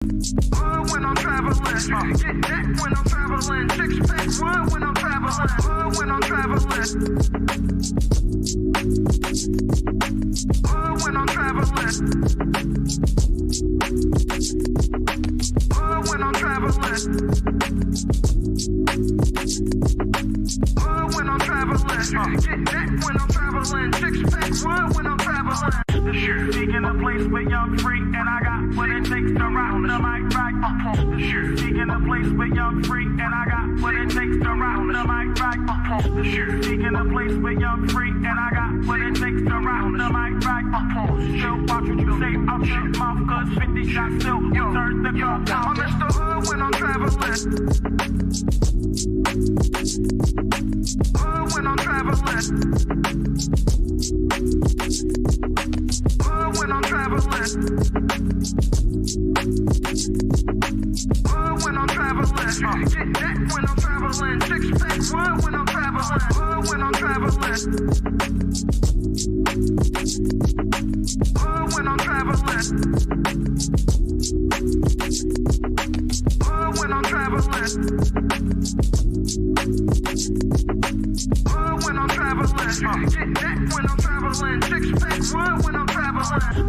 When I'm traveling, get neck when I'm traveling, six pack one when I'm traveling, when I'm traveling. When I'm traveling, when I'm traveling, when I'm traveling, get neck when I'm traveling, six pack one when I'm traveling. The shoe seeking a place with young freak, and I got what it takes to rock the mic right up on the shoe. Seeking a place with young freak, and I got what it takes to rock the mic right up on the shoe. Seeking a place with young freak, and I got what it takes to rock the mic right up on the shoe. Watch what you say, I'm shit mouth, cause 50 shots still, yo, turn the gun down. I'm Mr. Hood when I'm traveling. When I'm traveling. When I'm traveling. When I'm traveling. Get neck when I'm traveling. Six pack one when I'm traveling. When I'm traveling. When I'm traveling. When I'm traveling. When I'm traveling, get neck when I'm traveling, six pack one when I'm traveling.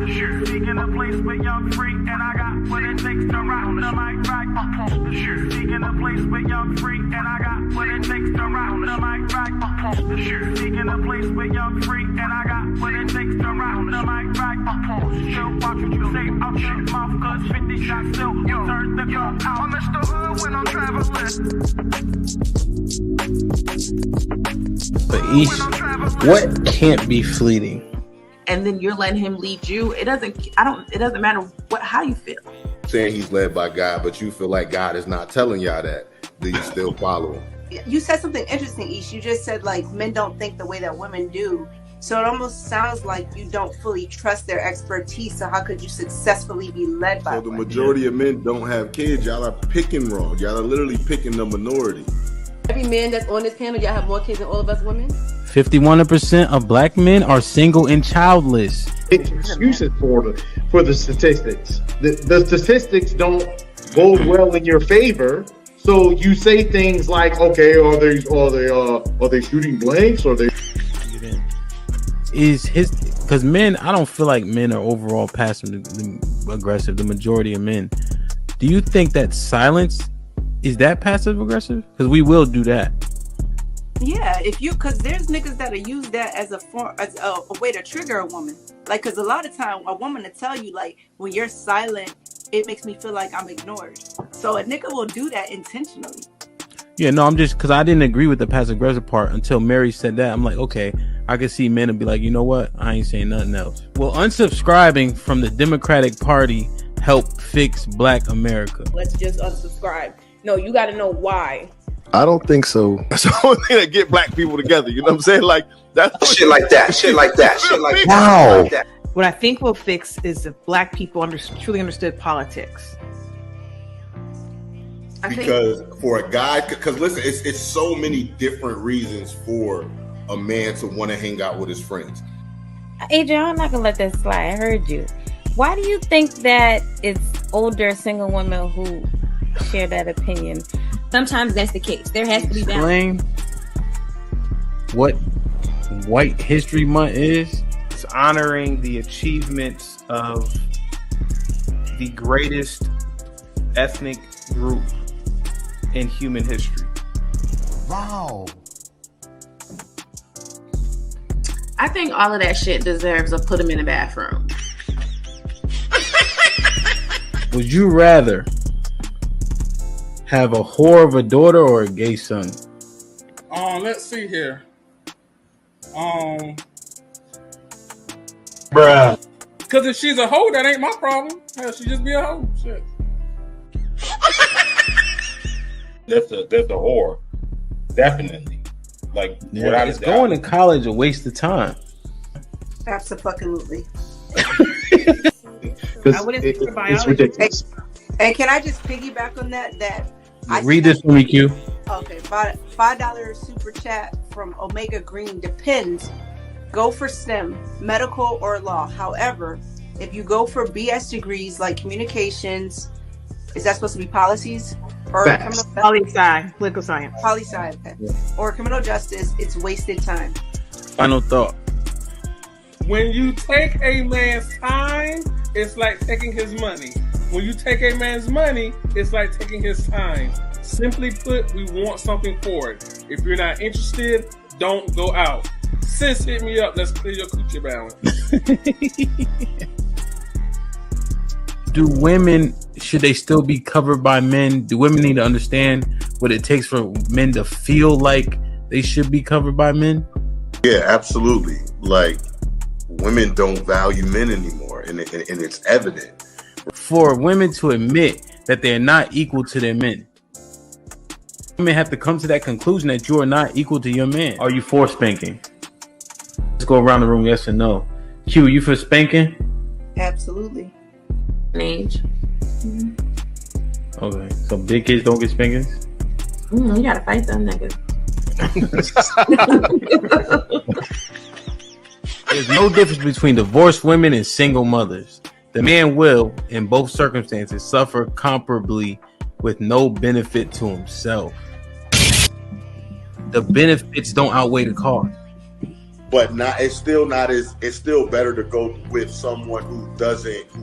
The shoe seeking a place with young freak, and I got what it takes to rock the mic right up on the shoe. Seeking a place with young freak, and I got what it takes to rock the mic right up on the shoe. Seeking a place with young freak, and I got what it takes to rock the mic right up on the shoe. Watch what you say, I'm shit mouth, cause 50 shots still, yo, turn the gun out. I'm Mr. Hood when I'm traveling. But Ish, what can't be fleeting? And then you're letting him lead you. It doesn't matter how you feel. Saying he's led by God, but you feel like God is not telling y'all that. Do you still follow him? You said something interesting, Ish. You just said like men don't think the way that women do. So it almost sounds like you don't fully trust their expertise. So how could you successfully be led by the majority of men don't have kids. Y'all are picking wrong. Y'all are literally picking the minority. Every man that's on this panel, y'all have more kids than all of us women. 51% of black men are single and childless. Excuses for the statistics. The statistics don't bode well in your favor. So you say things like, okay, are they shooting blanks? Or they because men, I don't feel like men are overall passive aggressive. The majority of men. Do you think that silence is that passive aggressive? Because we will do that. Yeah, because there's niggas that'll use that as a way to trigger a woman. Like, because a lot of time a woman will tell you, like, when you're silent, it makes me feel like I'm ignored. So a nigga will do that intentionally. Yeah, no, I'm just, because I didn't agree with the passive aggressive part until Mary said that. I'm like, okay, I can see men and be like, you know what? I ain't saying nothing else. Well, unsubscribing from the Democratic Party help fix Black America. Let's just unsubscribe. No, you got to know why. I don't think so. That's the only thing that get black people together. You know what I'm saying? Like that's shit like that. Shit like that. Shit like that. Wow. Like that. What I think will fix is if black people truly understood politics. Because for a guy, because listen, it's so many different reasons for a man to want to hang out with his friends. Adrian, I'm not gonna let that slide. I heard you. Why do you think that it's older single women who share that opinion? Sometimes that's the case. There has to be balance. Explain what White History Month is. It's honoring the achievements of the greatest ethnic group in human history. Wow. I think all of that shit deserves a put them in the bathroom. Would you rather have a whore of a daughter or a gay son? Let's see here. Bruh. Because if she's a hoe, that ain't my problem. Hell, she just be a hoe. Shit. That's the whore. Definitely. Like, yeah, is going to college a waste of time? Absolutely. I wouldn't think for biology. It's ridiculous. And can I just piggyback on that? Read this for me, Q. Okay, $5 super chat from Omega Green. Depends. Go for STEM, medical or law. However, if you go for BS degrees like communications, Is that supposed to be policies or Facts. political science? Poli-sci, okay. Or criminal justice? It's wasted time. Final thought. When you take a man's time, it's like taking his money. When you take a man's money, it's like taking his time. Simply put, we want something for it. If you're not interested, don't go out. Sis, hit me up. Let's clear your coochie balance. Do women, should they still be covered by men? Do women need to understand what it takes for men to feel like they should be covered by men? Yeah, absolutely. Like, women don't value men anymore, and it's evident. For women to admit that they're not equal to their men, women have to come to that conclusion that you are not equal to your man. Are you for spanking? Let's go around the room, yes or no. Q, you for spanking? Absolutely. Age. Okay, so big kids don't get spankings? You gotta fight them niggas. There's no difference between divorced women and single mothers. The man will, in both circumstances, suffer comparably with no benefit to himself. The benefits don't outweigh the cost. But it's still better to go with someone who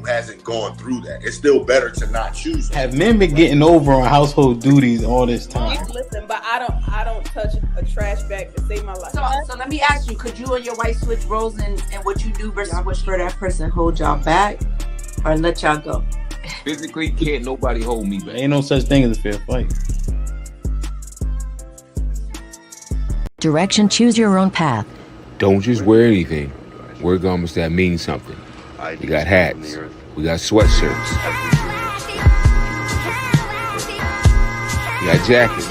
hasn't gone through that. It's still better to not choose them. Have men been getting over on household duties all this time? Listen, but I don't touch a trash bag to save my life. So let me ask you, could you and your wife switch roles in what you do versus what for that person hold y'all back or let y'all go? Physically, can't nobody hold me back. Ain't no such thing as a fair fight. Direction, choose your own path. Don't just wear anything. Wear garments that mean something. We got hats. We got sweatshirts. We got jackets.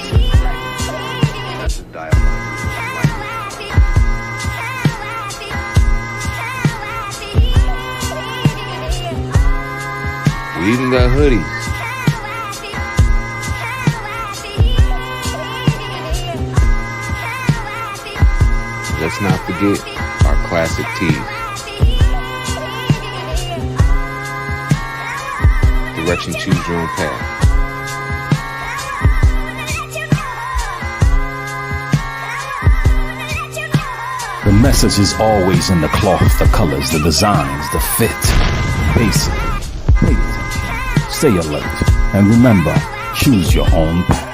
We even got hoodies. Let's not forget our classic tees. Direction, choose your own path. The message is always in the cloth, the colors, the designs, the fit. Basically, pay attention, stay alert, and remember, choose your own path.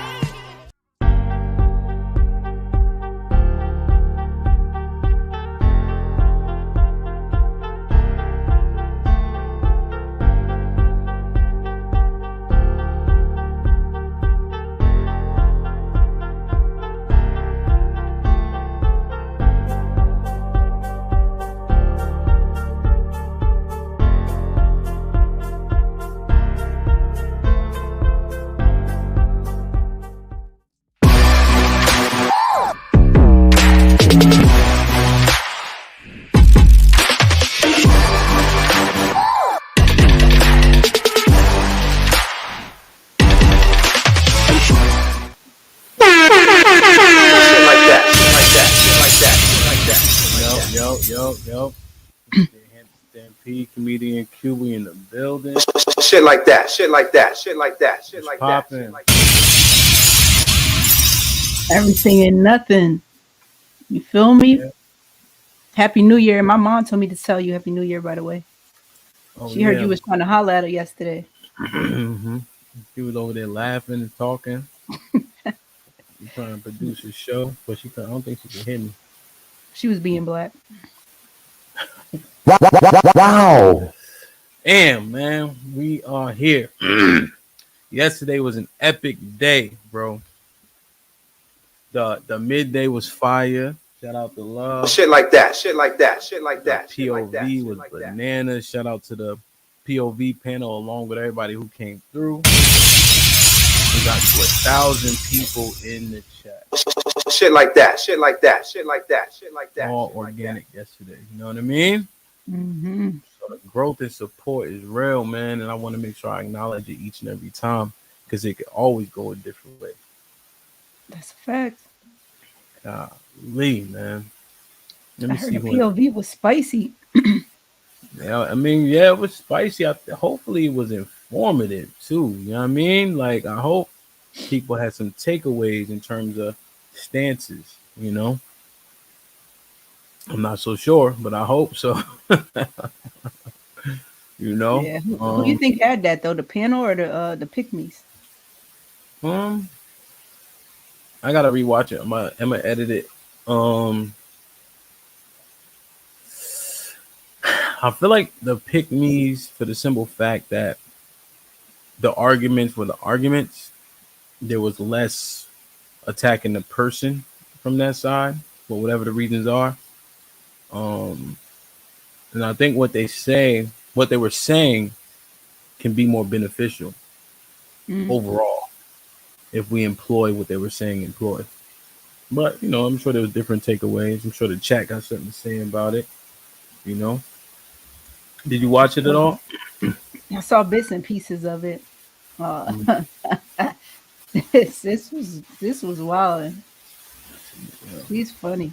Yo. Stampede comedian QB in the building. Shit like that. Popping. Everything and nothing. You feel me? Yeah. Happy New Year. My mom told me to tell you Happy New Year, by the way. She heard you was trying to holler at her yesterday. Mm-hmm. She was over there laughing and talking. She's trying to produce a show, but I don't think she can hear me. She was being black. Wow. Damn, man. We are here. Yesterday was an epic day, bro. The midday was fire. Shout out to Love. Shit like that. POV was bananas. Shout out to the POV panel along with everybody who came through. We got to 1,000 people in the chat. Shit like that. All organic yesterday. You know what I mean? Mm-hmm. So the growth and support is real, man. And I want to make sure I acknowledge it each and every time because it could always go a different way. That's a fact. Golly, man. Let me I heard see the POV was spicy. Yeah, I mean, yeah, it was spicy. Hopefully it was informative too. You know what I mean? Like I hope people had some takeaways in terms of stances. You know, I'm not so sure, but I hope so. You know, Yeah. Who you think had that though? The panel or the pick-me's? um, I gotta rewatch it. I'm gonna edit it. Um, I feel like the pick me's for the simple fact that the arguments were the arguments. There was less attacking the person from that side, for whatever the reasons are. Um, and I think what they were saying, can be more beneficial Mm. overall if we employ what they were saying employ. But I'm sure there was different takeaways. I'm sure the chat got something to say about it. You know, did you watch it at all? I saw bits and pieces of it. Mm. This was wild. She's funny.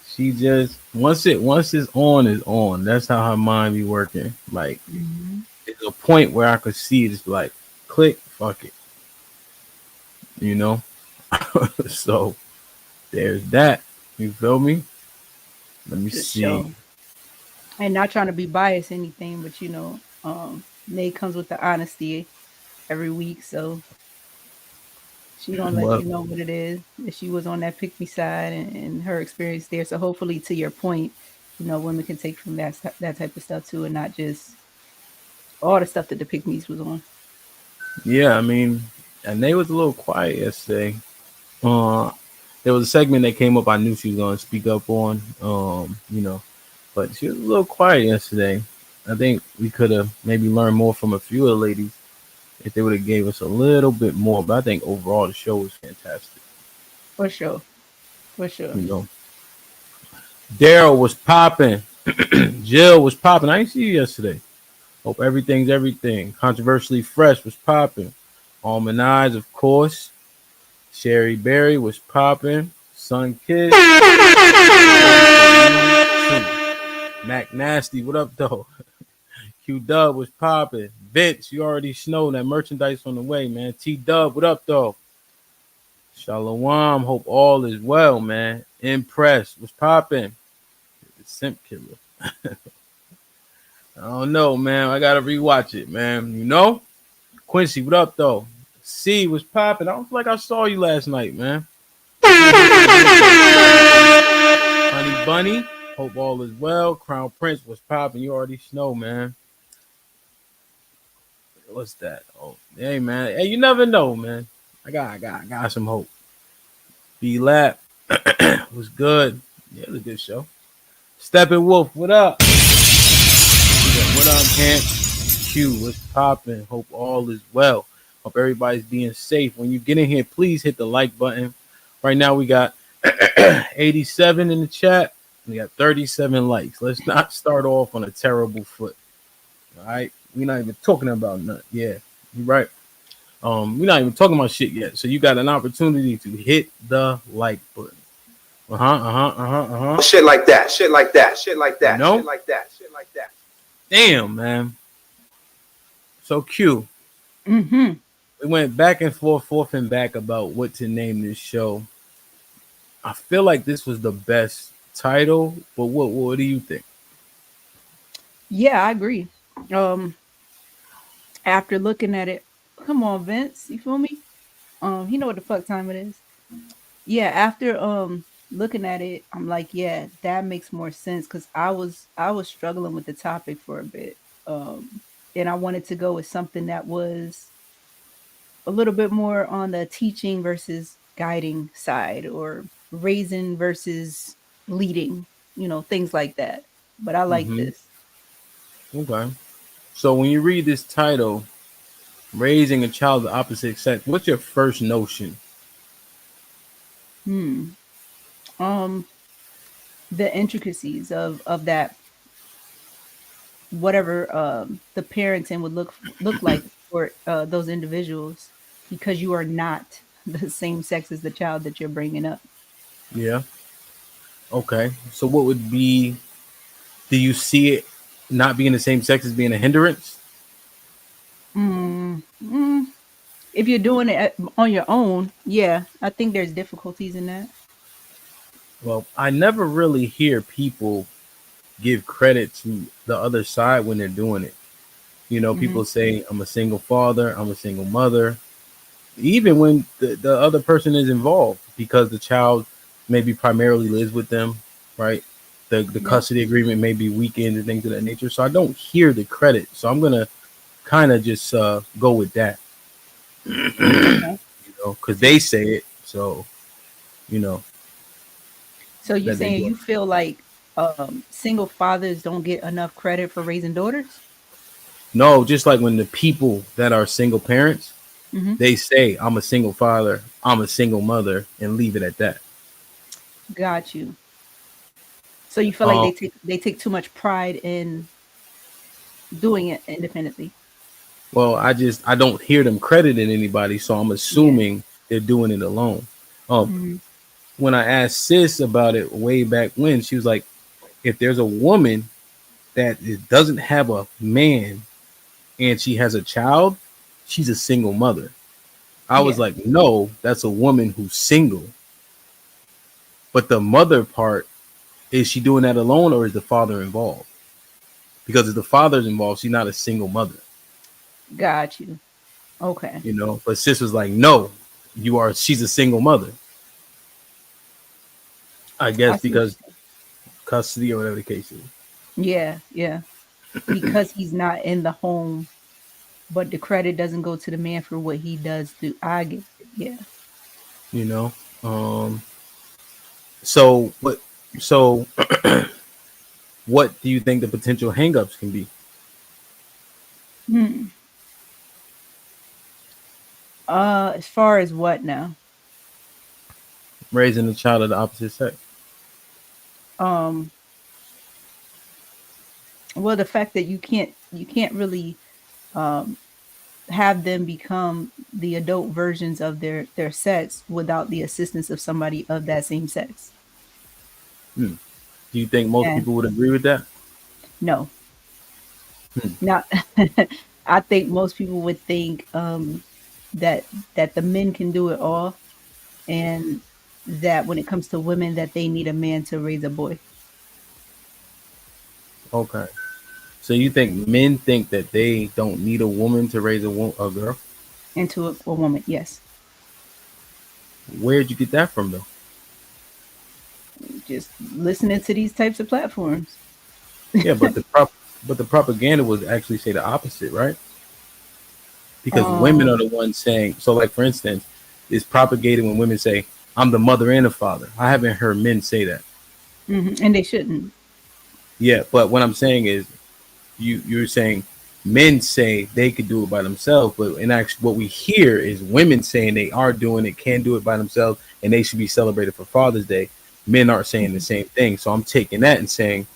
She just once it's on is on. That's how her mind be working. Like Mm-hmm. it's a point where I could see it. It's like click, fuck it. You know. So there's that. You feel me? Let me For see. sure. And not trying to be biased or anything, but Nate comes with the honesty every week, so she gonna let Well, you know what it is. If she was on that pick me side and her experience there. So hopefully to your point, women can take from that type of stuff too and not just all the stuff that the pick me's was on. yeah, I mean, and they was a little quiet yesterday. Uh, there was a segment that came up. I knew she was gonna speak up on. But she was a little quiet yesterday. I think we could have maybe learned more from a few of the ladies if they would have gave us a little bit more. But I think overall the show was fantastic. For sure. For sure. You know, Daryl was popping, Jill was popping. I didn't see you yesterday. Hope everything's everything. Controversially Fresh was popping. Almond Eyes, of course. Sherry Berry was popping. Sun Kid. Mac Nasty, what up though? Q Dub was popping. Vince, you already know that merchandise on the way, man. T Dub, what up though? Shalom, hope all is well, man. Impressed, was popping. The Simp Killer. I don't know, man. I gotta rewatch it, man. You know? Quincy, what up though? C was popping. I don't feel like I saw you last night, man. Honey Bunny, hope all is well. Crown Prince was popping. You already know, man. What's that? Oh, hey, man. Hey, you never know, man. I got some hope. B Lap was good. Yeah, it was a good show. Steppenwolf, what up? What up, Hank? Q, what's popping? Hope all is well. Hope everybody's being safe. When you get in here, please hit the like button. Right now, we got 87 in the chat. We got 37 likes. Let's not start off on a terrible foot. All right? We're not even talking about nothing. Yeah, you're right. We're not even talking about shit yet. So you got an opportunity to hit the like button. Shit like that. Shit like that. Shit like that. No? Shit like that. Shit like that. Damn, man. So Q. Mm-hmm. We went back and forth and back about what to name this show. I feel like this was the best title, but what do you think? Yeah, I agree. After looking at it, come on, Vince, you feel me? You know what the fuck time it is. Yeah, after looking at it, I'm like, yeah, that makes more sense because I was struggling with the topic for a bit. And I wanted to go with something that was a little bit more on the teaching versus guiding side or raising versus leading, things like that. But I like Mm-hmm. this. Okay. So when you read this title, Raising a Child of the Opposite Sex, what's your first notion? The intricacies of that, whatever the parenting would look like for those individuals, because you are not the same sex as the child that you're bringing up. Yeah. Okay. So what would be, do you see it not being the same sex as being a hindrance? If you're doing it on your own, yeah, I think there's difficulties in that. Well, I never really hear people give credit to the other side when they're doing it. You know, Hmm. people say, I'm a single father, I'm a single mother, even when the other person is involved because the child maybe primarily lives with them, right? The Yep. custody agreement may be weakened and things of that nature. So I don't hear the credit. So I'm going to kind of just go with that, Okay. because they say it. So, you know, So you that they saying do it. you feel like single fathers don't get enough credit for raising daughters? No, just like when the people that are single parents, Hmm. they say, I'm a single father, I'm a single mother, and leave it at that. Got you. So you feel like Um, they take too much pride in doing it independently. well, I don't hear them crediting anybody, so I'm Yeah. assuming they're doing it alone. Um, Hmm. when I asked sis about it way back when, she was like, if there's a woman that doesn't have a man and she has a child, she's a single mother. I was Yeah. like, no, that's a woman who's single. But the mother part, is she doing that alone or is the father involved? Because if the father's involved, she's not a single mother, Got you. Okay. you know. But sis was like, no, she's a single mother. I I guess see what because you're saying. custody or whatever the case is, Yeah. Yeah. Because he's not in the home, but the credit doesn't go to the man for what he does through. I get it. Yeah. you know. Um, so what? So what do you think the potential hangups can be? Hmm. As far as what now? Raising a child of the opposite sex. Um, well, the fact that you can't really um have them become the adult versions of their sex without the assistance of somebody of that same sex. Hmm. Do you think most And people would agree with that? no, Hmm. not. I think most people would think that the men can do it all, and that when it comes to women, that they need a man to raise a boy. Okay. So you think men think that they don't need a woman to raise a girl? Into a woman. Yes, Where'd you get that from, though? just listening to these types of platforms. Yeah, but the propaganda would actually say the opposite, right? Because women are um, the ones saying. So, like for instance, it's propagated when women say, "I'm the mother and the father." I haven't heard men say that. and they shouldn't. Yeah, but what I'm saying is, you're saying men say they could do it by themselves, but in actually what we hear is women saying they are doing it, can do it by themselves, and they should be celebrated for Father's Day. Men aren't saying the same thing, so I'm taking that and saying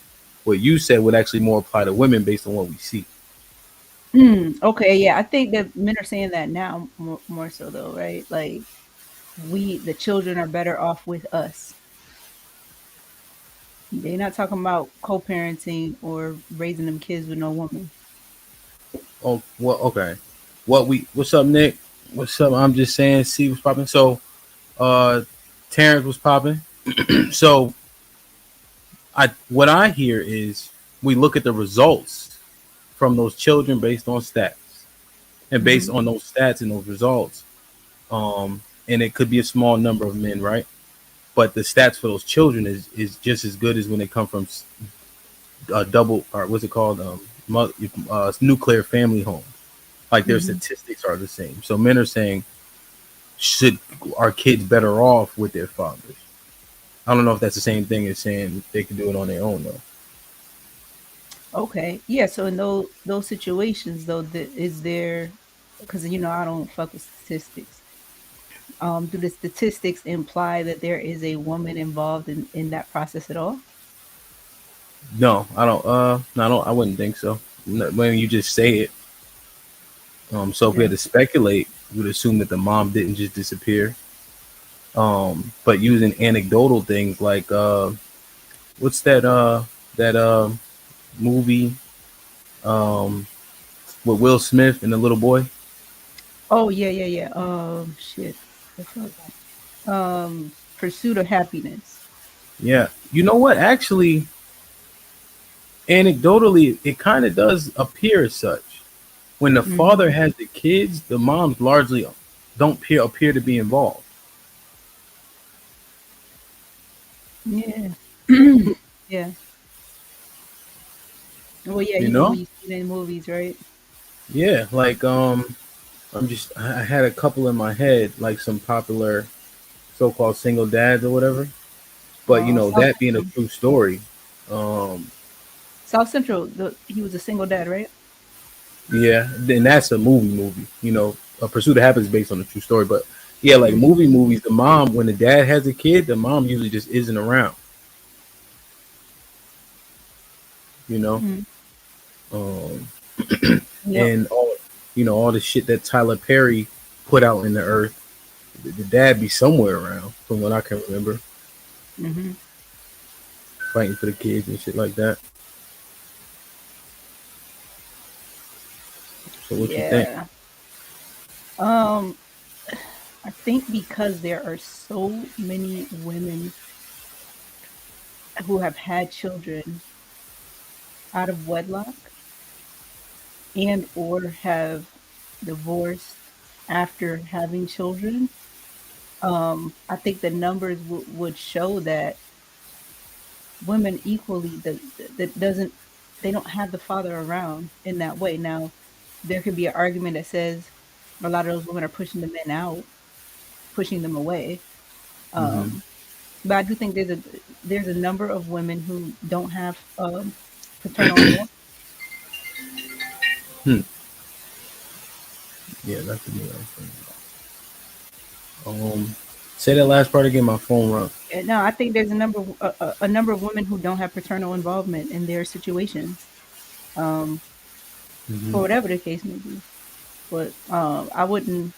what you said would actually more apply to women based on what we see. Okay, yeah, I think that men are saying that now more so though, right? Like the children are better off with us. They're not talking about co-parenting or raising them kids with no woman. Oh, well, okay. What's up, Nick? What's up? I'm just saying, see what's popping. So, uh, Terrence was popping. So, what I hear is we look at the results from those children based on stats, and based Hmm. on those stats and those results, and it could be a small number of men, right? But the stats for those children is just as good as when they come from double, or what's it called, nuclear family homes. Like their Hmm. statistics are the same. So men are saying, should our kids better off with their fathers? I don't know if that's the same thing as saying they can do it on their own though. Okay, yeah. So in those situations though, is there? Because I don't fuck with statistics. Do the statistics imply that there is a woman involved in that process at all? No, I don't. No, I don't. I wouldn't think so. When you just say it. So if we had Yeah. to speculate, we would assume that the mom didn't just disappear. But using anecdotal things like what's that movie? Um, with Will Smith and the little boy. Oh yeah. Shit. The fuck. Pursuit of Happiness. Yeah, you know what? Actually, anecdotally, it kind of does appear as such. When the Mhm. father has the kids, the moms largely don't appear to be involved. Yeah. Yeah. Well, yeah, You you know, know? you see it in movies, right? Yeah, like I had a couple in my head, like some popular so-called single dads or whatever. But you know, South that being a Central. true story, um, South Central. He was a single dad, right? yeah, then that's a movie. You know, a Pursuit of Happiness is based on a true story, but yeah, like Mhm. movies, the mom when the dad has a kid, the mom usually just isn't around. You know, Mhm. um, Yep. and all the shit that Tyler Perry put out in the earth, the dad be somewhere around, from what I can remember, Mhm. fighting for the kids and shit like that. So what you think? Yeah. Um, I think because there are so many women who have had children out of wedlock and or have divorced after having children, I think the numbers would show that women equally that doesn't they don't have the father around in that way. Now, there could be an argument that says a lot of those women are pushing the men out, pushing them away. Hmm. Um, but I do think there's a number of women who don't have paternal involvement. Hmm. Yeah, that's the what I was thinking about. Say that last part again. My phone rung. No, I think there's a number of women who don't have paternal involvement in their situations, um, Hmm. for whatever the case may be. But I wouldn't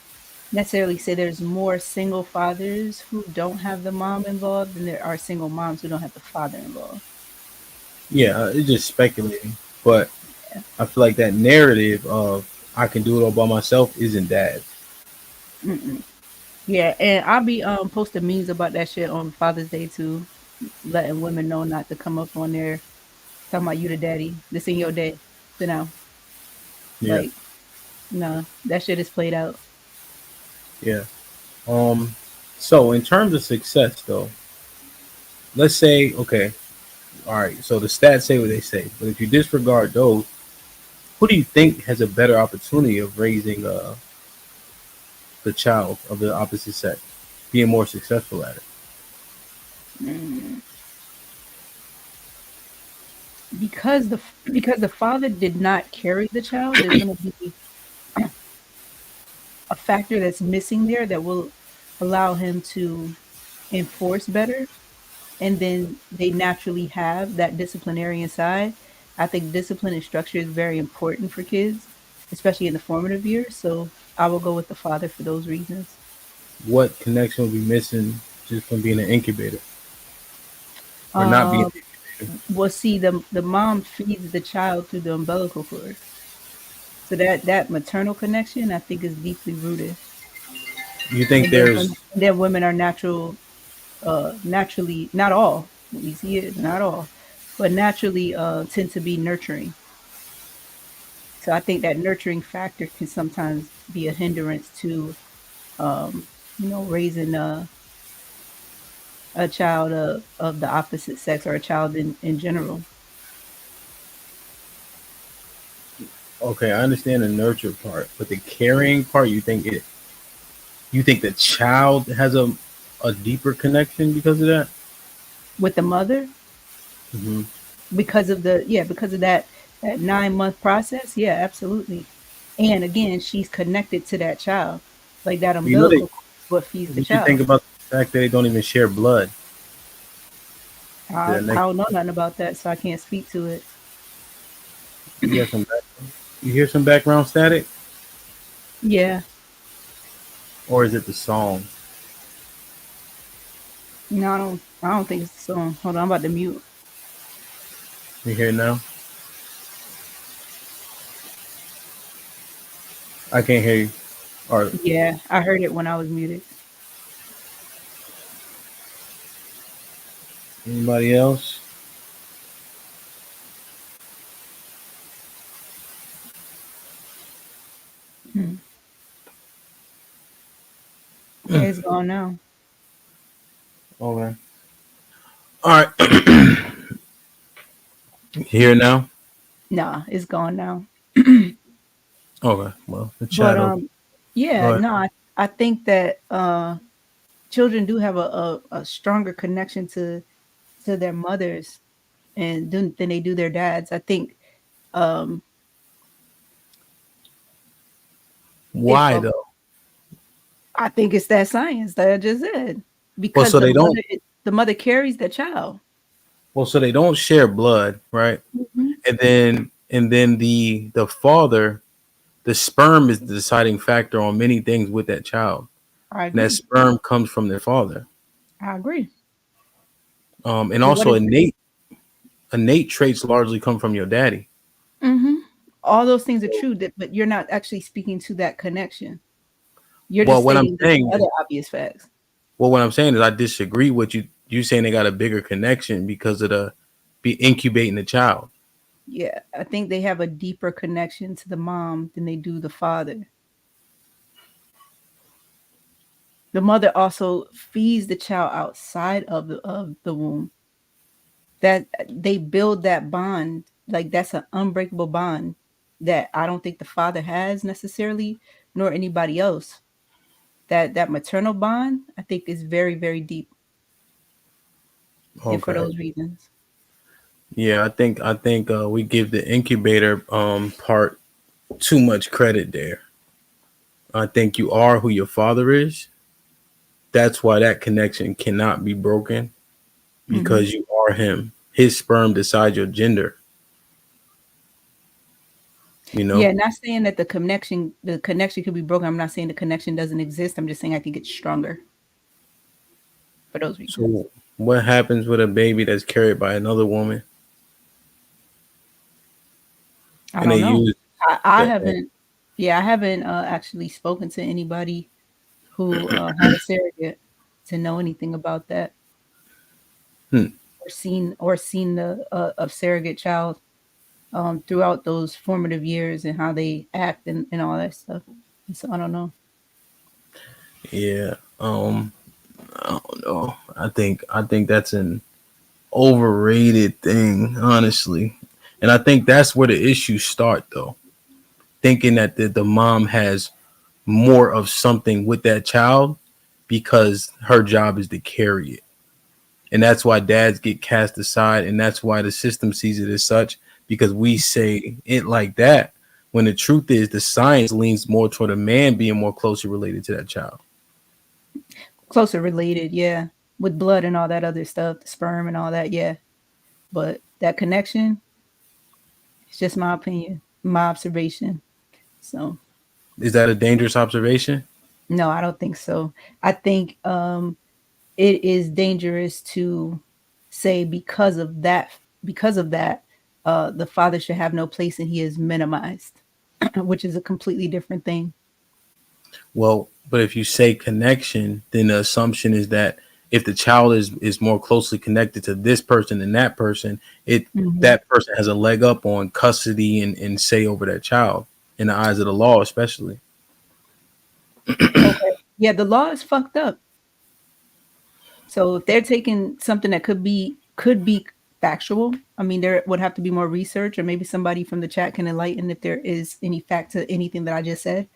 necessarily say there's more single fathers who don't have the mom involved than there are single moms who don't have the father involved. Yeah, it's just speculating, but I feel like that narrative of I can do it all by myself isn't that. Mm-mm. Yeah, and I'll be posting memes about that shit on Father's Day too, letting women know not to come up on there talking about you the daddy. This ain't your day. Sit down. Yeah, Like, no, that shit is played out. yeah. Um, so in terms of success, though, let's say okay, all right. So the stats say what they say, but if you disregard those, who do you think has a better opportunity of raising the child of the opposite sex, being more successful at it? Mm. Because the father did not carry the child, there's going to be a factor that's missing there that will allow him to enforce better, and then they naturally have that disciplinarian side. I think discipline and structure is very important for kids, especially in the formative years. So I will go with the father for those reasons. What connection will be missing just from being an incubator or not being Um, an incubator? we'll see the mom feeds the child through the umbilical cord, so that maternal connection I think is deeply rooted. You think there's And then women are naturally, not all, we see it, not all, but naturally tend to be nurturing. So I think that nurturing factor can sometimes be a hindrance to, raising a child of the opposite sex or a child in general. okay? I understand the nurture part, but the caring part, you think the child has a deeper connection because of that? With the mother, Hmm. because of that 9 month process, yeah, absolutely. And again, she's connected to that child, like that You know, umbilical cord is what feeds the what you think child. about the fact that they don't even share blood? I The next, don't know nothing about that, so I can't speak to it. you got some you hear some background static, Yeah, or is it the song? no, I don't think it's the song. Hold on, I'm about to mute. You hear it now? I can't hear you. Or Yeah, I heard it when I was muted. anybody else? Hmm. Yeah, it's gone now. Okay. All right. Here now. Nah, it's gone now. Okay. Well, the But chat open. Go yeah, ahead. no, I think that children do have a stronger connection to their mothers and than they do their dads. I think um if Why a though? I think it's that science that I just said Well, because so they don't. the mother carries the child. Well, so they don't share blood, right? Mhm. And then the father, the sperm is the deciding factor on many things with that child. I And that agree. sperm comes from their father. I agree. And But what also if innate traits largely come from your daddy. Mhm. All those things are true, but you're not actually speaking to that connection. You're Well, just what I'm stating the saying other is, obvious facts. I disagree with you saying they got a bigger connection because of the be incubating the child. Yeah, I think they have a deeper connection to the mom than they do the father. The mother also feeds the child outside of the womb. That they build that bond, like that's an unbreakable bond that I don't think the father has necessarily, nor anybody else. That maternal bond, I think, is very, very deep, and for Okay. those reasons. Yeah, I think we give the incubator part too much credit there. I think you are who your father is. That's why that connection cannot be broken Mhm. because you are him. His sperm decides your gender. You know. Yeah, not saying that the connection could be broken. I'm not saying the connection doesn't exist. I'm just saying I think it's stronger for those reasons. So what happens with a baby that's carried by another woman I and they don't know. use I that? haven't. Yeah, I haven't actually spoken to anybody who had a surrogate to know anything about that, Hmm. or seen the a surrogate child throughout those formative years and how they act and all that stuff. And so I don't know. Yeah. I don't know. I think that's an overrated thing, honestly. And I think that's where the issues start though. Thinking that the mom has more of something with that child because her job is to carry it. And that's why dads get cast aside, and that's why the system sees it as such, because we say it like that when the truth is the science leans more toward a man being more closely related to that child. Closer related, yeah, with blood and all that other stuff, the sperm and all that, yeah. But that connection, it's just my opinion, my observation. So Is that a dangerous observation? no, I don't think so. I think it is dangerous to say because of that, the father should have no place and he is minimized, which is a completely different thing. Well, but if you say connection, then the assumption is that if the child is more closely connected to this person than that person, it Mhm. that person has a leg up on custody and say over that child in the eyes of the law, especially. Okay. Yeah, the law is fucked up. So if they're taking something that could be factual, I mean, there would have to be more research, or maybe somebody from the chat can enlighten if there is any fact to anything that I just said.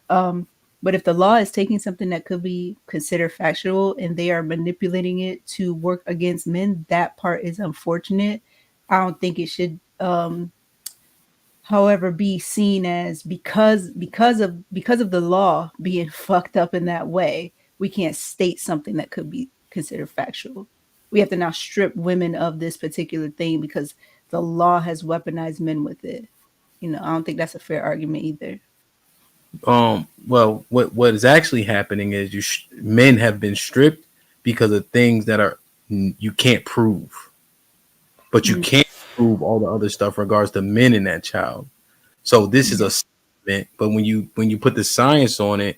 Um, but if the law is taking something that could be considered factual and they are manipulating it to work against men, that part is unfortunate. I don't think it should however be seen as because of the law being fucked up in that way, we can't state something that could be considered factual. We have to now strip women of this particular thing because the law has weaponized men with it. I don't think that's a fair argument either. Well, what is actually happening is men have been stripped because of things that are you can't prove, but you Mm. can't prove all the other stuff regards to men in that child. So this is Yeah. a meant. But when you put the science on it,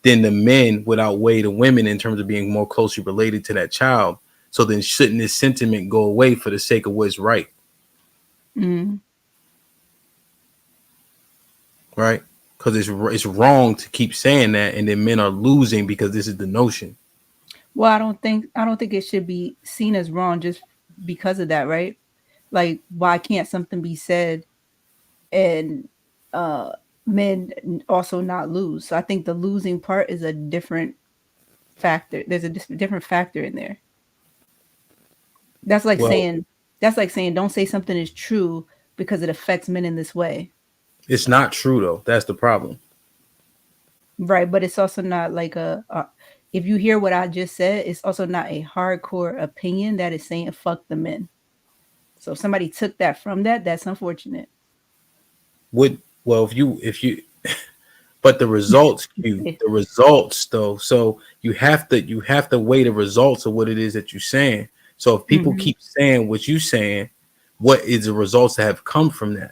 then the men would outweigh the women in terms of being more closely related to that child. So then shouldn't this sentiment go away for the sake of what's right? Mm. Right? Because it's wrong to keep saying that, and then men are losing because this is the notion. Well, I don't think it should be seen as wrong just because of that, right? Like, why can't something be said and uh men also not lose? So I think the losing part is a different factor. There's a different factor in there. That's like Well, saying that's like saying don't say something is true because it affects men in this way. it's not true though. That's the problem. Right, but it's also not like if you hear what I just said, it's also not a hardcore opinion that is saying fuck the men. So if somebody took that from that, that's unfortunate. Would well if you but the results, the results though. So you have to weigh the results of what it is that you're saying. So if people Mhm. keep saying what you're saying, what is the results that have come from that?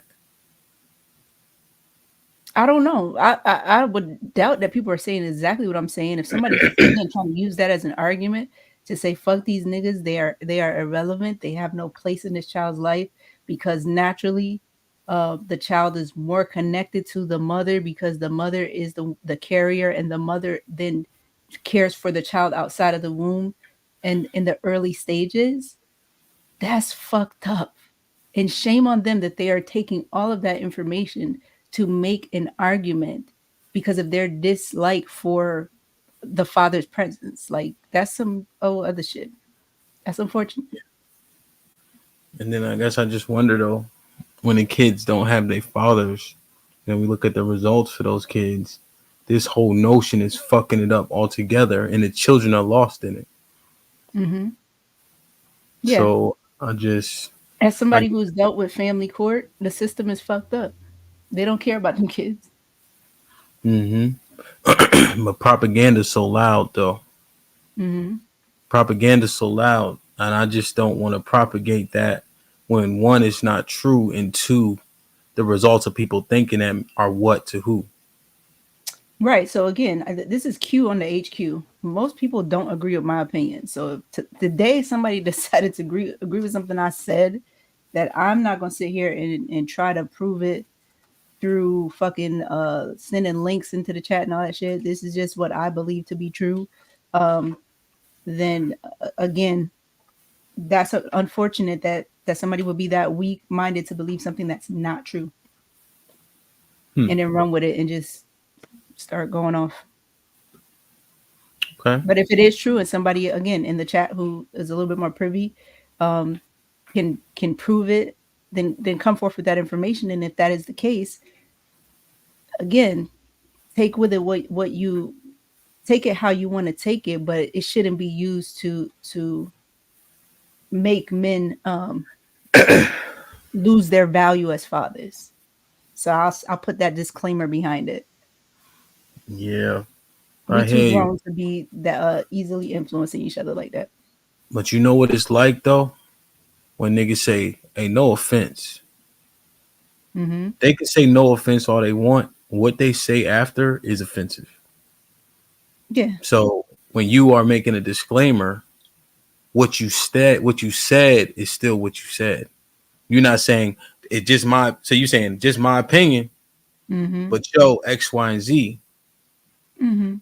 I don't know. I would doubt that people are saying exactly what I'm saying. If somebody's again trying to use that as an argument to say fuck these niggas, they are irrelevant. They have no place in this child's life because naturally, the child is more connected to the mother because the mother is the carrier, and the mother then cares for the child outside of the womb and in the early stages. That's fucked up. And shame on them that they are taking all of that information to make an argument because of their dislike for the father's presence. Like, that's some other shit. That's unfortunate. And then I guess I just wonder though, when the kids don't have their fathers, and we look at the results for those kids, this whole notion is fucking it up altogether, and the children are lost in it. Mm-hmm. Yeah. So I just, As I, somebody who's dealt with family court, the system is fucked up. They don't care about them kids. mm-hmm. But propaganda's so loud though. Mm-hmm. Propaganda's so loud, and I just don't want to propagate that when one is not true, and two, the results of people thinking that are what to who. Right. So again, this is Q on the HQ. Most people don't agree with my opinion. So if today somebody decided to agree with something I said, that I'm not gonna sit here and try to prove it through fucking sending links into the chat and all that shit. This is just what I believe to be true. Um, then again, that's unfortunate that somebody would be that weak minded to believe something that's not true Hmm. and then run with it and just start going off. Okay. But if it is true, and somebody again in the chat who is a little bit more privy um, can prove it, then come forth with that information. And if that is the case, again, take with it what you take it how you want to take it, but it shouldn't be used to make men lose their value as fathers. So I'll put that disclaimer behind it. Yeah, We I too hear you. grown to be that easily influencing each other like that. But you know what it's like though? When niggas say, hey, no offense. Mm-hmm. They can say no offense all they want. What they say after is offensive. Yeah. So when you are making a disclaimer, what you said is still what you said. You're not saying it just my so you're saying just my opinion, Mm-hmm. but yo, X, Y, and Z. Mm-hmm.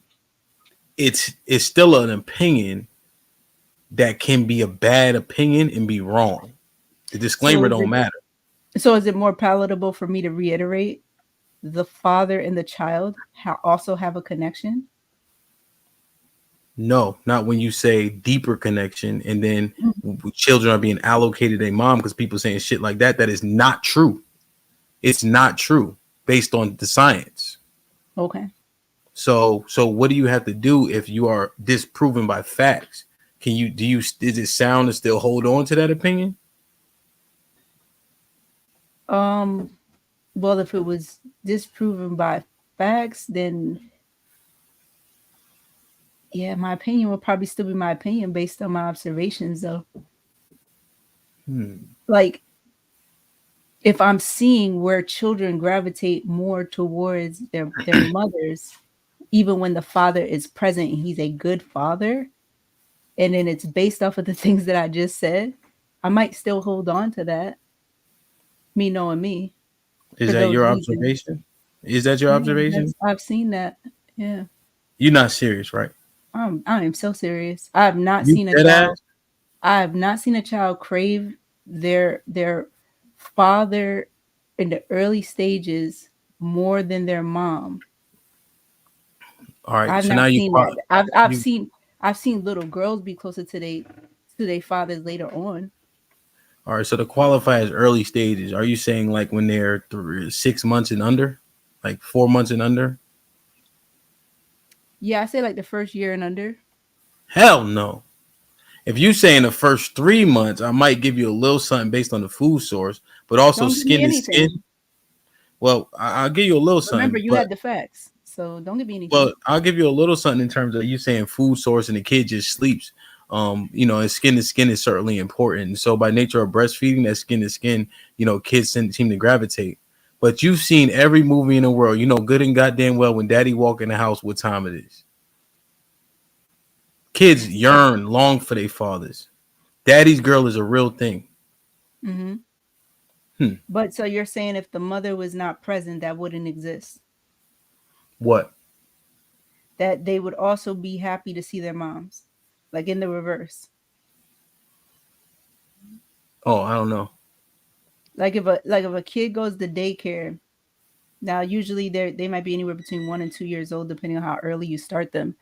It's still an opinion that can be a bad opinion and be wrong. The So disclaimer is don't it matter. is it more palatable for me to reiterate the father and the child also have a connection? No, not when you say deeper connection and then children are being allocated a mom because people saying shit like that. That is not true. It's not true based on the science. Okay. So what do you have to do if you are disproven by facts? Is it sound to still hold on to that opinion? Well, if it was disproven by facts, then yeah, my opinion would probably still be my opinion based on my observations, though. Like, if I'm seeing where children gravitate more towards their mothers, even when the father is present and he's a good father, and then it's based off of the things that I just said, I might still hold on to that. Me knowing me Is for that those your reasons. observation? Is that your Yeah, that's observation? I've seen that. Yeah. You're not serious, right? I am so serious. I have not You seen a dead child. ass? I have not seen a child crave their father in the early stages more than their mom. All right. I've So not now seen that. I've you seen little girls be closer to their fathers later on. all right. So to qualify as early stages, are you saying like when they're 6 months and under, like 4 months and under? Yeah, I say like the first year and under. Hell no. If you say in the first 3 months, I might give you a little something based on the food source, but also Don't give me skin to skin. anything. Well, I'll give you a little Remember, something, you but had the facts, so don't give me anything. well, I'll give you a little something in terms of you saying food source and the kid just sleeps. And skin to skin is certainly important. So by nature of breastfeeding, that skin to skin, kids seem to gravitate. But you've seen every movie in the world, good and goddamn well when daddy walk in the house, what time it is. Kids yearn, long for their fathers. Daddy's girl is a real thing. Hmm. Hmm. But so you're saying if the mother was not present, that wouldn't exist. What? That they would also be happy to see their moms, like in the reverse. Oh, I don't know. Like if a kid goes to daycare, now usually they might be anywhere between 1 and 2 years old, depending on how early you start them.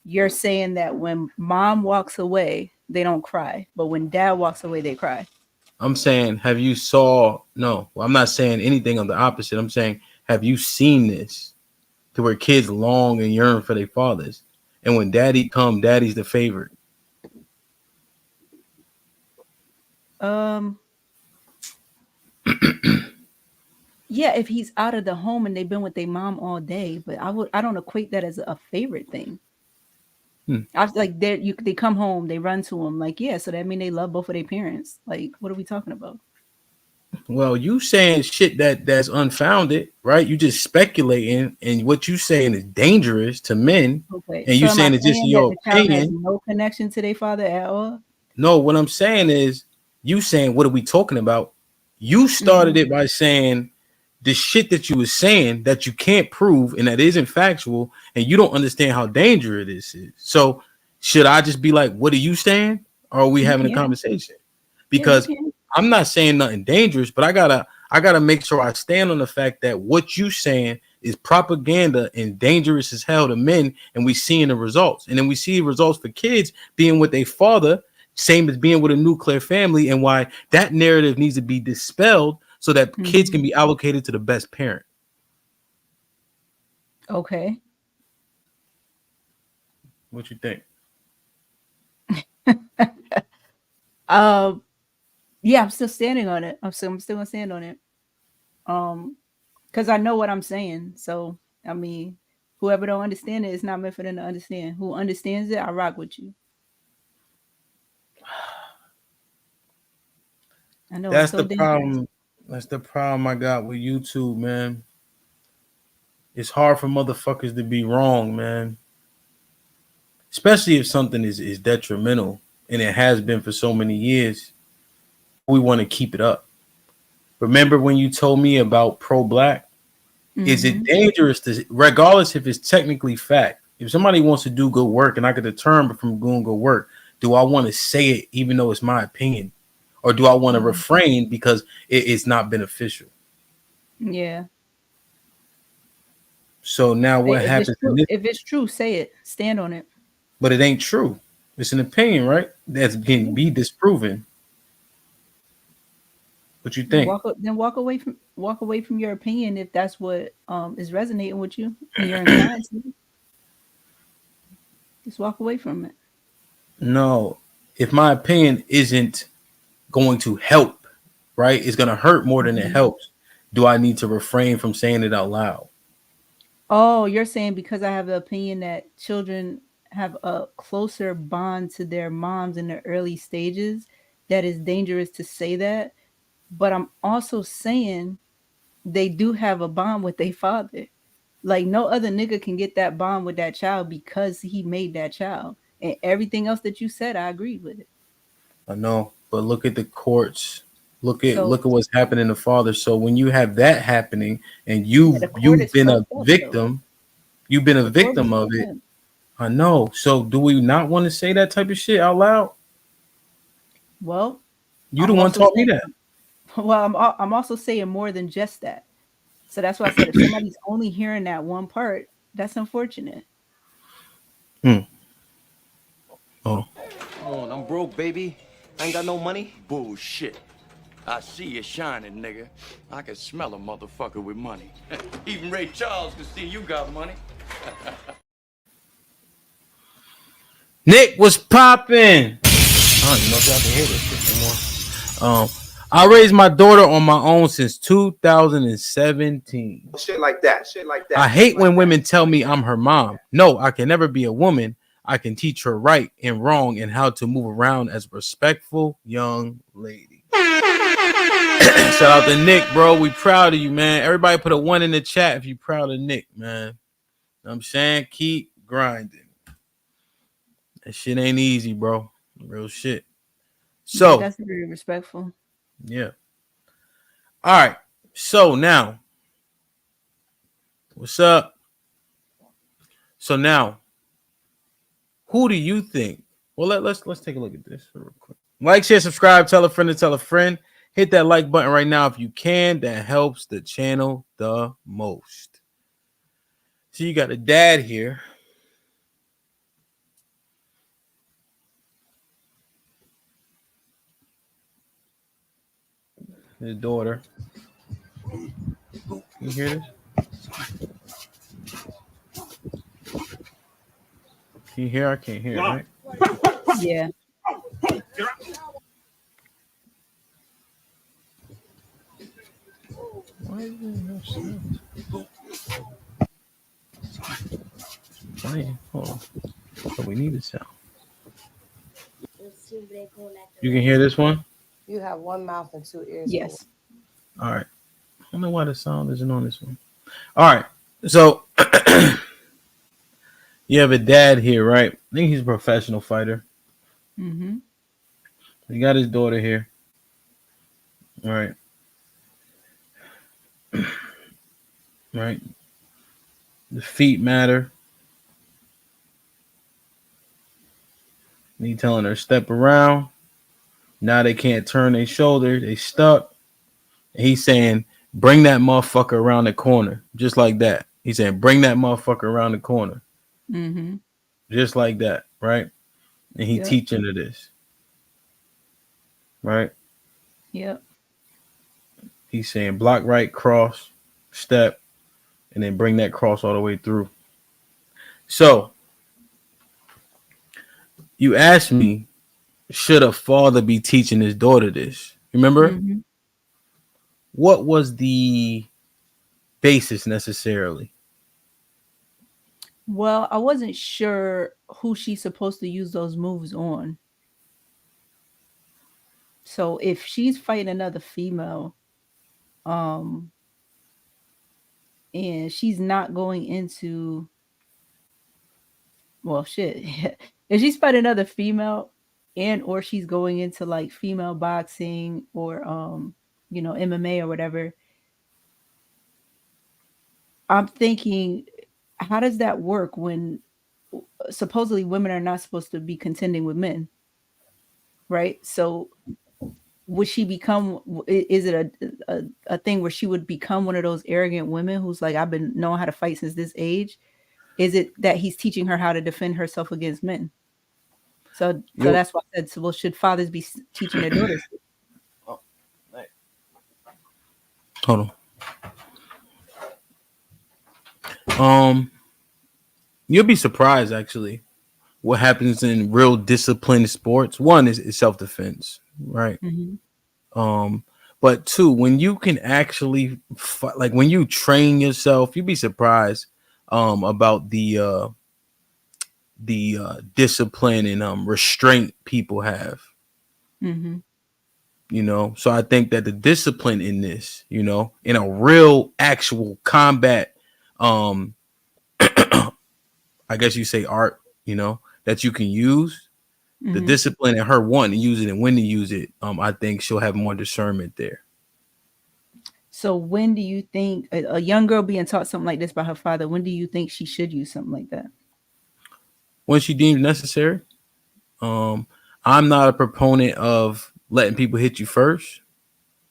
You're saying that when mom walks away, they don't cry, but when dad walks away, they cry. I'm saying, have you saw? No, well, I'm not saying anything of the opposite. I'm saying, have you seen this to where kids long and yearn for their fathers, and when daddy come, daddy's the favorite. Um, yeah, if he's out of the home and they've been with their mom all day, but I don't equate that as a favorite thing. Hmm. I was like they come home, they run to him, like, yeah, so that mean they love both of their parents. Like, what are we talking about? Well, you saying shit that's unfounded, right? You just speculating, and what you saying is dangerous to men, Okay, and so you am I saying it's just saying that your the child has opinion. no connection to their father at all? No, what I'm saying is, you saying what are we talking about? You started Mhm. it by saying the shit that you was saying that you can't prove and that isn't factual, and you don't understand how dangerous this is. So, should I just be like, "What are you saying?" Or are we You having a can. conversation? Yeah, you Because can. I'm not saying nothing dangerous, but I gotta make sure I stand on the fact that what you saying is propaganda and dangerous as hell to men, and we seeing the results. And then we see results for kids being with a father, same as being with a nuclear family, and why that narrative needs to be dispelled so that kids can Mhm. be allocated to the best parent. Okay. What you think? Um, yeah, I'm still standing on it. I'm still gonna stand on it. Because I know what I'm saying. So I mean, whoever don't understand it, it's not meant for them to understand. Who understands it, I rock with you. I know it's That's so the dangerous. problem. That's the problem I got with YouTube, man. It's hard for motherfuckers to be wrong, man. Especially if something is detrimental and it has been for so many years. We want to keep it up. Remember when you told me about pro black? Is it Mm-hmm. dangerous to, regardless if it's technically fact? If somebody wants to do good work and I could determine from doing good work, do I want to say it even though it's my opinion? Or do I want to Mm-hmm. refrain because it's not beneficial? Yeah. So now what If it's happens in true, this? if it's true, say it. Stand on it. But it ain't true. It's an opinion, right? That's can Yeah. be disproven. What you Then think? walk away from your opinion if that's what is resonating with you and you're inclined to. Just walk away from it. No. If my opinion isn't going to help, right? It's going to hurt more than it Mhm. helps. Do I need to refrain from saying it out loud? Oh, you're saying because I have the opinion that children have a closer bond to their moms in the early stages, that is dangerous to say that. But I'm also saying they do have a bond with their father. Like no other nigga can get that bond with that child because he made that child. And everything else that you said, I agree with it. I know, but look at the courts. So Look at what's happening to fathers. So when you have that happening and yeah, the court you've is been a fucked up though. victim, you've been a The court victim is of fucked it. up. I know. So do we not want to say that type of shit out loud? Well, You the I'm one also taught me saying that. well, I'm also saying more than just that. So that's why I said if somebody's only hearing that one part, that's unfortunate. Hmm. Oh. Come on, I'm broke, baby. I ain't got no money. Bullshit. I see you shining, nigga. I can smell a motherfucker with money. Even Ray Charles can see you got money. Nick was popping. I don't even know if y'all can hear this shit anymore. I raised my daughter on my own since 2017. Shit like that. Shit like that. I hate when women tell me I'm her mom. No, I can never be a woman. I can teach her right and wrong and how to move around as a respectful young lady. Shout out to Nick, bro. We proud of you, man. Everybody put a 1 in the chat if you proud of Nick, man. You know what I'm saying? Keep grinding. That shit ain't easy, bro. Real shit. So, yeah, that's very respectful. yeah. All right. So now, what's up? So now, who do you think? Well, let's take a look at this real quick. Like, share, subscribe, tell a friend to tell a friend. Hit that like button right now if you can. That helps the channel the most. So you got a dad here. His daughter. You hear this? Can you hear? I can't hear, right? Yeah. Why is there no sound? Playing. Hold on. So we need a sound. You can hear this one? You have one mouth and 2 ears. Yes. All right. I don't know why the sound isn't on this one. All right. So you have a dad here, right? I think he's a professional fighter. Mm-hmm. He got his daughter here. All right. Right. The feet matter. And he telling her step around. Now they can't turn their shoulder. They stuck. And he's saying, bring that motherfucker around the corner. Just like that. He's saying, bring that motherfucker around the corner. Mm-hmm. Just like that. Right. And he teaching her this. Right. Yep. He's saying block right, cross, step, and then bring that cross all the way through. So you asked me, should a father be teaching his daughter this? Remember? Mm-hmm. What was the basis necessarily? Well, I wasn't sure who she's supposed to use those moves on. So if she's fighting another female, and she's not going into, well, shit. If she's fighting another female and or she's going into like female boxing or MMA or whatever, I'm thinking, how does that work when supposedly women are not supposed to be contending with men? Right? So would she become, is it a thing where she would become one of those arrogant women who's like, I've been knowing how to fight since this age? Is it that he's teaching her how to defend herself against men? So that's why I said, so well, should fathers be teaching their daughters? Hold on. You'll be surprised actually what happens in real disciplined sports. One is self-defense, right? Mm-hmm. But two, when you can actually fight, like when you train yourself, you'd be surprised about the discipline and restraint people have. Mm-hmm. You know, so I think that the discipline in this, you know, in a real actual combat, um, I guess you say art, you know, that you can use the Mhm. discipline and her wanting to use it and when to use it. I think she'll have more discernment there. So when do you think a young girl being taught something like this by her father? When do you think she should use something like that? When she deems necessary. Um, I'm not a proponent of letting people hit you first.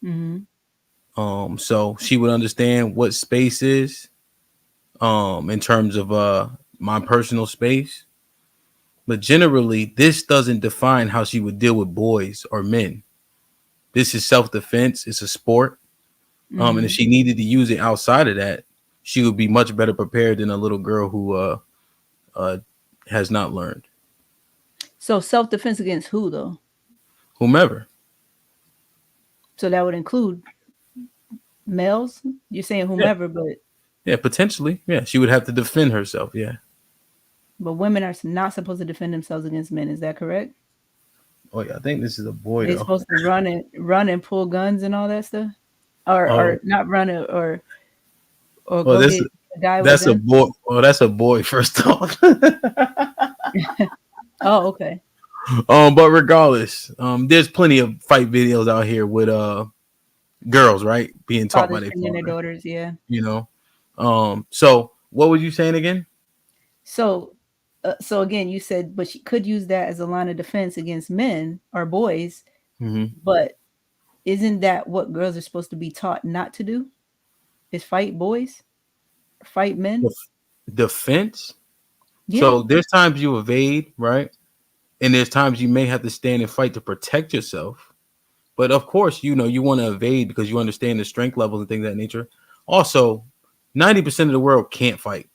Mm-hmm. So she would understand what space is, in terms of my personal space. But generally, this doesn't define how she would deal with boys or men. This is self-defense. It's a sport. And if Mm-hmm. she needed to use it outside of that, she would be much better prepared than a little girl who uh, has not learned. So self-defense against who though? Whomever. So that would include males? You're saying Yeah. whomever, Yeah, potentially. Yeah, she would have to defend herself. Yeah. but women are not supposed to defend themselves against men. Is that correct? Oh yeah, I think this is a boy They're though. supposed to run and pull guns and all that stuff, or Oh, not run it, or well, go get a guy with a that's a gun. boy. Well, that's a boy. First off. Oh, okay. But regardless, there's plenty of fight videos out here with girls, right, being taught by Fathers their training their father. daughters, yeah. You know. So what were you saying again? So, so again, you said, but she could use that as a line of defense against men or boys. Mm-hmm. But isn't that what girls are supposed to be taught not to do? Is fight boys, fight men? Defense. Yeah. So there's times you evade, right? And there's times you may have to stand and fight to protect yourself. But of course, you know, you want to evade because you understand the strength levels and things of that nature. Also, 90% of the world can't fight.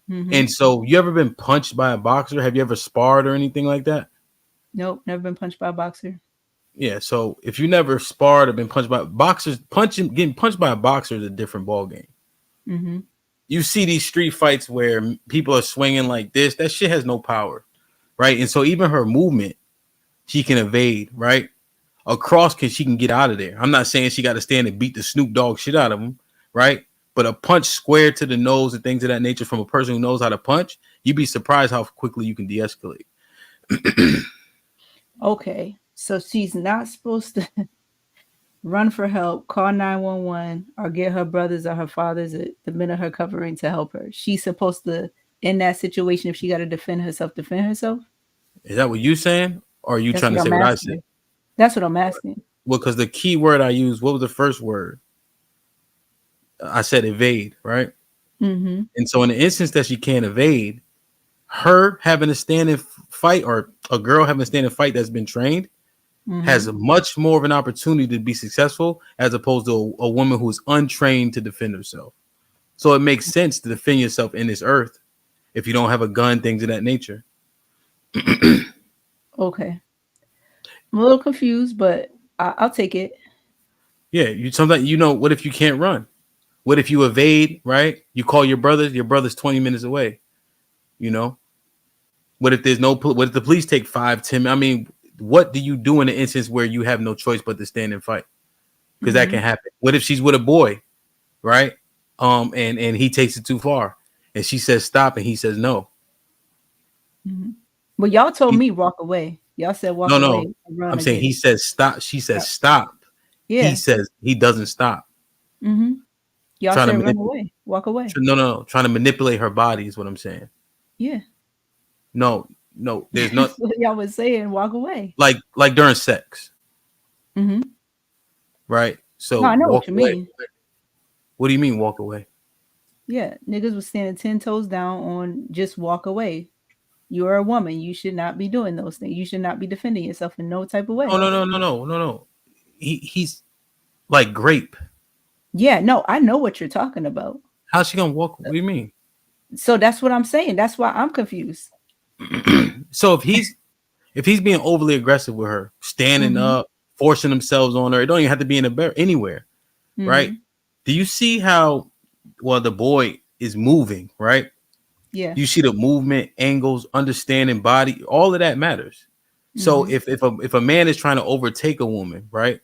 Mm-hmm. And so you ever been punched by a boxer? Have you ever sparred or anything like that? Nope, never been punched by a boxer. Yeah. So if you never sparred or been punched by boxers, getting punched by a boxer is a different ball game. Mm-hmm. You see these street fights where people are swinging like this. That shit has no power, right? And so even her movement, she can evade, right? She can get out of there. I'm not saying she got to stand and beat the Snoop Dogg shit out of him, right? But a punch square to the nose and things of that nature from a person who knows how to punch, you'd be surprised how quickly you can de-escalate. Okay, so she's not supposed to run for help, call 911, or get her brothers or her fathers, the men of her covering, to help her. She's supposed to, in that situation, if she got to defend herself, defend herself. Is that what you saying? Or are you That's trying what to say I'm what I asking. said? That's what I'm asking. Well, because the key word I used, what was the first word? I said evade, right? Mm-hmm. And so in the instance that she can't evade, her having to stand and fight, or a girl having to stand and fight that's been trained, has much more of an opportunity to be successful as opposed to a woman who is untrained to defend herself. So it makes sense to defend yourself in this earth if you don't have a gun, things of that nature. Okay. I'm a little confused, but I'll take it. Yeah, you sometimes, you know, what if you can't run? What if you evade, right? You call your brother's 20 minutes away, you know? What if there's what if the police take 5-10? I mean, what do you do in an instance where you have no choice but to stand and fight? Because that can happen. What if she's with a boy, right? And he takes it too far, and she says stop, and he says no. Mm-hmm. Well, y'all told me walk away. Y'all said walk away. No. I'm saying he says stop. She says stop. Yeah. He says he doesn't stop. Mm-hmm. Y'all Trying said to run away, walk away. No. Trying to manipulate her body is what I'm saying. Yeah. No. There's no. That's what y'all was saying. Walk away. Like during sex. Mm-hmm. Right. So no, I know walk what you away. mean. What do you mean walk away? Yeah, niggas was standing 10 toes down on just walk away. You're a woman. You should not be doing those things. You should not be defending yourself in no type of way. No. He's like grape. Yeah, no, I know what you're talking about. How's she gonna walk? What do you mean? So that's what I'm saying. That's why I'm confused. So if he's being overly aggressive with her, standing up, forcing themselves on her, it don't even have to be in a bear anywhere, right? Do you see how the boy is moving, right? Yeah. You see the movement, angles, understanding body, all of that matters, So Mhm. if a man is trying to overtake a woman, right?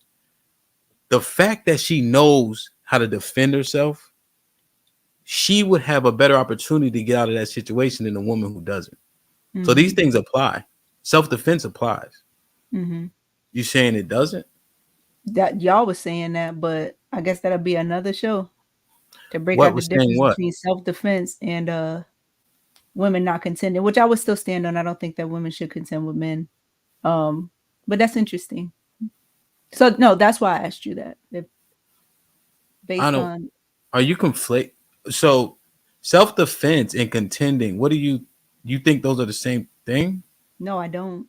The fact that she knows how to defend herself, she would have a better opportunity to get out of that situation than a woman who doesn't. So these Mhm. things apply. Self-defense applies. Mhm. You saying it doesn't? That y'all was saying that, but I guess that'll be another show to break What out the was saying difference what? between self-defense and women not contending, which I would still stand on. I don't think that women should contend with men. But that's interesting. So no, that's why I asked you that. If I based don't. on Are you conflate? So self-defense and contending. What do you think those are the same thing? no, I don't.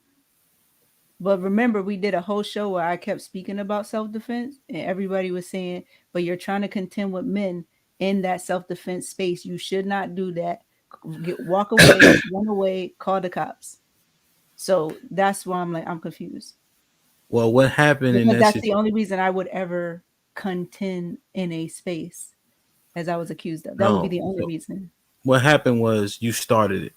But remember, we did a whole show where I kept speaking about self-defense, and everybody was saying, "But you're trying to contend with men in that self-defense space. You should not do that. Walk away, run away, call the cops." So that's why I'm like, I'm confused. Well, what happened in Because that that's the situation? only reason I would ever contend in a space as I was accused of. That would be No. the only So reason. what happened was you started it.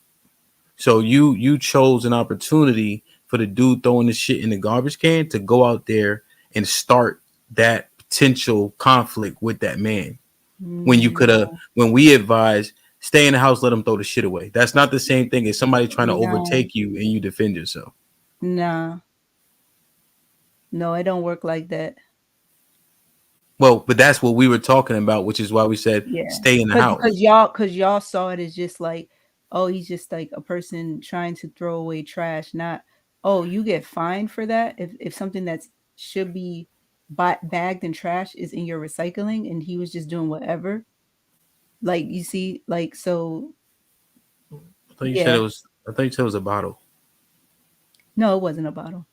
So you chose an opportunity for the dude throwing the shit in the garbage can to go out there and start that potential conflict with that man. When you could have, No, when we advised, stay in the house, let him throw the shit away. That's not the same thing as somebody trying to no, overtake you and you defend yourself. nah, no, it don't work like that. Well, but that's what we were talking about, which is why we said Yeah, stay in the because house. y'all saw it as just like, oh, he's just like a person trying to throw away trash, not, oh, you get fined for that if something that's should be bagged in trash is in your recycling and he was just doing whatever. Like you see, like so, I thought you said it yeah. was. I thought you said it was a bottle. No, it wasn't a bottle.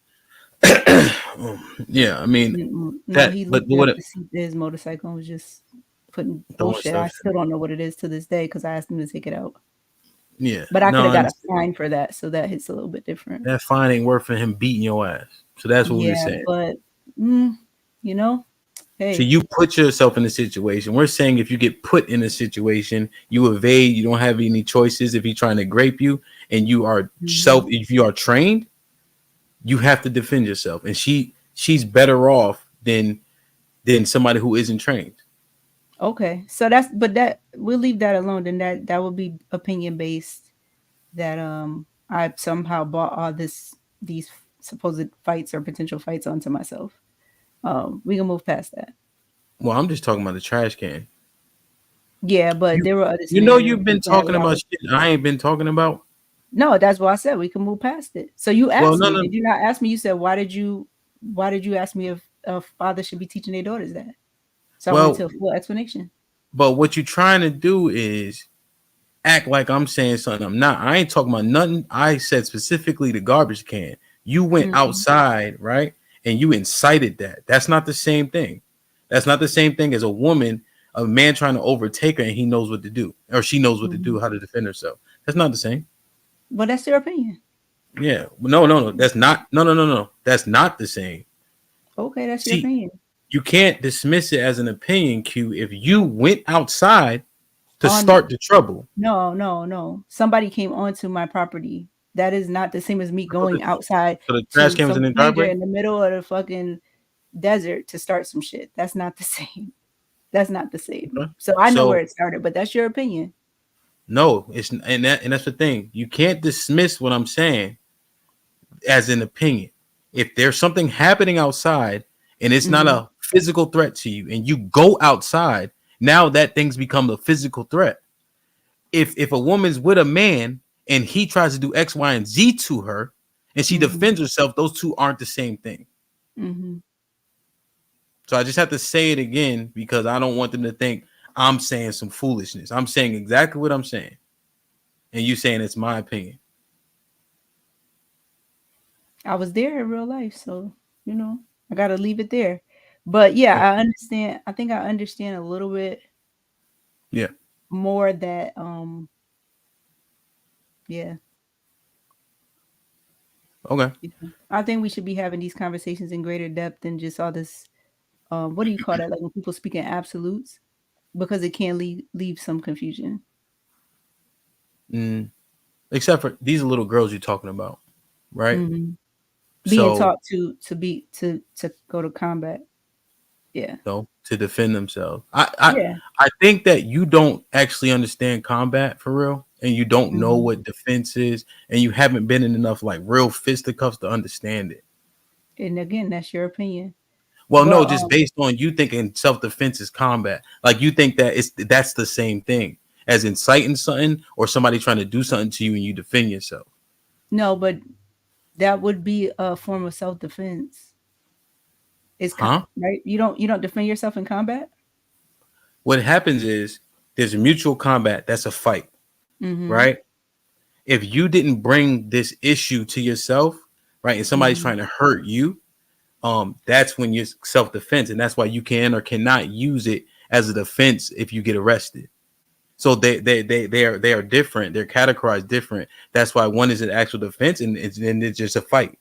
Yeah, I mean Mm-mm. No, that. he But lifted up what the seat of his motorcycle and was just putting throwing bullshit. I stuff? still don't know what it is to this day because I asked him to take it out. Yeah, But I could no, have I got a understand. fine for that, so that hits a little bit different. That fine ain't worth for him beating your ass. So that's what we were Yeah, saying. but you know, So hey, you put yourself in a situation. We're saying if you get put in a situation, you evade. You don't have any choices. If he's trying to grape you, and you are mhm. if you are trained, you have to defend yourself. And she's better off than somebody who isn't trained. Okay. So that we'll leave that alone. Then that would be opinion based. That I somehow bought all these supposed fights or potential fights onto myself. We can move past that. Well, I'm just talking about the trash can. Yeah, but You there were other you know scenarios. you've been talking Apparently, I about was shit I ain't been talking about. no. That's what I said. We can move past it. So you Well, asked no, me. no. Did you not ask me? You said why did you ask me if a father should be teaching their daughters that? So I went Well, to a full explanation. but what you're trying to do is act like I'm saying something I'm not. I ain't talking about nothing. I said specifically the garbage can. You went Mhm. outside, right? And you incited that. That's not the same thing. That's not the same thing as a man trying to overtake her and he knows what to do, or she knows what to do, Mhm. how to defend herself. That's not the same. But that's your opinion. Yeah. No, no, no. That's not. No, no, no, no. That's not the same. Okay, that's your See, opinion. you can't dismiss it as an opinion, Q. If you went outside to On start the trouble, No, no, no. Somebody came onto my property. That is not the same as me so the, going outside so the trash to can was in some the stranger driveway. in the middle of the fucking desert to start some shit. That's not the same. That's not the same. Okay. So I know where So it started, but that's your opinion. no, it's and that's the thing. You can't dismiss what I'm saying as an opinion. If there's something happening outside and it's not Mhm. a physical threat to you, and you go outside, now that thing's become a physical threat. If a woman's with a man and he tries to do X, Y, and Z to her, and she Mhm. defends herself, those two aren't the same thing. Mhm. So I just have to say it again because I don't want them to think I'm saying some foolishness. I'm saying exactly what I'm saying, and you saying it's my opinion. I was there in real life, so I got to leave it there. But yeah, I understand. I think I understand a little bit Yeah. more that yeah. Okay. Yeah. I think we should be having these conversations in greater depth than just all this. What do you call that? Like when people speak in absolutes, because it can leave some confusion. Mm. Except for these little girls you're talking about, right? Mhm. Being So, taught to go to combat. Yeah. to defend themselves. Yeah. I think that you don't actually understand combat for real, and you don't know Mhm. what defense is, and you haven't been in enough like real fisticuffs to understand it. And again, that's your opinion. Well, no, But just based on you thinking self defense is combat. Like you think that that's the same thing as inciting something or somebody trying to do something to you and you defend yourself. no, but that would be a form of self defense. It's Huh? right. You don't defend yourself in combat. What happens is there's a mutual combat, that's a fight, Mm-hmm. right? If you didn't bring this issue to yourself, right, and somebody's Mm-hmm. trying to hurt you, that's when you're self-defense, and that's why you can or cannot use it as a defense if you get arrested. So they are different. They're categorized different. That's why one is an actual defense and it's just a fight.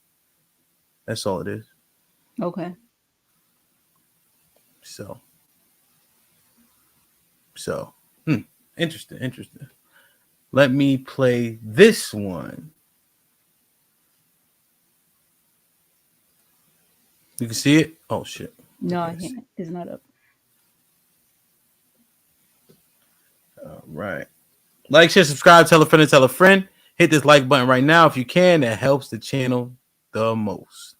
That's all it is. Okay. So so interesting. Let me play this one. You can see it. Oh shit. No, I can't. It's not up. All right. Like, share, subscribe, tell a friend, and tell a friend. Hit this like button right now if you can. That helps the channel the most.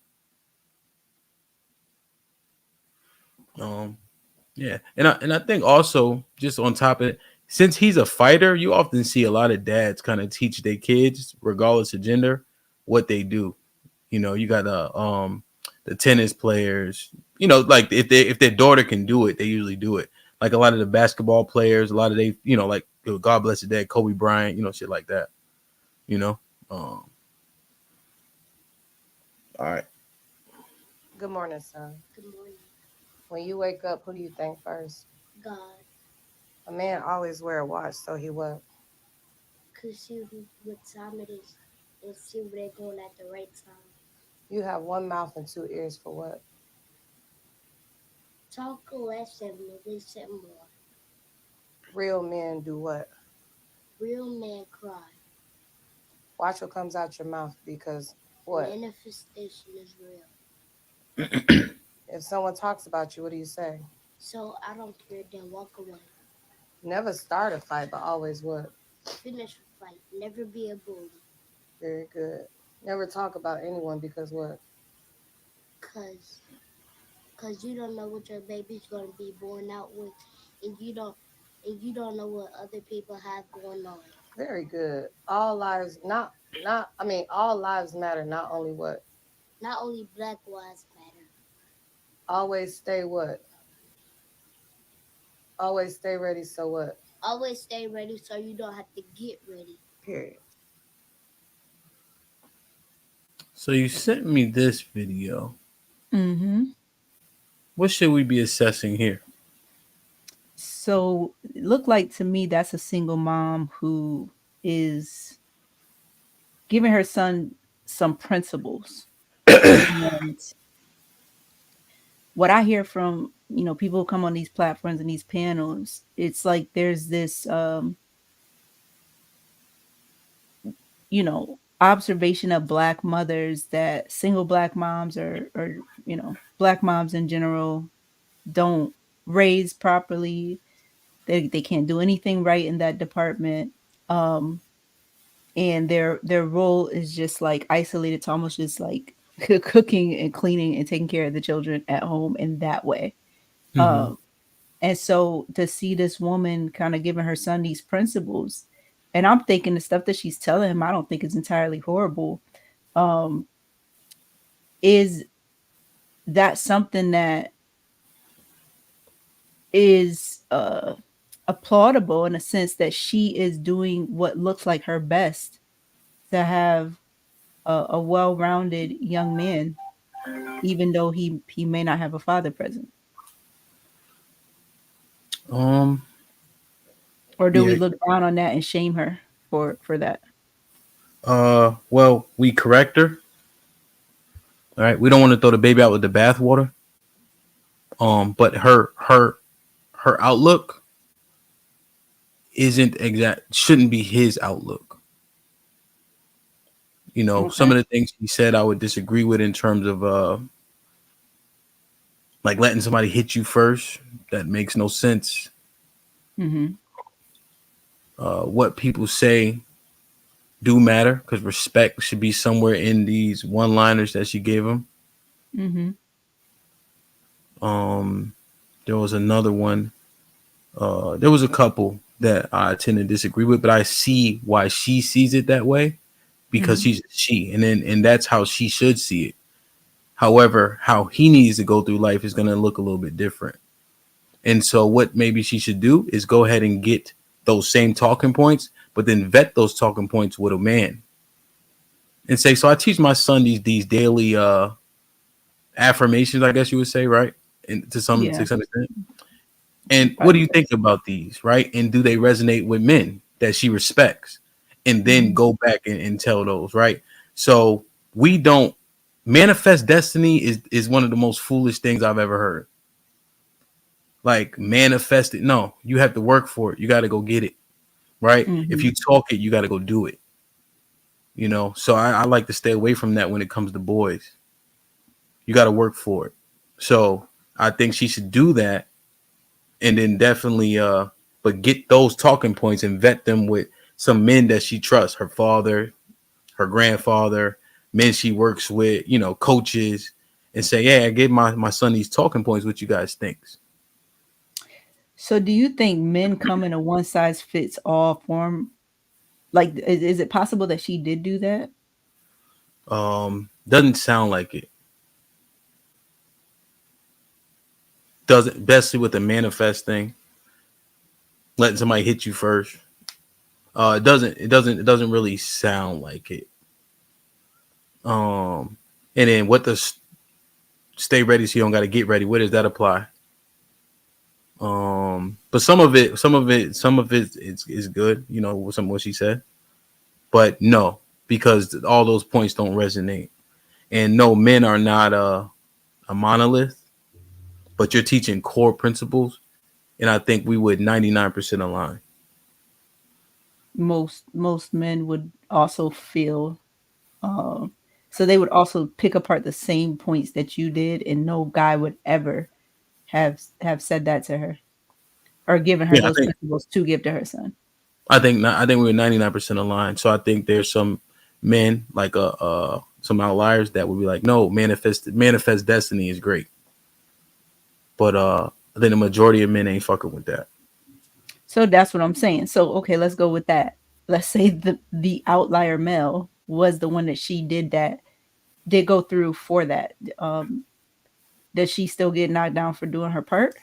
Yeah, and I think also just on top of it, since he's a fighter, you often see a lot of dads kind of teach their kids, regardless of gender, what they do. You know, you got the tennis players. You know, like if their daughter can do it, they usually do it. Like a lot of the basketball players, a lot of they, you know, like God bless his dad, Kobe Bryant, you know, shit like that. You know, all right. Good morning, son. Good morning. When you wake up, who do you think first? God. A man always wear a watch, so he what? Could see what time it is and see where they're going at the right time. You have one mouth and two ears for what? Talk less and listen more. Real men do what? Real men cry. Watch what comes out your mouth because what? Manifestation is real. If someone talks about you, what do you say? So I don't care, then walk away. Never start a fight, but always what? Finish a fight. Never be a bully. Very good. Never talk about anyone because what? Cause you don't know what your baby's gonna be born out with, and you don't know what other people have going on. Very good. All lives all lives matter, not only what? Not only black lives matter. Always stay what? Always stay ready, so what? Always stay ready so you don't have to get ready. Period. So you sent me this video. Mm-hmm. What should we be assessing here? So it looked like to me that's a single mom who is giving her son some principles. And what I hear from, people who come on these platforms and these panels, it's like there's this observation of black mothers that single black moms or black moms in general don't raise properly. They can't do anything right in that department. And their role is just like isolated to almost just like cooking and cleaning and taking care of the children at home in that way. Mm-hmm. And so to see this woman kind of giving her son these principles, and I'm thinking the stuff that she's telling him, I don't think is entirely horrible. Is that something that is applaudable in a sense that she is doing what looks like her best to have a well-rounded young man, even though he may not have a father present? Or do we Yeah. look down on that and shame her for that? Well, we correct her. All right. We don't want to throw the baby out with the bathwater. But her outlook shouldn't be his outlook. You know, some Okay. of the things he said I would disagree with in terms of like letting somebody hit you first. That makes no sense. Mm-hmm. What people say do matter because respect should be somewhere in these one-liners that she gave him. Mm-hmm. Um, there was another one. There was a couple that I tend to disagree with, but I see why she sees it that way because Mm-hmm. she's a she, and that's how she should see it. However, how he needs to go through life is going to look a little bit different. And so, what maybe she should do is go ahead and get those same talking points, but then vet those talking points with a man and say, "So I teach my son these daily affirmations, I guess you would say, right? And to Yeah. some extent. And what do you Positive. think about these, right? And do they resonate with men that she respects? And then Mm-hmm. go back and tell those, right? So we don't manifest destiny is one of the most foolish things I've ever heard. Like manifest it. No, you have to work for it. You got to go get it, right? If Mm-hmm. you talk it, you got to go do it. You know, so I like to stay away from that when it comes to boys. You got to work for it. So I think she should do that and then definitely but get those talking points and vet them with some men that she trusts, her father, her grandfather, men she works with, you know, coaches, and say, "Yeah, I gave my son these talking points. What you guys thinks?" So, do you think men come in a one size fits all form? Like, is it possible that she did do that? Doesn't sound like it. Doesn't, especially with the manifest thing, letting somebody hit you first. It doesn't really sound like it. And then what does stay ready so you don't got to get ready? Where does that apply? But some of it is good. You know, with some what she said, but no, because all those points don't resonate. And no, men are not a monolith, but you're teaching core principles, and I think we would 99% align. Most men would also feel um so they would also pick apart the same points that you did, and no guy would ever have said that to her or given her Yeah, those principles to give to her son. I think we were 99% aligned. So I think there's some men like some outliers that would be like, no, manifest destiny is great, but I think the majority of men ain't fucking with that. So that's what I'm saying. So okay, let's go with that. Let's say the outlier male was the one that she did go through for that. Does she still get knocked down for doing her part?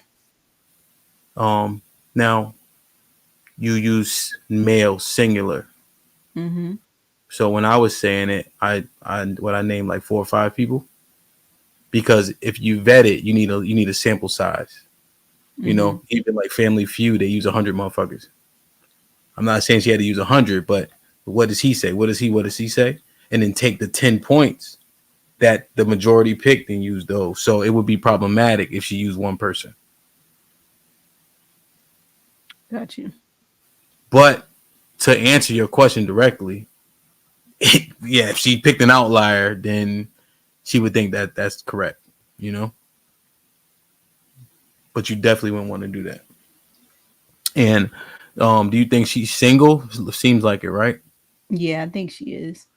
Now you use male singular. Mm-hmm. So when I was saying it, I named like 4 or 5 people because if you vet it, you need a sample size. You Mm-hmm. know, even like Family Feud, they use 100 motherfuckers. I'm not saying she had to use 100, but what does he say? What does he say? And then take the 10 points that the majority picked and use those. So it would be problematic if she used one person. Got you. But to answer your question directly, yeah, if she picked an outlier, then she would think that that's correct, you know? But you definitely wouldn't want to do that. And do you think she's single? Seems like it, right? Yeah, I think she is.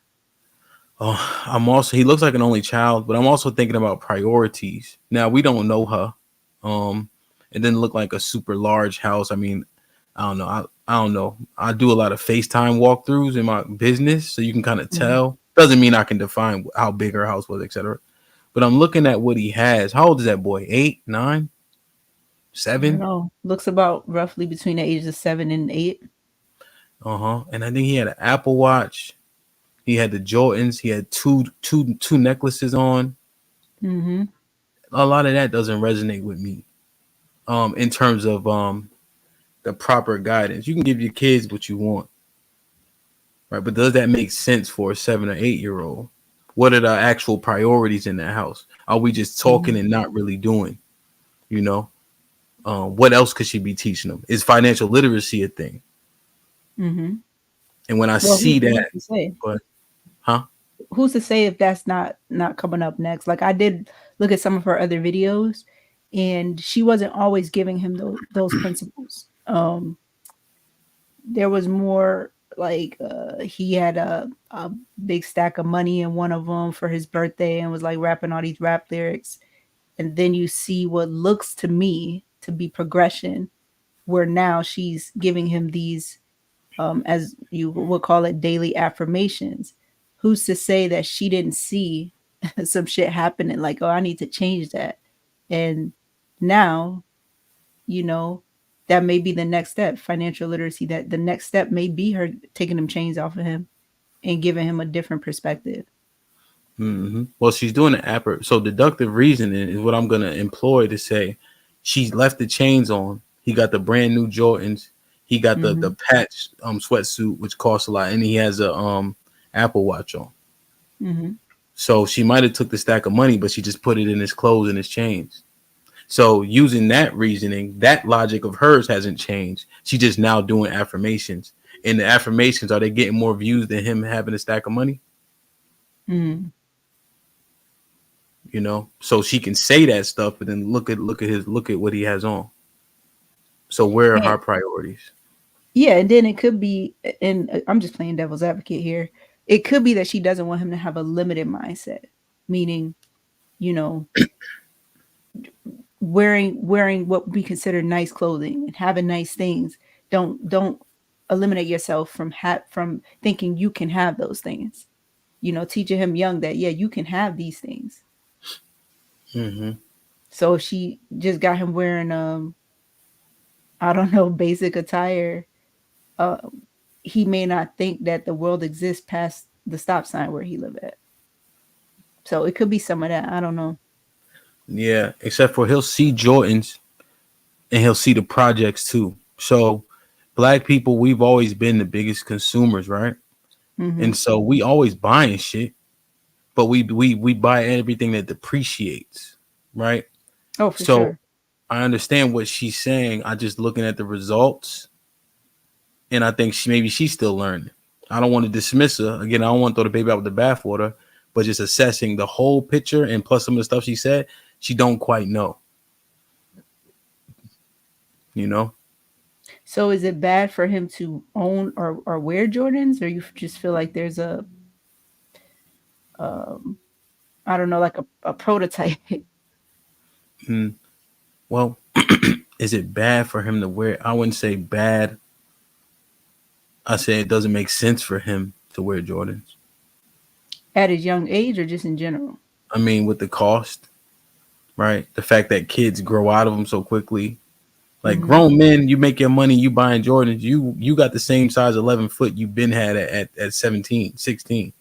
Oh, he looks like an only child, but I'm also thinking about priorities. Now we don't know her. Um, it didn't look like a super large house. I mean, I don't know. I don't know. I do a lot of FaceTime walkthroughs in my business, so you can kind of Mhm. tell. Doesn't mean I can define how big her house was, etc. But I'm looking at what he has. How old is that boy? 8, 9, I don't 7? know. Looks about roughly between the ages of 7 and 8. And I think he had an Apple Watch. He had the Jordans. He had two necklaces on. Mm-hmm. A lot of that doesn't resonate with me. In terms of the proper guidance, you can give your kids what you want, right? But does that make sense for a 7 or 8 year old? What are the actual priorities in that house? Are we just talking Mm-hmm. and not really doing? You know, what else could she be teaching them? Is financial literacy a thing? Mm-hmm. And when I Well, see who that, to say? but huh? who's to say if that's not coming up next? Like I did look at some of her other videos, and she wasn't always giving him those principles. There was more like he had a big stack of money in one of them for his birthday and was like rapping all these rap lyrics, and then you see what looks to me to be progression, where now she's giving him these as you would call it, daily affirmations. Who's to say that she didn't see some shit happening? Like, oh, I need to change that. And now, you know, that may be the next step, financial literacy. That the next step may be her taking them chains off of him and giving him a different perspective. Well, she's doing the app. So deductive reasoning is what I'm going to employ to say she's left the chains on. He got the brand new Jordans. He got the patch sweatsuit, which costs a lot, and he has a Apple Watch on. So she might have took the stack of money, but she just put it in his clothes and his chains. So using that reasoning, that logic of hers hasn't changed. She's just now doing affirmations. And the affirmations, are they getting more views than him having a stack of money? You know, so she can say that stuff, but then look at what he has on. So where are her priorities? Yeah, and then it could be, and I'm just playing devil's advocate here. It could be that she doesn't want him to have a limited mindset, meaning, you know, wearing what we consider nice clothing and having nice things. Don't eliminate yourself from thinking you can have those things. You know, teaching him young that yeah, you can have these things. So if she just got him wearing I don't know, basic attire, he may not think that the world exists past the stop sign where he live at. So it could be some of that. I don't know. Yeah, except for he'll see Jordans and he'll see the projects too. So black people, we've always been the biggest consumers, right? And so we always buying shit, but we buy everything that depreciates, right? Oh, for so sure. I understand what she's saying. I just looking at the results, and I think maybe she's still learning. I don't want to dismiss her. Again, I don't want to throw the baby out with the bathwater, but just assessing the whole picture and plus some of the stuff she said, she don't quite know. You know? So is it bad for him to own or wear Jordans, or you just feel like there's a I don't know, like a prototype? Well, is it bad for him to wear? I wouldn't say bad. I say it doesn't make sense for him to wear Jordans. At his young age or just in general? I mean, with the cost, right? The fact that kids grow out of them so quickly. Like grown men, you make your money, you buying Jordans. You got the same size 11 foot you've been had at 17, 16.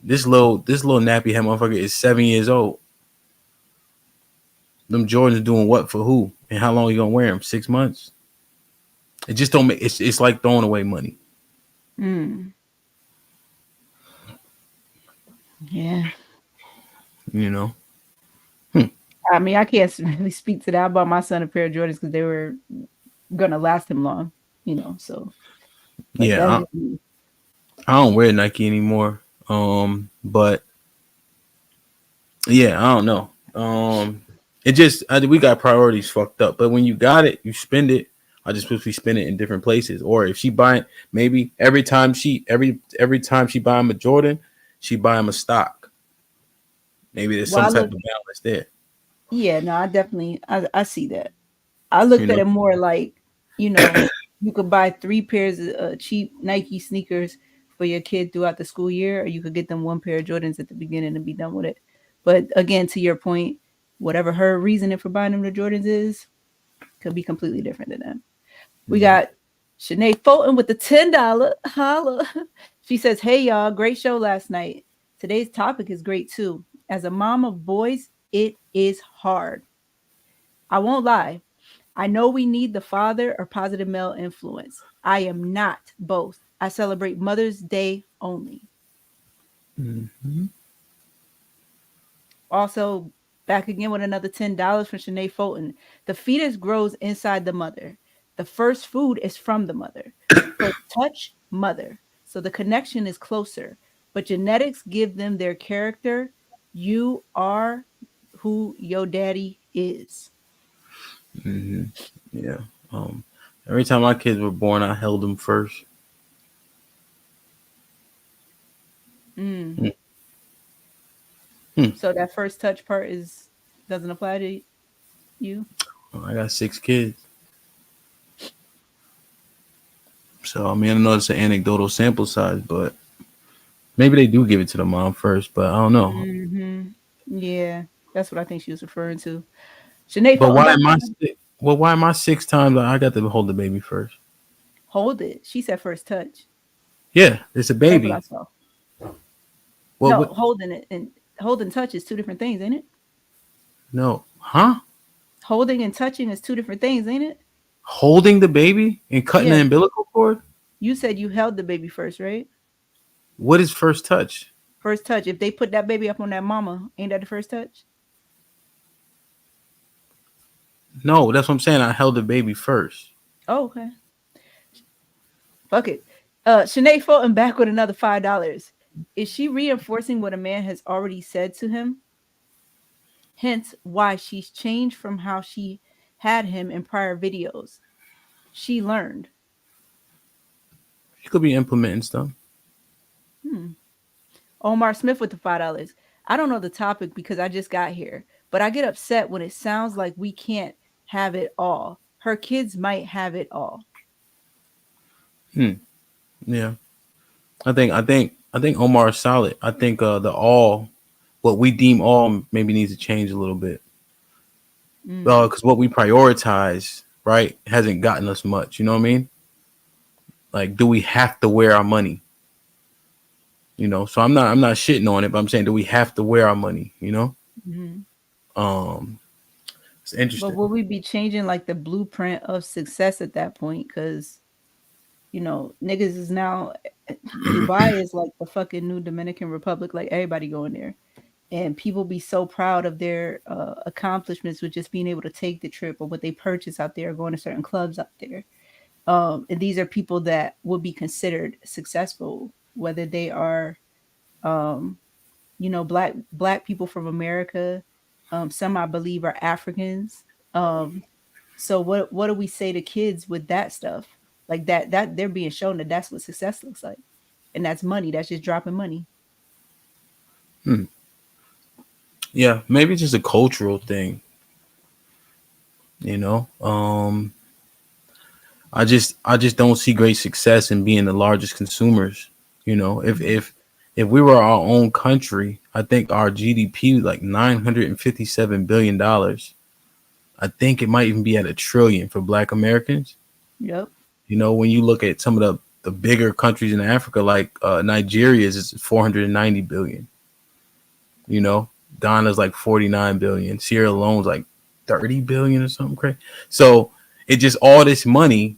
This little nappy head motherfucker is 7 years old. Them Jordans doing what for who? And how long you gonna wear them? 6 months? It just don't make it's like throwing away money. Yeah. You know? I mean, I can't really speak to that. I bought my son a pair of Jordans because they were gonna last him long, you know. So yeah, I don't wear Nike anymore. But yeah, I don't know. It just we got priorities fucked up. But when you got it, you spend it. I just wish we spend it in different places. Or if she buying, maybe every time she buy him a Jordan, she buy him a stock. Maybe there's some type of balance there. Yeah, no, I see that. I looked at it more like, you know, you could buy 3 pairs of cheap Nike sneakers for your kid throughout the school year, or you could get them 1 pair of Jordans at the beginning and be done with it. But again, to your point, whatever her reasoning for buying them the Jordans is, could be completely different than that. We got Shanae Fulton with the $10 holla. She says, "Hey y'all, great show last night. Today's topic is great too. As a mom of boys, it is hard. I won't lie. I know we need the father or positive male influence. I am not both. I celebrate Mother's Day only." Also, back again with another $10 from Shanae Fulton. "The fetus grows inside the mother. The first food is from the mother. First touch, mother. So the connection is closer. but genetics give them their character. You are who your daddy is. Hmm. Yeah. Um, every time my kids were born, I held them first. Mm. Hmm. Hmm. So that first touch part is doesn't apply to you. I got 6 kids. So I mean, I know it's an anecdotal sample size, but maybe they do give it to the mom first. But I don't know. Hmm. Yeah, that's what I think she was referring to. Sinead, But falling why back. am I? Well, why am I 6 times? I got to hold the baby first. Hold it. She said first touch. Yeah, it's a That's what I baby. saw. Well, No, what? holding it and holding touch is two different things, ain't it? No, huh? Holding and touching is two different things, ain't it? Holding the baby and cutting the Yeah. umbilical cord. You said you held the baby first, right? What is first touch? First touch. If they put that baby up on that mama, ain't that the first touch? No, that's what I'm saying. I held the baby first. Oh, okay. Fuck it. Sinead Fulton back with another $5. Is she reinforcing what a man has already said to him? Hence why she's changed from how she had him in prior videos. She learned. She could be implementing stuff. Hmm. Omar Smith with the $5. I don't know the topic because I just got here, but I get upset when it sounds like we can't have it all. Her kids might have it all. Hmm. Yeah. I think Omar is solid. I think the all what we deem all maybe needs to change a little bit. Mm. Because what we prioritize, right, hasn't gotten us much. You know what I mean? Like, do we have to wear our money? So I'm not shitting on it, but I'm saying, do we have to wear our money? Mhm. Um, it's But interesting. will we be changing like the blueprint of success at that point? Because niggas is now Dubai is like the fucking new Dominican Republic. Like everybody going there, and people be so proud of their accomplishments with just being able to take the trip or what they purchase out there, going to certain clubs out there. And these are people that would be considered successful, whether they are, um, black people from America. Some I believe are Africans. So what do we say to kids with that stuff? Like that they're being shown that that's what success looks like, and that's money. That's just dropping money. Hmm. Yeah, maybe it's just a cultural thing. You know, I just don't see great success in being the largest consumers. If we were our own country, I think our GDP was like $957 billion. I think it might even be at a trillion for Black Americans. Yep. When you look at some of the bigger countries in Africa, like Nigeria's is 490 billion. You know, Ghana's like 49 billion. Sierra Leone's like 30 billion or something crazy. So it just all this money,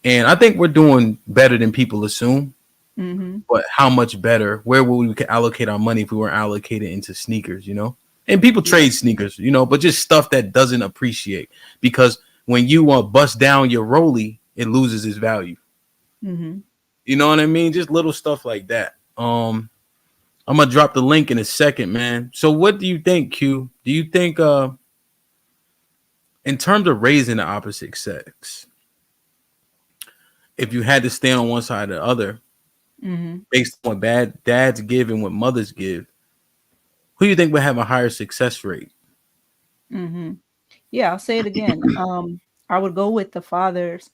and I think we're doing better than people assume. Mm-hmm. But how much better? Where would we could allocate our money if we weren't allocated into sneakers? And people trade sneakers, but just stuff that doesn't appreciate, because when you bust down your Rolly, it loses its value. Mm-hmm. You know what I mean? Just little stuff like that. I'm gonna drop the link in a second, man. So what do you think, Q? Do you think in terms of raising the opposite sex, if you had to stand on one side or the other, Mm-hmm. based on what bad dads give and what mothers give, who do you think would have a higher success rate? Mm-hmm. Yeah, I'll say it again. I would go with the fathers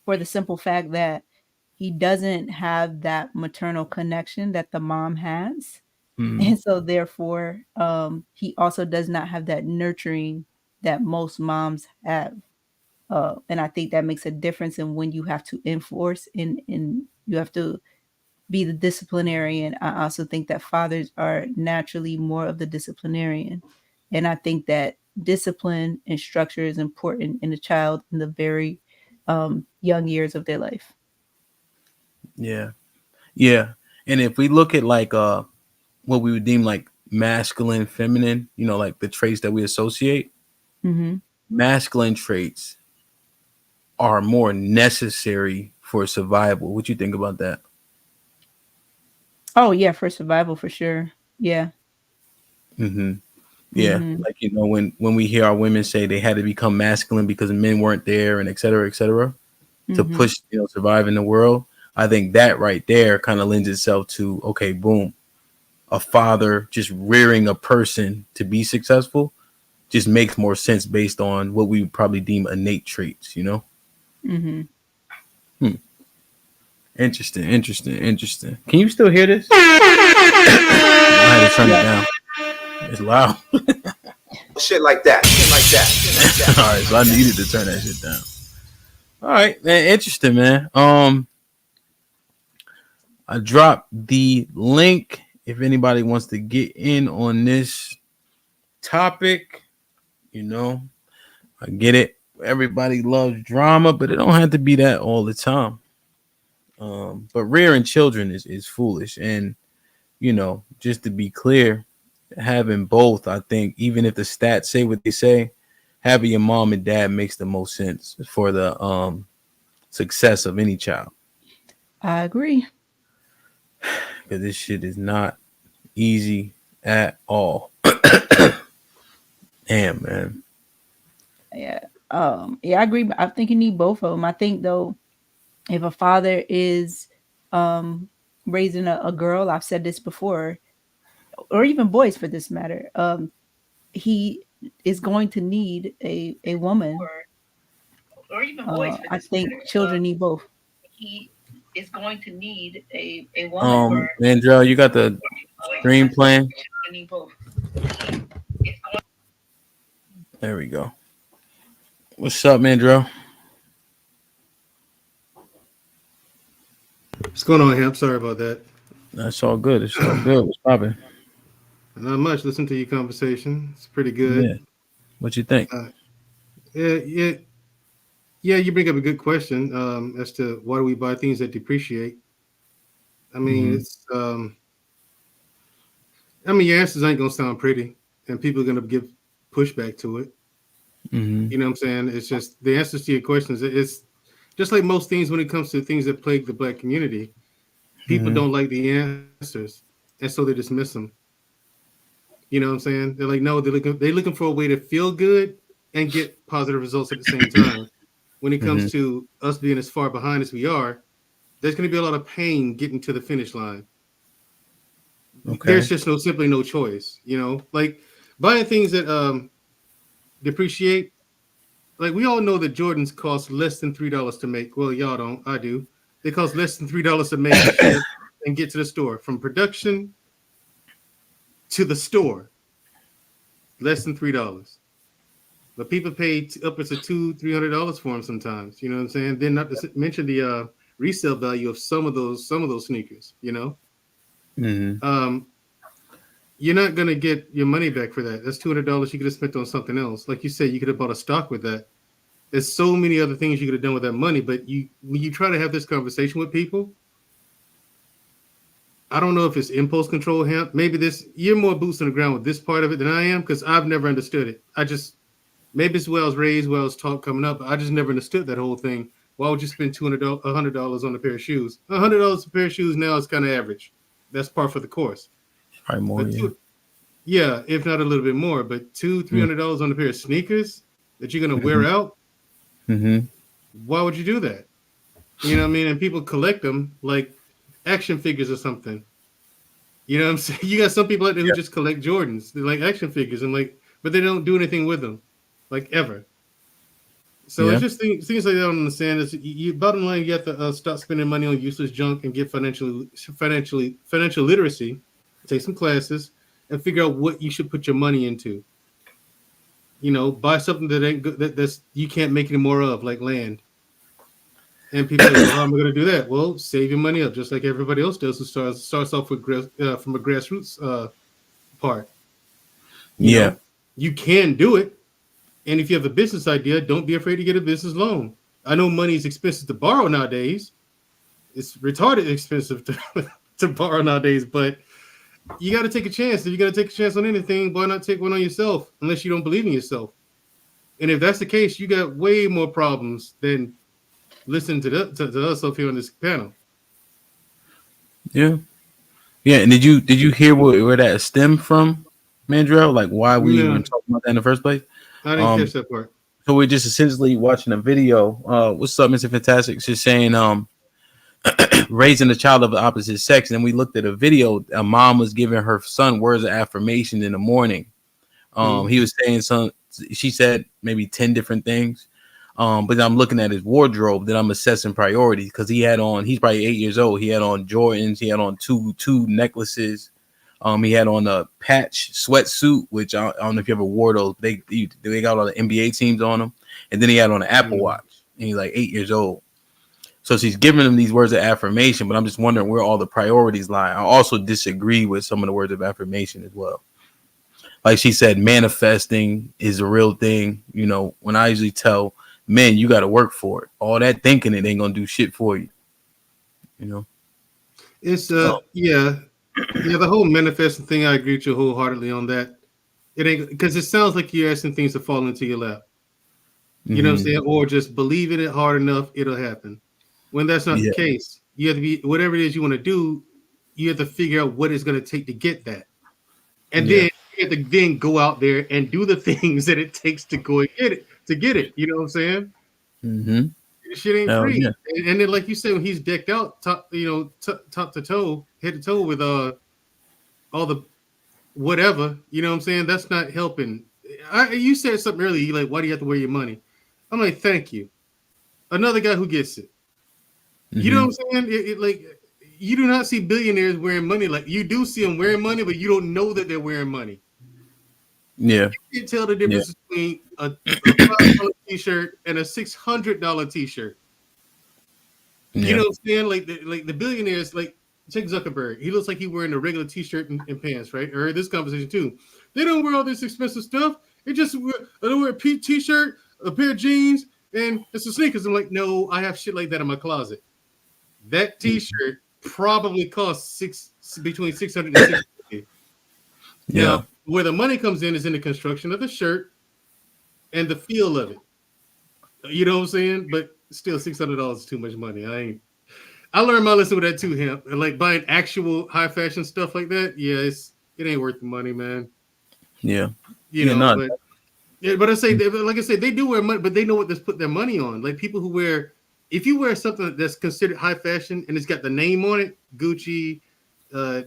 for the simple fact that he doesn't have that maternal connection that the mom has. Hmm. And so therefore, he also does not have that nurturing that most moms have. And I think that makes a difference in when you have to enforce and you have to be the disciplinarian. I also think that fathers are naturally more of the disciplinarian. And I think that discipline and structure is important in a child in the very young years of their life. Yeah. Yeah. And if we look at like what we would deem like masculine, feminine, like the traits that we associate, Mm-hmm. masculine traits are more necessary for survival. What you think about that? Oh yeah, for survival for sure. Yeah. Mm-hmm. Yeah, Mm-hmm. like when we hear our women say they had to become masculine because men weren't there, and et cetera, to Mm-hmm. push survive in the world. I think that right there kind of lends itself to okay, boom, a father just rearing a person to be successful just makes more sense based on what we would probably deem innate traits. Mm-hmm. Hmm. Interesting. Can you still hear this? I had to turn it down. It's loud. Shit like that. Shit like that. Shit like that. All right, so I needed to turn that shit down. All right, man. Interesting, man. I dropped the link if anybody wants to get in on this topic. I get it. Everybody loves drama, but it don't have to be that all the time. But rearing children is foolish, and just to be clear, having both, I think, even if the stats say what they say, having your mom and dad makes the most sense for the success of any child. I agree. Because this shit is not easy at all. Damn, man. Yeah. Yeah, I agree. I think you need both of them. I think though, if a father is raising a girl, I've said this before, or even boys for this matter, he is going to need a woman. Or even boys for I this think matter. children need both. He is going to need a woman. Mandrell, you got the screen playing? Need both. There we go. What's up, Mandrell? What's going on here? I'm sorry about that. That's all good. It's all good. What's popping? Not much. Listen to your conversation. It's pretty good. Yeah. What you think? Yeah. You bring up a good question as to why do we buy things that depreciate. I mean, it's. Your answers ain't gonna sound pretty, and people are gonna give pushback to it. Mm-hmm. You know what I'm saying? It's just the answers to your questions. It's just like most things when it comes to things that plague the black community. People don't like the answers, and so they dismiss them. You know what I'm saying? They're like, no, they're looking for a way to feel good and get positive results at the same time. When it comes to us being as far behind as we are, there's going to be a lot of pain getting to the finish line. Okay. There's just simply no choice. Like buying things that depreciate. Like we all know that Jordans cost less than $3 to make. Well, y'all don't. I do. They cost less than $3 to make, ship, and get to the store. From production to the store, less than $3. But people pay upwards of $200-$300 for them sometimes. You know what I'm saying? Then not to mention the resale value of some of those sneakers. You're not gonna get your money back for that. That's $200 you could have spent on something else. Like you said, you could have bought a stock with that. There's so many other things you could have done with that money. But when you try to have this conversation with people, I don't know if it's impulse control. Maybe you're more boots on the ground with this part of it than I am because I've never understood it. Maybe it's where I was raised, where I was taught coming up. I just never understood that whole thing. Why would you spend $100 on a pair of shoes? $100 a pair of shoes now is kind of average. That's par for the course. Probably more, yeah, if not a little bit more. But $200-$300 on a pair of sneakers that you're gonna wear out. Why would you do that? You know what I mean? And people collect them like action figures or something. You know what I'm saying? You got some people out there who just collect Jordans. They're like action figures and but they don't do anything with them, like ever. So it's just things like that I don't understand. Bottom line, you have to stop spending money on useless junk and get financial literacy, take some classes, and figure out what you should put your money into. Buy something that ain't good, that's you can't make any more of, like land. And people say, well, how am I going to do that? Well, save your money up, just like everybody else does who starts off with from a grassroots part. You can do it. And if you have a business idea, don't be afraid to get a business loan. I know money is expensive to borrow nowadays. It's retarded expensive to borrow nowadays, but you got to take a chance. If you're going to take a chance on anything, why not take one on yourself, unless you don't believe in yourself? And if that's the case, you got way more problems than listening to us up here on this panel. Yeah. Yeah, and did you hear where that stemmed from, Mandrell? Like why we No, even talking about that in the first place? I didn't Um, catch that part. so we're just essentially watching a video. What's up, Mr. Fantastic? Just saying, raising a child of the opposite sex, and we looked at a video. A mom was giving her son words of affirmation in the morning. He was saying some. She said maybe 10 different things. But I'm looking at his wardrobe. Then I'm assessing priorities because he had on. He's probably 8 years old. He had on Jordans. He had on two necklaces. He had on a patch sweatsuit, which I don't know if you ever wore those. They got all the NBA teams on them, and then he had on an Apple Watch. And he's like 8 years old. So she's giving him these words of affirmation, but I'm just wondering where all the priorities lie. I also disagree with some of the words of affirmation as well. Like she said, manifesting is a real thing. You know, when I usually tell men, you got to work for it. All that thinking, it ain't gonna do shit for you. You know, It's yeah, the whole manifesting thing. I agree with you wholeheartedly on that. It ain't because it sounds like you're asking things to fall into your lap. You know what I'm saying? Or just believe in it hard enough, it'll happen. When that's not the case, you have to be whatever it is you want to do. You have to figure out what it's going to take to get that, and then you have to then go out there and do the things that it takes to go and get it. To get it, you know what I'm saying? This shit ain't free. Yeah. And then, like you said, when he's decked out, top to toe, head to toe with all the whatever, you know what I'm saying? That's not helping. You said something earlier. You like, why do you have to wear your money? I'm like, thank you. Another guy who gets it. You know what I'm saying? Like, you do not see billionaires wearing money. Like, you do see them wearing money, but you don't know that they're wearing money. Yeah. You can't tell the difference between a $5 t-shirt and a $600 t-shirt. You know what I'm saying? Like the billionaires, like check Zuckerberg. He looks like he's wearing a regular t-shirt and pants, right? I heard this conversation too. They don't wear all this expensive stuff. They just wear a t-shirt, a pair of jeans, and some sneakers. I'm like, no, I have shit like that in my closet. That t-shirt probably costs between $600 and $650. Yeah. Now, where the money comes in is in the construction of the shirt and the feel of it. You know what I'm saying? But still, $600 is too much money. I learned my lesson with that too, him. Like buying actual high fashion stuff like that. Yeah, it ain't worth the money, man. Yeah. But I say, like I said, they do wear money, but they know what to put their money on. Like people who wear, if you wear something that's considered high fashion and it's got the name on it, Gucci,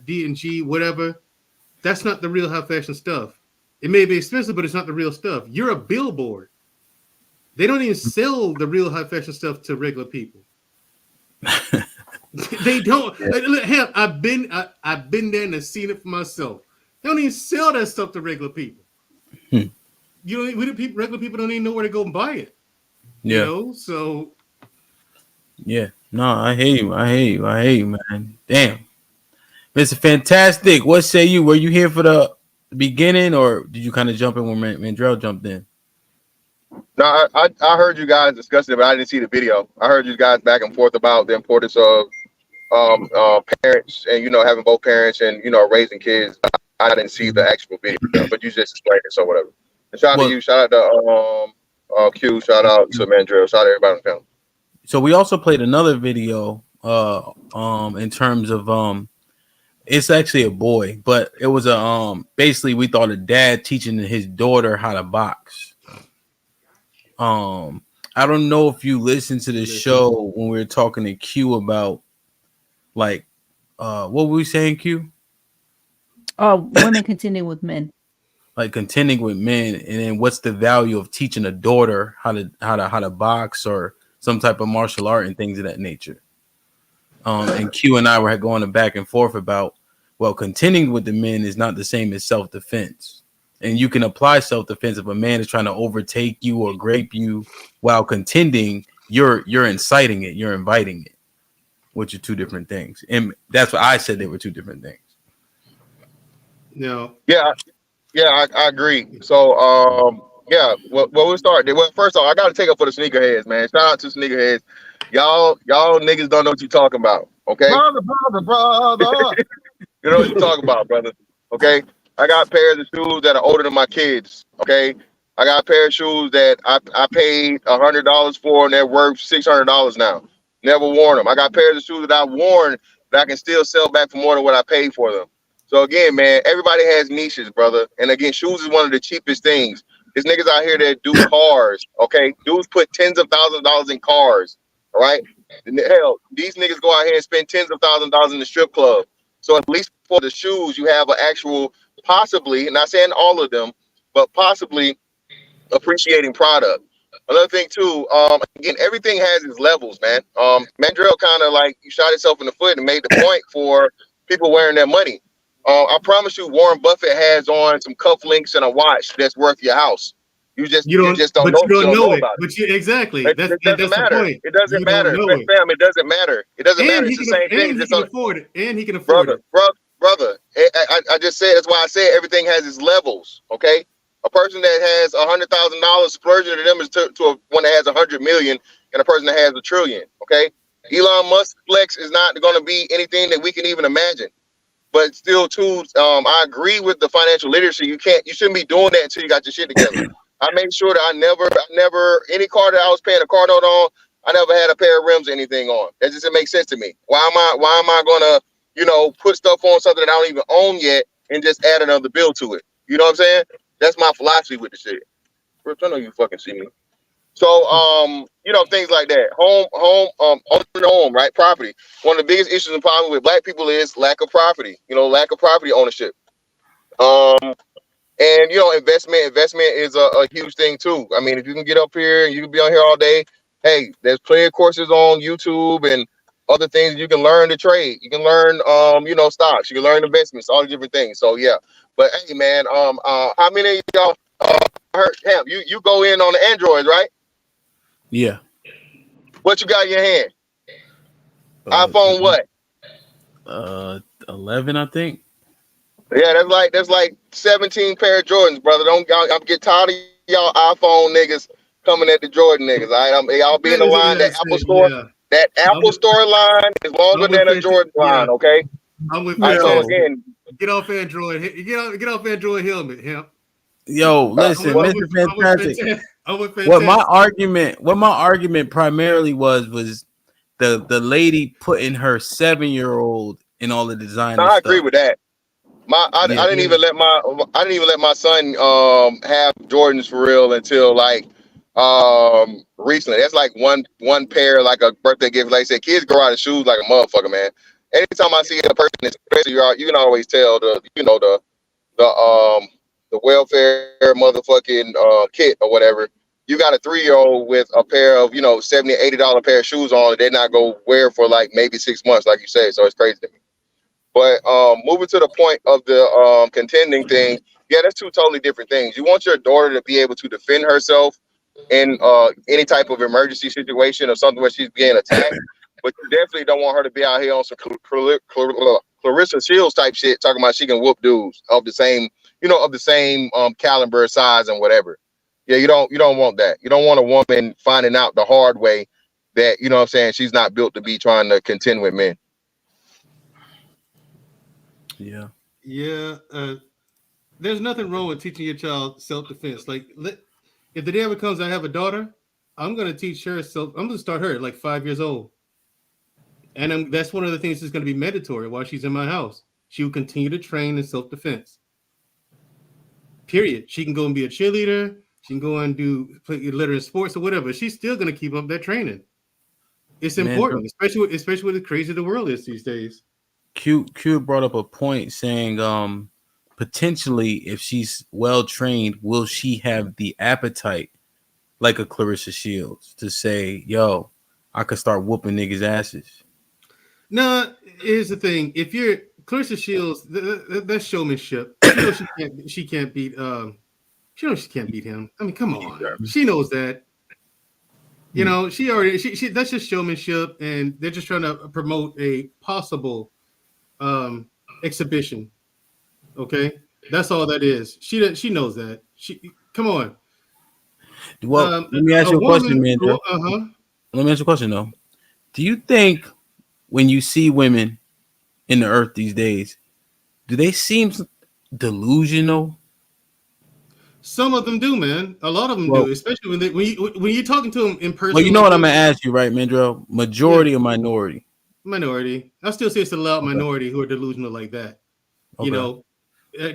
D&G, whatever, that's not the real high fashion stuff. It may be expensive, but it's not the real stuff. You're a billboard. They don't even sell the real high fashion stuff to regular people. They don't. Hell, I've been there and seen it for myself. They don't even sell that stuff to regular people. Regular people don't even know where to go and buy it. Yeah. You know, so yeah. No, I hate you, man. Damn. Mr. Fantastic, what say you? Were you here for the beginning or did you kind of jump in when Mandrell jumped in? No, I heard you guys discussing it, but I didn't see the video. I heard you guys back and forth about the importance of parents and having both parents and raising kids. I didn't see the actual video, but you just explained it, so whatever. And shout out to you, shout out to Q, shout out to Mandrell, shout out to everybody on the panel. So we also played another video in terms of it's actually a boy, but it was basically we thought a dad teaching his daughter how to box. I don't know if you listened to the show when we were talking to Q about like what were we saying, Q? Women contending with men. Like contending with men, and then what's the value of teaching a daughter how to box or some type of martial art and things of that nature. And Q and I were going back and forth about, well, contending with the men is not the same as self-defense. And you can apply self-defense if a man is trying to overtake you or grape you while contending, you're inciting it, you're inviting it, which are two different things. And that's what I said, they were two different things. No. Yeah, I agree. So well we'll start. Well, first off, I gotta take up for the sneakerheads, man. Shout out to sneakerheads. Y'all niggas don't know what you're talking about. Okay. Brother. You know what you're talking about, brother. Okay. I got pairs of shoes that are older than my kids. Okay. I got a pair of shoes that I paid $100 for and they're worth $600 now. Never worn them. I got pairs of shoes that I've worn that I can still sell back for more than what I paid for them. So again, man, everybody has niches, brother. And again, shoes is one of the cheapest things. There's niggas out here that do cars, okay? Dudes put tens of thousands of dollars in cars, all right? And hell, these niggas go out here and spend tens of thousands of dollars in the strip club. So at least for the shoes, you have an actual, possibly, not saying all of them, but possibly appreciating product. Another thing too, again, everything has its levels, man. Mandrell kind of like you shot himself in the foot and made the point for people wearing their money. I promise you, Warren Buffett has on some cufflinks and a watch that's worth your house. You just don't know. You don't know it. About it. But you exactly. It That's doesn't matter. the point. It doesn't You matter, don't know it. fam. It doesn't matter. It doesn't matter. It's the same thing. And he can afford it. And he can afford it. Brother. I just said that's why I said everything has its levels. Okay. A person that has $100,000 splurging to them is to one that has 100 million, and a person that has 1 trillion. Okay. Elon Musk flex is not going to be anything that we can even imagine. But still, too, I agree with the financial literacy. You shouldn't be doing that until you got your shit together. I made sure that I never, any car that I was paying a car note on, I never had a pair of rims or anything on. That just didn't make sense to me. Why am I gonna, put stuff on something that I don't even own yet and just add another bill to it? You know what I'm saying? That's my philosophy with the shit. I know you fucking see me. So, things like that. Home, right? Property. One of the biggest issues and problems with black people is lack of property. Lack of property ownership. And investment is a huge thing too. I mean, if you can get up here and you can be on here all day, hey, there's plenty of courses on YouTube and other things you can learn to trade. You can learn, stocks. You can learn investments, all the different things. So yeah, but hey, man, how many of y'all heard? Damn, you go in on the Androids, right? Yeah. What you got in your hand? iPhone what? 11, I think. Yeah, that's like 17 pair of Jordans, brother. I'm get tired of y'all iPhone niggas coming at the Jordan niggas. All right, y'all be in the line. That Apple store, that Apple store line is longer than a Jordan line. Okay. I'm with so again, get off Android. Get off Android helmet. Him. Yo, listen, Mr. Fantastic. What my argument primarily was the lady putting her 7-year-old in all the designer I stuff. agree with that. I didn't even let my son have Jordans for real until like recently. That's like one pair, like a birthday gift. Like I said, kids grow out of shoes like a motherfucker, man. Anytime I see a person, especially you can always tell the welfare motherfucking kit or whatever. You got a 3-year-old with a pair of $70, $80 pair of shoes on, they're not gonna wear for like maybe 6 months, like you say. So it's crazy to me. But moving to the point of the contending thing, yeah, that's two totally different things. You want your daughter to be able to defend herself in any type of emergency situation or something where she's being attacked, but you definitely don't want her to be out here on some Clarissa Shields type shit, talking about she can whoop dudes of the same, caliber, size, and whatever. Yeah, you don't want that. You don't want a woman finding out the hard way that she's not built to be trying to contend with men. Yeah. There's nothing wrong with teaching your child self-defense. Like, if the day ever comes, I have a daughter, I'm going to teach her I'm going to start her at like 5 years old. And that's one of the things that's going to be mandatory while she's in my house. She will continue to train in self-defense. Period. She can go and be a cheerleader. She can go and play in sports or whatever. She's still going to keep up that training. It's important, especially with the crazy the world is these days. Q brought up a point saying potentially if she's well trained, will she have the appetite like a Clarissa Shields to say, yo, I could start whooping niggas' asses? No, here's the thing. If you're Clarissa Shields, that's showmanship. She can't beat she knows she can't beat him. I mean, come on. She knows that. She that's just showmanship, and they're just trying to promote a possible exhibition. Okay, that's all that is. She knows that. Come on. Well, let me ask you a question, man. Let me ask you a question though. Do you think when you see women in the earth these days, do they seem delusional? Some of them do, man. A lot of them do, especially when you're talking to them in person. Well, you know what I'm gonna ask you, right, Mandrell? Majority or minority? Minority. I still say it's a loud minority who are delusional like that. You Okay. know,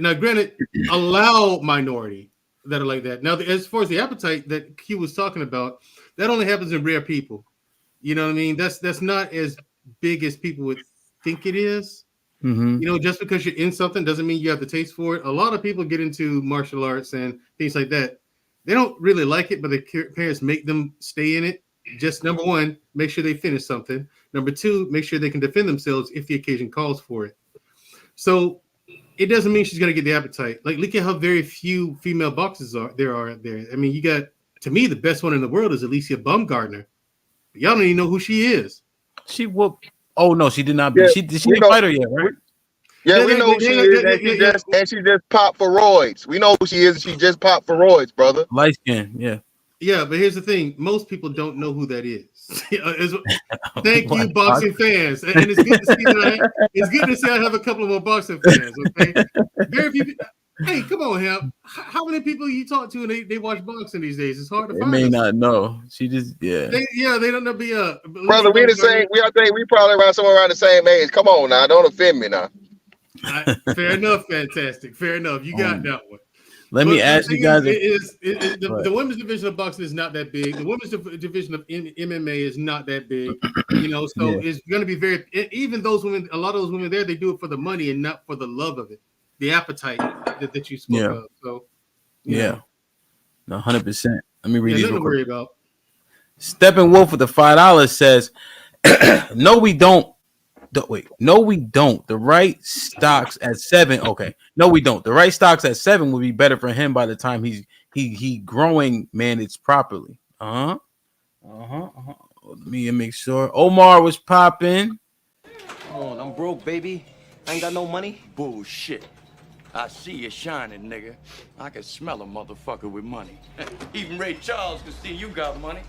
now granted, allow minority that are like that. Now, as far as the appetite that Q was talking about, that only happens in rare people. You know what I mean? That's not as big as people would think it is. Mm-hmm. You know, just because you're in something doesn't mean you have the taste for it. A lot of people get into martial arts and things like that. They don't really like it, but their parents make them stay in it. Just number one, make sure they finish something. Number two, make sure they can defend themselves if the occasion calls for it. So it doesn't mean she's going to get the appetite. Like, look at how very few female boxers there are there. I mean, you got, to me, the best one in the world is Alicia Baumgartner. Y'all don't even know who she is. She whooped. Oh no, she did not. Did she didn't fight her yet, right? Yeah, we know who she is, and she just popped for roids. We know who she is. She just popped for roids, brother. Light skin, yeah. Yeah, but here's the thing: most people don't know who that is. Thank you, boxing fans, and it's good to see that. It's good to see I have a couple of more boxing fans. Okay, very few. Hey, come on, Hemp. How many people you talk to and they watch boxing these days? It's hard to find. They may not know. She just they don't know. Brother, we the same. I think we probably around somewhere around the same age. Come on now, don't offend me now. Fair enough, fantastic. Fair enough. You got that one. Let me ask you guys. The women's division of boxing is not that big. The women's division of MMA is not that big. You know, so it's going to be very. Even those women, a lot of those women there, they do it for the money and not for the love of it, the appetite that you spoke of. So, no, 100%. Let me read these. Nothing to worry about. Steppenwolf with the $5 says, "No, we don't. Wait, no, we don't. The right stocks at 7. Okay, no, we don't. The right stocks at 7 would be better for him by the time he growing managed properly. Let me make sure. Omar was popping. Oh, I'm broke, baby. I ain't got no money. Bullshit. I see you shining, nigga. I can smell a motherfucker with money. Even Ray Charles can see you got money.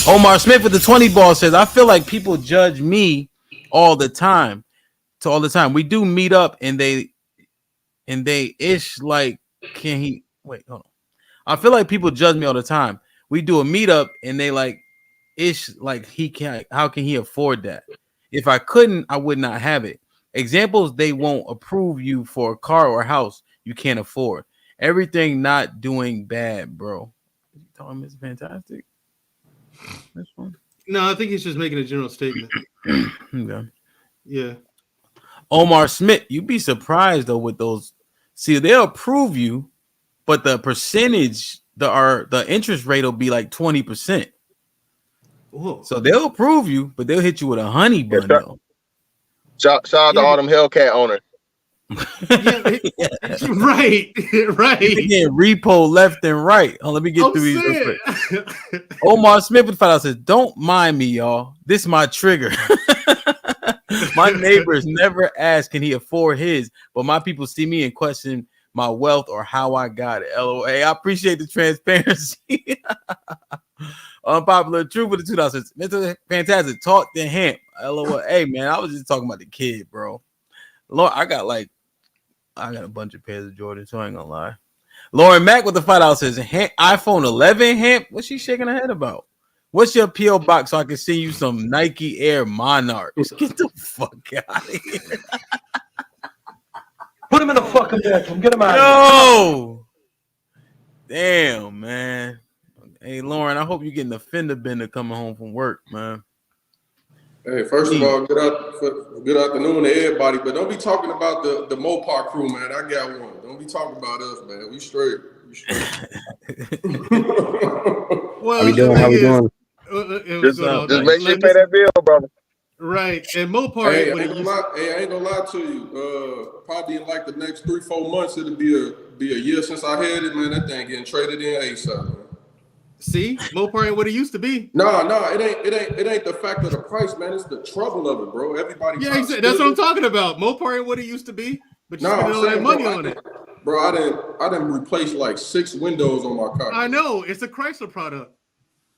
Omar Smith with the 20 ball says, I feel like people judge me all the time. We do meet up and they ish like, can he wait? Hold on. I feel like people judge me all the time. We do a meetup and they like ish like he can't. How can he afford that? If I couldn't, I would not have it. Examples: they won't approve you for a car or house you can't afford. Everything not doing bad, bro. You told him it's fantastic. This one? No, I think he's just making a general statement. Okay. Yeah. Omar Smith, you'd be surprised though with those. See, they'll approve you, but the percentage, the interest rate will be like 20%. So they'll approve you, but they'll hit you with a honey bun though. Shout out to all them Hellcat owners. Right. They get repo left and right. Oh, let me get through these real quick. Omar Smith with $5 says, "Don't mind me, y'all. This is my trigger. My neighbors never ask can he afford his, but my people see me and question my wealth or how I got it. LOA. I appreciate the transparency." Unpopular truth with the $2 says, "Mr. Fantastic, talk to him." LOA. Hey man, I was just talking about the kid, bro. Lord, I got a bunch of pairs of Jordans, so I ain't gonna lie. Lauren Mack with the $5 says, iPhone 11, Hemp. What's she shaking her head about? What's your P.O. box so I can send you some Nike Air Monarchs? Get the fuck out of here. Put him in the fucking bathroom. Get him out of here. Damn, man. Hey, Lauren, I hope you're getting a fender bender coming home from work, man. Hey, first of all, good afternoon to everybody, but don't be talking about the Mopar crew, man. I got one. Don't be talking about us, man. We straight. Well, How we doing? Just make sure you pay that bill, brother. Right. And Mopar. Hey, I ain't gonna lie to you. Probably in like the next 3-4 months, it'll be a year since I had it, man. That thing getting traded in ASAP, man. See, Mopar ain't what it used to be. No, it ain't the fact of the price, man. It's the trouble of it, bro. Everybody. Yeah, that's what I'm talking about. Mopar ain't what it used to be, but you spending all that money on it. Bro, I didn't replace like 6 windows on my car. I know it's a Chrysler product.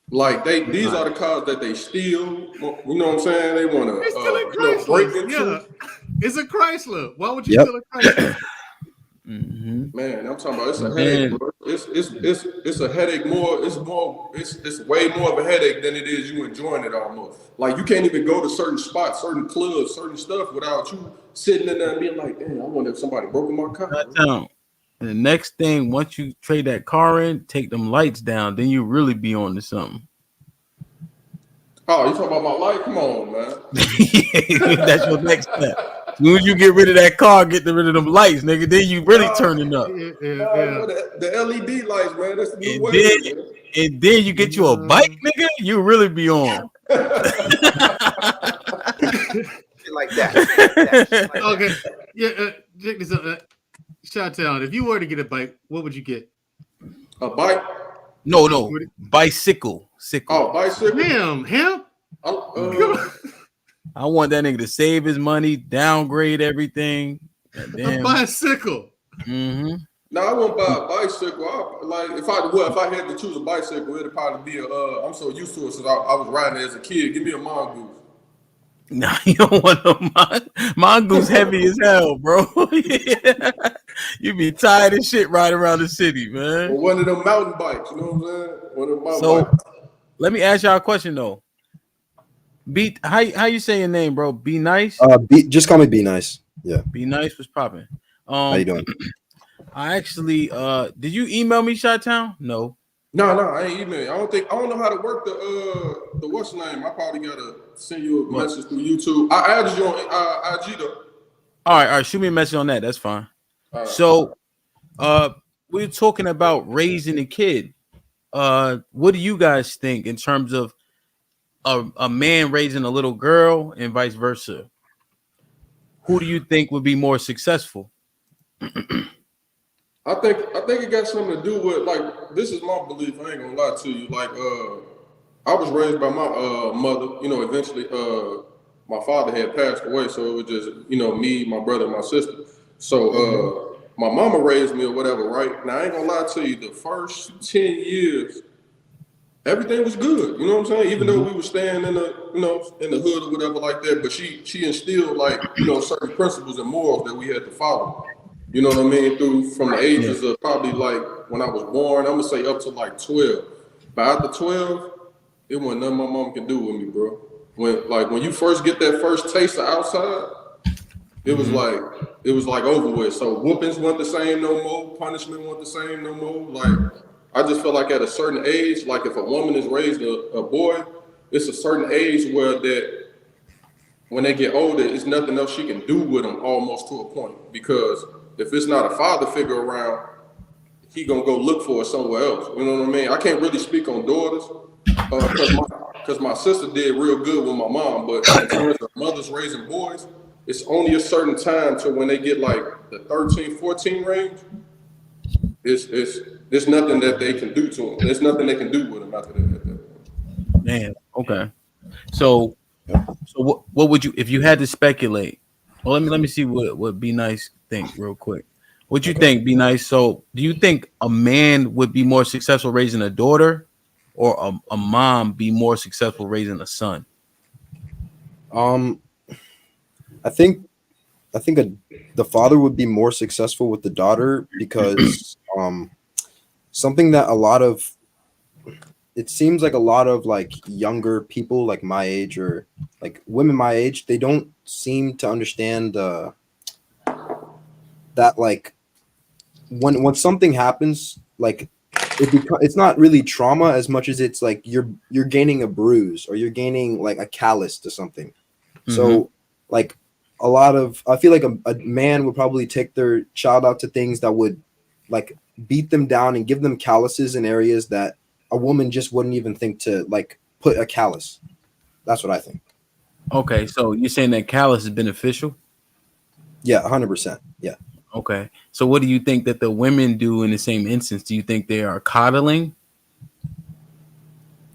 Like these are the cars that they steal. You know what I'm saying? They want to break into. Yeah, it's a Chrysler. Why would you steal a Chrysler? Mm-hmm. Man, I'm talking about it's a And headache, then- bro. It's a headache more. It's way more of a headache than it is you enjoying it almost. Like you can't even go to certain spots, certain clubs, certain stuff without you sitting in there and being like, damn, I wonder if somebody broke in my car. And the next thing, once you trade that car in, take them lights down, then you really be on to something. Oh, you talking about my light? Come on, man. That's your next step. As soon as you get rid of that car, get rid of them lights, nigga, then you really turning up. The LED lights, man. That's the new And way. then you get you a bike, nigga, you really be on. Like that. Okay. Yeah. Check this out. Shot-town, if you were to get a bike, what would you get? A bike? No. Bicycle. Oh, bicycle. Damn, him? I want that nigga to save his money, downgrade everything. A bicycle. Mm-hmm. No, I wouldn't buy a bicycle. If I had to choose a bicycle, it'd probably be I'm so used to it since I was riding it as a kid. Give me a mongoose. Nah, you don't want no mongoose heavy as hell, bro. You be tired of shit riding around the city, man. Or one of them mountain bikes, you know what I'm saying? One of them mountain So bikes. let me ask y'all a question though. How you say your name, bro? Be nice. Just call me Be Nice. Yeah. Be nice was popping. How you doing? I actually did you email me, Shot-Town? No, I ain't emailing. I don't know how to work the what's name. I probably gotta send you a message through YouTube. I added you on IG though. All right, shoot me a message on that. That's fine. All right. So we're talking about raising a kid. What do you guys think in terms of a man raising a little girl and vice versa? Who do you think would be more successful? I think it got something to do with, like, this is my belief. I ain't gonna lie to you. Like, I was raised by my mother. You know, eventually, my father had passed away, so it was just me, my brother, and my sister. So my mama raised me or whatever, right? Now I ain't gonna lie to you. The first 10 years, everything was good. You know what I'm saying? Even though we were staying in the in the hood or whatever like that, but she instilled like certain principles and morals that we had to follow. You know what I mean? From the ages of probably like when I was born, I'm gonna say up to like 12. But after 12, it wasn't nothing my mom can do with me, bro. When you first get that first taste of outside, it was like over with. So whoopings weren't the same no more. Punishment wasn't the same no more. Like I just feel like at a certain age, like if a woman is raised a boy, it's a certain age where that when they get older, it's nothing else she can do with them almost to a point. Because if it's not a father figure around, he gonna go look for it somewhere else. You know what I mean? I can't really speak on daughters because my sister did real good with my mom. But in terms of mothers raising boys, it's only a certain time to when they get like the 13, 14 range. It's nothing that they can do to them. There's nothing they can do with them after that. Man, okay. So what would you, if you had to speculate? Well, let me see what Be Nice think real quick. What you think, Be Nice? So do you think a man would be more successful raising a daughter, or a mom be more successful raising a son? I think the father would be more successful with the daughter because something that it seems like a lot of like younger people like my age or like women my age, they don't seem to understand that like when something happens, like it's not really trauma as much as it's like you're gaining a bruise or you're gaining like a callus to something. So like I feel like a man would probably take their child out to things that would like beat them down and give them calluses in areas that a woman just wouldn't even think to like put a callus. That's what I think. Okay, so you're saying that callus is beneficial? Yeah, 100%. Yeah. Okay, so what do you think that the women do in the same instance? Do you think they are coddling?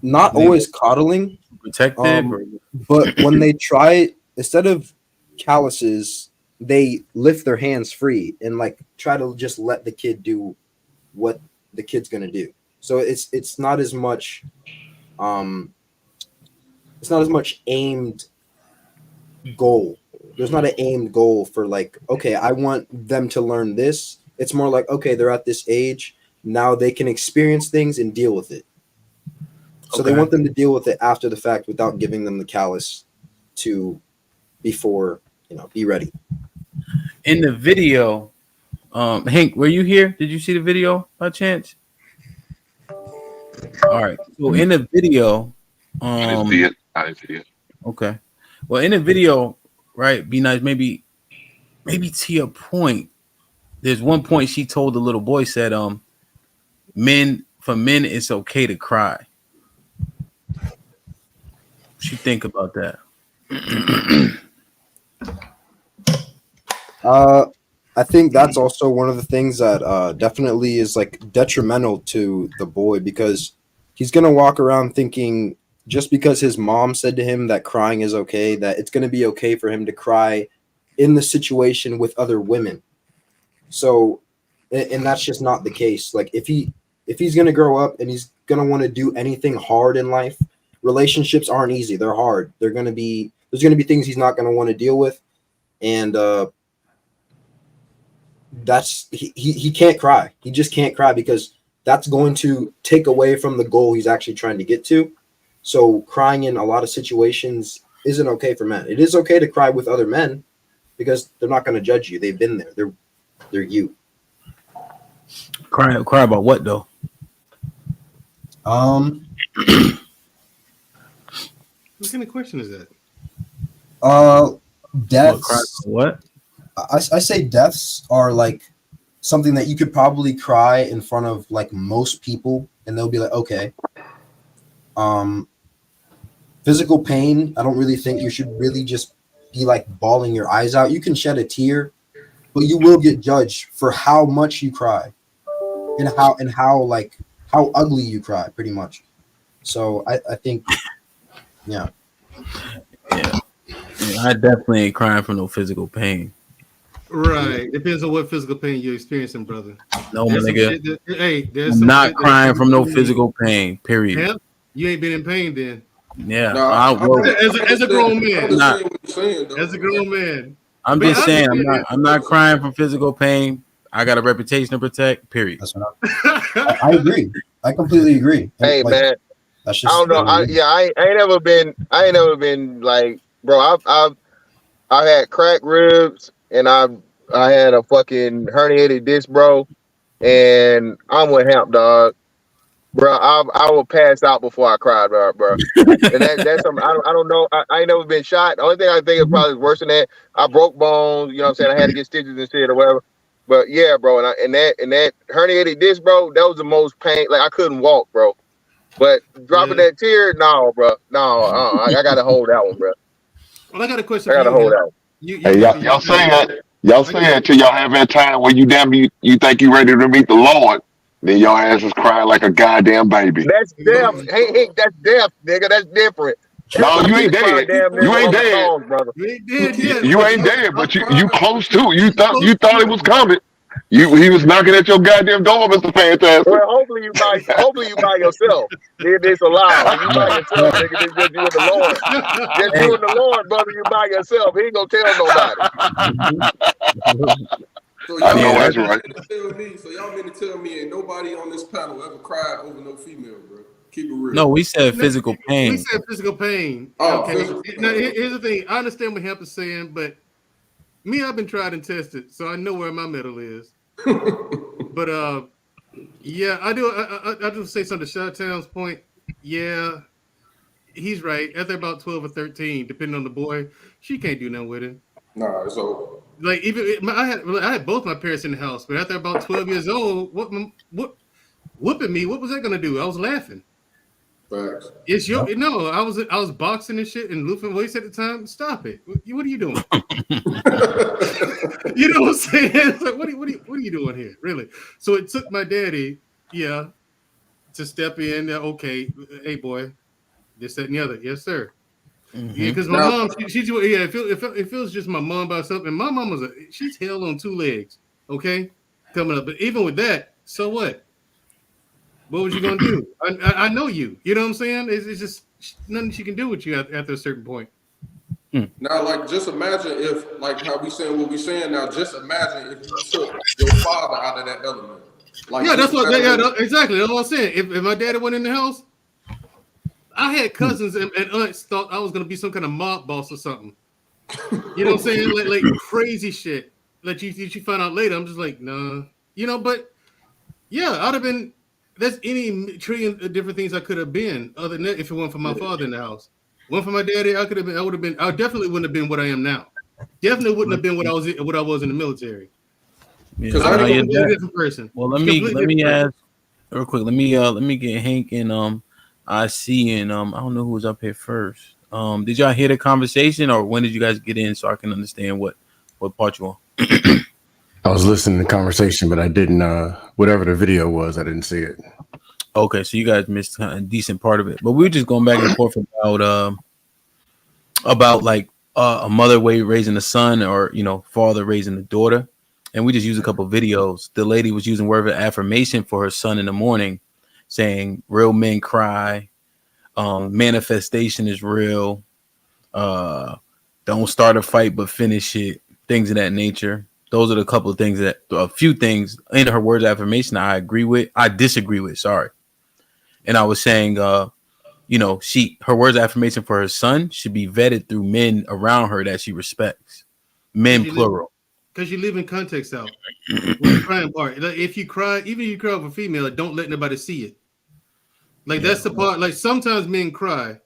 Not always coddling, protective, but when they try, instead of calluses, they lift their hands free and like try to just let the kid do what the kid's gonna do. So it's not as much aimed goal. There's not an aimed goal for like, okay, I want them to learn this, It's more like, okay, they're at this age now, they can experience things and deal with it. So they Okay. want them to deal with it after the fact without giving them the callus to before, be ready. In the video, Hank, were you here? Did you see the video by chance? All right. So in the video, I didn't see it. Okay. Well, in the video, right? Be nice. Maybe to your point. There's one point she told the little boy said, for men, it's okay to cry. What you think about that? I think that's also one of the things that definitely is like detrimental to the boy, because he's gonna walk around thinking just because his mom said to him that crying is okay, that it's gonna be okay for him to cry in the situation with other women. So, and that's just not the case. Like if he's gonna grow up and he's gonna want to do anything hard in life, relationships aren't easy. They're hard. There's gonna be things he's not gonna want to deal with, and that's he can't cry. He just can't cry because that's going to take away from the goal he's actually trying to get to. So crying in a lot of situations isn't okay for men. It is okay to cry with other men because they're not going to judge you. They've been there. They're you. Cry about what though? What kind of question is that? Deaths. What? I say deaths are like something that you could probably cry in front of like most people and they'll be like, okay. Physical pain, I don't really think you should really just be like bawling your eyes out. You can shed a tear, but you will get judged for how much you cry and how ugly you cry, pretty much. So I think, yeah. I definitely ain't crying for no physical pain. Right. Depends on what physical pain you're experiencing, brother. No, my nigga. There's I'm not crying from no physical pain, period. Yeah, you ain't been in pain then. Yeah. As a grown man. As a grown man. I'm just saying, I'm not crying from physical pain. I got a reputation to protect, period. That's what I agree. I completely agree. Hey, like, man. That's just I don't know. I ain't never been like, bro, I had cracked ribs and I had a fucking herniated disc, bro. And I'm with hemp, dog. Bro, I will pass out before I cried, bro. And that's something I don't know. I ain't never been shot. The only thing I think is probably worse than that. I broke bones, you know what I'm saying? I had to get stitches and shit or whatever. But yeah, bro, and that herniated disc, bro, that was the most pain. Like I couldn't walk, bro. But dropping that tear, no, bro. No, I gotta hold that one, bro. Well, I got a question. I gotta hold that one. Hey, y'all say that till y'all have that time where you think you ready to meet the Lord, then your ass is crying like a goddamn baby. That's death. Hey, that's death, nigga. That's different. No, you ain't dead. You ain't dead. Songs, brother. You ain't dead, but you close to. You thought it was coming. He was knocking at your goddamn door, Mr. Fantastic. Well, hopefully you by yourself. It's allowed. You by yourself, nigga. It's just you and the Lord. Just you and the Lord, brother. You by yourself. He ain't gonna tell nobody. So I know that's right. Y'all mean to tell me ain't nobody on this panel ever cried over no female, bro? Keep it real. No, we said physical pain. We said physical pain. Oh, okay. physical. Now, here's the thing. I understand what Hemp is saying, but me, I've been tried and tested, so I know where my metal is. But yeah, I do. I do say something to Shot-Town's point. Yeah, he's right. After about 12 or 13, depending on the boy, she can't do nothing with it. Nah, it's over. Like even I had both my parents in the house, but after about 12 years old, what whooping me? What was that gonna do? I was laughing. Facts. It's your no. I was boxing and shit and looping voice at the time. Stop it! What are you doing? You know what I'm saying? It's like what are you doing here? Really? So it took my daddy, to step in. Okay, hey boy, this, that, and the other. Yes, sir. Mm-hmm. Yeah, because my mom, it feels just my mom by herself, and my mom she's held on two legs. Okay, coming up, but even with that, so what? What was you gonna do? I know you. You know what I'm saying? It's just nothing she can do with you after a certain point. Now, like, just imagine if, like, how we saying what we saying now. Just imagine if you took your father out of that element. Like, Yeah, that's just what. imagine- Exactly. That's what I'm saying. If my daddy went in the house, I had cousins and aunts thought I was gonna be some kind of mob boss or something. You know what I'm saying? Like crazy shit that you find out later. I'm just like, nah. But yeah, I'd have been. There's any trillion different things I could have been other than that if it weren't for my father in the house. One for my daddy, I could have been. I would have been. I definitely wouldn't have been what I am now. Definitely wouldn't have been what I was in the military. Yeah, I'm a completely different person. Well, let me ask real quick. Let me get Hank and I see and I don't know who was up here first. Did y'all hear the conversation or when did you guys get in so I can understand what part you on? I was listening to the conversation, but I didn't. Whatever the video was, I didn't see it. Okay, so you guys missed a decent part of it, but we were just going back and forth about like a mother raising a son or father raising a daughter, and we just used a couple of videos. The lady was using word of affirmation for her son in the morning, saying real men cry, manifestation is real, don't start a fight but finish it, things of that nature. Those are the couple of things a few things in her words of affirmation I disagree with, sorry. And I was saying her words of affirmation for her son should be vetted through men around her that she respects. Men plural. Because you're leaving context out. With the crying part. Like, if you cry, even if you cry over a female, don't let nobody see it. Like that's the part. Like sometimes men cry,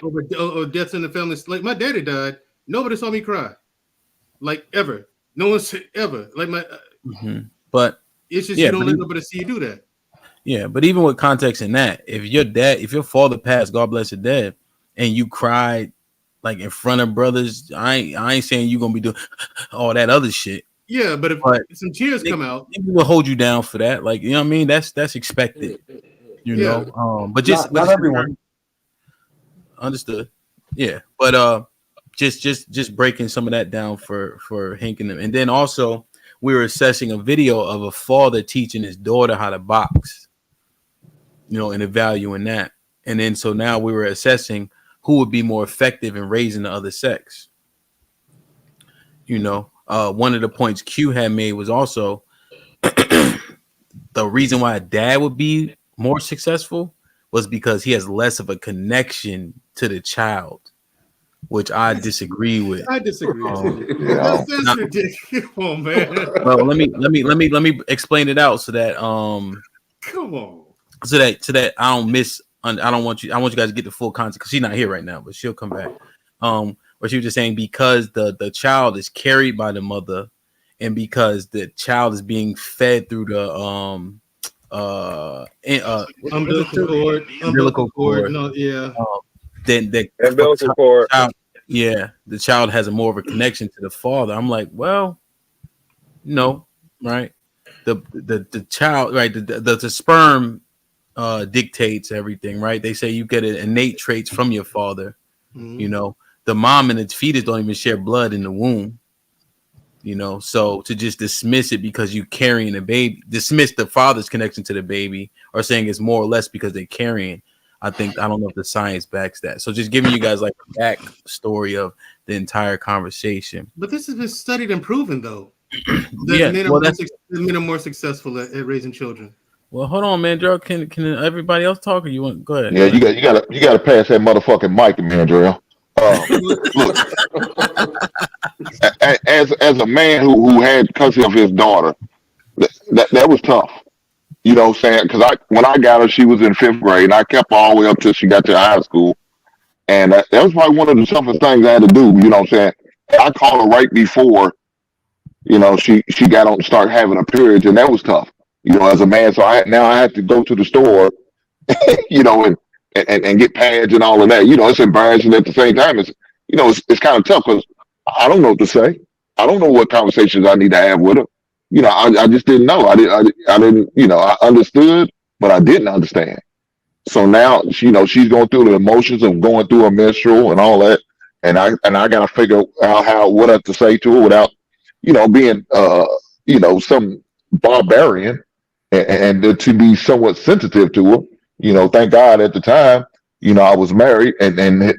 over deaths in the family. Like my daddy died. Nobody saw me cry. Like ever. No one said ever. Like my but it's just you don't let nobody see you do that. Yeah, but even with context in that, if your father passed, God bless your dad, and you cried like in front of brothers, I ain't saying you gonna be doing all that other shit. Yeah, but if some tears come out, people will hold you down for that. Like, you know what I mean? That's expected. You know, but just not everyone. Understood. Yeah, but just breaking some of that down for Hank and them, and then also we were assessing a video of a father teaching his daughter how to box. And evaluating that. And then so now we were assessing who would be more effective in raising the other sex. One of the points Q had made was also the reason why a dad would be more successful was because he has less of a connection to the child, which I disagree with. I disagree. That's ridiculous. Come on, man. Well, let me explain it out so that come on. So that I want you guys to get the full context because she's not here right now, but she'll come back. Where she was just saying because the child is carried by the mother, and because the child is being fed through the umbilical cord. No, yeah. Then the umbilical cord. The child has more of a connection to the father. I'm like, well, no, right? The child, right? The sperm dictates everything, right? They say you get innate traits from your father. The mom and the fetus don't even share blood in the womb. So to just dismiss it because you carrying a baby, dismiss the father's connection to the baby, or saying it's more or less because they're carrying. I don't know if the science backs that. So just giving you guys like a back story of the entire conversation. But this has been studied and proven, though. Men are more successful at raising children. Well, hold on, man, Joe. Can everybody else talk, or you want? Go ahead. Yeah, you got to pass that motherfucking mic, man, Joel. Look, as a man who had custody of his daughter, that was tough. You know what I'm saying? Because when I got her, she was in 5th grade, and I kept her all the way up till she got to high school. And that was probably one of the toughest things I had to do. You know what I'm saying? I called her right before, she got on start having her periods, and that was tough. As a man, so I had to go to the store, and get pads and all of that. It's embarrassing at the same time. It's kind of tough because I don't know what to say. I don't know what conversations I need to have with her. I just didn't know. I didn't. I understood, but I didn't understand. So now, she's going through the emotions of going through a menstrual and all that, and I got to figure out what to say to her without, being some barbarian, and to be somewhat sensitive to her. Thank God at the time, I was married, and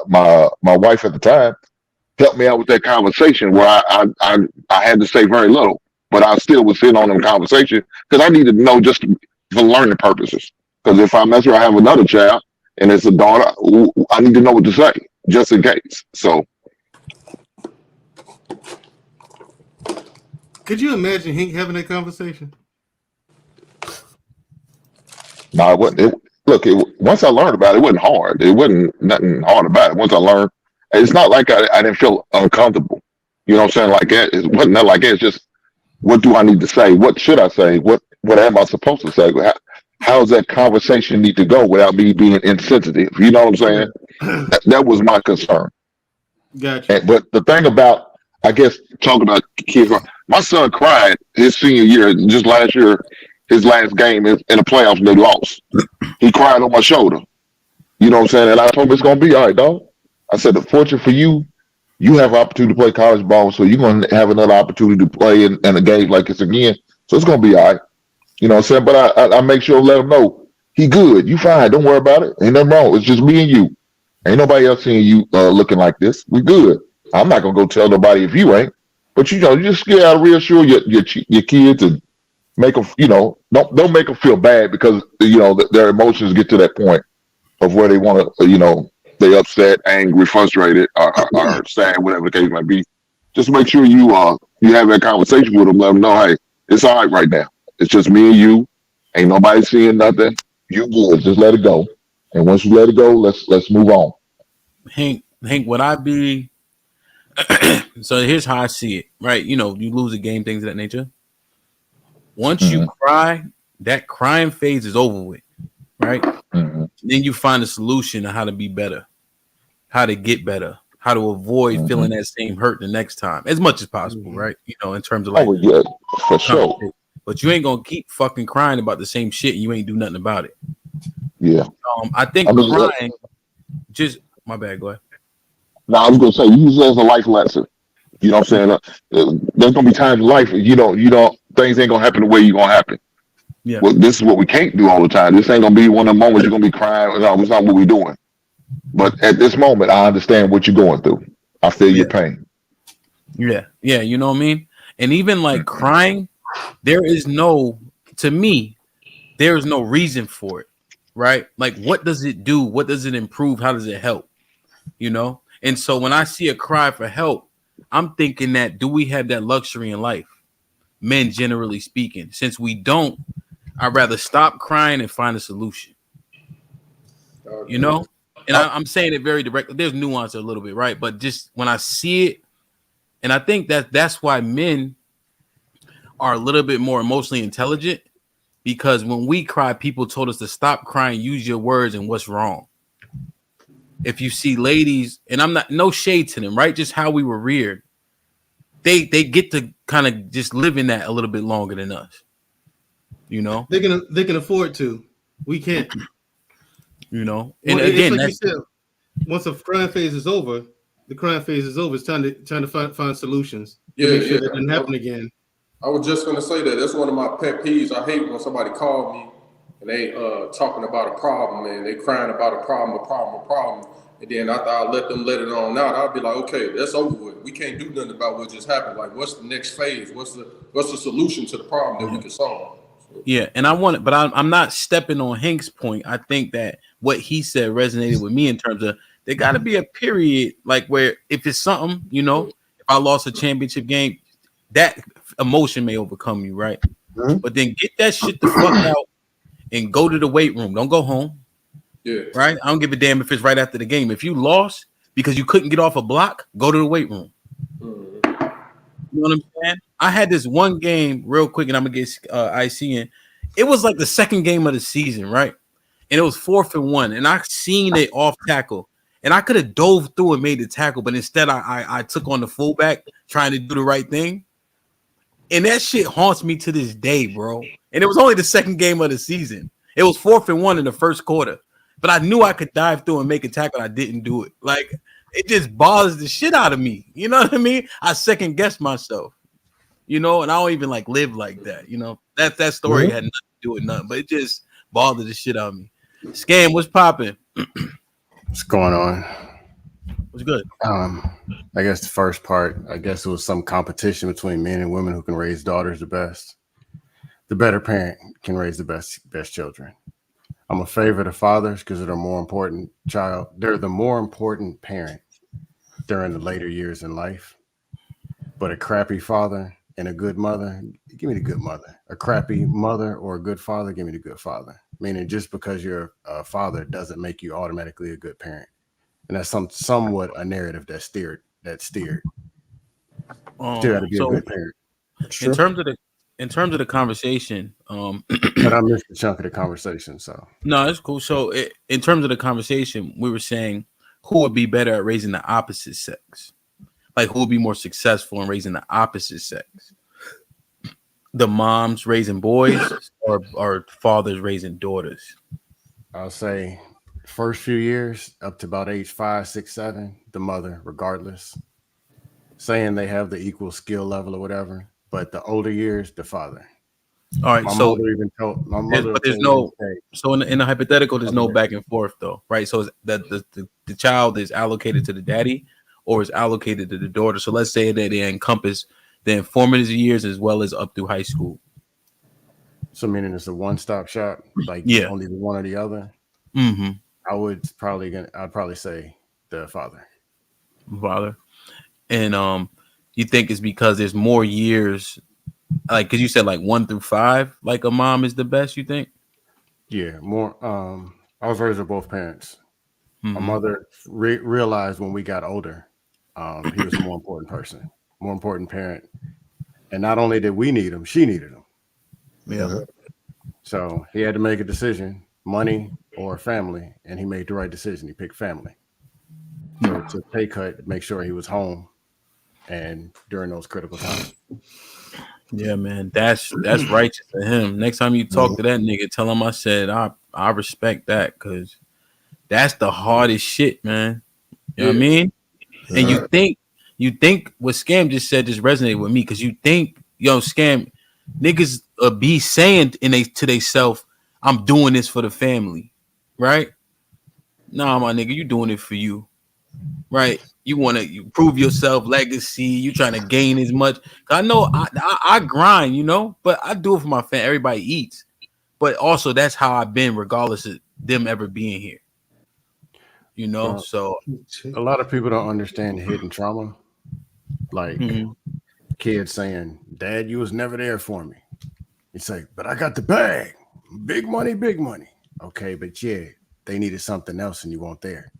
my wife at the time helped me out with that conversation where I had to say very little, but I still was sitting on them conversations because I needed to know just for learning purposes. Because if I mess around, I have another child and it's a daughter, I need to know what to say just in case. So, Could you imagine Hank having that conversation? no, it wasn't. Once I learned about it, it wasn't hard. It wasn't nothing hard about it. Once I learned, it's not like I didn't feel uncomfortable. You know what I'm saying? Like that. It wasn't that like that. It's just, what do I need to say? What should I say? What am I supposed to say? How's that conversation need to go without me being insensitive? You know what I'm saying? That was my concern. Gotcha. But the thing about, I guess, talking about kids, my son cried his senior year, just last year, his last game in the playoffs, and they lost. He cried on my shoulder. You know what I'm saying? And I told him it's going to be all right, dog. I said, the fortune for you, you have an opportunity to play college ball, so you're going to have another opportunity to play in a game like this again. So it's going to be all right. You know what I'm saying? But I make sure to let him know he good. You fine. Don't worry about it. Ain't nothing wrong. It's just me and you. Ain't nobody else seeing you looking like this. We good. I'm not going to go tell nobody if you ain't. But, you just gotta reassure your kids and make them, don't make them feel bad because, their emotions get to that point of where they want to, they upset, angry, frustrated, or sad, whatever the case might be. Just make sure you have that conversation with them. Let them know, hey, it's all right now. It's just me and you. Ain't nobody seeing nothing. You good. Just let it go. And once you let it go, let's move on. Hank, would I be? So here's how I see it. Right, you lose a game, things of that nature. Once you cry, that crying phase is over with. Right. Then you find a solution on how to be better, how to get better, how to avoid feeling that same hurt the next time as much as possible. Right. In terms of like, oh yeah, for sure. But you ain't gonna keep fucking crying about the same shit and you ain't do nothing about it. Yeah. I think crying. Just my bad. Go ahead. No, I was gonna say use it as a life lesson. You know what I'm saying? There's gonna be times in life you don't things ain't gonna happen the way you're gonna happen. Yeah. Well, this is what we can't do all the time. This ain't gonna be one of the moments you're gonna be crying. No, it's not what we're doing. But at this moment, I understand what you're going through. I feel your pain. Yeah. Yeah. You know what I mean? And even like crying, there is no reason for it. Right? Like, what does it do? What does it improve? How does it help? And so when I see a cry for help, I'm thinking that, do we have that luxury in life? Men, generally speaking. Since we don't, I'd rather stop crying and find a solution. And I'm saying it very directly. There's nuance a little bit, right? But just when I see it, and I think that's why men are a little bit more emotionally intelligent, because when we cry, people told us to stop crying, use your words, and what's wrong. If you see ladies, and I'm not, no shade to them, right? Just how we were reared. They get to kind of just live in that a little bit longer than us. They can afford to. We can't. And well, again, like you said, once the crying phase is over, It's time to find solutions. Yeah, to make sure that doesn't happen again. I was just gonna say that. That's one of my pet peeves. I hate when somebody call me and they talking about a problem and they crying about a problem. And then after I let it on out, I'll be like, okay, that's over with. We can't do nothing about what just happened. Like, what's the next phase? What's the solution to the problem that we can solve? Yeah, and but I'm not stepping on Hank's point. I think that what he said resonated with me in terms of there got to be a period like where if it's something, if I lost a championship game, that emotion may overcome you, right? But then get that shit the fuck out and go to the weight room. Don't go home. Yeah. Right? I don't give a damn if it's right after the game. If you lost because you couldn't get off a block, go to the weight room. You know what I'm saying? I had this one game real quick, and I'm gonna get IC in. It was like the second game of the season, right? And it was 4th and 1, and I seen it off tackle, and I could have dove through and made the tackle, but instead I took on the fullback trying to do the right thing, and that shit haunts me to this day, bro. And it was only the second game of the season. It was 4th and 1 in the first quarter, but I knew I could dive through and make a tackle. I didn't do it. Like, it just bothers the shit out of me. You know what I mean? I second guess myself. And I don't even like live like that. That story had nothing to do with nothing, but it just bothered the shit out of me. Scam, what's popping? What's going on? What's good? I guess the first part, I guess it was some competition between men and women who can raise daughters the best. The better parent can raise the best children. I'm a favor to fathers because they're the more important child. They're the more important parent during the later years in life. But a crappy father and a good mother, give me the good mother. A crappy mother or a good father, give me the good father. Meaning just because you're a father doesn't make you automatically a good parent. And that's somewhat a narrative that's steered. Still got to be a So good parent. in terms of the conversation, but I missed a chunk of the conversation. So no, it's cool. So in terms of the conversation, we were saying who would be better at raising the opposite sex, like who would be more successful in raising the opposite sex, the moms raising boys or fathers raising daughters. I'll say first few years up to about age 5, 6, 7, the mother, regardless, saying they have the equal skill level or whatever. But the older years, the father. All right, my so mother even told my mother. There's no so in the hypothetical, there's no back and forth though, right? So that the child is allocated to the daddy or is allocated to the daughter. So let's say that they encompass the informative years as well as up through high school. So meaning it's a one-stop shop, like only the one or the other. Mm-hmm. I'd probably say the father. And you think it's because there's more years, like because you said like 1 through 5, like a mom is the best. You think? Yeah, more. I was raised with both parents. Mm-hmm. My mother realized when we got older, he was a more important person, more important parent, and not only did we need him, she needed him. Yeah. So he had to make a decision, money or family, and he made the right decision. He picked family. So to pay cut, make sure he was home, and during those critical times. Yeah, man, that's righteous of him. Next time you talk to that nigga, tell him I said I respect that because that's the hardest shit, man. You know what I mean? And you think what Scam just said just resonated with me because you think, Scam, niggas be saying to theyself, I'm doing this for the family, right? Nah, my nigga, you doing it for you, right? You want to prove yourself, legacy. You trying to gain as much. I know I grind, but I do it for my family. Everybody eats, but also that's how I've been, regardless of them ever being here. So a lot of people don't understand hidden trauma, like kids saying, "Dad, you was never there for me." It's like, "But I got the bag, big money, big money." Okay, but yeah, they needed something else, and you weren't there.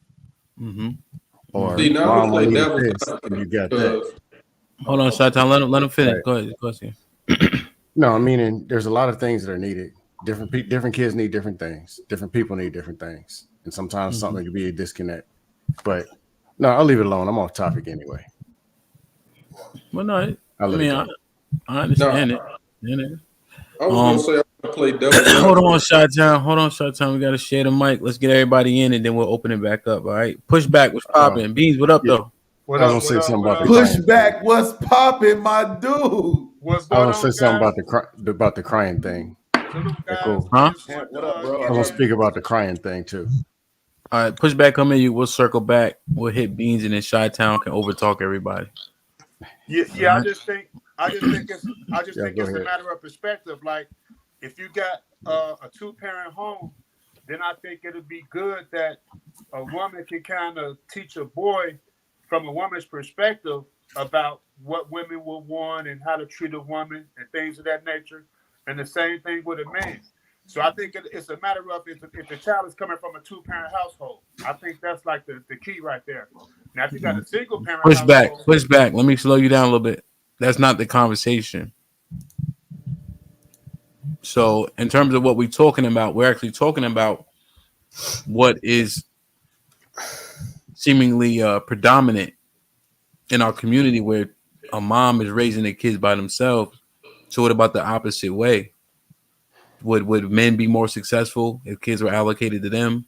Mm-hmm. Or See, now mom, I'm I gonna need play this, and you got that. Hold on, Shaitan. Let him finish. Right. Go ahead. No, I mean, there's a lot of things that are needed. Different kids need different things. Different people need different things, and sometimes something can be a disconnect. But no, I'll leave it alone. I'm off topic anyway. Well, no, I understand it. I was gonna say I play devil. Hold on, Shot-Town. We gotta share the mic. Let's get everybody in, and then we'll open it back up. All right. Pushback was popping. Beans, what up though? I was gonna say something about the Pushback. What's popping, my dude? What's I going was on, gonna say something guys? about the crying thing. Salute, guys. Cool. Huh? What up, bro? I was gonna speak about the crying thing too. All right, Pushback, come in. We'll circle back. We'll hit Beans, and then Chi-Town can overtalk everybody. Yeah. I just think it's a matter of perspective. Like, if you got a 2-parent home, then I think it'll be good that a woman can kind of teach a boy from a woman's perspective about what women will want and how to treat a woman and things of that nature. And the same thing with a man. So I think it's a matter of if the child is coming from a 2-parent household. I think that's like the key right there. Now, if you got a single parent Pushback. Let me slow you down a little bit. That's not the conversation. So, in terms of what we're talking about, we're actually talking about what is seemingly predominant in our community, where a mom is raising their kids by themselves. So, what about the opposite way? Would men be more successful if kids were allocated to them?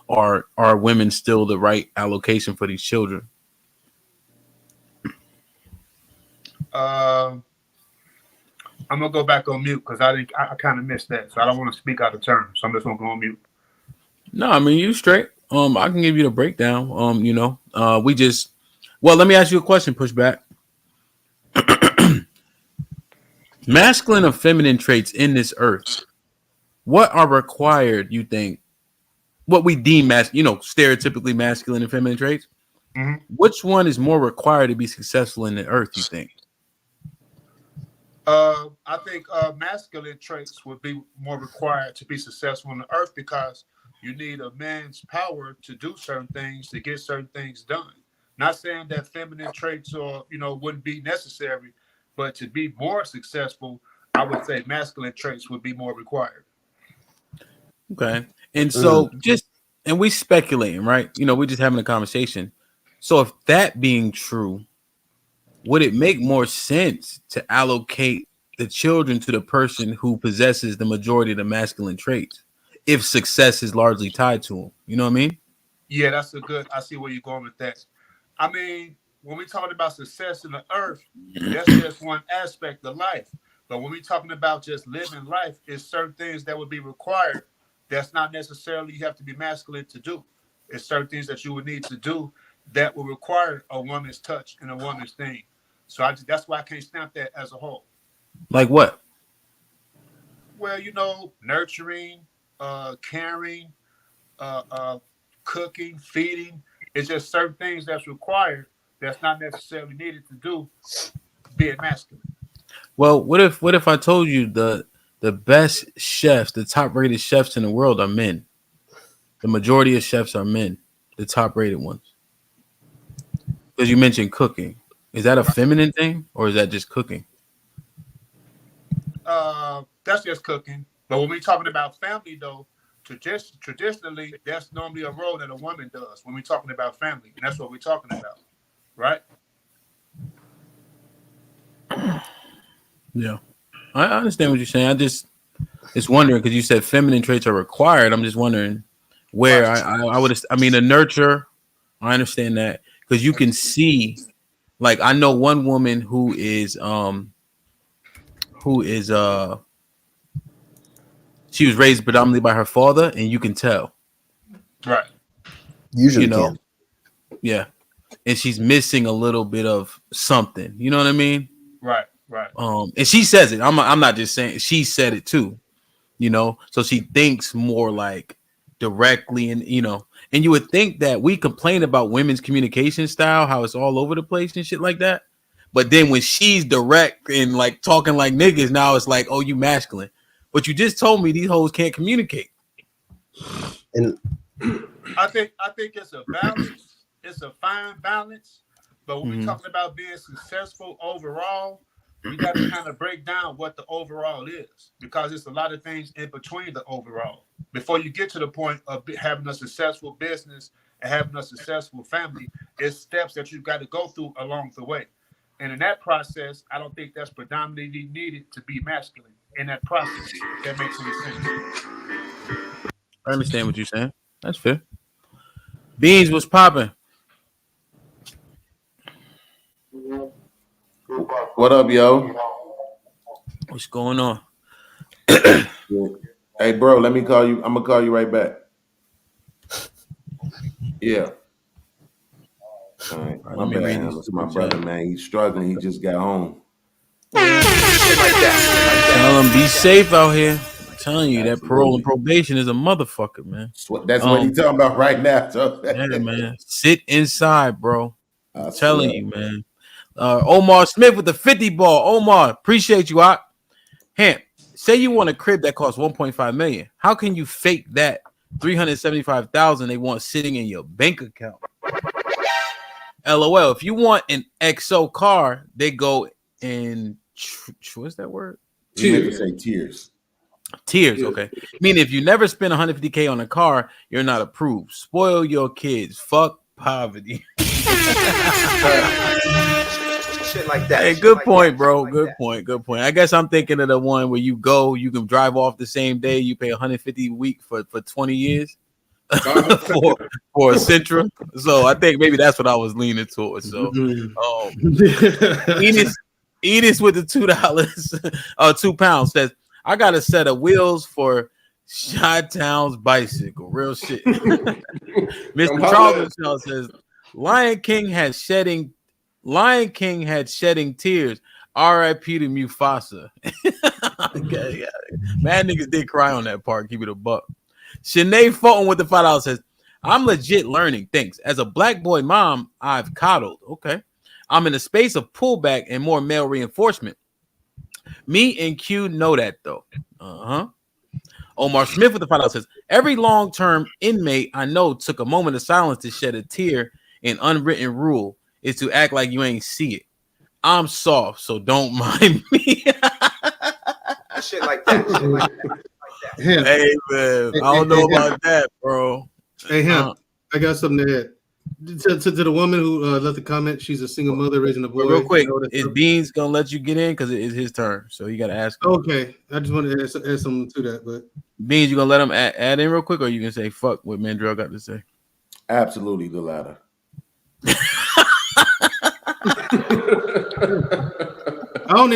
Or are women still the right allocation for these children? I'm gonna go back on mute because I kind of missed that, so I don't want to speak out of turn. So I'm just gonna go on mute. No, I mean you straight. I can give you the breakdown. Well, let me ask you a question. Pushback. Masculine or feminine traits in this earth. What are required? You think? What we deem stereotypically masculine and feminine traits. Mm-hmm. Which one is more required to be successful in the earth? You think? I think masculine traits would be more required to be successful on the earth because you need a man's power to do certain things, to get certain things done. Not saying that feminine traits wouldn't be necessary, but to be more successful, I would say masculine traits would be more required. Okay. And so and we speculating, right? We're just having a conversation. So if that being true, would it make more sense to allocate the children to the person who possesses the majority of the masculine traits if success is largely tied to them? You know what I mean? Yeah, that's I see where you're going with that. I mean, when we're talking about success in the earth, that's just one aspect of life. But when we're talking about just living life, it's certain things that would be required. That's not necessarily you have to be masculine to do. It's certain things that you would need to do that will require a woman's touch and a woman's thing. So that's why I can't stamp that as a whole. Like what? Well, nurturing, caring, cooking, feeding. It's just certain things that's required that's not necessarily needed to do being masculine. Well, what if I told you the best chefs, the top rated chefs in the world are men? The majority of chefs are men, the top rated ones. Because you mentioned cooking. Is that a feminine thing or is that just cooking? That's just cooking. But when we're talking about family, though, traditionally, that's normally a role that a woman does when we're talking about family. And that's what we're talking about, right? Yeah. I understand what you're saying. I just wondering because you said feminine traits are required. I'm just wondering where I would. I mean, a nurture. I understand that because you can see, like, I know one woman who is she was raised predominantly by her father, and you can tell. Right. Usually, can. Yeah, and she's missing a little bit of something. You know what I mean? Right. Right. And she says it. I'm not just saying. She said it too. So she thinks more like directly, and and you would think that we complain about women's communication style, how it's all over the place and shit like that. But then when she's direct and like talking like niggas, now it's like, oh, you masculine. But you just told me these hoes can't communicate. And I think it's a balance. It's a fine balance. But when we're talking about being successful overall, we got to kind of break down what the overall is, because it's a lot of things in between the overall. Before you get to the point of having a successful business and having a successful family, it's steps that you've got to go through along the way. And in that process, I don't think that's predominantly needed to be masculine in that process. If that makes any sense. I understand what you're saying. That's fair. Beans was popping. What up, yo? What's going on? Hey, bro, let me call you. I'm gonna call you right back. Yeah. All right. My bad. It's my brother, man. He's struggling. He just got home. Tell him be safe out here. I'm telling you, that parole and probation is a motherfucker, man. That's what he's talking about right now. So. Yeah, man. Sit inside, bro. I'm telling you, man. Omar Smith with the 50 ball. Omar, appreciate you, Op. Hamp, say you want a crib that costs 1.5 million. How can you fake that 375,000 they want sitting in your bank account? LOL. If you want an XO car, they go in what's that word? Tears. Say tears. Tears. Okay. Meaning if you never spend 150K on a car, you're not approved. Spoil your kids. Fuck poverty. Shit like that. Hey, good point, bro. Good point. Good point. I guess I'm thinking of the one where you can drive off the same day. You pay 150 a week for 20 years for a Sentra. So I think maybe that's what I was leaning towards. So Enos with the $2, £2 says, I got a set of wheels for Chi-Town's bicycle, real shit. Mr. Charles Michelle says, Lion King had shedding tears. R.I.P. to Mufasa. Okay, yeah. Mad niggas did cry on that part. Keep it a buck. Shanae Fulton with the $5 says, I'm legit learning. Thanks. As a black boy mom, I've coddled. Okay. I'm in a space of pullback and more male reinforcement. Me and Q know that though. Omar Smith with the $5 says, every long-term inmate I know took a moment of silence to shed a tear. An unwritten rule is to act like you ain't see it. I'm soft, so don't mind me. Shit like that. Shit like that. Hey man, I don't know about that, bro. Hey, Hemp, I got something to add. To the woman who left the comment, she's a single mother raising a boy. Real quick, is Beans gonna let you get in because it is his turn, so you gotta ask him. Okay, I just wanted to add something to that, but Beans, you gonna let him add in real quick, or you can say fuck what Mandrell got to say? Absolutely the latter. I don't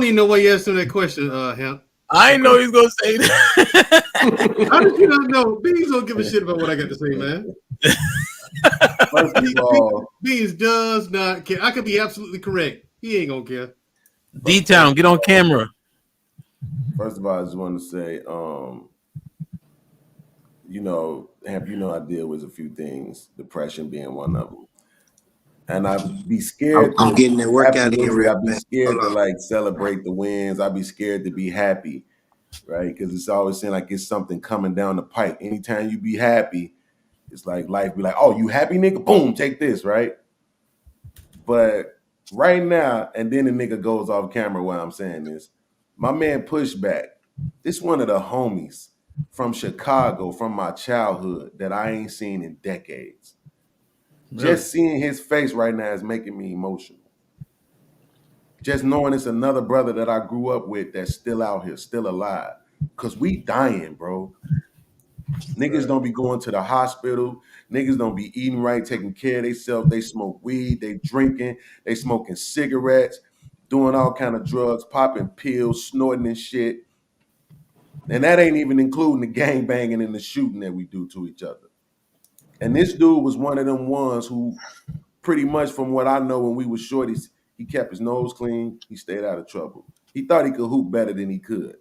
even know why you asked him that question, Hemp. I didn't know he was gonna say that. How did you not know? Beans don't give a shit about what I got to say, man. First of all, Beans does not care. I could be absolutely correct. He ain't gonna care. D-Town, get on camera. First of all, I just want to say, I deal with a few things, depression being one of them. And I'd be scared. I'm getting that workout in real I'd be scared to like celebrate the wins. I'd be scared to be happy, right? Because it's always seems like it's something coming down the pipe. Anytime you be happy, it's like life be like, oh, you happy, nigga? Boom, take this, right? But right now, and then the nigga goes off camera while I'm saying this, my man Pushback, this one of the homies from Chicago, from my childhood that I ain't seen in decades. Really? Just seeing his face right now is making me emotional. Just knowing it's another brother that I grew up with that's still out here, still alive. Because we dying, bro. Niggas don't be going to the hospital. Niggas don't be eating right, taking care of themselves. They smoke weed, they drinking, they smoking cigarettes, doing all kind of drugs, popping pills, snorting and shit. And that ain't even including the gang banging and the shooting that we do to each other. And this dude was one of them ones who pretty much from what I know when we was shorties, he kept his nose clean. He stayed out of trouble. He thought he could hoop better than he could,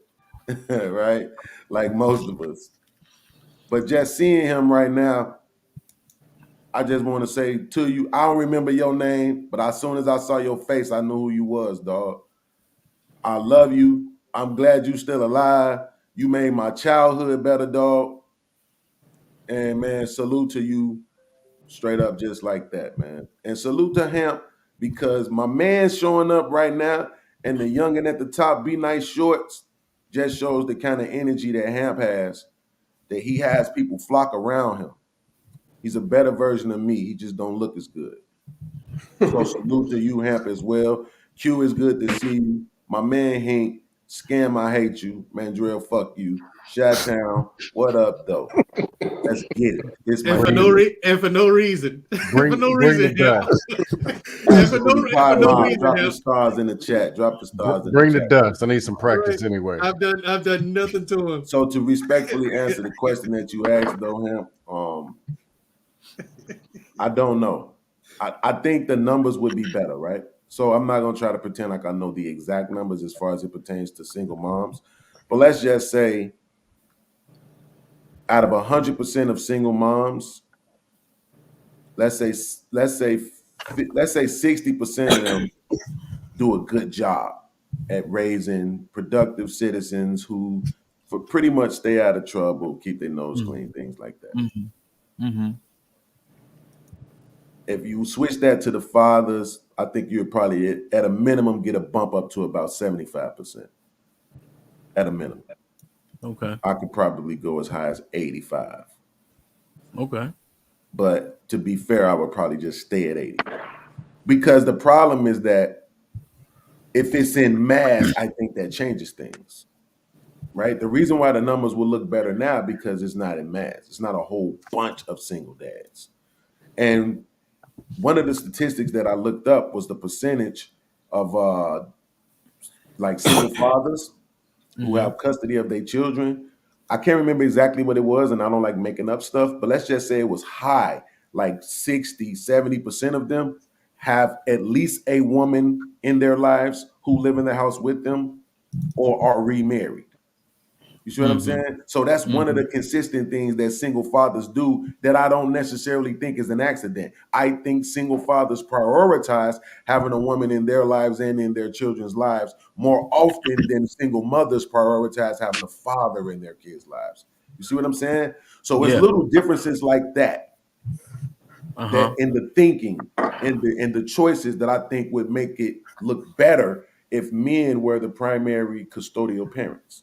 right? Like most of us. But just seeing him right now, I just want to say to you, I don't remember your name, but as soon as I saw your face, I knew who you was, dog. I love you. I'm glad you still alive. You made my childhood better, dog. And man, salute to you straight up just like that, man. And salute to Hemp because my man showing up right now and the youngin' at the top, Be Nice Shorts, just shows the kind of energy that Hemp has, that he has people flock around him. He's a better version of me. He just don't look as good. So salute to you, Hemp, as well. Q is good to see you. My man Hank, Scam, I hate you. Mandrell, fuck you. Chi-Town, what up, though? Let's get it. This and for no reason. Bring the dust. Drop the stars in the chat. Drop the stars in the chat. Bring the dust. I need some practice anyway. I've done nothing to him. So to respectfully answer the question that you asked, though, Hemp, I don't know. I think the numbers would be better, right? So I'm not gonna try to pretend like I know the exact numbers as far as it pertains to single moms, but let's just say, out of 100% of single moms, let's say 60% of them do a good job at raising productive citizens who pretty much stay out of trouble, keep their nose clean, things like that. Mm-hmm. Mm-hmm. If you switch that to the fathers, I think you'd probably, at a minimum, get a bump up to about 75%. At a minimum. Okay. I could probably go as high as 85. Okay. But to be fair, I would probably just stay at 80. Because the problem is that if it's in mass, I think that changes things. Right? The reason why the numbers will look better now because it's not in mass. It's not a whole bunch of single dads. And one of the statistics that I looked up was the percentage of like single fathers who have custody of their children I can't remember exactly what it was, and I don't like making up stuff, but let's just say it was high. Like 60, 70% of them have at least a woman in their lives who live in the house with them or are remarried. You see what I'm saying? So that's one of the consistent things that single fathers do that I don't necessarily think is an accident. I think single fathers prioritize having a woman in their lives and in their children's lives more often than single mothers prioritize having a father in their kids' lives. You see what I'm saying? So it's little differences like that that in the thinking and the choices that I think would make it look better if men were the primary custodial parents.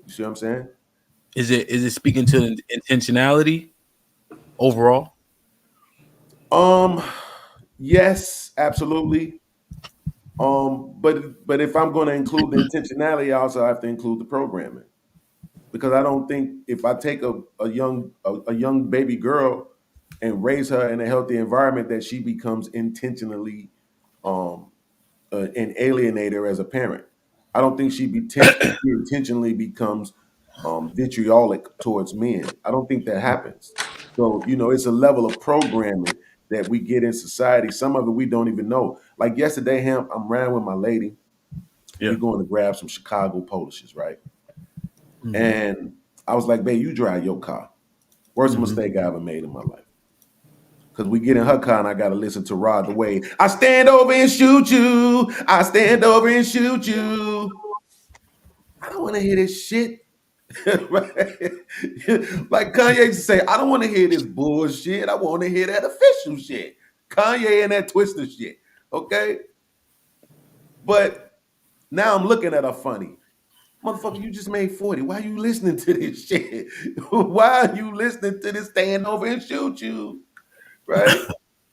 You see what I'm saying? Is it speaking to intentionality overall? Yes, absolutely. But if I'm going to include the intentionality, I also have to include the programming, because I don't think if I take a young baby girl and raise her in a healthy environment that she becomes intentionally an alienator as a parent. I don't think she intentionally becomes vitriolic towards men. I don't think that happens. So, it's a level of programming that we get in society. Some of it we don't even know. Like yesterday, I'm riding with my lady. We're going to grab some Chicago Polishes, right? And I was like, babe, you drive your car. Worst mistake I ever made in my life. Because we get in her car and I got to listen to Rod the Way. I stand over and shoot you. I stand over and shoot you. I don't want to hear this shit. Right? Like Kanye used to say, I don't want to hear this bullshit. I want to hear that official shit. Kanye and that Twister shit. Okay? But now I'm looking at her funny. Motherfucker, you just made 40. Why are you listening to this shit? Why are you listening to this stand over and shoot you? Right?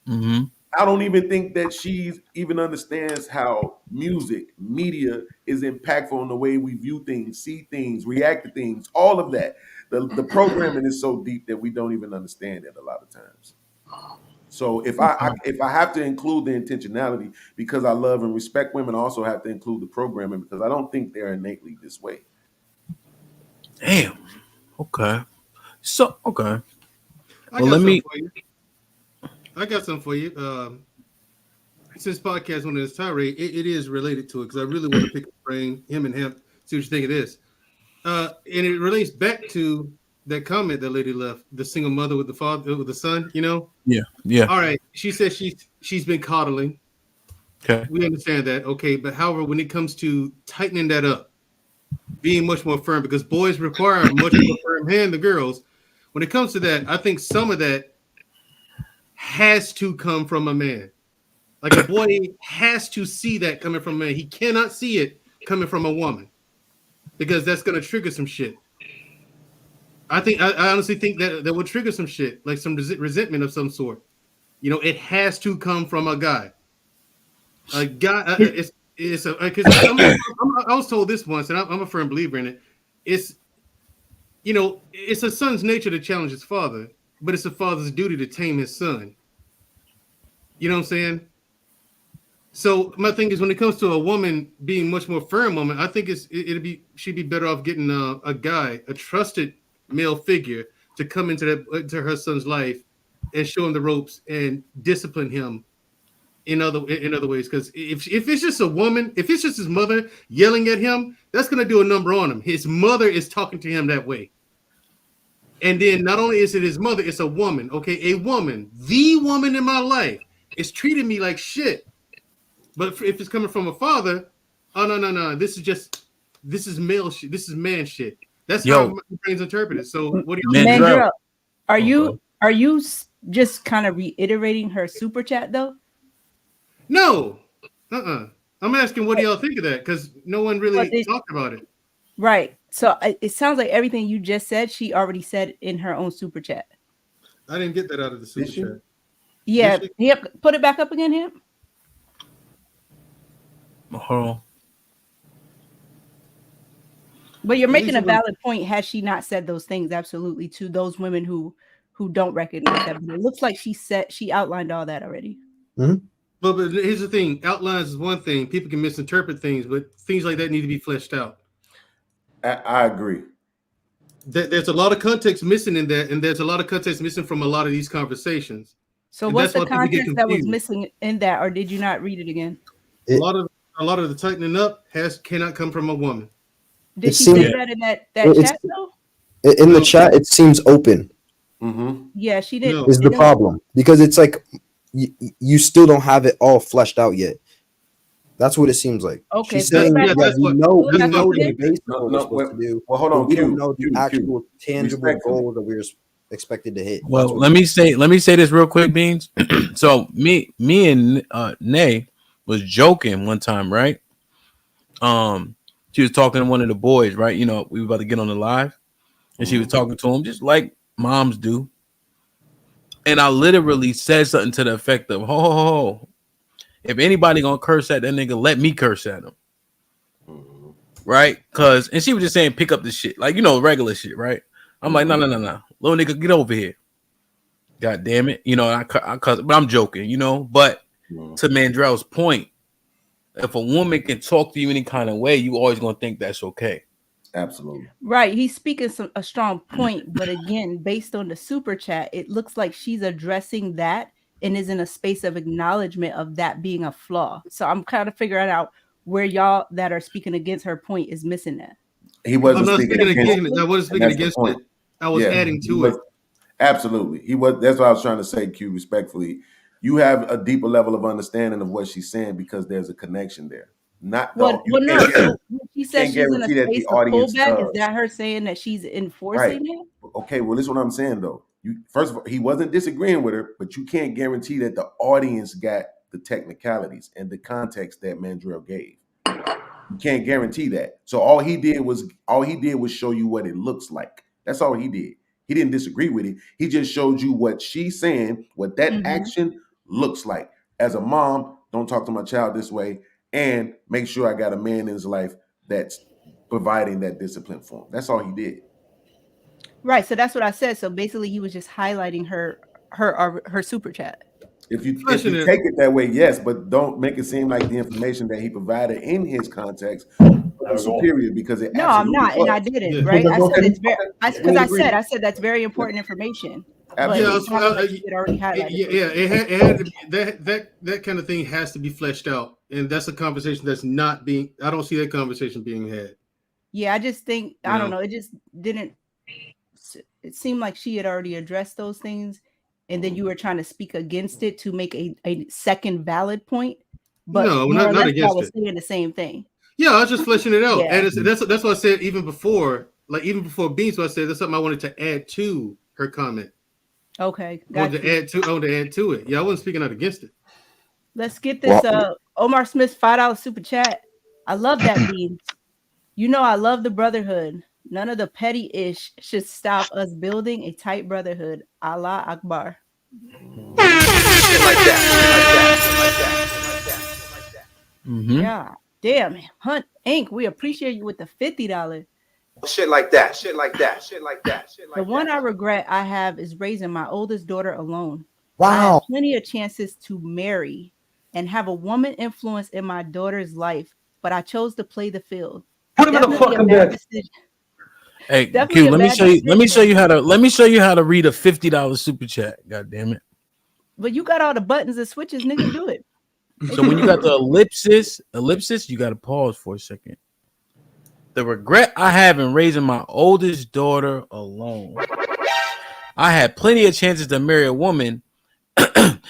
I don't even think that she even understands how music, media is impactful on the way we view things, see things, react to things, all of that. The programming is so deep that we don't even understand it a lot of times. So if I have to include the intentionality because I love and respect women, I also have to include the programming because I don't think they're innately this way. Damn. Okay. So okay. I got something for you. Since podcast on this tirade, it is related to it because I really want to pick a brain, him and him, see what you think of this. And it relates back to that comment that lady left, the single mother with the father with the son, Yeah. All right. She says she's been coddling. Okay. We understand that. Okay. But however, when it comes to tightening that up, being much more firm, because boys require a much more firm hand than girls. When it comes to that, I think some of that has to come from a man. Like a boy has to see that coming from a man. He cannot see it coming from a woman because that's going to trigger some shit. I honestly think that would trigger some shit, like some resentment of some sort. It has to come from a guy. A guy, I was told this once, and I'm a firm believer in it. It's a son's nature to challenge his father, but it's a father's duty to tame his son. You know what I'm saying? So my thing is, when it comes to a woman being much more firm woman, I think she'd be better off getting a guy, a trusted male figure, to come into her son's life and show him the ropes and discipline him in other ways. Because if it's just a woman, if it's just his mother yelling at him, that's gonna do a number on him. His mother is talking to him that way. And then not only is it his mother, it's a woman. Okay, a woman, the woman in my life, is treating me like shit. But if it's coming from a father, oh no, this is male shit. This is man shit. That's how my brains interpret it. So what do you think? Mandrell, are you just kind of reiterating her super chat though? No. I'm asking what do y'all think of that? Because no one really talked about it. Right. So it sounds like everything you just said, she already said in her own super chat. I didn't get that out of the super chat. Yeah. Yep. Put it back up again, him. Hold on. But you're making a valid point. Has she not said those things? Absolutely, to those women who don't recognize that. But it looks like she outlined all that already. Mm-hmm. But here's the thing: outlines is one thing. People can misinterpret things, but things like that need to be fleshed out. I agree. there's a lot of context missing in that, and there's a lot of context missing from a lot of these conversations. So And what's that's the why people get context that was confused. missing in that, or did you not read it again? A lot of the tightening up cannot come from a woman. Did she say that in that chat though? In the chat, it seems open. Yeah, she did. Is the problem because it's like you still don't have it all fleshed out yet. That's what it seems like. Okay, She's saying, yeah, we know that's the what- basics of what we're supposed to do. Well, hold but on, we Q, don't know the Q, actual tangible respectfully. goals that we're expected to hit. Well, let me say this real quick, Beans. So me and Nay was joking one time, right? She was talking to one of the boys, right? You know, we were about to get on the live, and she was talking to him just like moms do. And I literally said something to the effect of, "Ho, if anybody gonna curse at that nigga, let me curse at him." Right? And she was just saying, pick up the shit, like, you know, regular shit, right? I'm like, no, little nigga, get over here. God damn it, you know, I cuss, but I'm joking, you know. But to Mandrell's point, if a woman can talk to you any kind of way, you always gonna think that's okay. Absolutely. Right. He's speaking a strong point, but again, based on the super chat, it looks like she's addressing that and is in a space of acknowledgement of that being a flaw. So I'm kind of figuring out where y'all that are speaking against her point is missing that. He wasn't I'm not speaking speaking against against it. I wasn't and speaking that's the against point. it. I was adding he to was- it. Absolutely. He was. That's what I was trying to say, Q, respectfully. You have a deeper level of understanding of what she's saying because there's a connection there. Not the, Well, you no. can't So when she says can't she's in a guarantee that the space of audience pullback, is does. that her saying that she's Right. enforcing it? Okay, well, this is what I'm saying though. You first of all, he wasn't disagreeing with her, but you can't guarantee that the audience got the technicalities and the context that Mandrell gave. You can't guarantee that. So all he did was show you what it looks like. That's all he did. He didn't disagree with it. He just showed you what she's saying, what that action looks like. As a mom, don't talk to my child this way, and make sure I got a man in his life that's providing that discipline for him. That's all he did. Right. So that's what I said. So basically, he was just highlighting her super chat. If you take it that way, yes, but don't make it seem like the information that he provided in his context was superior because it No, I'm absolutely not, and I was. didn't. Right? I said it's very because I said that's very important information. But Yeah, it sounded like you had already highlighted. it had to be, that kind of thing has to be fleshed out, and that's a conversation that's not being. I don't see that conversation being had. Yeah, I just think I don't No. know. It just didn't. It seemed like she had already addressed those things, and then you were trying to speak against it to make a second valid point. But No, more or not less, against I was it. saying the same thing. Yeah, I was just fleshing it out, Yeah. and that's what I said even before. Like even before Beans, what I said that's something I wanted to add to her comment. Okay, I wanted got to you. add to it. Yeah, I wasn't speaking out against it. Let's get this. Omar Smith's $5 super chat. I love that Beans. You know I love the brotherhood. None of the petty ish should stop us building a tight brotherhood. Allah Akbar. Yeah, damn, Hunt Inc. We appreciate you with the $50. Shit like that. Shit like that. Shit like that. Shit like The that. one I regret I have is raising my oldest daughter alone. I Wow. had plenty of chances to marry and have a woman influence in my daughter's life, but I chose to play the field. Put him in the Definitely a fucking bad bed. decision. Hey, Definitely Q, a let me bad show you. Let me show you decision. how to read a $50 super chat. God damn it! But you got all the buttons and switches, nigga. Do it. So when you got the ellipsis, you got to pause for a second. The regret I have in raising my oldest daughter alone. I had plenty of chances to marry a woman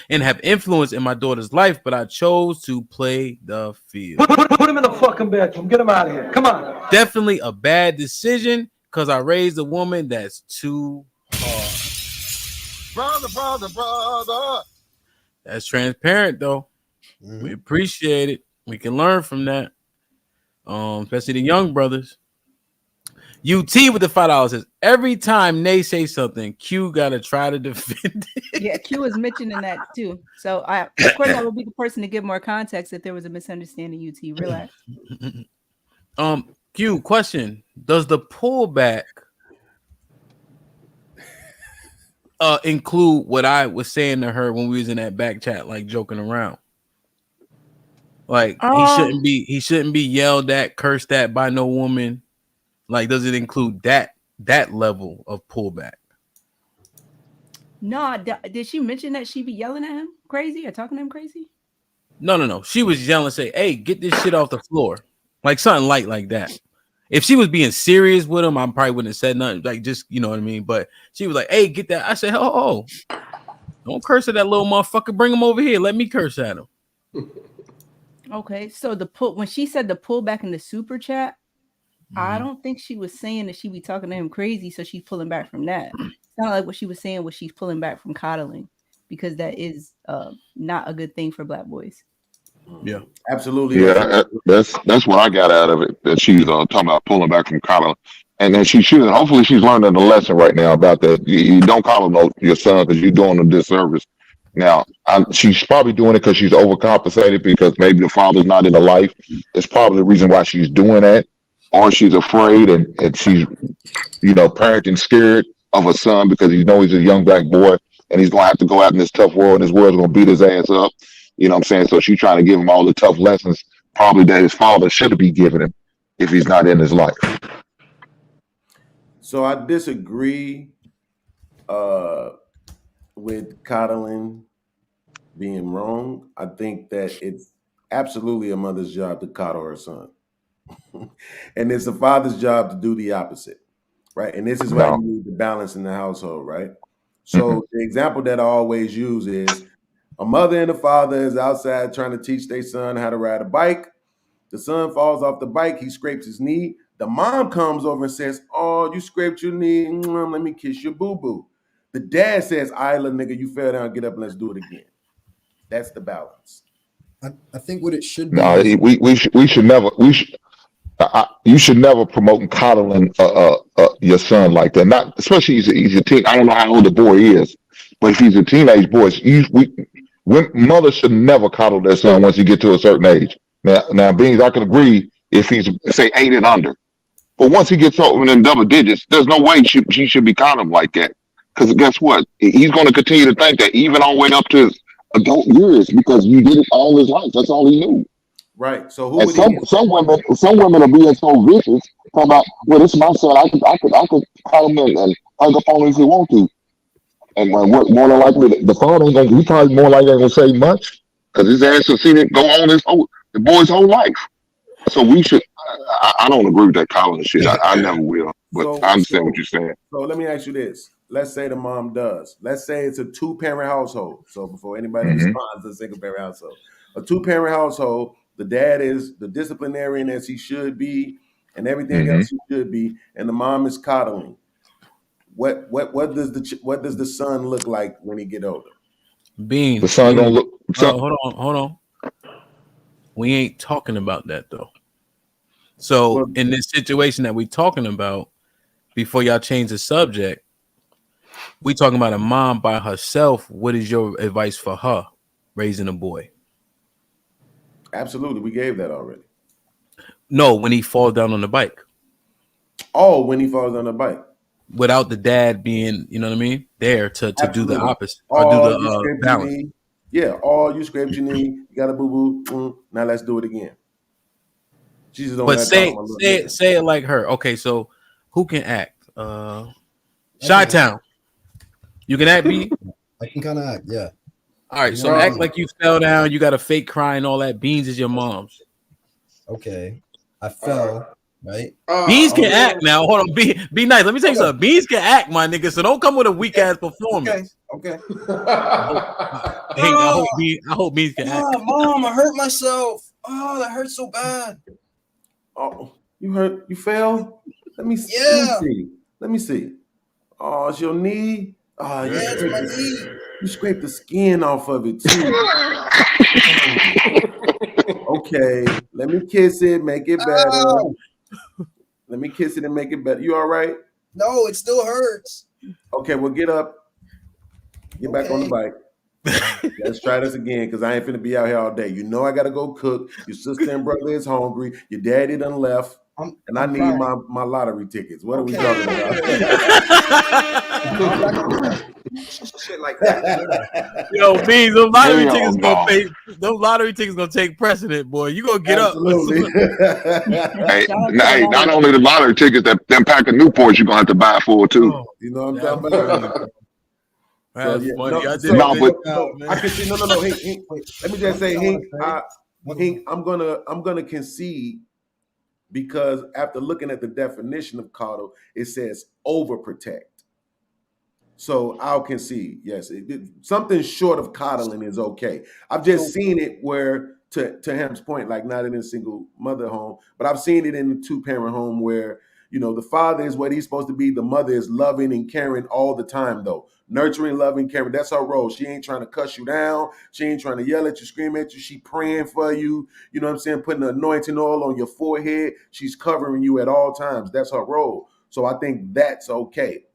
and have influence in my daughter's life, but I chose to play the field. Put him in the fucking bedroom. Get him out of here. Come on. Definitely a bad decision because I raised a woman that's too hard. Brother. That's transparent though. We appreciate it. We can learn from that. Especially the young brothers. UT with the $5 says every time they say something, Q gotta try to defend it. Yeah, Q is mentioning that too. So of course I would be the person to give more context if there was a misunderstanding. UT, relax. Q, question: does the pullback include what I was saying to her when we was in that back chat, like joking around? Like he shouldn't be yelled at, cursed at by no woman. Like, does it include that that level of pullback. No, did she mention that she be yelling at him crazy or talking to him crazy? No. She was yelling, say, "Hey, get this shit off the floor," like something light like that. If she was being serious with him, I probably wouldn't have said nothing. Like, just, you know what I mean. But she was like, "Hey, get that." I said, "Oh, don't curse at that little motherfucker. Bring him over here. Let me curse at him." Okay, so when she said the pullback in the super chat, I don't think she was saying that she be talking to him crazy, so she's pulling back from that. It's not like what she was saying was she's pulling back from coddling, because that is not a good thing for Black boys. Yeah, absolutely. Yeah, that's what I got out of it. That she's talking about pulling back from coddling, and then she should. Hopefully, she's learning a lesson right now about that. You don't coddle your son because you're doing a disservice. Now, she's probably doing it because she's overcompensated because maybe the father's not in her life. It's probably the reason why she's doing that, or she's afraid and she's, parenting scared of her son because he's a young Black boy and he's gonna have to go out in this tough world and this world's gonna beat his ass up. You know what I'm saying? So she's trying to give him all the tough lessons probably that his father should be giving him if he's not in his life. So I disagree with coddling being wrong. I think that it's absolutely a mother's job to coddle her son. And it's a father's job to do the opposite, right? And this is why you need the balance in the household, right? So the example that I always use is a mother and a father is outside trying to teach their son how to ride a bike. The son falls off the bike. He scrapes his knee. The mom comes over and says, "Oh, you scraped your knee. Let me kiss your boo-boo." The dad says, "All right, little nigga, you fell down. Get up and let's do it again." That's the balance. I think what it should be. No, we should never. You should never promote coddling your son like that. Not especially he's a teen. I don't know how old the boy is, but if he's a teenage boy, mothers should never coddle their son once he get to a certain age. Now, Beans, I can agree if he's say 8 and under, but once he gets over in double digits, there's no way she should be coddling like that. Because guess what? He's going to continue to think that even all the way up to his adult years because you did it all his life. That's all he knew. Right. So some women are being so vicious. Talking about, well, this is my son. I could call him and hug up on him if he want to. And more than likely, the father ain't gonna. He probably more likely ain't gonna say much because his ass has seen it go on the boy's whole life. So we should. I don't agree with that coddling shit. I never will. But I understand what you're saying. So let me ask you this. Let's say the mom does. Let's say it's a 2-parent household. So before anybody responds to a single-parent household, a 2-parent household. The dad is the disciplinarian as he should be, and everything else he should be, and the mom is coddling. What does the son look like when he get older? Beans. The son gonna look. Hold on. We ain't talking about that though. So in this situation that we talking about, before y'all change the subject, we talking about a mom by herself. What is your advice for her raising a boy? Absolutely, we gave that already. No, when he falls down on the bike. Oh, when he falls on the bike. Without the dad being, you know what I mean, there to do the opposite or do the balance. Yeah, you scraped your knee, you got a boo-boo. Now let's do it again. Jesus don't. But say it like her. Okay, so who can act? Chi-Town. You can act, B? I can kind of act, yeah. All right, so act like you fell down, you got a fake cry and all that. Beans is your mom's. Okay. I fell, right? Beans can act now. Hold on, be nice. Let me tell you something. Beans can act, my nigga. So don't come with a weak ass performance. Okay. I hope Beans can act. Mom, I hurt myself. Oh, that hurts so bad. Oh, you hurt? You fell? Let me see. Let me see. Oh, it's your knee. Oh, yeah, it's my knee. You scraped the skin off of it too. Okay, let me kiss it, make it better. Let me kiss it and make it better. You all right? No, it still hurts. Okay, well, get up. Get back on the bike. Let's try this again because I ain't finna be out here all day. You know I gotta go cook. Your sister and brother is hungry. Your daddy done left. And I need my lottery tickets. What are we talking about? Shit like that. Yo, Beans, those lottery Hell tickets no. gonna pay. Those lottery tickets gonna take precedent, boy. You gonna get Absolutely. up. Hey, not only the lottery tickets, that them pack of Newports you're gonna have to buy for too. Oh, You know what I'm that's talking funny, about? bro. So That's yeah, funny. I did so, No, a but good job, man. I can see. No. Hink, let me just say, Hink. I'm gonna concede because after looking at the definition of coddle, it says overprotect. So I'll concede, yes, something short of coddling is okay. I've just seen it where, to Ham's point, like not in a single mother home, but I've seen it in the 2-parent home where, you know, the father is what he's supposed to be. The mother is loving and caring all the time, though. Nurturing, loving, caring. That's her role. She ain't trying to cuss you down. She ain't trying to yell at you, scream at you. She praying for you. You know what I'm saying? Putting the anointing oil on your forehead. She's covering you at all times. That's her role. So I think that's okay.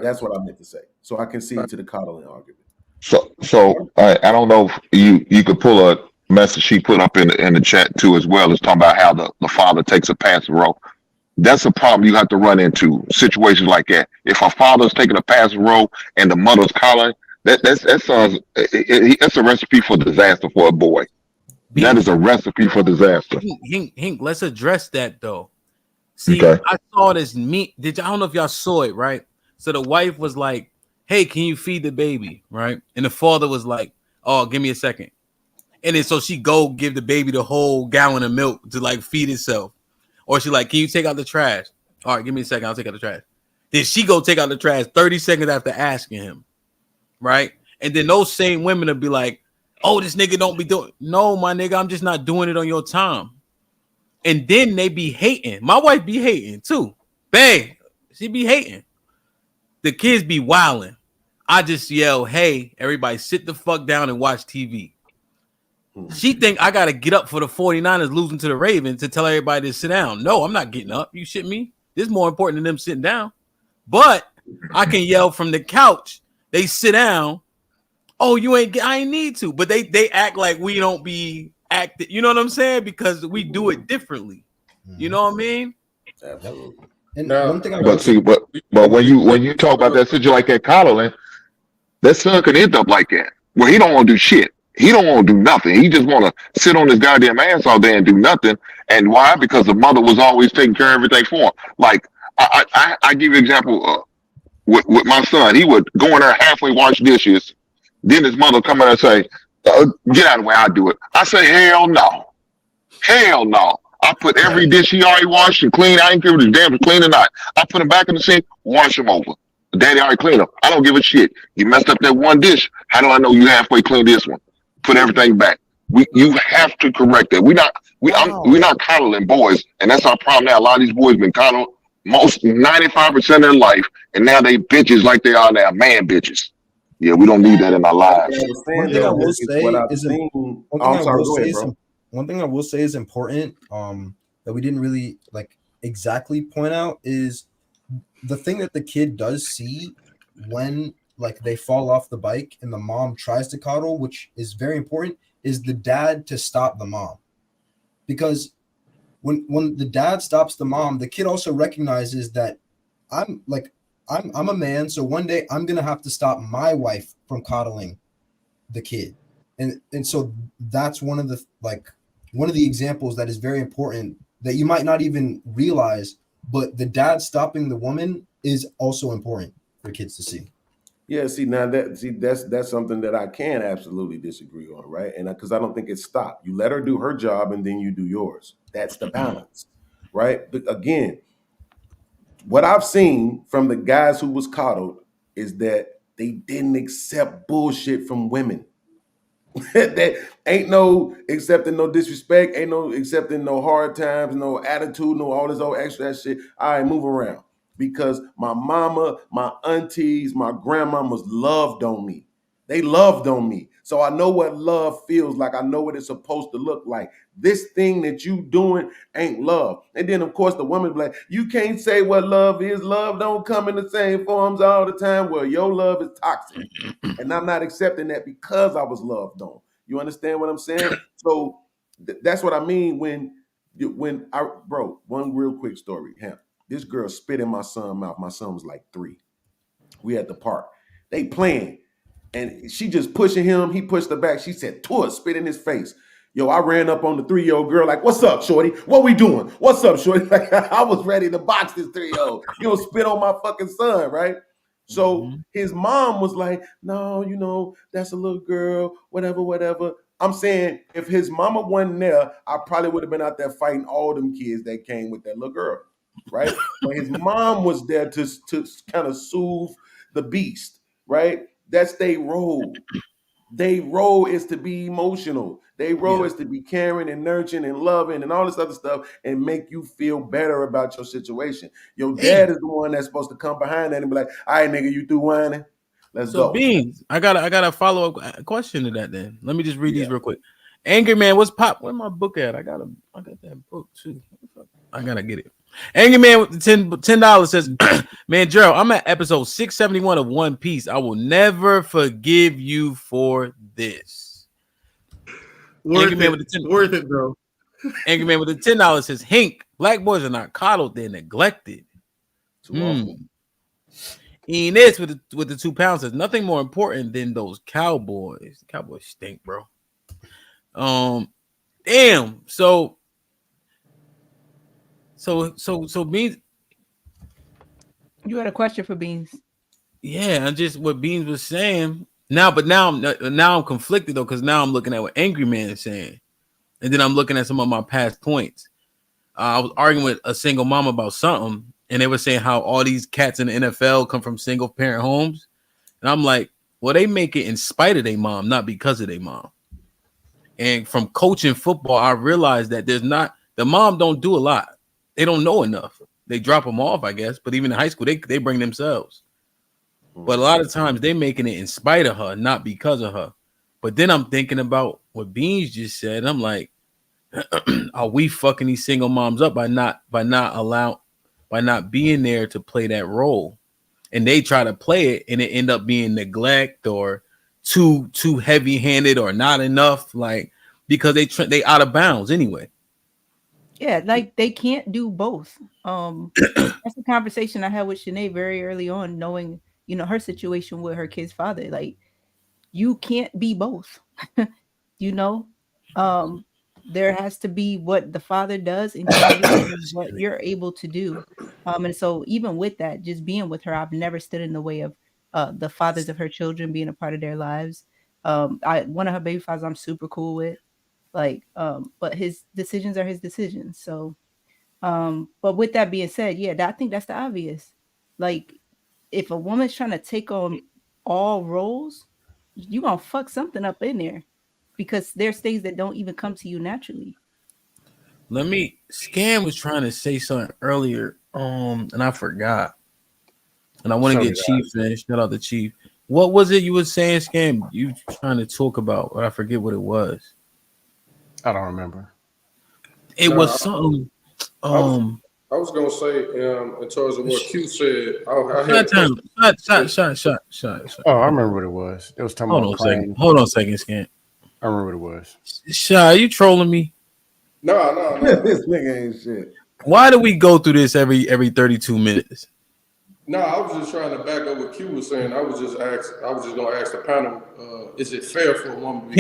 That's what I meant to say. So I concede to the coddling argument. So I don't know if you could pull a message she put up in the chat too as well. It's talking about how the father takes a passive role. That's a problem you have to run into situations like that. If a father's taking a passive role and the mother's coddling, that's a recipe for disaster for a boy. That is a recipe for disaster. Hink, let's address that though. See, Okay. I saw this I don't know if y'all saw it, right? So the wife was like, "Hey, can you feed the baby?" Right? And the father was like, "Oh, give me a second." And then so she go give the baby the whole gallon of milk to like feed itself. Or she like, "Can you take out the trash?" All right, give me a second, I'll take out the trash. Then she go take out the trash 30 seconds after asking him. Right? And then those same women will be like, "Oh, this nigga don't be doing." No, my nigga, I'm just not doing it on your time. And then they be hating. My wife be hating too. Babe, she be hating. The kids be wilding. I just yell, "Hey, everybody sit the fuck down and watch TV." She think I gotta get up for the 49ers losing to the Ravens to tell everybody to sit down. No, I'm not getting up. You shit me? This is more important than them sitting down. But I can yell from the couch. They sit down. Oh, I ain't need to. But they act like we don't be acting. You know what I'm saying? Because we do it differently. You know what I mean? Absolutely. And one thing I But see, but when you talk about that situation like that coddling, that son could end up like that. Well, he don't want to do shit. He don't want to do nothing. He just want to sit on his goddamn ass all day and do nothing. And why? Because the mother was always taking care of everything for him. Like I give you an example with my son. He would go in there halfway wash dishes. Then his mother come in and say, "Get out of the way. I do it." I say, "Hell no, hell no." I put every dish he already washed and cleaned. I ain't give a damn if clean or not. I put them back in the sink, wash them over. Daddy already cleaned them. I don't give a shit. You messed up that one dish. How do I know you halfway cleaned this one? Put everything back. You have to correct that. We're not coddling boys, and that's our problem now. A lot of these boys been coddled most 95% of their life, and now they bitches like they are now, man bitches. Yeah, we don't need that in our lives. One thing I will say is one thing I will say is important that we didn't really like exactly point out is the thing that the kid does see when like they fall off the bike and the mom tries to coddle, which is very important, is the dad to stop the mom. Because when the dad stops the mom, the kid also recognizes that I'm a man, so one day I'm gonna have to stop my wife from coddling the kid. And so that's one of the examples that is very important that you might not even realize, but the dad stopping the woman is also important for kids to see. Yeah, that's something that I can absolutely disagree on, right? And because I don't think it's stopped. You let her do her job and then you do yours. That's the balance, right? But again, what I've seen from the guys who was coddled is that they didn't accept bullshit from women. That ain't no accepting no disrespect, ain't no accepting no hard times, no attitude, no all this old extra shit. I move around because my mama, my aunties, my grandmamas loved on me. They loved on me. So I know what love feels like. I know what it's supposed to look like. This thing that you doing ain't love. And then of course the woman be like, you can't say what love is. Love don't come in the same forms all the time. Well, your love is toxic. And I'm not accepting that because I was loved on. You understand what I'm saying? So that's what I mean when one real quick story. This girl spit in my son's mouth. My son was like 3. We at the park. They playing. And she just pushing him. He pushed her back. She said, "Tour, spit in his face." Yo, I ran up on the 3-year-old girl like, "What's up, shorty? What we doing? What's up, shorty?" Like, I was ready to box this 3-year-old. You know, spit on my fucking son, right? So his mom was like, "No, you know, that's a little girl, whatever, whatever." I'm saying if his mama wasn't there, I probably would have been out there fighting all them kids that came with that little girl, right? But his mom was there to kind of soothe the beast, right? That's their role. Their role is to be emotional. Their role is to be caring and nurturing and loving and all this other stuff and make you feel better about your situation. Your dad is the one that's supposed to come behind that and be like, "All right, nigga, you through whining? Let's So go." Beans, I got a follow up question to that. Then let me just read these real quick. Angry Man, what's pop? Where my book at? I got that book too. I gotta get it. Angry Man with the $10 says, "Man, Gerald, I'm at episode 671 of One Piece. I will never forgive you for this." Worth it, bro. Angry Man with the $10 says, "Hink, black boys are not coddled; they're neglected." Inez with the 2 pounds says, "Nothing more important than those Cowboys. Cowboys stink, bro." Damn. So Beans. You had a question for Beans. Yeah, and just what Beans was saying. Now I'm conflicted though, because now I'm looking at what Angry Man is saying, and then I'm looking at some of my past points. I was arguing with a single mom about something, and they were saying how all these cats in the NFL come from single parent homes, and I'm like, well, they make it in spite of their mom, not because of their mom. And from coaching football, I realized that the mom don't do a lot. They don't know enough. They drop them off, I guess. But even in high school, they bring themselves. But a lot of times they making it in spite of her, not because of her. But then I'm thinking about what Beans just said. I'm like, are we fucking these single moms up by not being there to play that role? And they try to play it, and it end up being neglect or too heavy-handed or not enough, like, because they out of bounds anyway. Yeah, like they can't do both. That's a conversation I had with Sinead very early on, knowing, her situation with her kid's father. Like, you can't be both. you know, there has to be what the father does in community and what you're able to do. And so even with that, just being with her, I've never stood in the way of the fathers of her children being a part of their lives. One of her baby fathers I'm super cool with, but his decisions are his decisions. So, but with that being said, yeah, I think that's the obvious. Like, if a woman's trying to take on all roles, you gonna fuck something up in there, because there's things that don't even come to you naturally. Scam was trying to say something earlier, and I forgot. And I want to get Chief finished. Shout out to Chief. What was it you were saying, Scam? You trying to talk about, but I forget what it was. I don't remember. It was something. I was gonna say, in terms of what Q said, Shot. Oh, I remember what it was. It was talking about crying. Hold on a second, Scam. I remember what it was. Shy, you trolling me? No. This nigga ain't shit. Why do we go through this every 32 minutes? No, I was just trying to back up what Q was saying. I was just gonna ask the panel, is it fair for a woman to be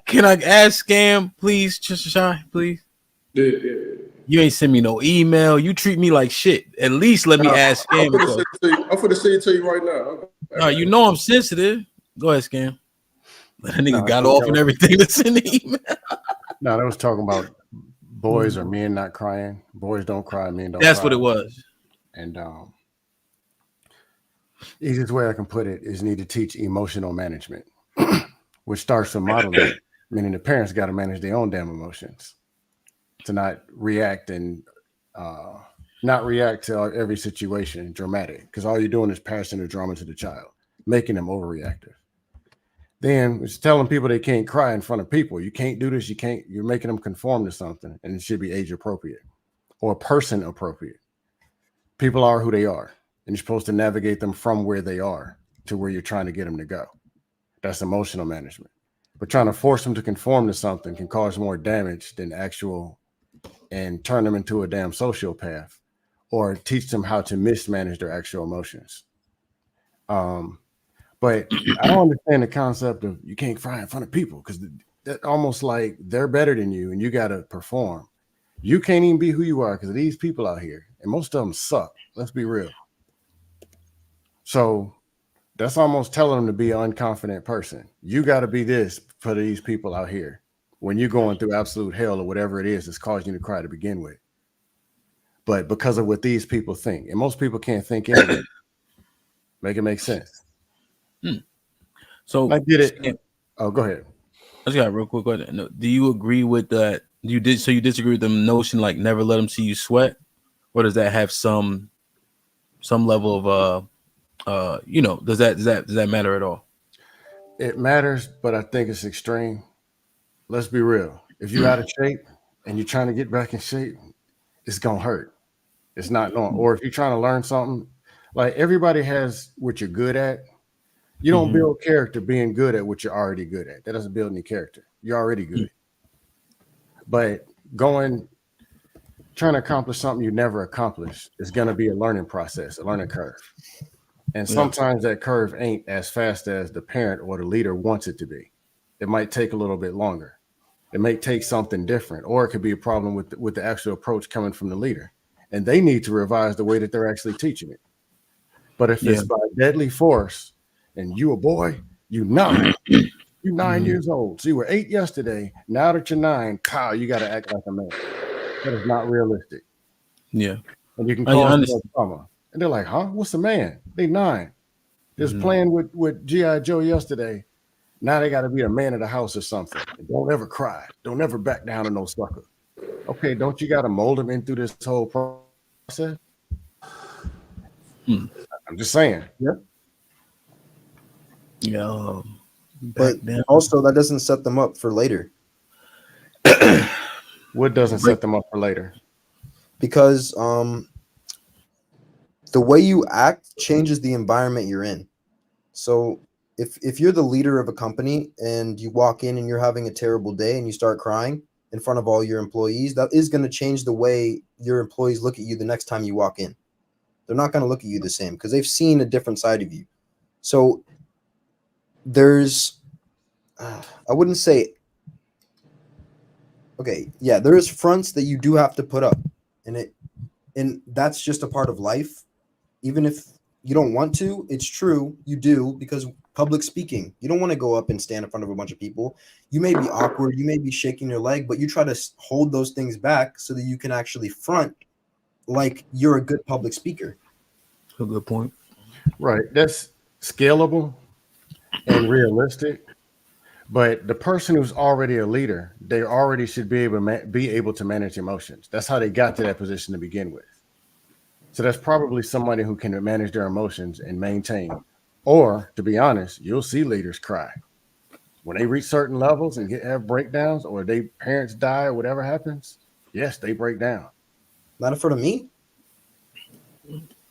Can I ask Scam, please, Shy, please? Yeah. You ain't send me no email. You treat me like shit. At least let me ask Scam. I'm gonna say it to you right now. No, you know I'm sensitive. Go ahead, Scam. That nigga got off and everything to send the email. No, that was talking about boys or men not crying. Boys don't cry, men don't That's cry. what it was. And easiest way I can put it is need to teach emotional management, which starts from modeling, meaning the parents got to manage their own damn emotions to not react to every situation dramatic, because all you're doing is passing the drama to the child, making them overreactive. Then it's telling people they can't cry in front of people. You can't do this. You're making them conform to something, and it should be age appropriate or person appropriate. People are who they are, and you're supposed to navigate them from where they are to where you're trying to get them to go. That's emotional management. But trying to force them to conform to something can cause more damage than actual, and turn them into a damn sociopath, or teach them how to mismanage their actual emotions. But I don't understand the concept of you can't cry in front of people because that almost like they're better than you and you got to perform. You can't even be who you are because of these people out here, and most of them suck. Let's be real. So that's almost telling them to be an unconfident person. You got to be this for these people out here when you're going through absolute hell or whatever it is that's causing you to cry to begin with. But because of what these people think, and most people can't think anyway, make it make sense. So I get it. Oh, go ahead. I just got a real quick question. No, do you agree with that? You disagree with the notion like never let them see you sweat, or does that have some level of does that matter at all? It matters, but I think it's extreme. Let's be real. If you're out of shape and you're trying to get back in shape, it's gonna hurt. It's not normal. Or if you're trying to learn something, like everybody has what you're good at. You don't build character being good at what you're already good at. That doesn't build any character. You're already good. But trying to accomplish something you never accomplished is going to be a learning process, a learning curve. And sometimes that curve ain't as fast as the parent or the leader wants it to be. It might take a little bit longer. It may take something different, or it could be a problem with the actual approach coming from the leader. And they need to revise the way that they're actually teaching it. But if it's by deadly force, and you a boy, you 9. You 9 years old. So you were 8 yesterday. Now that you're 9, pow, you got to act like a man. That is not realistic. Yeah. And you can cause them trauma. And they're like, huh? What's a man? They 9. Just playing with G.I. Joe yesterday. Now they got to be a man of the house or something. And don't ever cry. Don't ever back down to no sucker. Okay, don't you got to mold them in through this whole process? I'm just saying. Yeah. Yeah, but also that doesn't set them up for later. What doesn't set them up for later? Because the way you act changes the environment you're in. So if you're the leader of a company and you walk in and you're having a terrible day and you start crying in front of all your employees, that is going to change the way your employees look at you the next time you walk in. They're not going to look at you the same because they've seen a different side of you. So there's I wouldn't say there's fronts that you do have to put up, and that's just a part of life. Even if you don't want to, it's true, you do, because public speaking, you don't want to go up and stand in front of a bunch of people. You may be awkward, you may be shaking your leg, but you try to hold those things back so that you can actually front like you're a good public speaker. A good point. Right. That's scalable and realistic, but the person who's already a leader, they already should be able to manage emotions. That's how they got to that position to begin with. So that's probably somebody who can manage their emotions and maintain. Or, to be honest, you'll see leaders cry when they reach certain levels and have breakdowns, or their parents die or whatever happens. Yes, they break down. Not in front of me.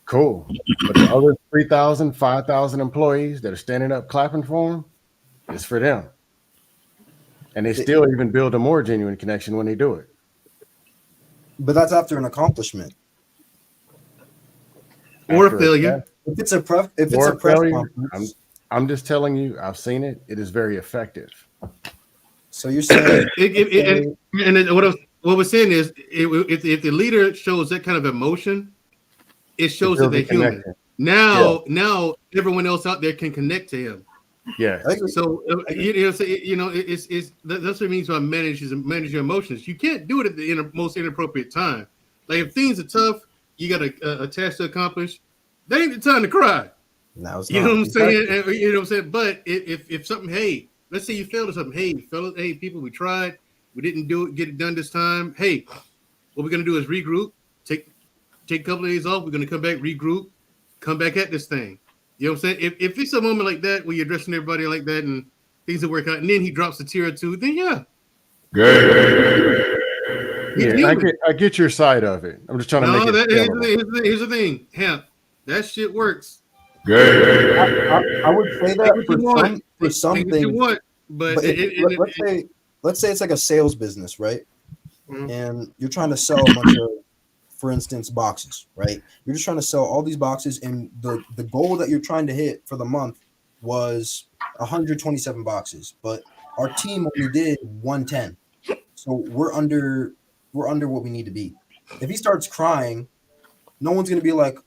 Cool. But the other 3,000, 5,000 employees that are standing up clapping for them, it's for them. And they still even build a more genuine connection when they do it. But that's after an accomplishment. Or a failure. If it's a press conference. I'm just telling you, I've seen it. It is very effective. So you're saying what we're saying is if the leader shows that kind of emotion, it shows that they're human. Now everyone else out there can connect to him. Yeah. So that's what it means by manage your emotions. You can't do it at the most inappropriate time. Like if things are tough, you got a task to accomplish. That ain't the time to cry. No, you know what I'm saying? You know what I'm saying? But if something, hey, let's say you failed at something. Hey, fellas, hey, people, we tried. We didn't get it done this time. Hey, what we're gonna do is regroup. Take a couple of days off. We're gonna come back, regroup, come back at this thing. You know what I'm saying? If it's a moment like that where you're addressing everybody like that and things will work out, and then he drops a tear or two, then yeah. Yeah, I get your side of it. I'm just trying to make it. Here's the thing, Hemp. That shit works. I would say that for some things, but let's say it's like a sales business, right? Mm-hmm. And you're trying to sell a bunch of, for instance, boxes, right? You're just trying to sell all these boxes, and the goal that you're trying to hit for the month was 127 boxes, but our team only did 110. So we're under what we need to be. If he starts crying, no one's gonna be like,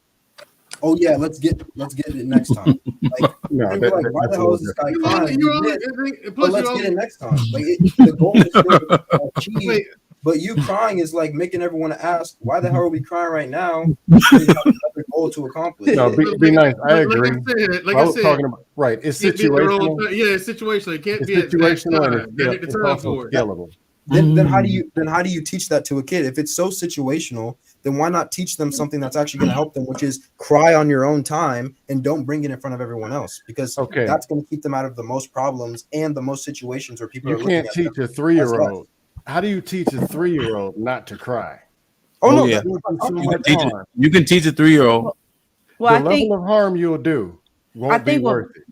"Oh yeah, let's get it next time." Like, No, they're gonna be like, "Why the hell is this guy crying? We did, but let's get it next time." Like, the goal is still to achieve, but you crying is like making everyone ask, "Why the hell are we crying right now?" We have another goal to accomplish. No, be nice. I agree. Like I I was said, talking about it's situational. Yeah, it's situational. It can't It's be at situational and time. That ain't the it's time also for it. scalable. Then how do you teach that to a kid? If it's so situational, then why not teach them something that's actually going to help them, which is cry on your own time and don't bring it in front of everyone else, because that's going to keep them out of the most problems and the most situations where people You are looking can't at teach them a 3-year-old. How do you teach a 3-year-old not to cry? Oh, no, yeah. that's so You much can, harm. you can teach a 3-year-old. Well, the I think- level of harm you'll do won't be worth it.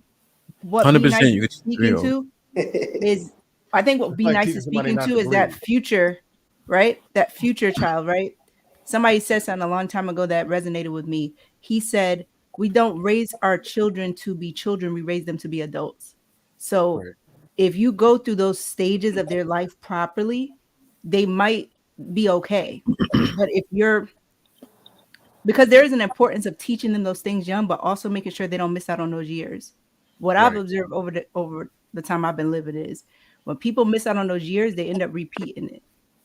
What 100% Be Nice you is could speaking 3-year-old. to is, I think what It's Be like Nice teaching is somebody speaking not to to is that breathe. future, right? That future child, right? Somebody said something a long time ago that resonated with me. He said, "We don't raise our children to be children; we raise them to be adults." So, if you go through those stages of their life properly, they might be okay. But if you're because there is an importance of teaching them those things young, but also making sure they don't miss out on those years. What I've observed over the time I've been living is when people miss out on those years, they end up repeating it.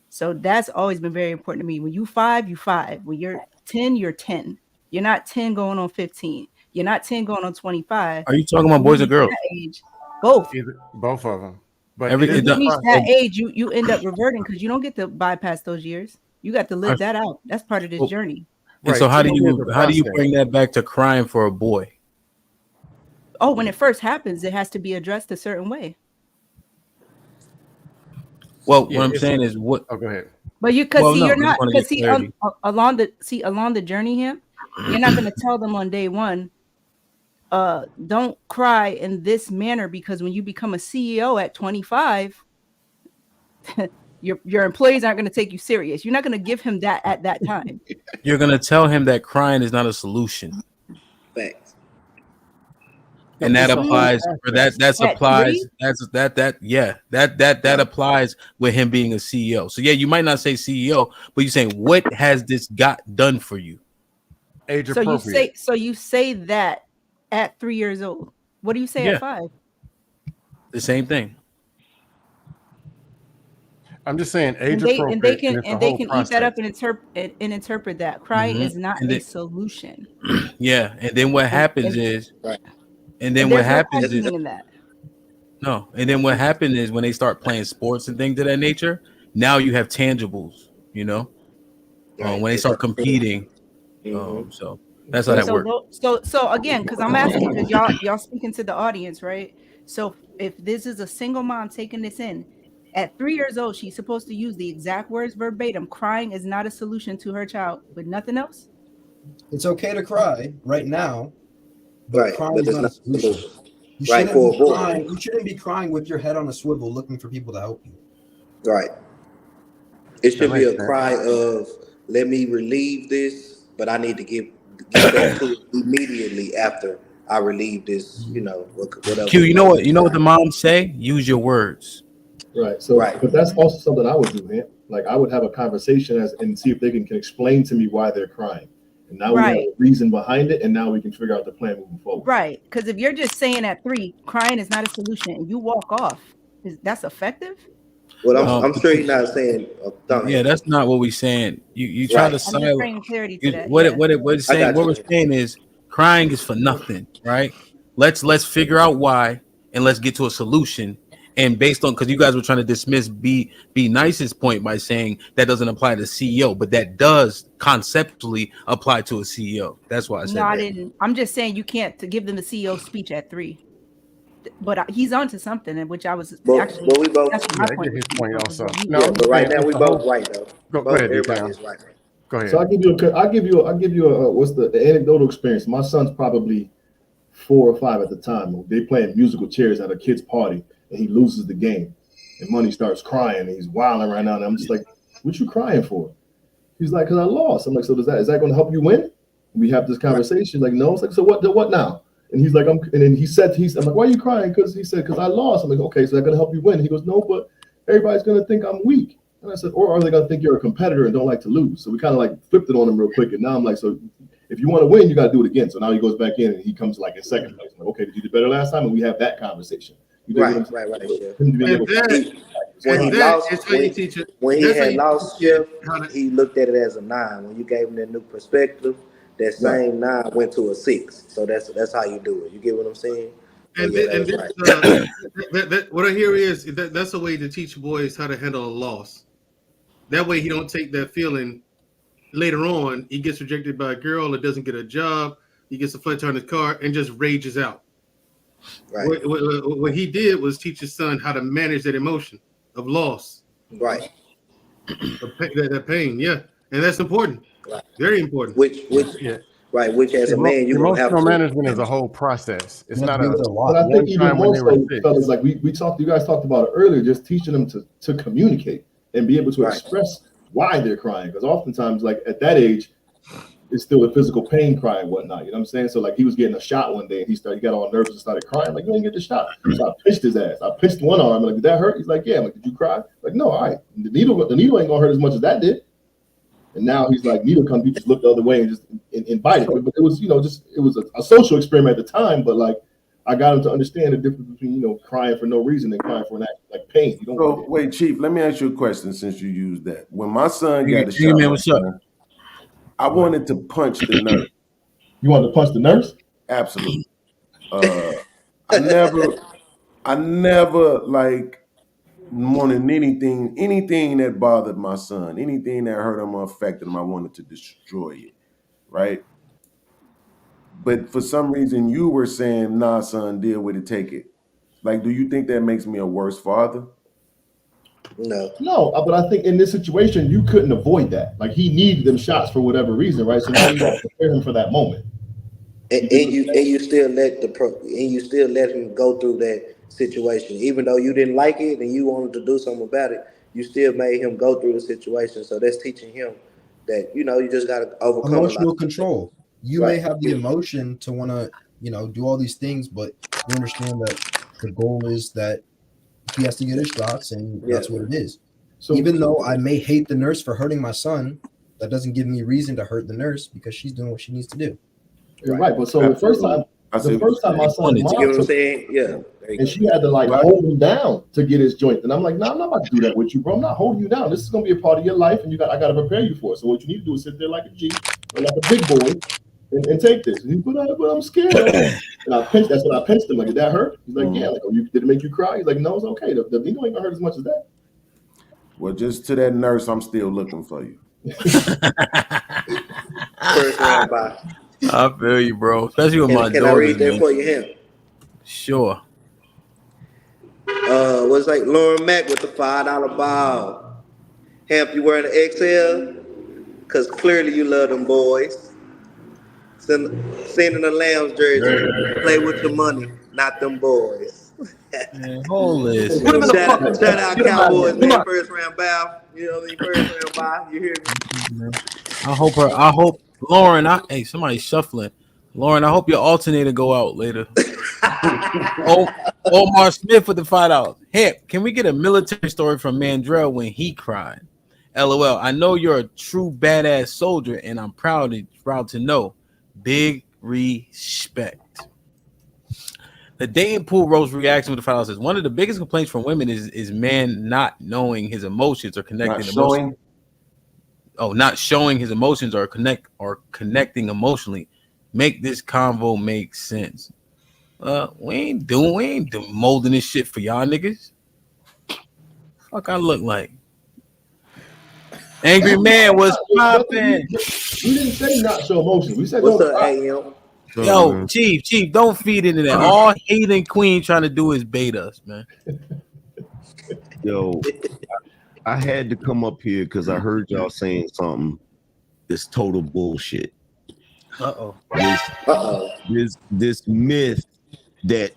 So that's always been very important to me. When you 5, you 5. When you're 10, you're 10. You're not 10 going on 15. You're not 10 going on 25. Are you talking about When boys you or reach girls? that age, both. Both of them. But Every- When it you don't- reach that age, you end up reverting because you don't get to bypass those years. You got to live that out. That's part of this Well, journey. And so how do you process. bring that back to crying for a boy? Oh, when it first happens, it has to be addressed a certain way. Well, what I'm saying is what. Oh, go ahead. But you, because Well, see, no, you're I just not, wanna because get clarity. along the journey here, you're not going to tell them on day one, don't cry in this manner, because when you become a CEO at 25, your employees aren't going to take you serious. You're not going to give him that at that time. You're gonna tell him that crying is not a solution. Facts. And that applies for that. That At applies. 3? That applies with him being a CEO. So yeah, you might not say CEO, but you're saying what has this got done for you? Age So appropriate. you say that at 3 years old. What do you say Yeah. at 5? The same thing. I'm just saying age And they appropriate. can it's the whole eat that up process. and interpret that crying Mhm. is not And a then- solution. Yeah, and then what happens is, and then And what there's no happens is, questioning in that. no, and then what happened is when they start playing sports and things of that nature, now you have tangibles, you know, when they start competing. So that's how that works. So again, because I'm asking, because y'all speaking to the audience, right? So if this is a single mom taking this in, at 3 years old, she's supposed to use the exact words verbatim. Crying is not a solution to her child, but nothing else. It's okay to cry right now, but crying but is it's not a not solution. You right shouldn't for a be boy. crying. You shouldn't be crying with your head on a swivel, looking for people to help you. Right. It should be makes a sense. cry of let me relieve this, but I need to get back to it immediately after I relieve this. You know, whatever. Q, you know what the moms say? Use your words. Right. So, but that's also something I would do, man. Like I would have a conversation and see if they can explain to me why they're crying. And now we have a reason behind it, and now we can figure out the plan moving forward. Right. Because if you're just saying at 3, crying is not a solution, and you walk off, that's effective? Well, I'm sure he's not saying. Yeah, that's not what we're saying. You try to I'm just silence. bringing clarity to that. What yeah. it's saying, what we're saying is crying is for nothing, right? Let's figure out why, and let's get to a solution. And based on, because you guys were trying to dismiss Be Nice's point by saying that doesn't apply to CEO, but that does conceptually apply to a CEO. That's why I said No, I that. didn't. I'm just saying you can't to give them the CEO speech at 3. But he's onto something, in which I was actually. But we both. That's my point. His point also. Yeah, but right now we both right though. Go ahead, Everybody Dion. is right. Go ahead. So I'll give you a what's the anecdotal experience. My son's probably 4 or 5 at the time. They playing musical chairs at a kid's party, and he loses the game, and Money starts crying, and he's wilding right now. And I'm just like, "What you crying for?" He's like, "Cause I lost." I'm like, "So is that going to help you win?" We have this conversation. Like, no. It's like, "So what? What now?" And he's like, and then I'm like, why are you crying? Because he said, because I lost. I'm like, okay, so I got to help you win. He goes, no, but everybody's going to think I'm weak. And I said, or are they going to think you're a competitor and don't like to lose? So we kind of like flipped it on him real quick. And now I'm like, so if you want to win, you got to do it again. So now he goes back in and he comes like in second place. I'm like, okay, did you do better last time? And we have that conversation. Right. When he had lost, he looked at it as a 9. When you gave him that new perspective, that same 9 went to a 6. So that's how you do it. You get what I'm saying? And, what I hear is that's a way to teach boys how to handle a loss. That way he don't take that feeling later on. He gets rejected by a girl or doesn't get a job. He gets a flat tire on his car and just rages out. Right. What he did was teach his son how to manage that emotion of loss. Right. That pain, yeah. And that's important. Right. Very important. Which as a man, you won't have to. Emotional management is a whole process. It's not a But I think even more so, fellas, like we talked, you guys talked about it earlier, just teaching them to communicate and be able to express why they're crying. Because oftentimes, like at that age, it's still a physical pain crying and whatnot. You know what I'm saying? So like he was getting a shot one day and he got all nervous and started crying. Like, you didn't get the shot. So I pinched his ass. I pinched one arm. I'm like, did that hurt? He's like, yeah. I'm like, did you cry? Like, no, all right. The needle ain't gonna hurt as much as that did. And now he's like, needle comes, he just looked the other way and just and bite it. But it was, it was a social experiment at the time, but like I got him to understand the difference between, crying for no reason and crying for an act like pain. You don't wait, Chief, let me ask you a question since you used that. When my son got the shot, man, what's up? I wanted to punch the nurse. You wanted to punch the nurse? Absolutely. I never like wanted anything that bothered my son, anything that hurt him or affected him, I wanted to destroy it, right? But for some reason, you were saying, nah, son, deal with it, take it. Like, do you think that makes me a worse father? No, but I think in this situation, you couldn't avoid that. Like he needed them shots for whatever reason, right? So now you got to prepare him for that moment. And you still let him go through that situation, even though you didn't like it and you wanted to do something about it. You still made him go through the situation. So that's teaching him that you just got to overcome emotional control. You may have the emotion to want to do all these things, but you understand that the goal is that he has to get his shots, and that's what it is. So even though I may hate the nurse for hurting my son, that doesn't give me reason to hurt the nurse because she's doing what she needs to do. Right. But so the first time my son's mom took and she had to like hold him down to get his joint. And I'm like, no, I'm not about to do that with you, bro. I'm not holding you down. This is gonna be a part of your life, and I gotta prepare you for it. So what you need to do is sit there like a G or like a big boy and take this. And he put out, but I'm scared. And that's when I pinched him. Like, did that hurt? He's like, yeah. Like, did it make you cry? He's like, no, it's okay. The needle ain't gonna hurt as much as that. Well, just to that nurse, I'm still looking for you. First round bye. I feel you, bro. Especially with my daughter. Can I read that for you, Hemp? Sure. What's like Lauren Mack with the $5 ball. Hemp, you wearing an XL? Because clearly you love them boys. Send in the Lambs jersey. Play with your money, not them boys. Man, hold this. Shout out Cowboys, man. First round bow. You know what I mean? First round bye. You hear me? I hope Lauren, hey, somebody's shuffling. Lauren, I hope your alternator go out later. Omar Smith with the $5. Hemp, can we get a military story from Mandrell when he cried? LOL. I know you're a true badass soldier, and I'm proud to know. Big respect. The dating pool rose reaction with the $5 says one of the biggest complaints from women is man not knowing his emotions or connecting emotions. Not showing his emotions or connecting emotionally. Make this convo make sense. We ain't molding this shit for y'all niggas. Fuck, I look like angry man was popping. We didn't say not show emotions. We said what's up, AM? Yo, Chief, don't feed into that. All hating queen trying to do is bait us, man. Yo, I had to come up here because I heard y'all saying something that's total bullshit. This myth that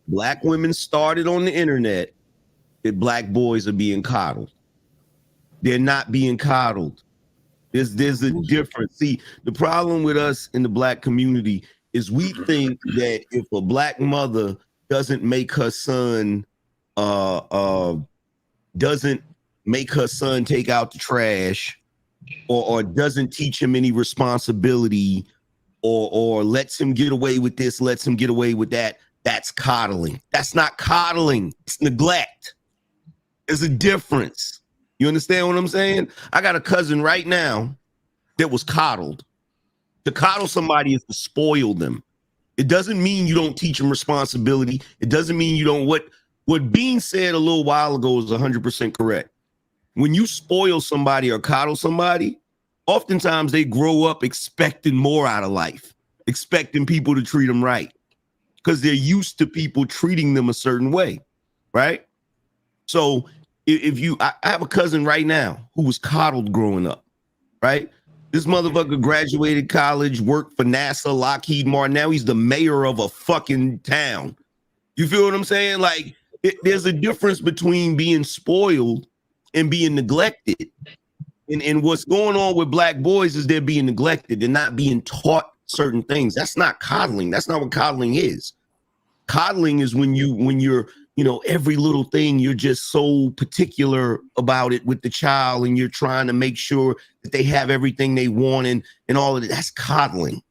black women started on the internet that black boys are being coddled. They're not being coddled. There's a difference. See, the problem with us in the black community is we think that if a black mother doesn't make her son doesn't make her son take out the trash or doesn't teach him any responsibility or lets him get away with this, lets him get away with that, that's coddling. That's not coddling. It's neglect. There's a difference. You understand what I'm saying? I got a cousin right now that was coddled. To coddle somebody is to spoil them. It doesn't mean you don't teach them responsibility. It doesn't mean you don't. What Bean said a little while ago is 100% correct. When you spoil somebody or coddle somebody, oftentimes they grow up expecting more out of life, expecting people to treat them right because they're used to people treating them a certain way, right? So I have a cousin right now who was coddled growing up, right? This motherfucker graduated college, worked for NASA, Lockheed Martin. Now he's the mayor of a fucking town. You feel what I'm saying? Like, there's a difference between being spoiled and being neglected. And what's going on with black boys is they're being neglected. They're not being taught certain things. That's not coddling. That's not what coddling is. Coddling is when you're, every little thing, you're just so particular about it with the child and you're trying to make sure that they have everything they want and all of it. That's coddling.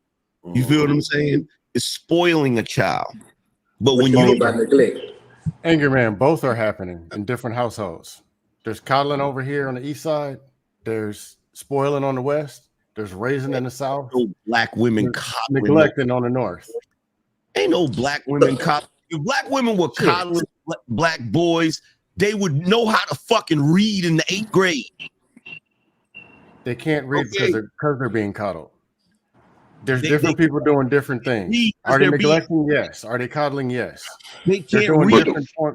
You feel what I'm saying? It's spoiling a child. But when you mean by neglect? Anger man, both are happening in different households. There's coddling over here on the east side. There's spoiling on the west. There's raising in the south. No black women neglecting on the north. Ain't no black women coddling. If black women were coddling black boys, they would know how to fucking read in the 8th grade. They can't read because they're being coddled. There's different people doing different things. Are they neglecting? Yes. Are they coddling? Yes. They can't doing read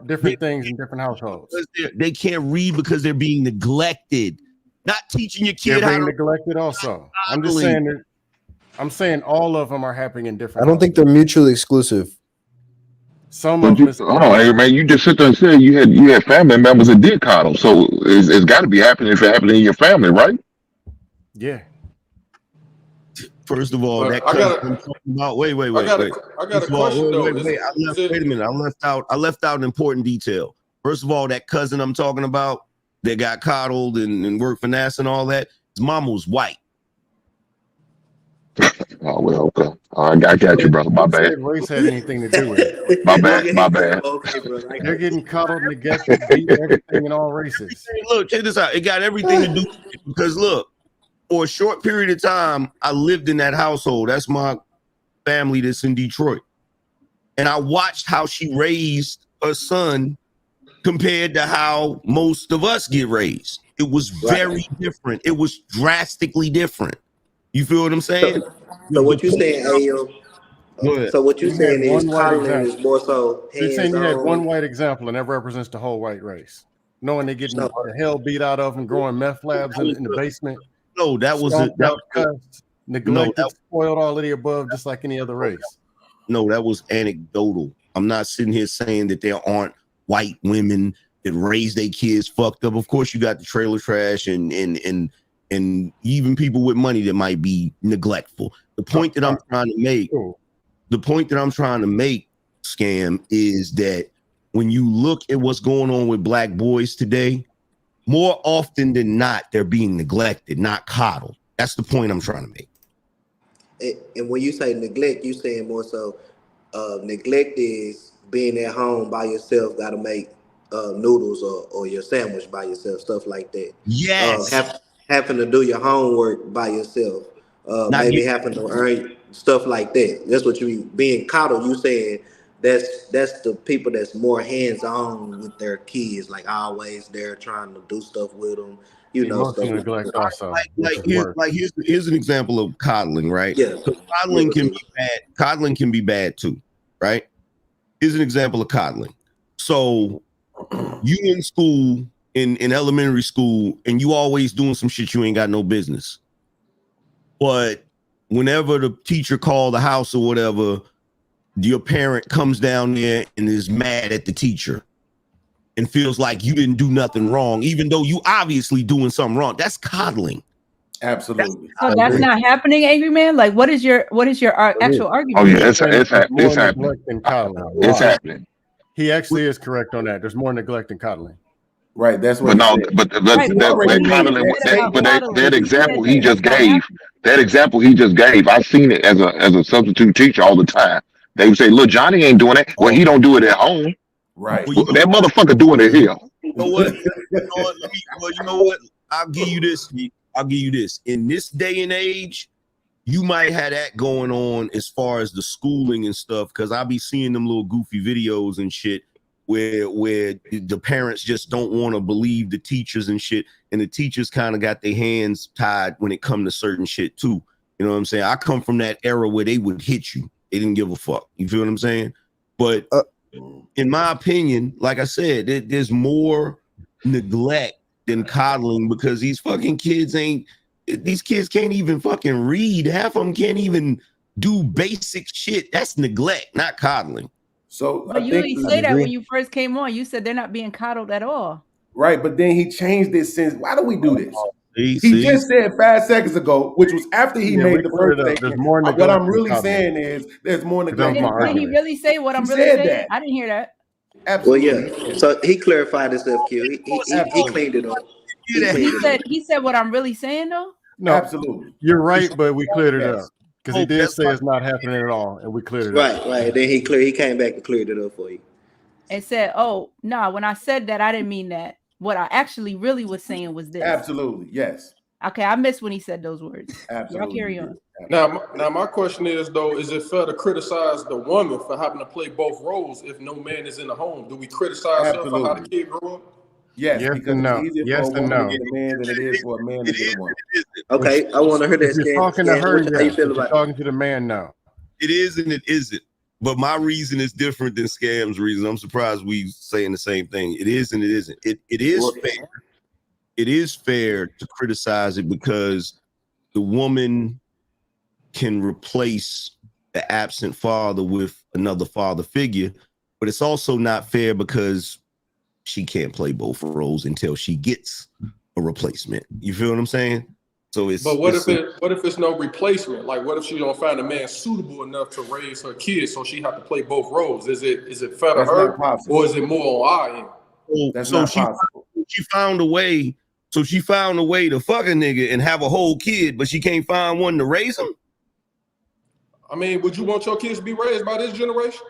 different things in different households. They can't read because they're being neglected. Not teaching your kid they're how being to neglected also. I'm just saying that I'm saying all of them are happening in different I don't think they're mutually exclusive. Some of them. Hold on, hey, man, you just sit there and said you had family members that did coddle, so it's got to be happening if it happened in your family, right? Yeah. First of all, that wait. I got a question though. Wait a minute. I left out an important detail. First of all, that cousin I'm talking about that got coddled and worked for NASA and all that, his mama was white. Oh well, okay. I got you, brother. My bad. Race had anything to do with it. My bad. Okay, bro. They're getting coddled, neglected, beat everything in all races. Look, check this out. It got everything to do with it because look, for a short period of time, I lived in that household. That's my family that's in Detroit. And I watched how she raised her son compared to how most of us get raised. It was very different. It was drastically different. You feel what I'm saying? So what you saying, Ayo? So what you saying is coddling is more so hands-on. You're saying you had one white example and that represents the whole white race. Knowing they're getting the hell beat out of them, growing meth labs in the basement. No, that was neglected, spoiled, all of the above, just like any other race. No, that was anecdotal. I'm not sitting here saying that there aren't white women that raise their kids fucked up. Of course, you got the trailer trash and even people with money that might be neglectful. The point that I'm trying to make, Scam, is that when you look at what's going on with black boys today, more often than not, they're being neglected, not coddled. That's the point I'm trying to make. And when you say neglect, you saying more so neglect is being at home by yourself, got to make noodles or your sandwich by yourself, stuff like that. Yes. Having to do your homework by yourself. Maybe having to earn stuff like that. That's what you mean. Being coddled, you saying that's the people that's more hands-on with their kids, like always they're trying to do stuff with them, stuff neglect also. Here's an example of coddling, right? Yeah. Coddling can be bad. Coddling can be bad too, right? Here's an example of coddling. So you in school, in elementary school, and you always doing some shit you ain't got no business. But whenever the teacher called the house or whatever, your parent comes down there and is mad at the teacher and feels like you didn't do nothing wrong, even though you obviously doing something wrong. That's coddling. Absolutely. So that's not happening, angry man. Like, what is your actual argument? Oh yeah, He's saying there's more happening. neglect than coddling. It's happening. He actually is correct on that. There's more neglect than coddling. Right, that's But no, but Right, but what that do you coddling, just said about coddling? that You example said he that just that's not gave, happening. that example he just gave, I seen it as a substitute teacher all the time. They would say, "Look, Johnny ain't doing it. Well, he don't do it at home. Right. Well, that motherfucker doing it here." You know what? You know what? I'll give you this. I'll give you this. In this day and age, you might have that going on as far as the schooling and stuff, because I'll be seeing them little goofy videos and shit where the parents just don't want to believe the teachers and shit, and the teachers kind of got their hands tied when it come to certain shit too. You know what I'm saying? I come from that era where they would hit you. They didn't give a fuck. You feel what I'm saying? But in my opinion, like I said, there's more neglect than coddling, because these fucking kids these kids can't even fucking read. Half of them can't even do basic shit. That's neglect, not coddling. So But you didn't say that when you first came on. You said they're not being coddled at all. Right, but then he changed it since. Why do we do this? He just said 5 seconds ago, which was after he Yeah, made we the cleared first it up. statement. There's more What neglect I'm than really coddling. saying is there's more neglect. Did he really say what I'm He really said saying? that. I didn't hear that. Absolutely. Well, yeah. So he clarified himself, Q. He cleaned it up. He cleaned it up. He said what I'm really saying though. No, absolutely. You're right, but we cleared it Yes. up because he did say it's not happening at all, and we cleared it Right, up. right. Then he came back and cleared it up for you. And said, "Oh no, when I said that, I didn't mean that. What I actually really was saying was this." Absolutely, yes. Okay, I missed when he said those words. Absolutely. Y'all carry on. Now, my question is though: is it fair to criticize the woman for having to play both roles if no man is in the home? Do we criticize her for how the kid grew up? Yes, Yes because and no. it's easier Yes for a and woman no. to get a man than it is for a man to get a woman. Okay, I want to hear that. If you're talking to her, yes. If you're talking to the man, no. It is and it isn't. But my reason is different than Scam's reason. I'm surprised we saying the same thing. It is and it isn't. It is fair. It is fair to criticize it because the woman can replace the absent father with another father figure, but it's also not fair because she can't play both roles until she gets a replacement. You feel what I'm saying? So it's. But what if it's no replacement? Like, what if she don't find a man suitable enough to raise her kids, so she have to play both roles? Is it fair to That's her, not possible. or is it more on our end? That's So not possible. she found a way. So she found a way to fuck a nigga and have a whole kid, but she can't find one to raise him. I mean, would you want your kids to be raised by this generation?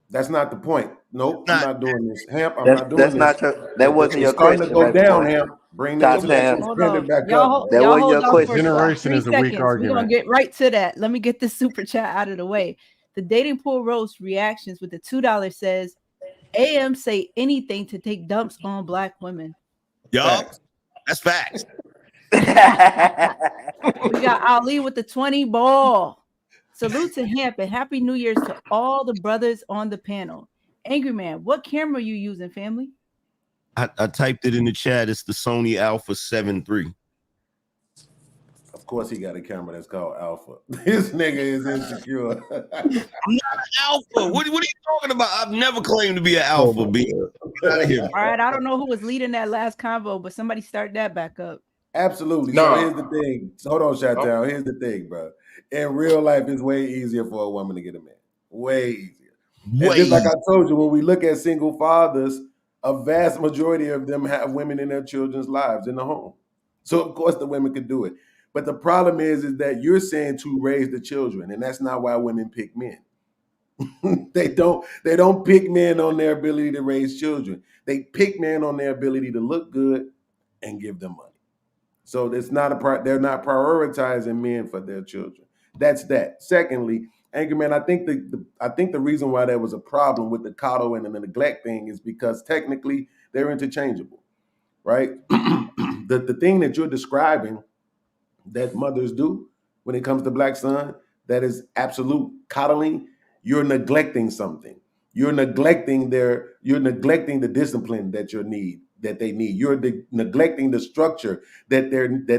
That's not the point. Nope, I'm not doing this. Hamp, I'm That's- not doing that's this. not your- that wasn't your It's starting question, to go baby down, boy. Hamp. Bring Stop that saying- suspended back Y'all, up. That y'all wasn't hold your on for question. Generation 3 is a weak seconds. We're argument. gonna get right to that. Let me get this super chat out of the way. The dating pool roast reactions with the $2 says, "AM say anything to take dumps on black women." Yup, that's facts. We got Ali with the 20 ball. Salute to Hamp and Happy New Year's to all the brothers on the panel. Angry Man, what camera you using, family? I typed it in the chat. It's the Sony Alpha 7 III. Of course, he got a camera that's called Alpha. This nigga is insecure. I'm not alpha. What are you talking about? I've never claimed to be an alpha, B. Get out of here. All right, I don't know who was leading that last convo, but somebody start that back up. Absolutely. No. So here's the thing. So hold on, Chi-Town. Here's the thing, bro. In real life, it's way easier for a woman to get a man. Way easier. And just like I told you, when we look at single fathers, a vast majority of them have women in their children's lives in the home. So of course the women could do it. But the problem is that you're saying to raise the children, and that's not why women pick men. They don't pick men on their ability to raise children. They pick men on their ability to look good and give them money. So it's not they're not prioritizing men for their children. That's that. Secondly, Angry Man, I think the reason why there was a problem with the coddle and the neglect thing is because technically they're interchangeable, right? The thing that you're describing that mothers do when it comes to black son, that is absolute coddling. You're neglecting something. You're neglecting the discipline that they need. You're neglecting the structure that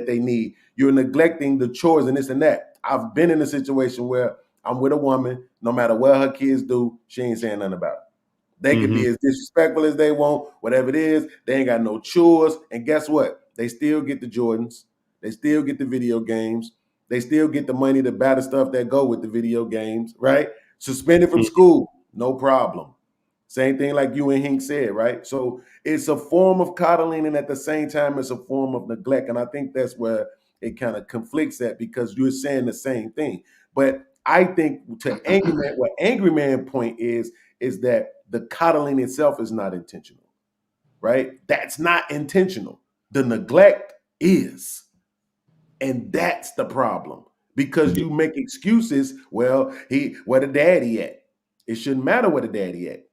they need. You're neglecting the chores and this and that. I've been in a situation where I'm with a woman, no matter what her kids do, she ain't saying nothing about it. They can be as disrespectful as they want, whatever it is. They ain't got no chores. And guess what? They still get the Jordans. They still get the video games. They still get the money to buy the stuff that go with the video games, right? Suspended from school, no problem. Same thing like you and Hink said, right? So it's a form of coddling, and at the same time, it's a form of neglect. And I think that's where it kind of conflicts at, because you're saying the same thing. But I think to Angry Man, what Angry Man point is that the coddling itself is not intentional, right? That's not intentional. The neglect is. And that's the problem, because you make excuses. Well, where the daddy at? It shouldn't matter where the daddy at.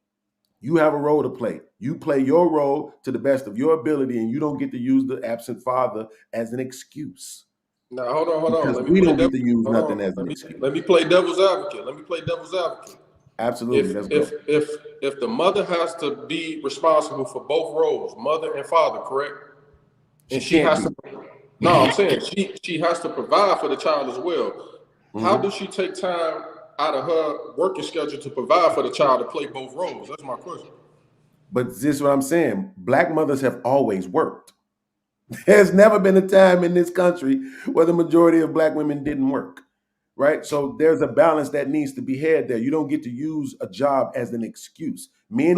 You have a role to play. You play your role to the best of your ability, and you don't get to use the absent father as an excuse. Now, hold on. Because we don't get to use nothing as an excuse. Let me play devil's advocate. Absolutely. If the mother has to be responsible for both roles, mother and father, correct? And she has to. No, I'm saying she has to provide for the child as well. Mm-hmm. How does she take time out of her working schedule to provide for the child to play both roles? That's my question. But this is what I'm saying. Black mothers have always worked. There's never been a time in this country where the majority of Black women didn't work, right? So there's a balance that needs to be had there. You don't get to use a job as an excuse. Men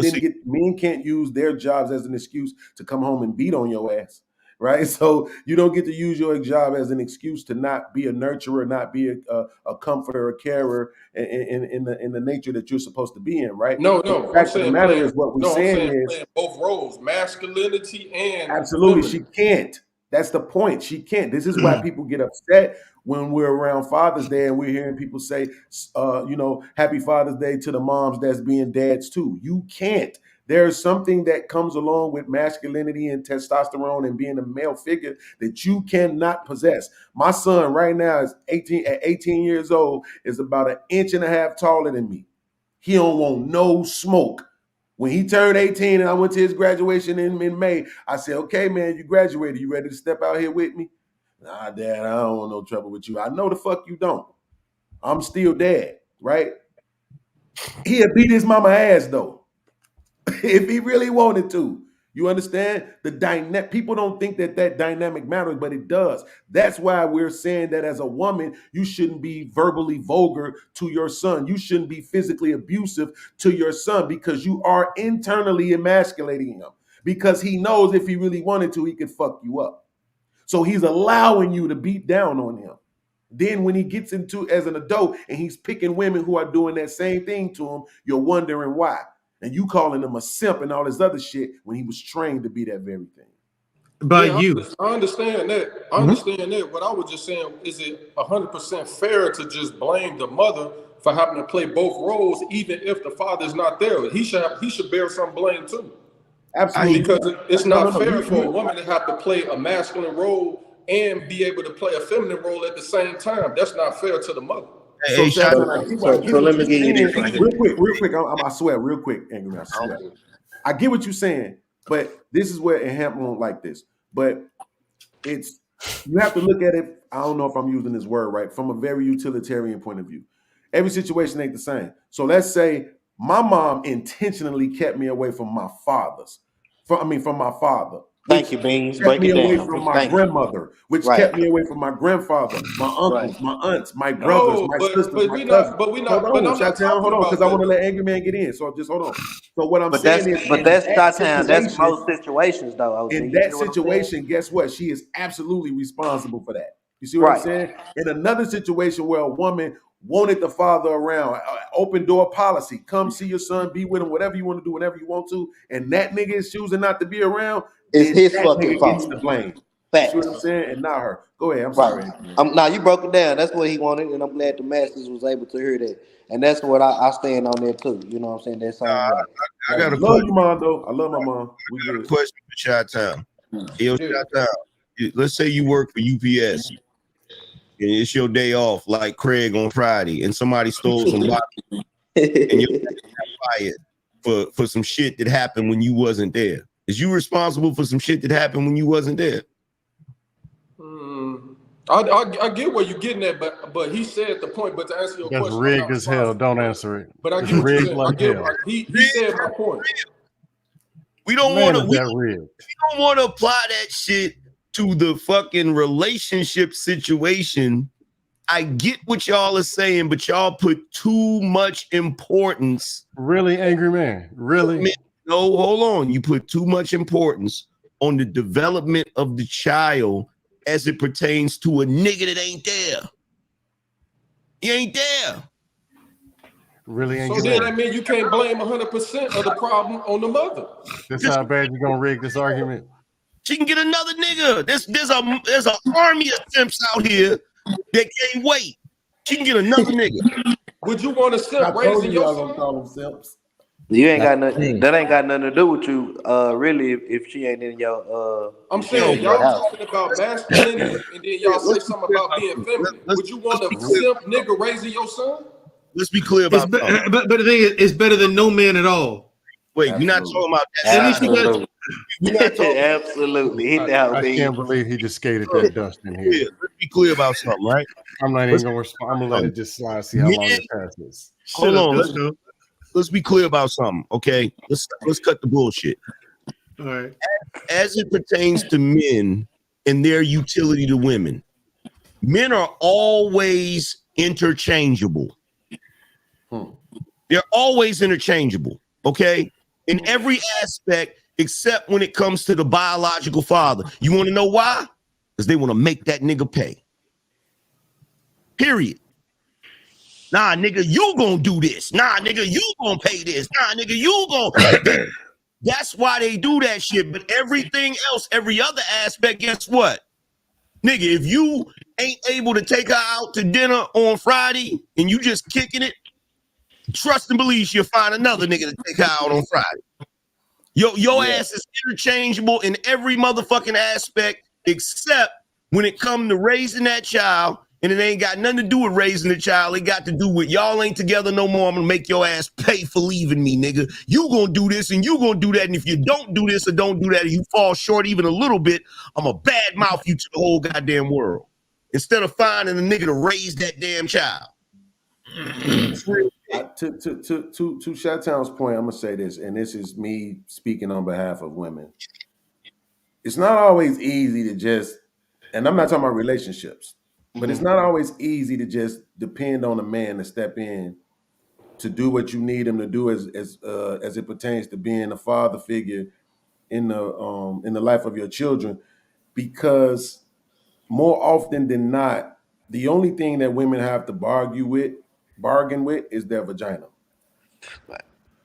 can't use their jobs as an excuse to come home and beat on your ass. Right, so you don't get to use your job as an excuse to not be a nurturer, not be a comforter, a carer in the nature that you're supposed to be in. Right? No. The fact of the matter is, what we're saying is playing both roles, masculinity and absolutely feminine. She can't. That's the point. She can't. This is why people get upset when we're around Father's Day and we're hearing people say, Happy Father's Day to the moms that's being dads too. You can't. There's something that comes along with masculinity and testosterone and being a male figure that you cannot possess. My son right now is 18 years old, is about 1.5 inches taller than me. He don't want no smoke. When he turned 18 and I went to his graduation in May, I said, okay, man, you graduated. You ready to step out here with me? Nah, Dad, I don't want no trouble with you. I know the fuck you don't. I'm still dad, right? He'll beat his mama ass though. If he really wanted to. You understand? People don't think that dynamic matters, but it does. That's why we're saying that as a woman, you shouldn't be verbally vulgar to your son. You shouldn't be physically abusive to your son, because you are internally emasculating him, because he knows if he really wanted to, he could fuck you up. So he's allowing you to beat down on him. Then when he gets into as an adult and he's picking women who are doing that same thing to him, you're wondering why. And you calling him a simp and all this other shit when he was trained to be that very thing. I understand that. That. What I was just saying, is it 100% fair to just blame the mother for having to play both roles, even if the father's not there? He should bear some blame too. Absolutely. Because it's not fair for a woman to have to play a masculine role and be able to play a feminine role at the same time. That's not fair to the mother. So let me get you this right real quick. I swear, real quick, Angry Man, I swear. I get what you're saying, but this is where, and Hamp won't like this, but you have to look at it, I don't know if I'm using this word right, from a very utilitarian point of view. Every situation ain't the same. So let's say my mom intentionally kept me away from my father. Thank you, Beans. Kept me away from my grandmother, which kept me away from my grandfather, my uncles, my aunts, my brothers, my sisters, my cousins. Hold on, because I want to let Angry Man get in. So just hold on. So what I'm saying is, that's Chi-Town. That's most situations, though. In that situation, guess what? She is absolutely responsible for that. You see what I'm saying? In another situation where a woman wanted the father around, open door policy, come see your son, be with him, whatever you want to do, whenever you want to, and that nigga is choosing not to be around, it's his fucking fault. Gets the blame. Facts. You see what I'm saying? And not her. Go ahead. I'm sorry. Now you broke it down. That's what he wanted, and I'm glad the masses was able to hear that. And that's what I stand on there too. You know what I'm saying? That's all right. I got a love you, mom. Though I love my mom. We got a question for Chi-Town. Chi-Town. Let's say you work for UPS. And it's your day off, like Craig on Friday, and somebody stole some bottles, and you're fired for some shit that happened when you wasn't there. Is you responsible for some shit that happened when you wasn't there? I get where you're getting at, but he said the point. But to answer your question, that's rigged as hell. Don't answer it. But I get what you're saying. He said my point. We don't want to. We don't want to apply that shit to the fucking relationship situation, I get what y'all are saying, but y'all put too much importance. Really, angry man? Really? No, hold on. You put too much importance on the development of the child as it pertains to a nigga that ain't there. He ain't there. Really, So angry then man? that means you can't blame 100% of the problem on the mother. That's how bad you gonna rig this argument? She can get another nigga. There's an army of simps out here that can't wait. She can get another nigga. Would you want to simp raising your son? Call them simps. You ain't got nothing. That ain't got nothing to do with you. Really, if she ain't in your I'm if she ain't saying in your y'all house. talking about masculinity, and then y'all say something about being feminine. Would you want a simp nigga raising your son? Let's be clear about something. But the thing is, it's better than no man at all. Wait, we're not talking about that. At least you got. We're not talking. Absolutely. Hit that I can't believe he just skated that dust in here. Let's be clear about something, right? I'm not even gonna respond. I'm gonna let it just slide. See how long it passes. Hold on. Let's be clear about something, okay? Let's cut the bullshit. All right. As it pertains to men and their utility to women, men are always interchangeable. They're always interchangeable, okay? In every aspect, except when it comes to the biological father. You want to know why? Because they want to make that nigga pay. Period. Nah, nigga, you gonna do this. Nah, nigga, you gonna pay this. Nah, nigga, you gonna. That's why they do that shit. But everything else, every other aspect, guess what? Nigga, if you ain't able to take her out to dinner on Friday and you just kicking it, trust and believe you'll find another nigga to take her out on Friday. Your ass is interchangeable in every motherfucking aspect except when it comes to raising that child. And it ain't got nothing to do with raising the child. It got to do with y'all ain't together no more. I'm gonna make your ass pay for leaving me, nigga. You gonna do this and you gonna do that. And if you don't do this or don't do that, and you fall short even a little bit, I'm a bad mouth you to the whole goddamn world. Instead of finding a nigga to raise that damn child. To Chi-Town's point, I'm gonna say this, and this is me speaking on behalf of women. It's not always easy to just, and I'm not talking about relationships. But it's not always easy to just depend on a man to step in to do what you need him to do as it pertains to being a father figure in the life of your children, because more often than not, the only thing that women have to bargain with is their vagina.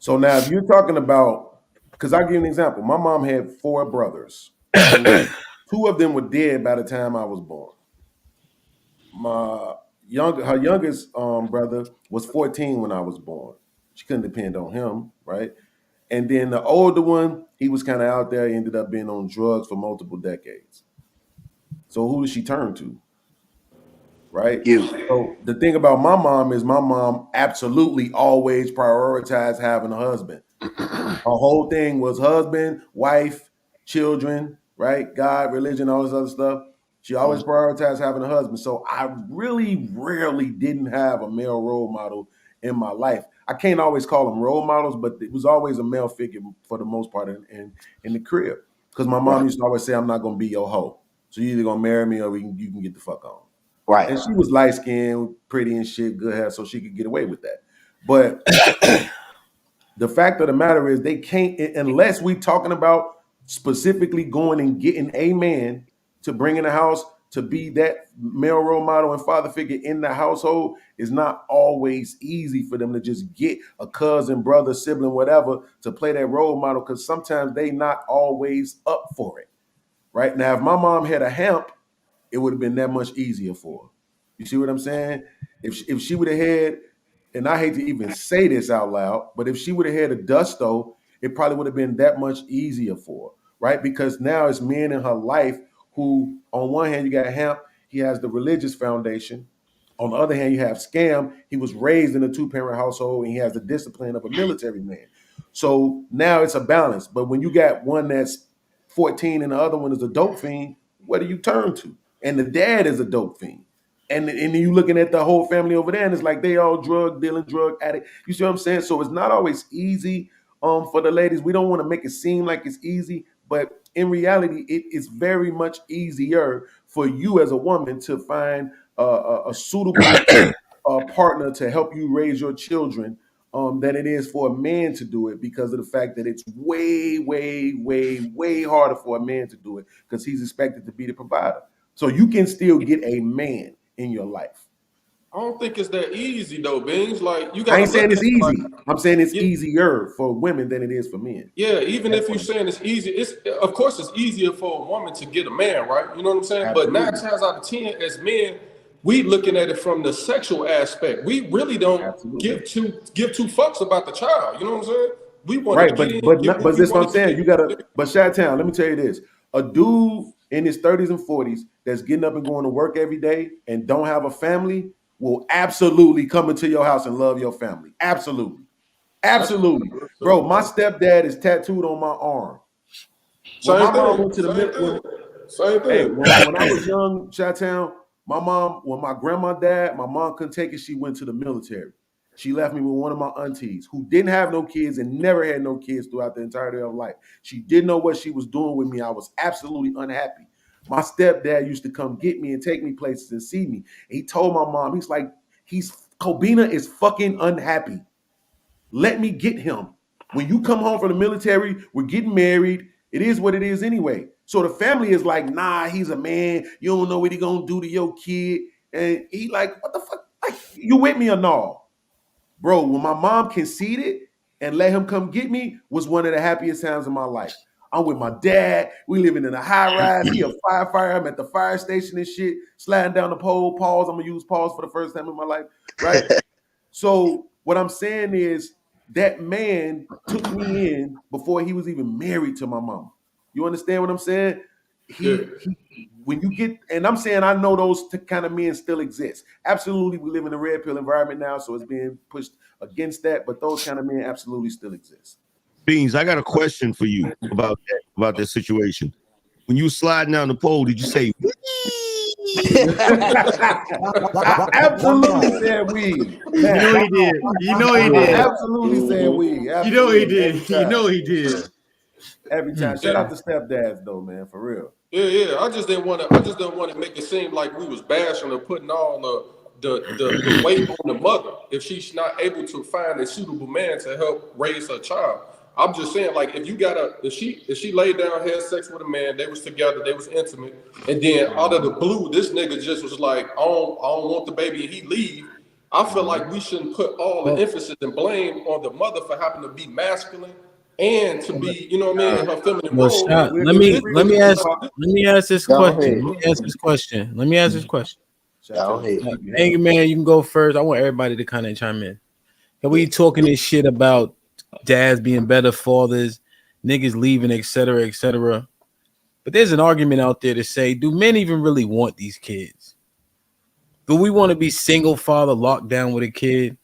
So now, if you're talking about, because I'll give you an example. My mom had 4 brothers. 2 of them were dead by the time I was born. Her youngest brother was 14 when I was born. She couldn't depend on him, right? And then the older one, he was kind of out there, ended up being on drugs for multiple decades. So who does she turn to? Right? So the thing about my mom is my mom absolutely always prioritized having a husband. Her whole thing was husband, wife, children, right? God, religion, all this other stuff. She always prioritized having a husband. So I really rarely didn't have a male role model in my life. I can't always call them role models, but it was always a male figure for the most part in the crib. Because my mom used to always say, I'm not going to be your hoe. So you're either going to marry me or you can get the fuck on. Right. And she was light-skinned, pretty and shit, good hair, so she could get away with that. But the fact of the matter is they can't, unless we talking about specifically going and getting a man to bring in the house to be that male role model and father figure in the household, is not always easy for them to just get a cousin, brother, sibling, whatever, to play that role model, because sometimes they not always up for it. Right? Now, if my mom had a hemp, it would have been that much easier for her. You see what I'm saying? If she would have had, and I hate to even say this out loud, but if she would have had a dusto, it probably would have been that much easier for her, right? Because now it's men in her life who, on one hand, you got Hamp, he has the religious foundation. On the other hand, you have Scam. He was raised in a 2-parent household and he has the discipline of a military man. So now it's a balance. But when you got one that's 14 and the other one is a dope fiend, what do you turn to? And the dad is a dope fiend. And you looking at the whole family over there, and it's like they all drug dealing, drug addict. You see what I'm saying? So it's not always easy for the ladies. We don't want to make it seem like it's easy, but in reality, it is very much easier for you as a woman to find a suitable partner to help you raise your children than it is for a man to do it, because of the fact that it's way, way, way, way harder for a man to do it because he's expected to be the provider. So you can still get a man in your life. I don't think it's that easy though, Beans. Like you I got. ain't saying it's easy. Like, I'm saying it's easier for women than it is for men. yeah, even if you're saying it's easy, it's of course it's easier for a woman to get a man, right? You know what I'm saying? Absolutely. But 9 times out of 10, as men, we looking at it from the sexual aspect. We really don't give two fucks about the child. You know what I'm saying? We want Right, to but get in, but get not, what but we this what want I'm to saying. get. You gotta, but Chi-Town, let me tell you this: a dude in his 30s and 40s that's getting up and going to work every day and don't have a family will absolutely come into your house and love your family. Absolutely, absolutely, bro. My stepdad is tattooed on my arm. When my mom went to the Same Hey, thing. when I was young, Chi-Town, my mom, when my grandma died, my mom couldn't take it. She went to the military. She left me with one of my aunties who didn't have no kids and never had no kids throughout the entirety of life. She didn't know what she was doing with me. I was absolutely unhappy. My stepdad used to come get me and take me places and see me. And he told my mom, he's like, Kobina is fucking unhappy. Let me get him. When you come home from the military, we're getting married. It is what it is anyway. So the family is like, nah, he's a man. You don't know what he gonna do to your kid. And he like, what the fuck? Like, you with me or no? Bro, when my mom conceded and let him come get me was one of the happiest times of my life. I'm with my dad. We living in a high rise. He a firefighter. I'm at the fire station and shit, sliding down the pole. Pause. I'm gonna use pause for the first time in my life, right? So what I'm saying is that man took me in before he was even married to my mama. You understand what I'm saying? He when you get, and I'm saying I know those kind of men still exist. Absolutely, we live in a red pill environment now, so it's being pushed against that. But those kind of men absolutely still exist. Beans, I got a question for you about that situation. When you were sliding down the pole, did you say? I absolutely said we. You know he did. You know he did. Absolutely said we. You know he Absolutely. did. Every You time. know he did. Every time. Shout out to stepdads though, man, for real. Yeah. I just didn't want to make it seem like we was bashing or putting all the weight on the mother if she's not able to find a suitable man to help raise her child. I'm just saying, like, if she laid down, had sex with a man, they was together, they was intimate, and then out of the blue, this nigga just was like, I don't want the baby, and he leave. I feel like we shouldn't put all the emphasis and blame on the mother for having to be masculine and to be, you know what I mean, in her feminine Well, role. Shot, let me ask this question. Let me ask this question. Hey man, you can go first. I want everybody to kind of chime in. And we talking this shit about dads being better fathers, niggas leaving, etc., etc. But there's an argument out there to say, do men even really want these kids? Do we want to be single father locked down with a kid?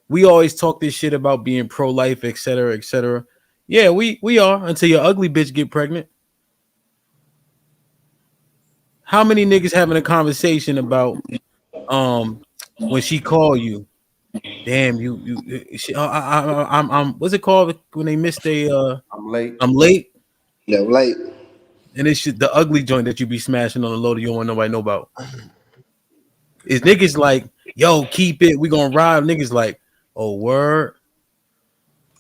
We always talk this shit about being pro-life, etc., etc. Yeah, we are until your ugly bitch get pregnant. How many niggas having a conversation about when she call you? Damn, I'm what's it called when they miss I'm late. I'm late. Yeah, I'm late. And it's the ugly joint that you be smashing on the load you don't want nobody know about. Is niggas like, yo, keep it, we gonna ride. Niggas like, oh, word.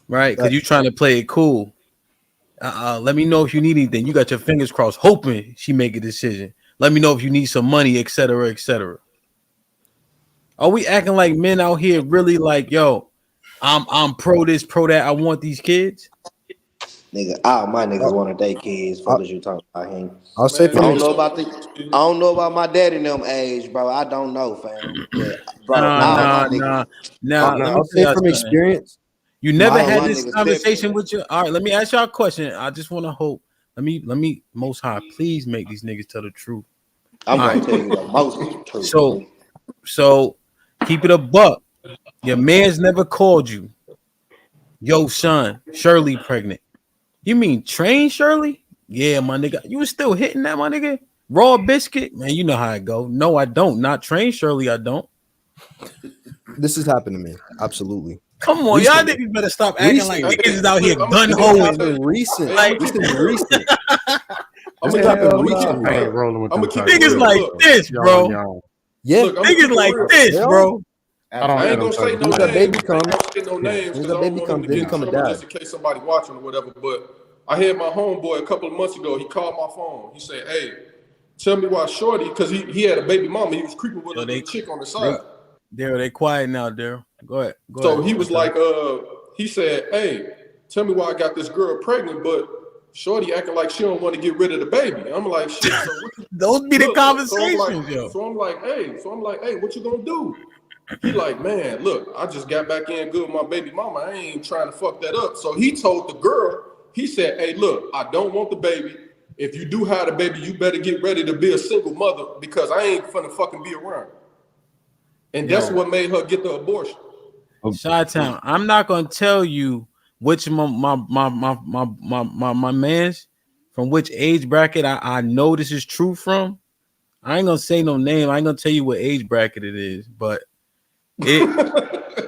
Right? Because you trying to play it cool. Let me know if you need anything. You got your fingers crossed, hoping she make a decision. Let me know if you need some money, etc., etc. Are we acting like men out here really like, yo, I'm pro this, pro that. I want these kids. Nigga, all my niggas want to date kids. Fuck as you talking about him. I'll say I don't know about my daddy in them age, bro. I don't know, fam. But bro, Nah. Let me I'll tell say y'all from something. experience. You never all had my this niggas conversation with you. All right, let me ask y'all a question. I just want to hope. Let me, Most High, please make these niggas tell the truth. I'm All gonna right. tell you the most truth. So keep it a buck. Your man's never called you. Yo, son, Shirley pregnant. You mean train Shirley? Yeah, my nigga. You was still hitting that, my nigga? Raw biscuit? Man, you know how it go. No, I don't. Not train Shirley, I don't. This has happened to me. Absolutely. Come on, y'all niggas better stop acting like niggas is out here gun This hoeing. recent. Like, This is recent. I'm This gonna happened keep recently. I ain't rolling with them keep type niggas real. like Look, this, y'all bro. young. Yeah, look, I'm Niggas keep it like real. this, They are. bro. I don't I ain't know gonna them say type no As of that names. baby I ain't comes, gonna say no names as because that I don't baby want him comes, to they get in become a trouble dad. just in case somebody watching or whatever. But I had my homeboy a couple of months ago. He called my phone. He said, "Hey, tell me why Shorty, because he had a baby mama. He was creeping with Yo, a chick on the they, side. Daryl, they quiet now, Daryl. Go ahead. Go So ahead. he was like, he said, "Hey, tell me why I got this girl pregnant, but Shorty acting like she don't want to get rid of the baby." I'm like, "Shit." So what you, Those be the look, conversations, yo. so I'm like, "Hey, what you gonna do?" He like, "Man, look, I just got back in good with my baby mama. I ain't trying to fuck that up." So he told the girl, he said, "Hey, look, I don't want the baby. If you do have the baby, you better get ready to be a single mother because I ain't finna fucking be around." And that's Yo. what made her get the abortion. Chi-Town, I'm not gonna tell you which my man's from which age bracket I know this is true from. I ain't gonna say no name. I ain't gonna tell you what age bracket it is, but it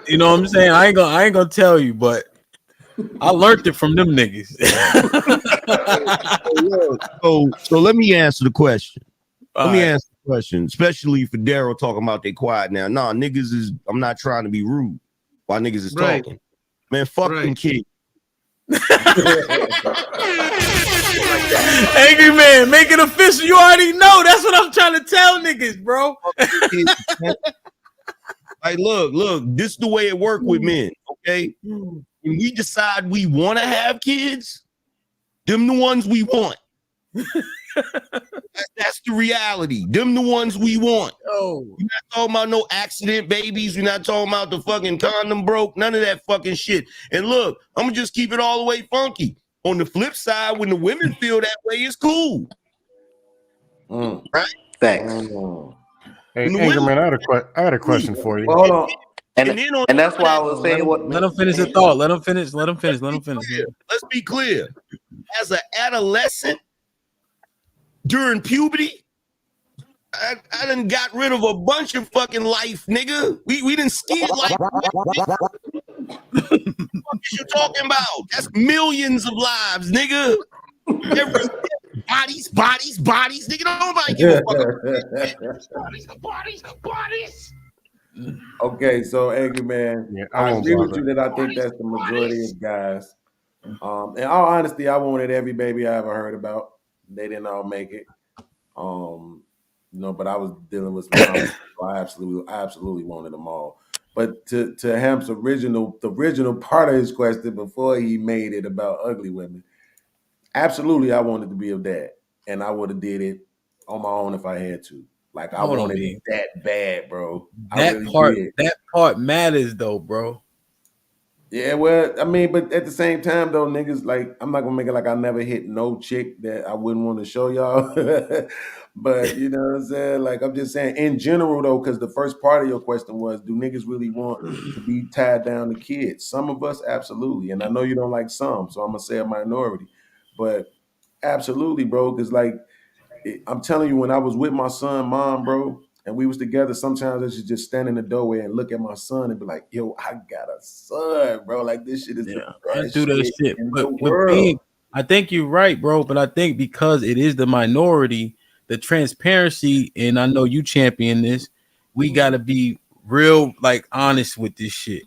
you know what I'm saying? I ain't gonna tell you, but I learned it from them niggas. So let me answer the question. All Let me right. answer the question, especially for Daryl talking about they quiet now. Nah, niggas is. I'm not trying to be rude. While niggas is Right. talking, man, fuck them kids. Angry man, make it official. You already know. That's what I'm trying to tell niggas, bro. Like, look, this is the way it work with men, okay? When we decide we want to have kids, them the ones we want. That's the reality. Them the ones we want. Oh, we're not talking about no accident babies. We're not talking about the fucking condom broke. None of that fucking shit. And look, I'm gonna just keep it all the way funky. On the flip side, when the women feel that way, it's cool. Right? Thanks. Hey, Anger Man, I had a question for you. Well, hold on. And then on And that's why I that, was saying what. Let him finish the thought. Let him finish. Let him finish. Let him finish. let's be clear. As an adolescent during puberty, I done got rid of a bunch of fucking life, nigga. We done skid like what you talking about? That's millions of lives, nigga. Every bodies, nigga. Nobody give a fuck about bodies. Okay, so Angry Man, Yeah, I won't agree with bother. you that I think that's the majority of guys. In all honesty, I wanted every baby I ever heard about. They didn't all make it. But I was dealing with some problems, so I absolutely wanted them all. But to Hamp's the original part of his question before he made it about ugly women, absolutely I wanted to be a dad, and I would have did it on my own if I had to. Like I Hold on, wanted B. it that bad, bro. I That really did. part matters though, bro. Yeah, well, I mean, but at the same time, though, niggas, like, I'm not gonna make it like I never hit no chick that I wouldn't want to show y'all. But you know what I'm saying? Like, I'm just saying in general, though, because the first part of your question was, do niggas really want to be tied down to kids? Some of us, absolutely. And I know you don't like some, so I'm gonna say a minority. But absolutely, bro, because like I'm telling you, when I was with my son, mom, bro, and we was together, sometimes I should just stand in the doorway and look at my son and be like, yo, I got a son, bro. Like this shit is the I best do that shit. in But the world. I think you're right, bro. But I think because it is the minority, the transparency, and I know you champion this, we gotta be real, like honest with this shit.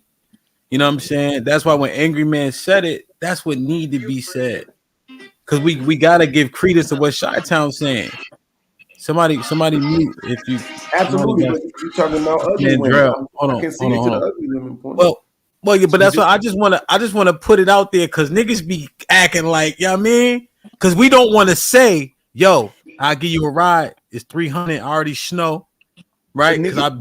You know what I'm saying? That's why when Angry Man said it, that's what need to be said. Cause we gotta give credence to what Chi-Town's saying. Somebody mute if you Absolutely, but you talking about ugly man, women. Drell. I can see it to the ugly women point. Well, yeah, but that's what I just wanna put it out there because niggas be acting like, you know what I mean? Because we don't want to say, yo, I'll give you a ride. It's 300, I already snow. Right? Because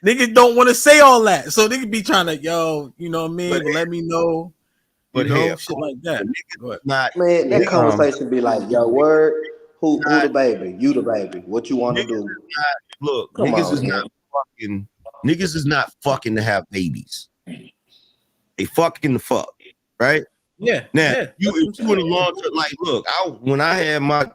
niggas don't want to say all that. So niggas be trying to, yo, you know what I mean? But let me know. You know, shit like that. Go ahead. Man, that conversation be like, yo, word, who the baby? You the baby. What you want to do? Look, Come niggas on, is not fucking. Niggas is not fucking to have babies. They fucking the fuck, right? Yeah. Now, yeah, you in a long term. Like, look, when I had my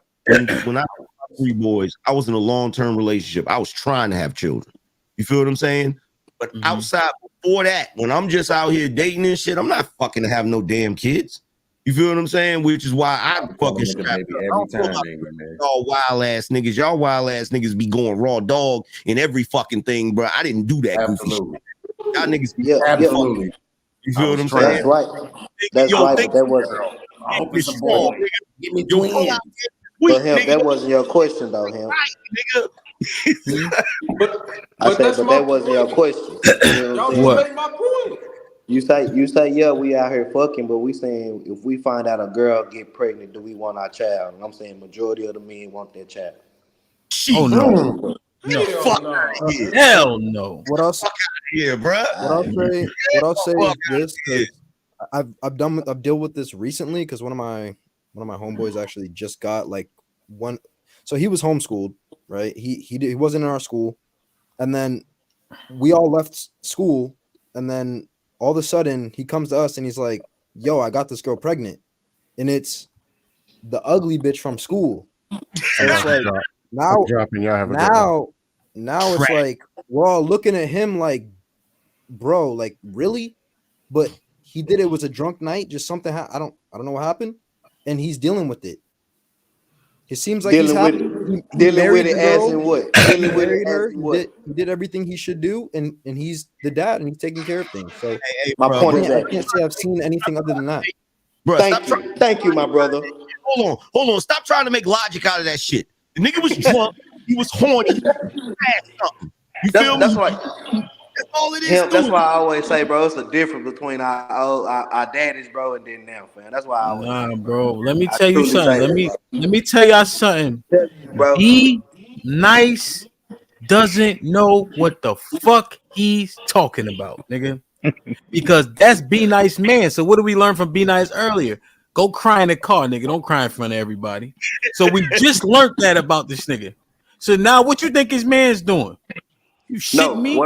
3 boys, I was in a long term relationship. I was trying to have children. You feel what I'm saying? But outside before that, when I'm just out here dating and shit, I'm not fucking having no damn kids. You feel what I'm saying? Which is why I fucking strap up. I don't feel like y'all wild ass niggas. Y'all wild ass niggas be going raw dog in every fucking thing, bro. I didn't do that goofy shit. Y'all niggas be Absolutely. You feel what I'm That's saying? right. That's right, but that wasn't. I hope it's a boy. Give me twins. But him, that wasn't your question, though, him. I said, but that wasn't your question. You know what I'm saying? Make my point. You say, yeah, we out here fucking, but we saying if we find out a girl get pregnant, do we want our child? And I'm saying majority of the men want their child. Oh no. No, fuck hell no. What else? Yeah, bro. What I'll say is this, because I've dealt with this recently, because one of my homeboys actually just got like one. So he was homeschooled, right? He wasn't in our school, and then we all left school, and then all of a sudden he comes to us and he's like, "Yo, I got this girl pregnant," and it's the ugly bitch from school. So it's like now it's like we're all looking at him like, bro, like really? But he did it was a drunk night, just something. I don't know what happened, and he's dealing with it. It seems like he's happy. Dealing with it as in what? Dealing with it as in what? He did everything he should do, and he's the dad, and he's taking care of things. So my point is I can't say I've seen anything other than that. Bro, thank you, my brother. Hold on. Stop trying to make logic out of that shit. The nigga was drunk. He was horny. You feel me? That's right. That's all it is. That's why I always say, bro, it's a difference between our daddies, bro, and then now, fam. That's why I always say, bro. Let me tell you something. Let me tell y'all something. Bro. Be nice doesn't know what the fuck he's talking about, nigga. Because that's Be Nice man. So what did we learn from Be Nice earlier? Go cry in the car, nigga. Don't cry in front of everybody. So we just learned that about this nigga. So now what you think his man's doing? You shit me?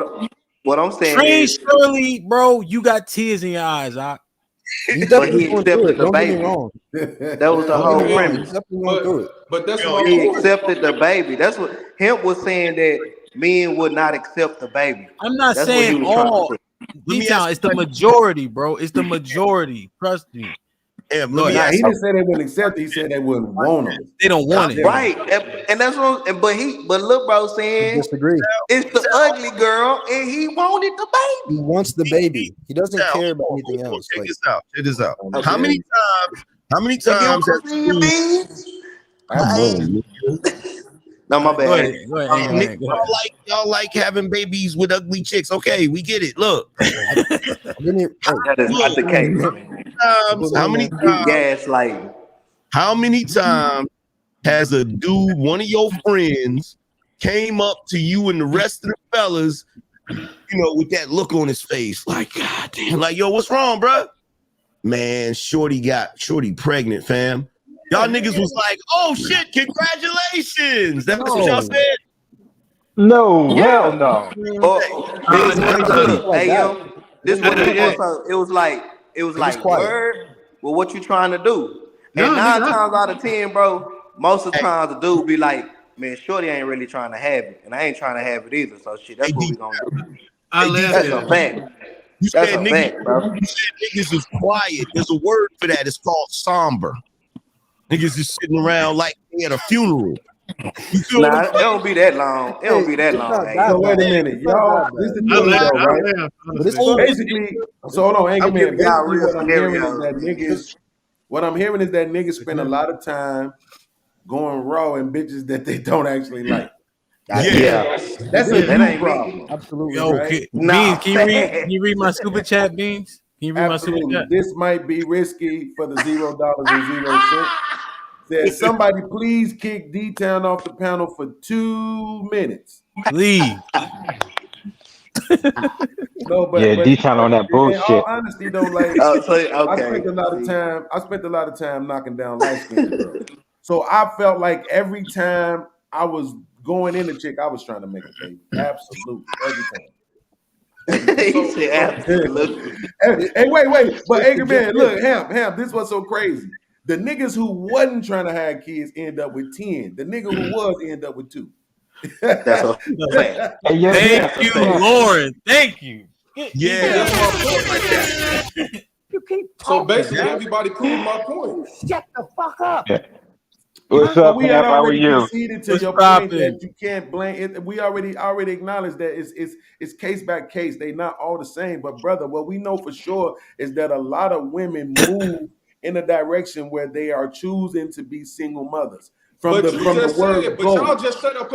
What I'm saying Train is, Shirley, bro, you got tears in your eyes, huh? But he accepted the baby. That was the whole premise. But that's what he accepted the baby. That's what Hemp was saying, that men would not accept the baby. I'm not That's saying what he was trying to all. say. It's the majority, bro. It's the majority. Trust me. He didn't say they wouldn't accept it. He said they wouldn't want them. They don't want it. Right. And that's what but look, bro, saying disagree. It's the ugly girl and he wanted the baby. He wants the baby. He doesn't care about anything else. Check this out. Okay. How many times No, my bad. Go ahead. Y'all like having babies with ugly chicks. Okay, we get it. Look. That is not the case. How many times? Gaslighting. How many times has a dude, one of your friends, came up to you and the rest of the fellas, with that look on his face, like, God damn, like, yo, what's wrong, bro? Man, Shorty pregnant, fam. Y'all niggas was like, oh shit, congratulations. That's what y'all said. No, hell no. This was it was like word. Well, what you trying to do? And 9 times out of 10, bro, most of the times the dude be like, man, Shorty ain't really trying to have it, and I ain't trying to have it either. So shit, that's what we gonna do. That's a fact. That's a fact, bro. You said niggas is quiet. There's a word for that. It's called somber. Niggas is sitting around like they at a funeral. It don't be that long. It don't be that long. So wait a minute, y'all. This is the deal, though, right? But it's basically. So hold on, Angry Man. Basically, what I'm hearing is that niggas spend a lot of time going raw in bitches that they don't actually like. Yeah. That's a problem. Absolutely. Yo, right? Beans, can you read my super chat, Beans? Can you read my super chat? This might be risky for the $0.00. Said somebody please kick D-Town off the panel for 2 minutes. Please. No, but D-Town on that bullshit. In all honesty, though, like okay. I spent a lot of time knocking down light skin girls. So I felt like every time I was going in the chick, I was trying to make a baby. Absolutely, every time. He said absolutely. Hey, wait. But Angry Man, look, Ham, this was so crazy. The niggas who wasn't trying to have kids end up with 10. The nigga who was end up with 2. That's a fact. Hey, yeah, Thank you, Lauren. Thank you. Yeah. That's my point right there. You keep So talking, basically, man. everybody proved my point. Shut the fuck up. Yeah. What's But up, we had Hap? How are already you? conceded to What's your point poppin'? that you can't blame it. We already acknowledged that it's case by case. They not all the same. But brother, what we know for sure is that a lot of women move in a direction where they are choosing to be single mothers. From But the you from the just word said, but go. y'all just set up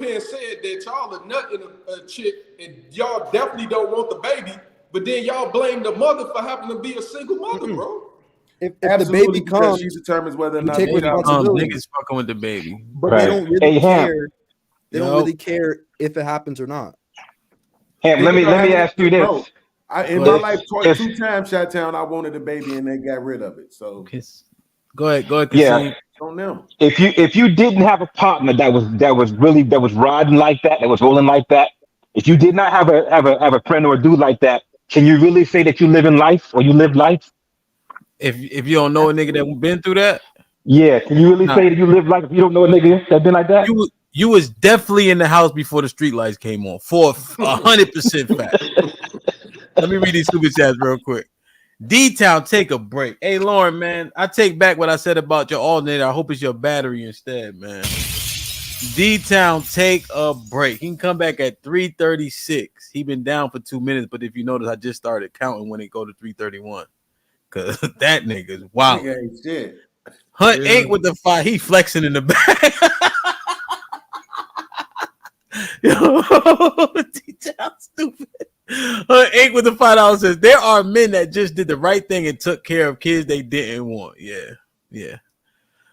here and said that y'all are nutting a chick and y'all definitely don't want the baby, but then y'all blame the mother for having to be a single mother, bro. If the Absolutely, baby because comes, she determines whether or you not take the child is responsibility. Niggas fucking with the baby. But Right. they don't really Hey, Hap. care. They don't really care if it happens or not. Hap, let me ask you this. Bro, in Go my ahead. life, two times Chi-Town, I wanted a baby and they got rid of it. So Go ahead, Yeah. Kasim. on them. If you didn't have a partner that was riding like that was rolling like that, if you did not have a friend or a dude like that, can you really say that you live in life or you live life? If you don't know a nigga that been through that, Yeah, can you really Nah. say that you live life if you don't know a nigga that been like that? you was definitely in the house before the street lights came on for 100% fact. Let me read these super chats real quick. D-Town, take a break. Hey, Lauren, man, I take back what I said about your alternator. I hope it's your battery instead, man. D-Town, take a break. He can come back at 3:36. He been down for 2 minutes, but if you notice, I just started counting when it go to 3:31. Cause that nigga's wild. Nigga ain't shit. Hunt ain't with the fire. He flexing in the back. Yo, D-Town stupid. Ink with the $5 says there are men that just did the right thing and took care of kids they didn't want. Yeah.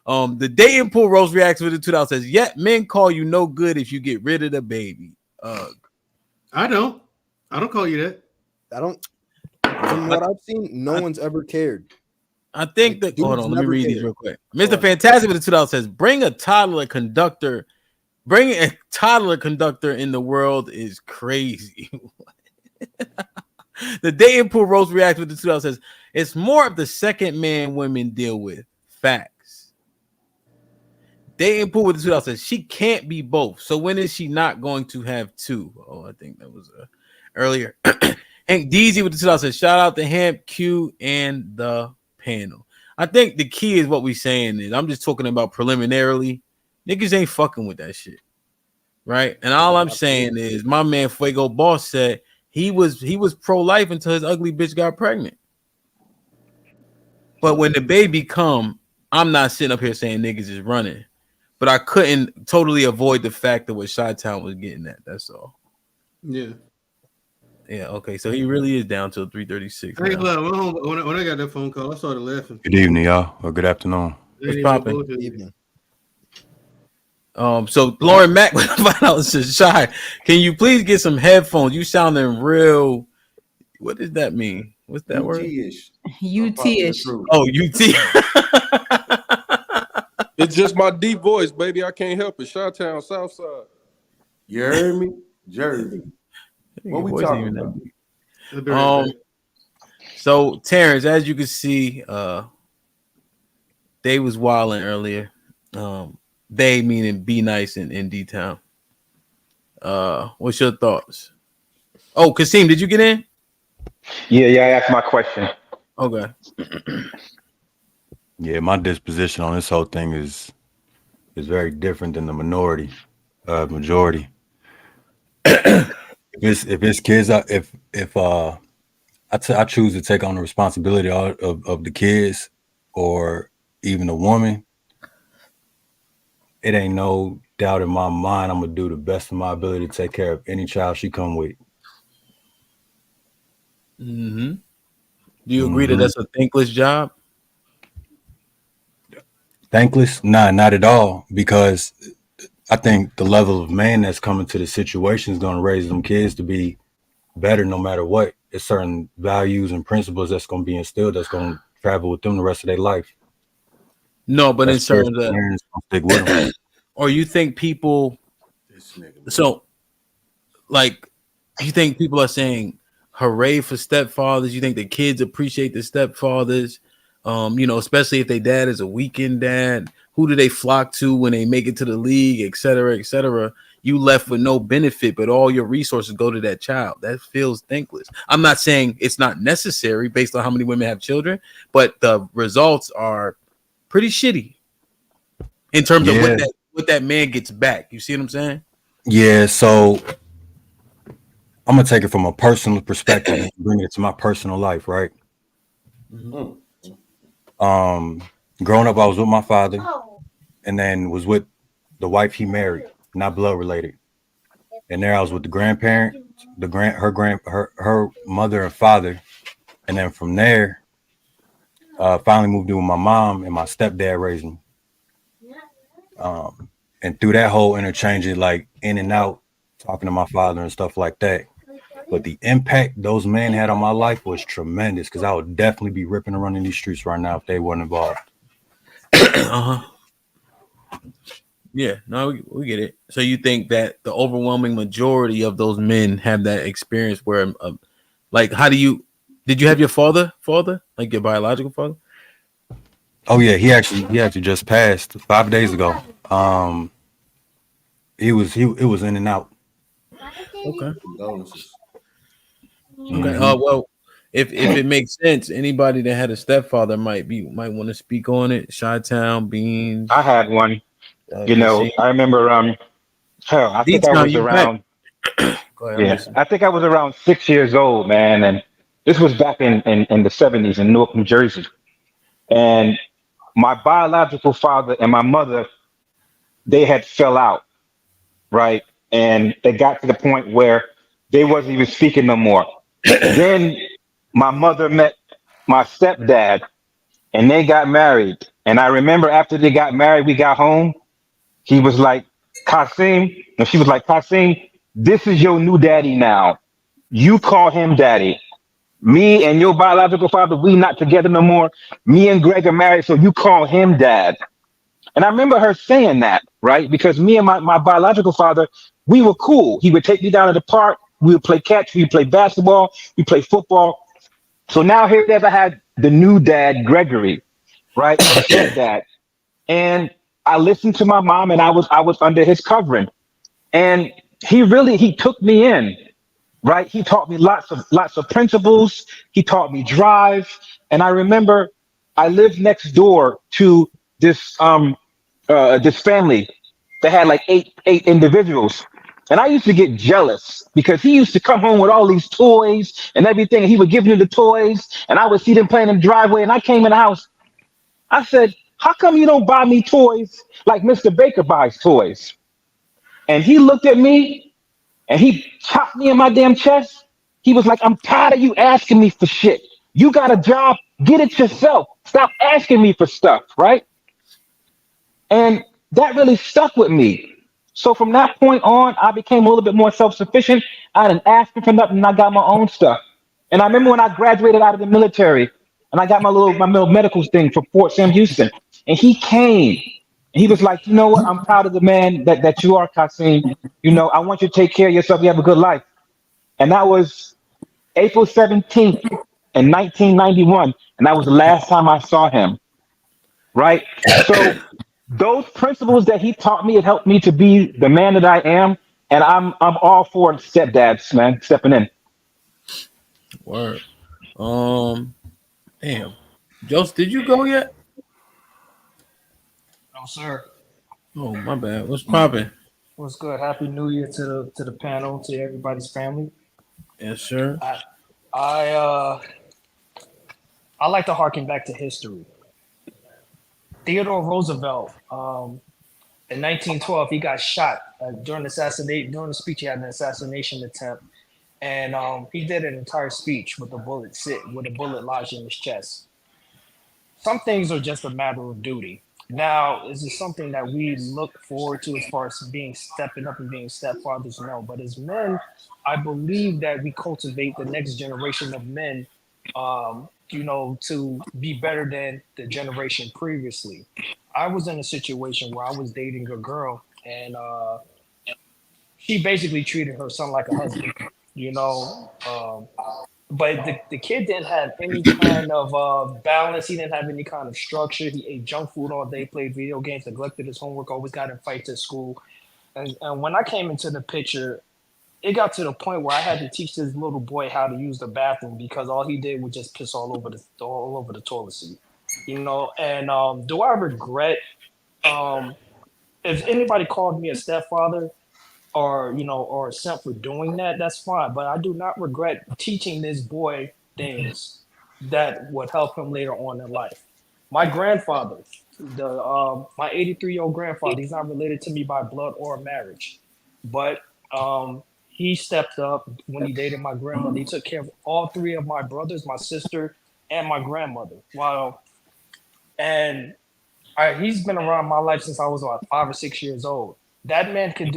The dating pool Rose reacts with the $2 says, yet men call you no good if you get rid of the baby. I don't call you that. I don't. From what I've seen, no one's ever cared. I think that. Hold dudes on, let me never read these cared. real quick. Mr. Fantastic with the $2 says, bring a toddler conductor. Bringing a toddler conductor in the world is crazy. The dating pool Rose reacts with the $2 says, it's more of the second man women deal with. Facts. Dating pool with the $2 says, she can't be both. So when is she not going to have two? Oh, I think that was earlier. Hank Deezy with the $2 says, shout out to Hamp, Q, and the panel. I think the key is what we saying is, I'm just talking about preliminarily. Niggas ain't fucking with that shit. Right? And all I'm saying is my man Fuego Boss said he was pro-life until his ugly bitch got pregnant. But when the baby come, I'm not sitting up here saying niggas is running. But I couldn't totally avoid the fact that what Chi-Town was getting at. That's all. Yeah. Yeah, okay. So he really is down till 3:36. Hey, look, when I got that phone call, I started laughing. Good evening, y'all, or good afternoon. What's popping? So Lauren Mack with $5 says, Shy, can you please get some headphones? You sounding real. What does that mean? What's that word? UT-ish. UT-ish. Oh, UT. It's just my deep voice, baby. I can't help it. Chi-Town, Southside. You heard me? Jersey. What we talking about? So Terrence, as you can see, they was wilding earlier. They meaning Be Nice in D-Town. What's your thoughts? Oh, Kasim, did you get in? Yeah, I asked my question. Okay. Yeah, my disposition on this whole thing is very different than the majority. If it's kids, I choose to take on the responsibility of the kids or even a woman, it ain't no doubt in my mind I'm gonna do the best of my ability to take care of any child she come with. Mm-hmm. Do you agree that that's a thankless job? Thankless? Nah, not at all. Because I think the level of man that's coming to the situation is going to raise them kids to be better no matter what. It's certain values and principles that's going to be instilled that's going to travel with them the rest of their life. No, but that's in terms of stick with them. Or you think people, so like, you think people are saying hooray for stepfathers? You think the kids appreciate the stepfathers? Especially if their dad is a weekend dad. who do they flock to when they make it to the league, et cetera, et cetera. You left with no benefit, but all your resources go to that child. That feels thankless. I'm not saying it's not necessary based on how many women have children, but the results are pretty shitty in terms of Yeah, what that man gets back. You see what I'm saying? yeah. So I'm gonna take it from a personal perspective and bring it to my personal life, right? Mm. Growing up, I was with my father, and then was with the wife he married, not blood related. And there I was with the grandparent, her mother and father, and then from there, finally moved in with my mom, and my stepdad raised me. And through that whole interchange, like in and out, talking to my father and stuff like that. But the impact those men had on my life was tremendous, because I would definitely be ripping around in these streets right now if they weren't involved. Uh-huh. Yeah, no, we get it. So you think that the overwhelming majority of those men have that experience where, like, did you have your father, like your biological father? Oh yeah, he actually just passed 5 days ago. It was in and out. Okay. Condolences. Okay. Mhm. Well, if it makes sense, anybody that had a stepfather might want to speak on it. Chi-Town, Beans, I had one. Kasim. I remember. Hell, I think I D-Town, was you back? around. Go ahead, I'm Yeah, listening. I think I was around 6 years old, man, and this was back in the '70s in Newark, New Jersey. And my biological father and my mother, they had fell out, right? And they got to the point where they wasn't even speaking no more. Then my mother met my stepdad, and they got married. And I remember after they got married, we got home. He was like, Kasim, and she was like, Kasim, this is your new daddy now. You call him daddy. Me and your biological father, we not together no more. Me and Greg are married, so you call him dad. And I remember her saying that, right? Because me and my biological father, we were cool. He would take me down to the park. We would play catch. We would play basketball. We play football. So now here it is. I had the new dad, Gregory, right? The stepdad. And I listened to my mom, and I was under his covering. And he took me in, right? He taught me lots of principles. He taught me drive. And I remember I lived next door to this this family that had like eight individuals. And I used to get jealous because he used to come home with all these toys and everything. And he would give me the toys, and I would see them playing in the driveway. And I came in the house. I said, "How come you don't buy me toys like Mr. Baker buys toys?" And he looked at me and he chopped me in my damn chest. He was like, "I'm tired of you asking me for shit. You got a job, get it yourself. Stop asking me for stuff," right? And that really stuck with me. So from that point on, I became a little bit more self-sufficient. I didn't ask him for nothing, and I got my own stuff. And I remember when I graduated out of the military and I got my little medical thing for Fort Sam Houston. And he came and he was like, "You know what? I'm proud of the man that you are, Kasim. I want you to take care of yourself. You have a good life." And that was April 17th in 1991. And that was the last time I saw him. Right. So those principles that he taught me, it helped me to be the man that I am. And I'm all for stepdads, man, stepping in. Word. Damn. Joseph, did you go yet? No, sir. Oh, my bad. What's popping? What's good? Happy New Year to the panel, to everybody's family. Yes, sir. I I like to harken back to history. Theodore Roosevelt, in 1912, he got shot during the speech. He had an assassination attempt, and he did an entire speech with with a bullet lodged in his chest. Some things are just a matter of duty. Now, is it something that we look forward to as far as being stepping up and being stepfathers? No, but as men, I believe that we cultivate the next generation of men, to be better than the generation previously. I was in a situation where I was dating a girl, and she basically treated her son like a husband. You know, But the kid didn't have any kind of balance. He didn't have any kind of structure. He ate junk food all day, played video games, neglected his homework, always got in fights at school. And when I came into the picture, it got to the point where I had to teach this little boy how to use the bathroom because all he did was just piss all over the toilet seat, you know. And do I regret if anybody called me a stepfather or or a simp for doing that? That's fine, but I do not regret teaching this boy things that would help him later on in life. My grandfather, my 83-year-old grandfather, he's not related to me by blood or marriage, but he stepped up when he dated my grandmother. He took care of all three of my brothers, my sister, and my grandmother. Wow. And he's been around my life since I was about 5 or 6 years old. That man can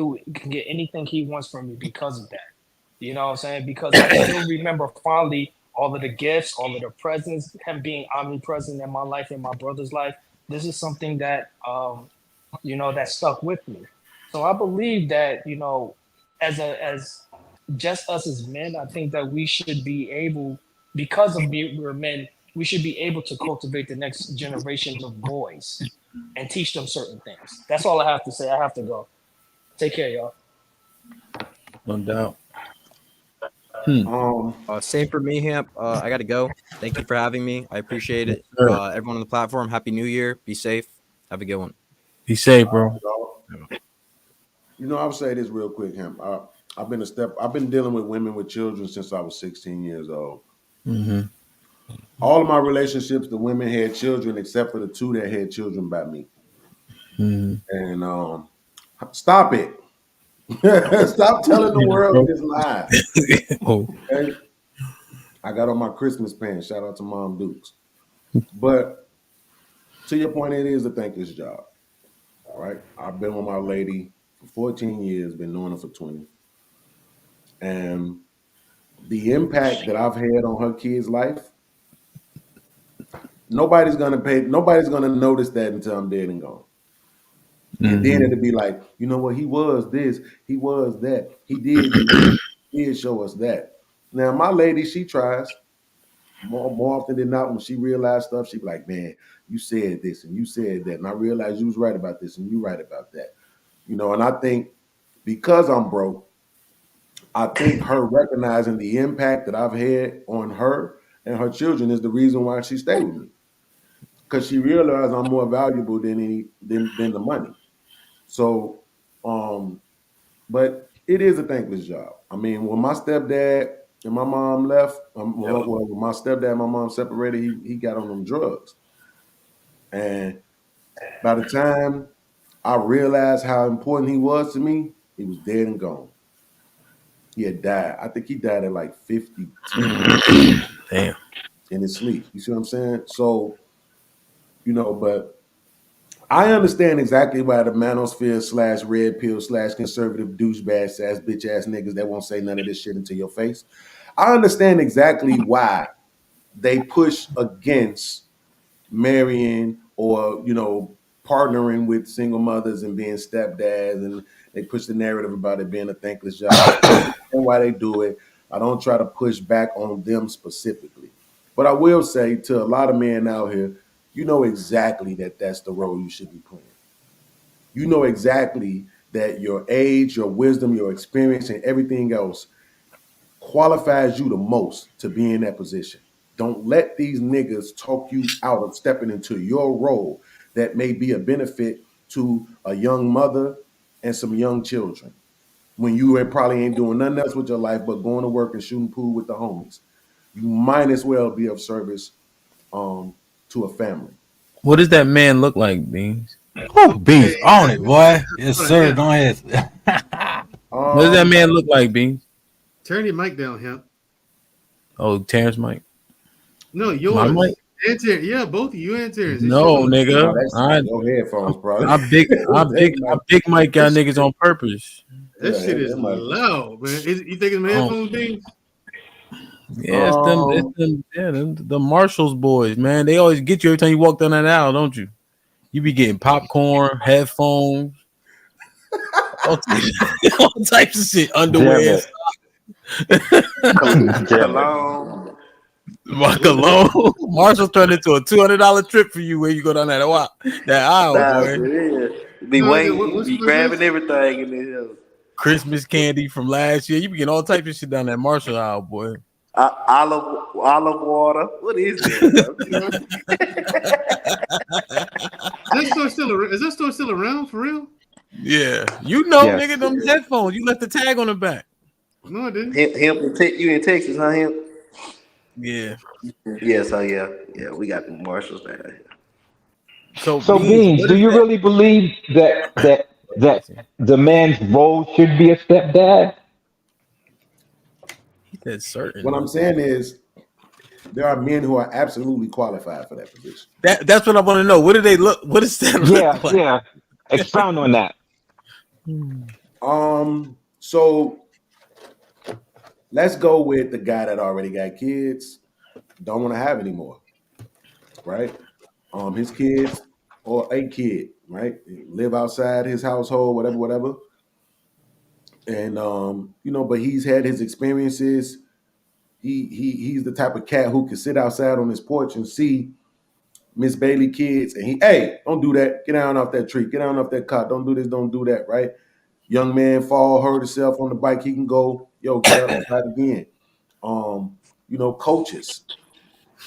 get anything he wants from me because of that. You know what I'm saying? Because I still remember fondly all of the gifts, all of the presents, him being omnipresent in my life and my brother's life. This is something that that stuck with me. So I believe that, as just us as men, I think that we should be able, because we're men, we should be able to cultivate the next generation of boys and teach them certain things. That's all I have to say. I have to go. Take care, y'all. No doubt. Same for me, Hamp. I got to go. Thank you for having me. I appreciate it. Sure. Everyone on the platform, Happy New Year. Be safe. Have a good one. Be safe, bro. You know, I'll say this real quick, Hamp. I've been dealing with women with children since I was 16 years old. Mm-hmm. All of my relationships, the women had children except for the two that had children by me. Mm-hmm. And stop it. Stop telling the world this lie. Okay? I got on my Christmas pants. Shout out to Mom Dukes. But to your point, it is a thankless job. All right. I've been with my lady for 14 years, been knowing her for 20. And the impact that I've had on her kid's life, nobody's gonna notice that until I'm dead and gone. And then it'll be like, you know what, he was this, he was that, he did do this, he did show us that. Now, my lady, she tries. More often than not, when she realized stuff, she be like, man, you said this and you said that. And I realized you was right about this and you right about that. You know, and I think because I'm broke, I think her recognizing the impact that I've had on her and her children is the reason why she stayed with me. Because she realized I'm more valuable than the money. So, but it is a thankless job. I mean, when my stepdad and my mom left, when my stepdad and my mom separated, he got on them drugs. And by the time I realized how important he was to me, he was dead and gone. He had died. I think he died at like 52. Damn. In his sleep. You see what I'm saying? So, but I understand exactly why the manosphere / red pill / conservative douchebags ass bitch ass niggas that won't say none of this shit into your face. I understand exactly why they push against marrying or, partnering with single mothers and being stepdads, and they push the narrative about it being a thankless job. And why they do it. I don't try to push back on them specifically. But I will say to a lot of men out here, you know exactly that that's the role you should be playing. You know exactly that your age, your wisdom, your experience, and everything else qualifies you the most to be in that position. Don't let these niggas talk you out of stepping into your role that may be a benefit to a young mother and some young children when you probably ain't doing nothing else with your life but going to work and shooting pool with the homies. You might as well be of service to a family. What does that man look like, Beans? Oh, Beans on it, boy. Yes, sir. Go ahead. What does that man look like, Beans? Turn your mic down, Hemp. Oh, Terrence mic. No, yours. My mic? And Terrence. Yeah, both of you and Terrence. No, nigga. Your headphones, probably. I big mic got niggas on purpose. That shit is loud, man. You think it's my headphones, Beans? Yeah, the Marshalls boys, man. They always get you every time you walk down that aisle, don't you? You be getting popcorn, headphones, all types of shit, underwear. Cologne. Walk alone. Marshall turned into a $200 trip for you when you go down that aisle, Nah, boy. for real. Be No, waiting, be grabbing this? everything in this house. Christmas candy from last year. You be getting all types of shit down that Marshall aisle, boy. Olive water. What is that? Is that store still around for real? Yeah, you know, Yes. nigga, them headphones. You left the tag on the back. No, I didn't. You in Texas, huh? Hemp? Yeah. Yeah. So yeah, we got the Marshalls down here. So, So Beans, Beans, what do is you that? really believe that the man's role should be a stepdad? He said certain. What I'm saying is, there are men who are absolutely qualified for that position. That's what I want to know. What do they look? What does that look like? Yeah. Expound on that. So let's go with the guy that already got kids, don't want to have any more, right? His kids or a kid, right? Live outside his household, whatever. And but he's had his experiences. He's the type of cat who can sit outside on his porch and see Miss Bailey kids, and hey, don't do that. Get down off that tree. Get down off that cot. Don't do this. Don't do that. Right? Young man fall, hurt himself on the bike. He can go, yo, get up and try it again. Coaches,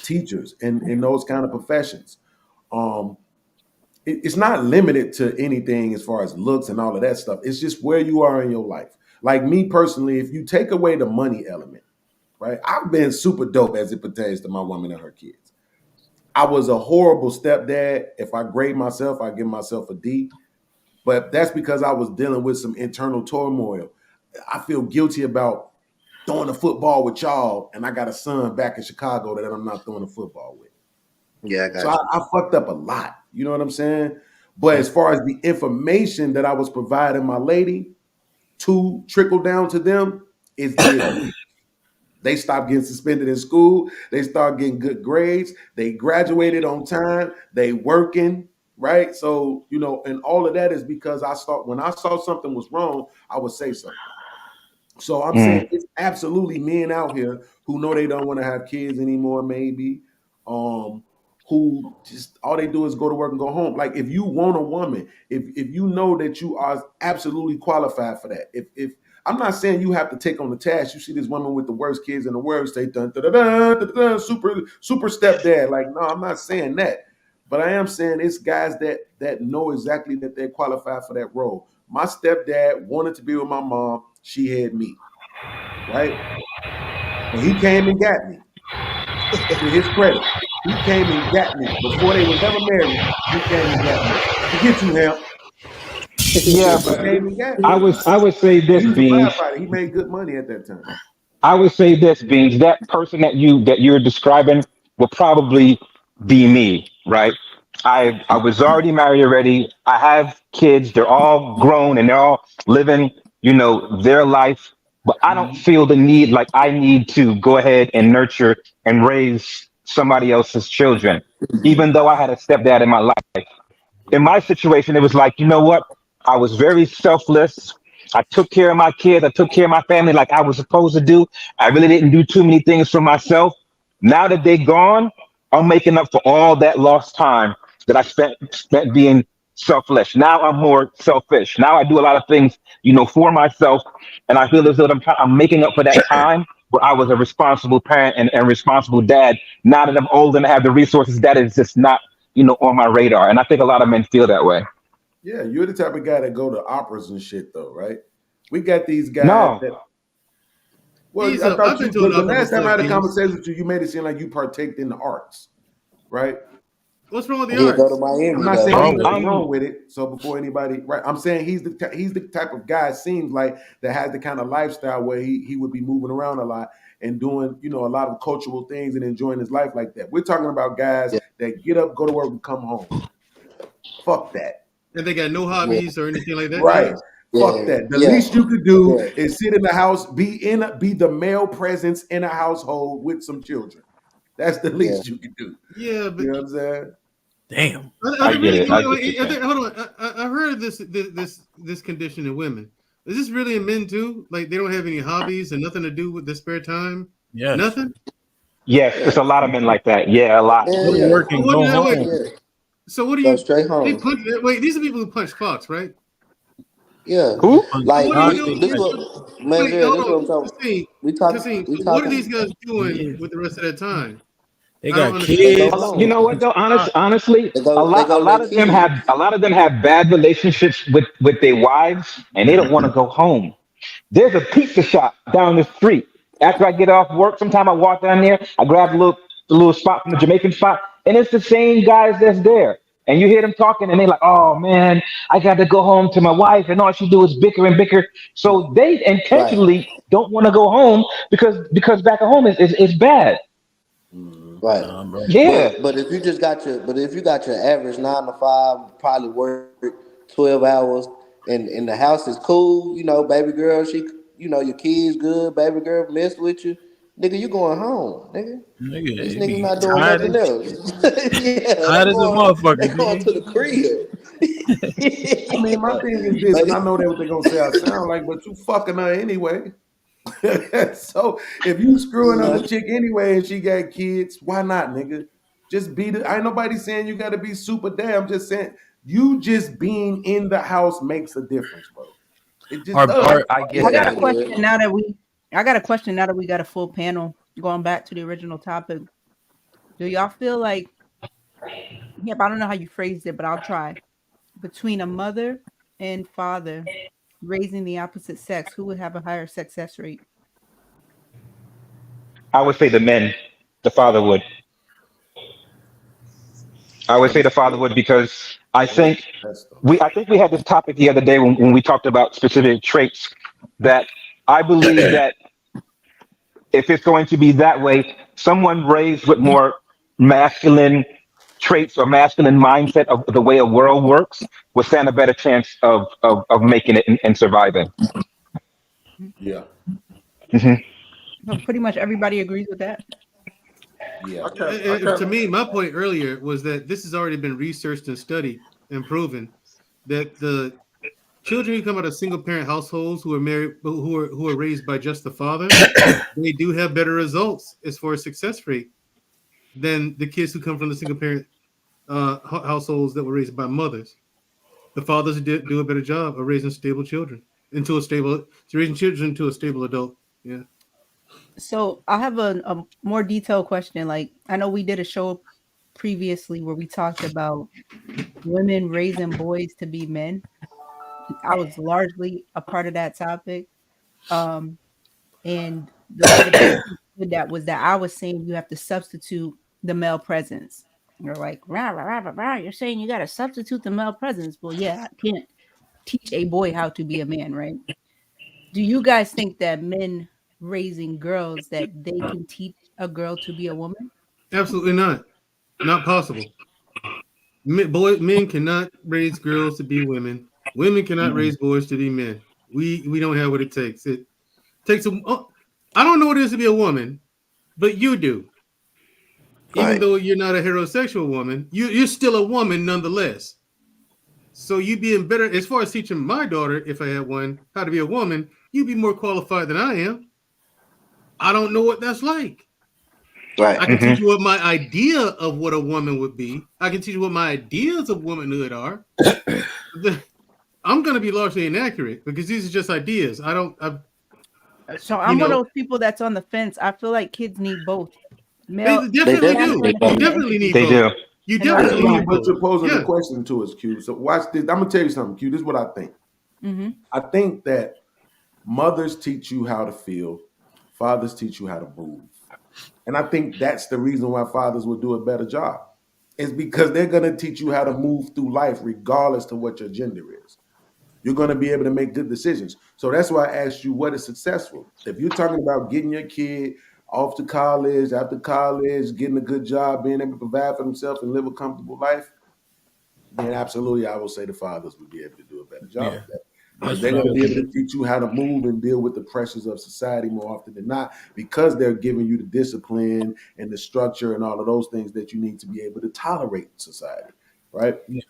teachers, in those kind of professions. It's not limited to anything as far as looks and all of that stuff. It's just where you are in your life. Like me personally, if you take away the money element, right? I've been super dope as it pertains to my woman and her kids. I was a horrible stepdad. If I grade myself, I give myself a D. But that's because I was dealing with some internal turmoil. I feel guilty about throwing a football with y'all, and I got a son back in Chicago that I'm not throwing a football with. Yeah, I got So you. I fucked up a lot. You know what I'm saying? But as far as the information that I was providing my lady to trickle down to them, it's good. They stopped getting suspended in school. They started getting good grades. They graduated on time. They working, right? So, and all of that is because when I saw something was wrong, I would say something. So I'm saying it's absolutely men out here who know they don't want to have kids anymore, maybe, who just all they do is go to work and go home. Like if you want a woman, if you know that you are absolutely qualified for that, if I'm not saying you have to take on the task. You see this woman with the worst kids in the world, say dun, dun, dun, dun, dun, dun, super stepdad. Like, no, I'm not saying that. But I am saying it's guys that know exactly that they're qualified for that role. My stepdad wanted to be with my mom. She had me, right? And he came and got me. To his credit, he came and got me before they was ever married. He came and got me. Forget you, Hemp. Yeah, He but came and got I me. would say this, He was a Beans. firefighter. He made good money at that time. I would say this, Beans. That person that you're describing will probably be me, right? I was already married already. I have kids. They're all grown and they're all living, their life. But I don't feel the need like I need to go ahead and nurture and raise somebody else's children, even though I had a stepdad in my life. In my situation, it was like, you know what? I was very selfless. I took care of my kids. I took care of my family like I was supposed to do. I really didn't do too many things for myself. Now that they're gone, I'm making up for all that lost time that I spent being selfish. Now I'm more selfish. Now I do a lot of things, for myself, and I feel as though I'm making up for that time where I was a responsible parent and responsible dad. Now that I'm old and I have the resources, that is just not on my radar. And I think a lot of men feel that way. Yeah, you're the type of guy that go to operas and shit, though, right? We got these guys No. that. Well, I've thought been you. to an The opera last time I had a before, conversation with you, you made it seem like you partaked in the arts, right? What's wrong with the He'll go to arts? Miami. I'm not though. saying there's nothing wrong with it. So before anybody, right? I'm saying he's the type of guy. It seems like that has the kind of lifestyle where he would be moving around a lot and doing a lot of cultural things and enjoying his life like that. We're talking about guys that get up, go to work, and come home. Fuck that. And they got no hobbies or anything like that. Right. None? Fuck that. The least you could do is sit in the house, be the male presence in a household with some children. That's the least you can do. Yeah, but you know what I'm saying? Damn. I get it. Hold on. I heard of this condition in women. Is this really in men too? Like they don't have any hobbies and nothing to do with their spare time? Yes. Nothing? Yes, Yeah. there's a lot of men like that. Yeah, a lot. Yeah, Go to yeah. work and What go did I wait? home. Yeah. So what do Go you? straight They home. punch. Wait, these are people who punch clocks, right? Yeah. Who? So Like what are you we doing? this what man, Wait, this hold on, what I'm talking. Kasim. We talk Kasim. we So what are these talking guys doing Yeah. with the rest of their time? They I don't got understand. they go kids. You They know home. what punch though? clocks. Honestly, They a go to lot their of them have kids. bad relationships with their wives, and they don't want to go home. There's a pizza shop down the street. After I get off work, sometime I walk down there, I grab the little spot from the Jamaican spot, and it's the same guys that's there. And you hear them talking, and they're like, "Oh man, I got to go home to my wife, and all she do is bicker and bicker." So they Right. intentionally don't want to go home because back at home is bad. Right. Nah, bro. Yeah, But if you got your average 9 to 5, probably work 12 hours, and the house is cool, baby girl, your kids good, baby girl mess with you, nigga, you going home, nigga. Nigga, These it niggas be not doing tired nothing as else. Yeah, tired as a they motherfucker, going G. to the crib. I mean, my thing is this, and I know that what they're gonna say I sound like, but you fucking her anyway. So if you screwing up the chick anyway and she got kids, why not, nigga? Just be the. Ain't nobody saying you got to be super damn. Just saying you just being in the house makes a difference, bro. It just Our does. our I Yeah, got a yeah. question now that we I got a question now that we got a full panel. Going back to the original topic. Do y'all feel like, yep, I don't know how you phrased it, but I'll try. Between a mother and father raising the opposite sex, who would have a higher success rate? I would say the men, the father would. I would say the father would because I think we had this topic the other day when we talked about specific traits that I believe that if it's going to be that way, someone raised with more masculine traits or masculine mindset of the way a world works will stand a better chance of making it and surviving. Yeah, Hmm. So pretty much everybody agrees with that. yeah. To me, my point earlier was that this has already been researched and studied and proven that the children who come out of single parent households who are married, who are raised by just the father, they do have better results as far as success rate than the kids who come from the single parent households that were raised by mothers. The fathers do a better job of raising stable children raising children into a stable adult. Yeah. So I have a more detailed question. Like I know we did a show previously where we talked about women raising boys to be men. I was largely a part of that topic. Um, and the way the person did that was that I was saying you have to substitute the male presence. You're like, rah, rah, rah, rah, rah. You're saying you got to substitute the male presence. Well, yeah, I can't teach a boy how to be a man, right? Do you guys think that men raising girls that they can teach a girl to be a woman? Absolutely not. Not possible. Men cannot raise girls to be women. Women cannot raise boys to be men. We don't have what it takes. It takes a. Oh, I don't know what it is to be a woman, but you do. Even Right. though you're not a heterosexual woman, you're still a woman nonetheless. So you'd be in better as far as teaching my daughter, if I had one, how to be a woman. You'd be more qualified than I am. I don't know what that's like. Right. I can teach you what my idea of what a woman would be. I can teach you what my ideas of womanhood are. I'm going to be largely inaccurate because these are just ideas. So I'm one of those people that's on the fence. I feel like kids need both. They Male, definitely do. masculine You and definitely need They both. do. You in order to definitely need But both. you're posing Yeah. a question to us, Q. So watch this. I'm gonna tell you something, Q. This is what I think. Mm-hmm. I think that mothers teach you how to feel, fathers teach you how to move. And I think that's the reason why fathers will do a better job. Is because they're gonna teach you how to move through life regardless to what your gender is. You're going to be able to make good decisions. So that's why I asked you what is successful. If you're talking about getting your kid off to college, after college, getting a good job, being able to provide for themselves and live a comfortable life, then absolutely I will say the fathers would be able to do a better job Yeah, of that. Because that's they're what I going to would be able do. to teach you how to move and deal with the pressures of society more often than not, because they're giving you the discipline and the structure and all of those things that you need to be able to tolerate society, right? Yeah.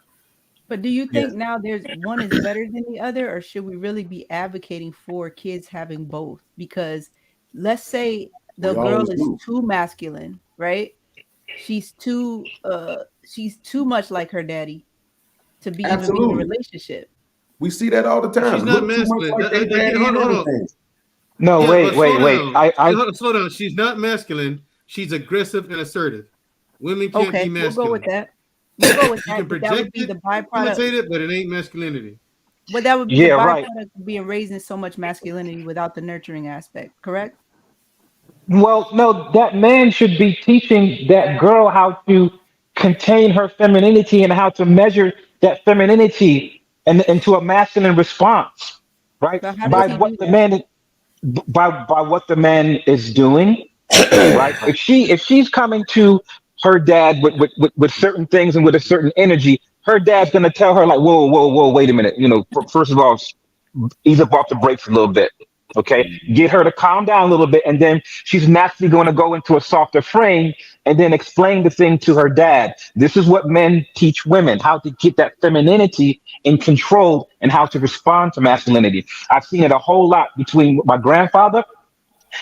But do you Yeah. think now there's one is better than the other, or should we really be advocating for kids having both? Because let's say the We girl always is do. too masculine, right? She's too much like her daddy to be even be in a Absolutely. relationship. We see that all the She's time. not Look too much masculine. like they Again, daddy hold and on, hold on. everything. No, Yeah, but slow wait. down. I Slow down. She's not masculine. She's aggressive and assertive. Women can't be Okay, we'll go with masculine. that. We'll go with You can that, but that would project be it, the byproduct. imitate it, but it ain't masculinity. But that would be the yeah, right. byproduct of being raised in so much masculinity without the nurturing aspect, correct? Well, no, that man should be teaching that girl how to contain her femininity and how to measure that femininity and into a masculine response, right? But how does By he what do the that? man by what the man is doing, right? If she's coming to her dad with certain things and with a certain energy, her dad's gonna tell her like, whoa, wait a minute. First of all, ease up off the brakes a little bit. Okay, get her to calm down a little bit, and then she's naturally going to go into a softer frame, and then explain the thing to her dad. This is what men teach women: how to get that femininity in control and how to respond to masculinity. I've seen it a whole lot between my grandfather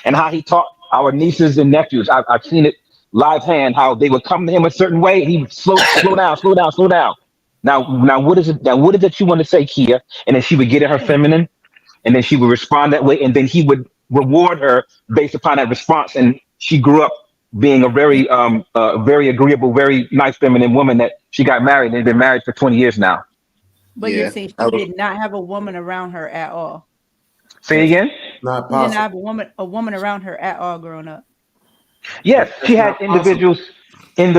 and how he taught our nieces and nephews. I've seen it live hand how they would come to him a certain way, and he would slow down, slow down, slow down. Now, what is it? Now, what is it you want to say, Kia? And then she would get in her feminine, and then she would respond that way, and then he would reward her based upon that response. And she grew up being a very agreeable, very nice feminine woman that she got married. They've been married for 20 years now. But you're saying she did not have a woman around her at all. Say again? Not She didn't have possible. a woman around her at all growing up. Yes, she That's had not individuals possible. in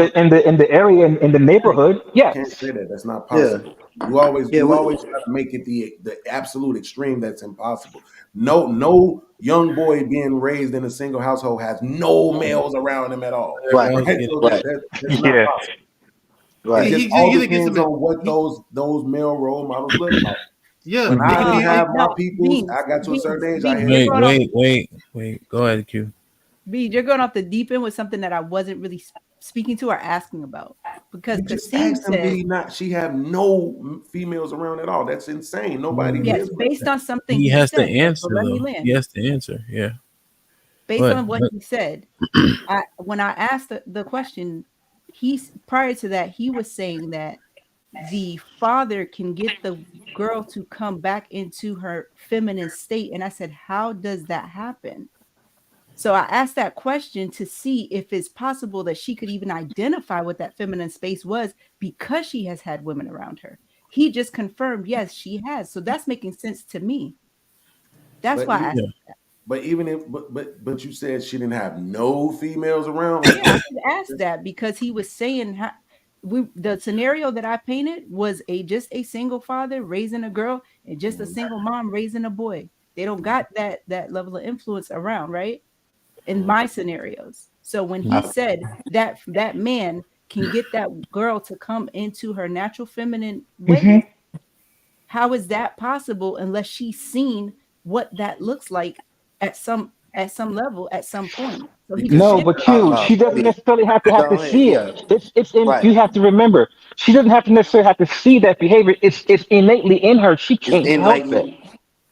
the area in the neighborhood. You can't Yes. say that. That's not Yeah. possible. You always Yeah, you we- always try to make it the absolute extreme. That's impossible. No young boy being raised in a single household has no males around him at all. Right. Right? So Right. that's not Yeah. possible. Right. It He just all either gets depends them. on what those male role models look like. Yeah, When they I can didn't be. have my No, peoples, Beans, I got to a certain age. I Beans, had you're Wait, going off, wait. Go ahead, Q. Beans, you're going off the deep end with something that I wasn't really speaking to or asking about. Because You just Kasim asked him, said, did he not? She have no females around at all. That's insane. Nobody yes, lives like based that. on something He he has to said. So answer let me though. land. He has to answer. Yeah. Based on what he said, when I asked the question, prior to that, he was saying that the father can get the girl to come back into her feminine state. And I said, how does that happen? So I asked that question to see if it's possible that she could even identify what that feminine space was because she has had women around her. He just confirmed, yes, she has. So that's making sense to me. That's But why I even, asked that. but even if but you said she didn't have no females around. Like Yeah, I could ask that because he was saying the scenario that I painted was just a single father raising a girl and just a single mom raising a boy. They don't got that level of influence around, right? In my scenarios. So when he said that man can get that girl to come into her natural feminine ways, how is that possible unless she's seen what that looks like at some level at some point? So he just No, shifted. but Q, she doesn't necessarily have to Go ahead. see Yeah. it. It's in. Right. You have to remember, she doesn't have to necessarily have to see that behavior. It's innately in her. She It's can't in help like it.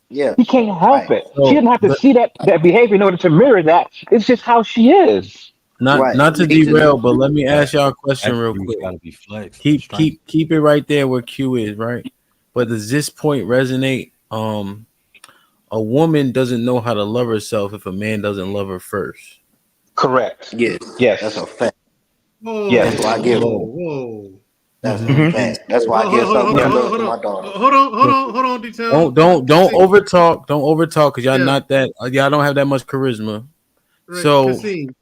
yeah. She can't help Right. it. She So, doesn't have to but see that behavior in order to mirror that. It's just how she is. Right. not to He just derail, but let me ask y'all a question real Attributes quick. got to be flexed. Keep it right there where Q is, right? But does this point resonate? A woman doesn't know how to love herself if a man doesn't love her first. Correct. Yes. Yes. That's a fact. Whoa, Yes. That's why I give. whoa. That's a Mhm. fact. That's why I give so much love to my daughter. Hold on, D-Town. Don't overtalk. Don't overtalk because y'all Yeah. not that. Y'all don't have that much charisma. Right, So Kasim.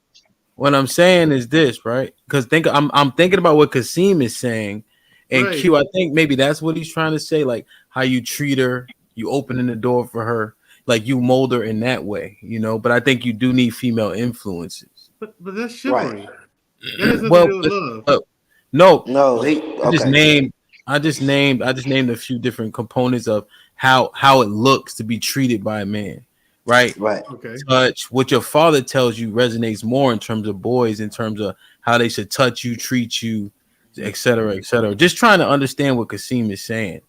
what I'm saying is this, right? Because I'm thinking about what Kasim is saying, and Right. Q, I think maybe that's what he's trying to say, like how you treat her, you opening the door for her, like you mold her in that way, you know. But I think you do need female influences. But that's chivalry. Right. That has nothing Well, to do with love. no, No, I just okay. named a few different components of how it looks to be treated by a man, right? Right. Okay. Touch, what your father tells you resonates more in terms of boys, in terms of how they should touch you, treat you, et cetera, et cetera. Just trying to understand what Kasim is saying,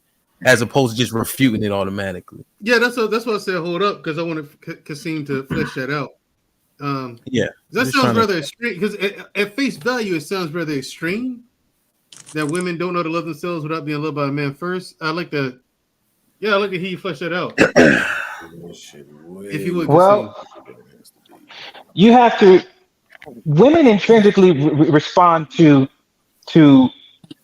as opposed to just refuting it automatically. Yeah, that's what I said. Hold up, because I wanted Kasim to flesh that out. Yeah, That just sounds trying to. rather extreme because at face value, it sounds rather extreme that women don't know to love themselves without being loved by a man first. I like to hear you flesh that out. If you would, Kasim. Well, you have to. Women intrinsically respond to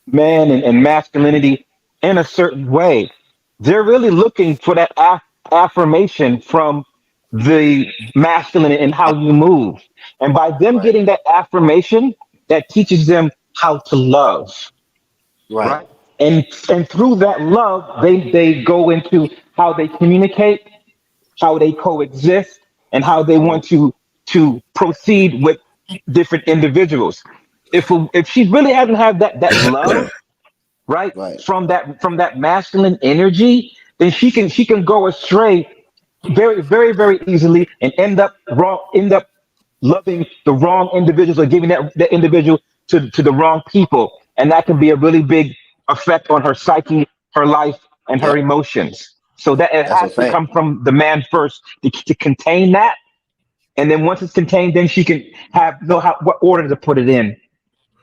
man and masculinity in a certain way. They're really looking for that affirmation from the masculine and how you move. And by them Right. getting that affirmation, that teaches them how to love, Right. right? And through that love, they go into how they communicate, how they coexist, and how they want to proceed with different individuals. If she really hasn't had that love, right, Right. from that masculine energy, then she can go astray very easily and end up loving the wrong individuals or giving that individual to the wrong people, and that can be a really big effect on her psyche, her life, and her Yep. emotions. So that it That's a has to fact. come from the man first to contain that, and then once it's contained, then she can know how what order to put it in,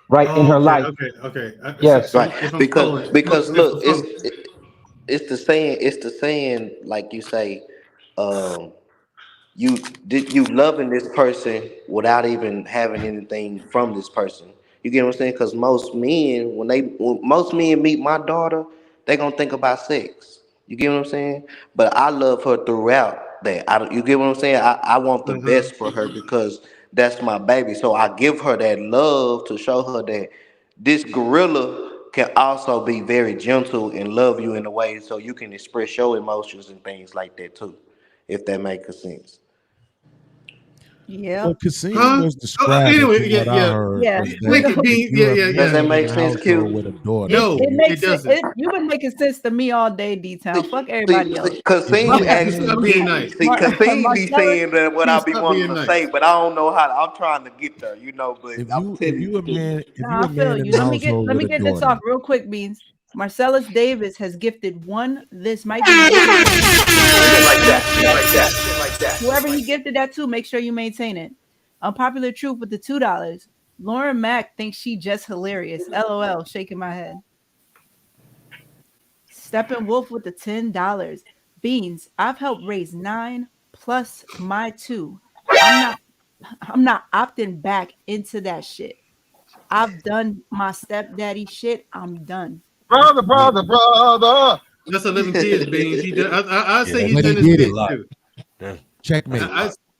right, in Oh, her okay, life. okay. Yes. Right. If I'm following, Because if look, I'm following, it's the saying like you say, um, you loving this person without even having anything from this person. You get what I'm saying? Because when most men meet my daughter, they gonna think about sex. You get what I'm saying? But I love her throughout that. You get what I'm saying? I want the best for her because that's my baby. So I give her that love to show her that this gorilla can also be very gentle and love you in a way so you can express your emotions and things like that too, if that makes sense. Yeah. What Kasim huh? was Oh, describing, anyway, from what I Yeah. heard, Yeah. was Make that it if be. you're a Does that man in make a sense, household Q? with a daughter, No, It it makes it, doesn't. you've been making sense to me all day, D-Town. Fuck everybody else. See, if Kasim you're a actually Stop man, being nice. Kasim be Marcellus, saying that what Q, I be stop wanting being to nice. say, but I don't know how. I'm trying to get there, but if I'm you if telling you a you. man, if you nah, a I feel man in you. a Let household me with a get this daughter, off real quick, Beans. Marcellus Davis has gifted one. This might be video game. Shit like Whoever he that. Shit gifted that like to, that. Shit like that. whoever he gifted that to, make sure you maintain it. Unpopular truth with the $2. Lauren Mack thinks she just hilarious. LOL, shaking my head. Steppenwolf with the $10. Beans, I've helped raise 9 plus my 2. I'm not I'm not opting back into that shit. I've done my stepdaddy shit. I'm done. yeah, Brother. That's 11 kids, Beans. He done. I yeah, say he's but he done his did That's a it. bit lot. too. That's Checkmate.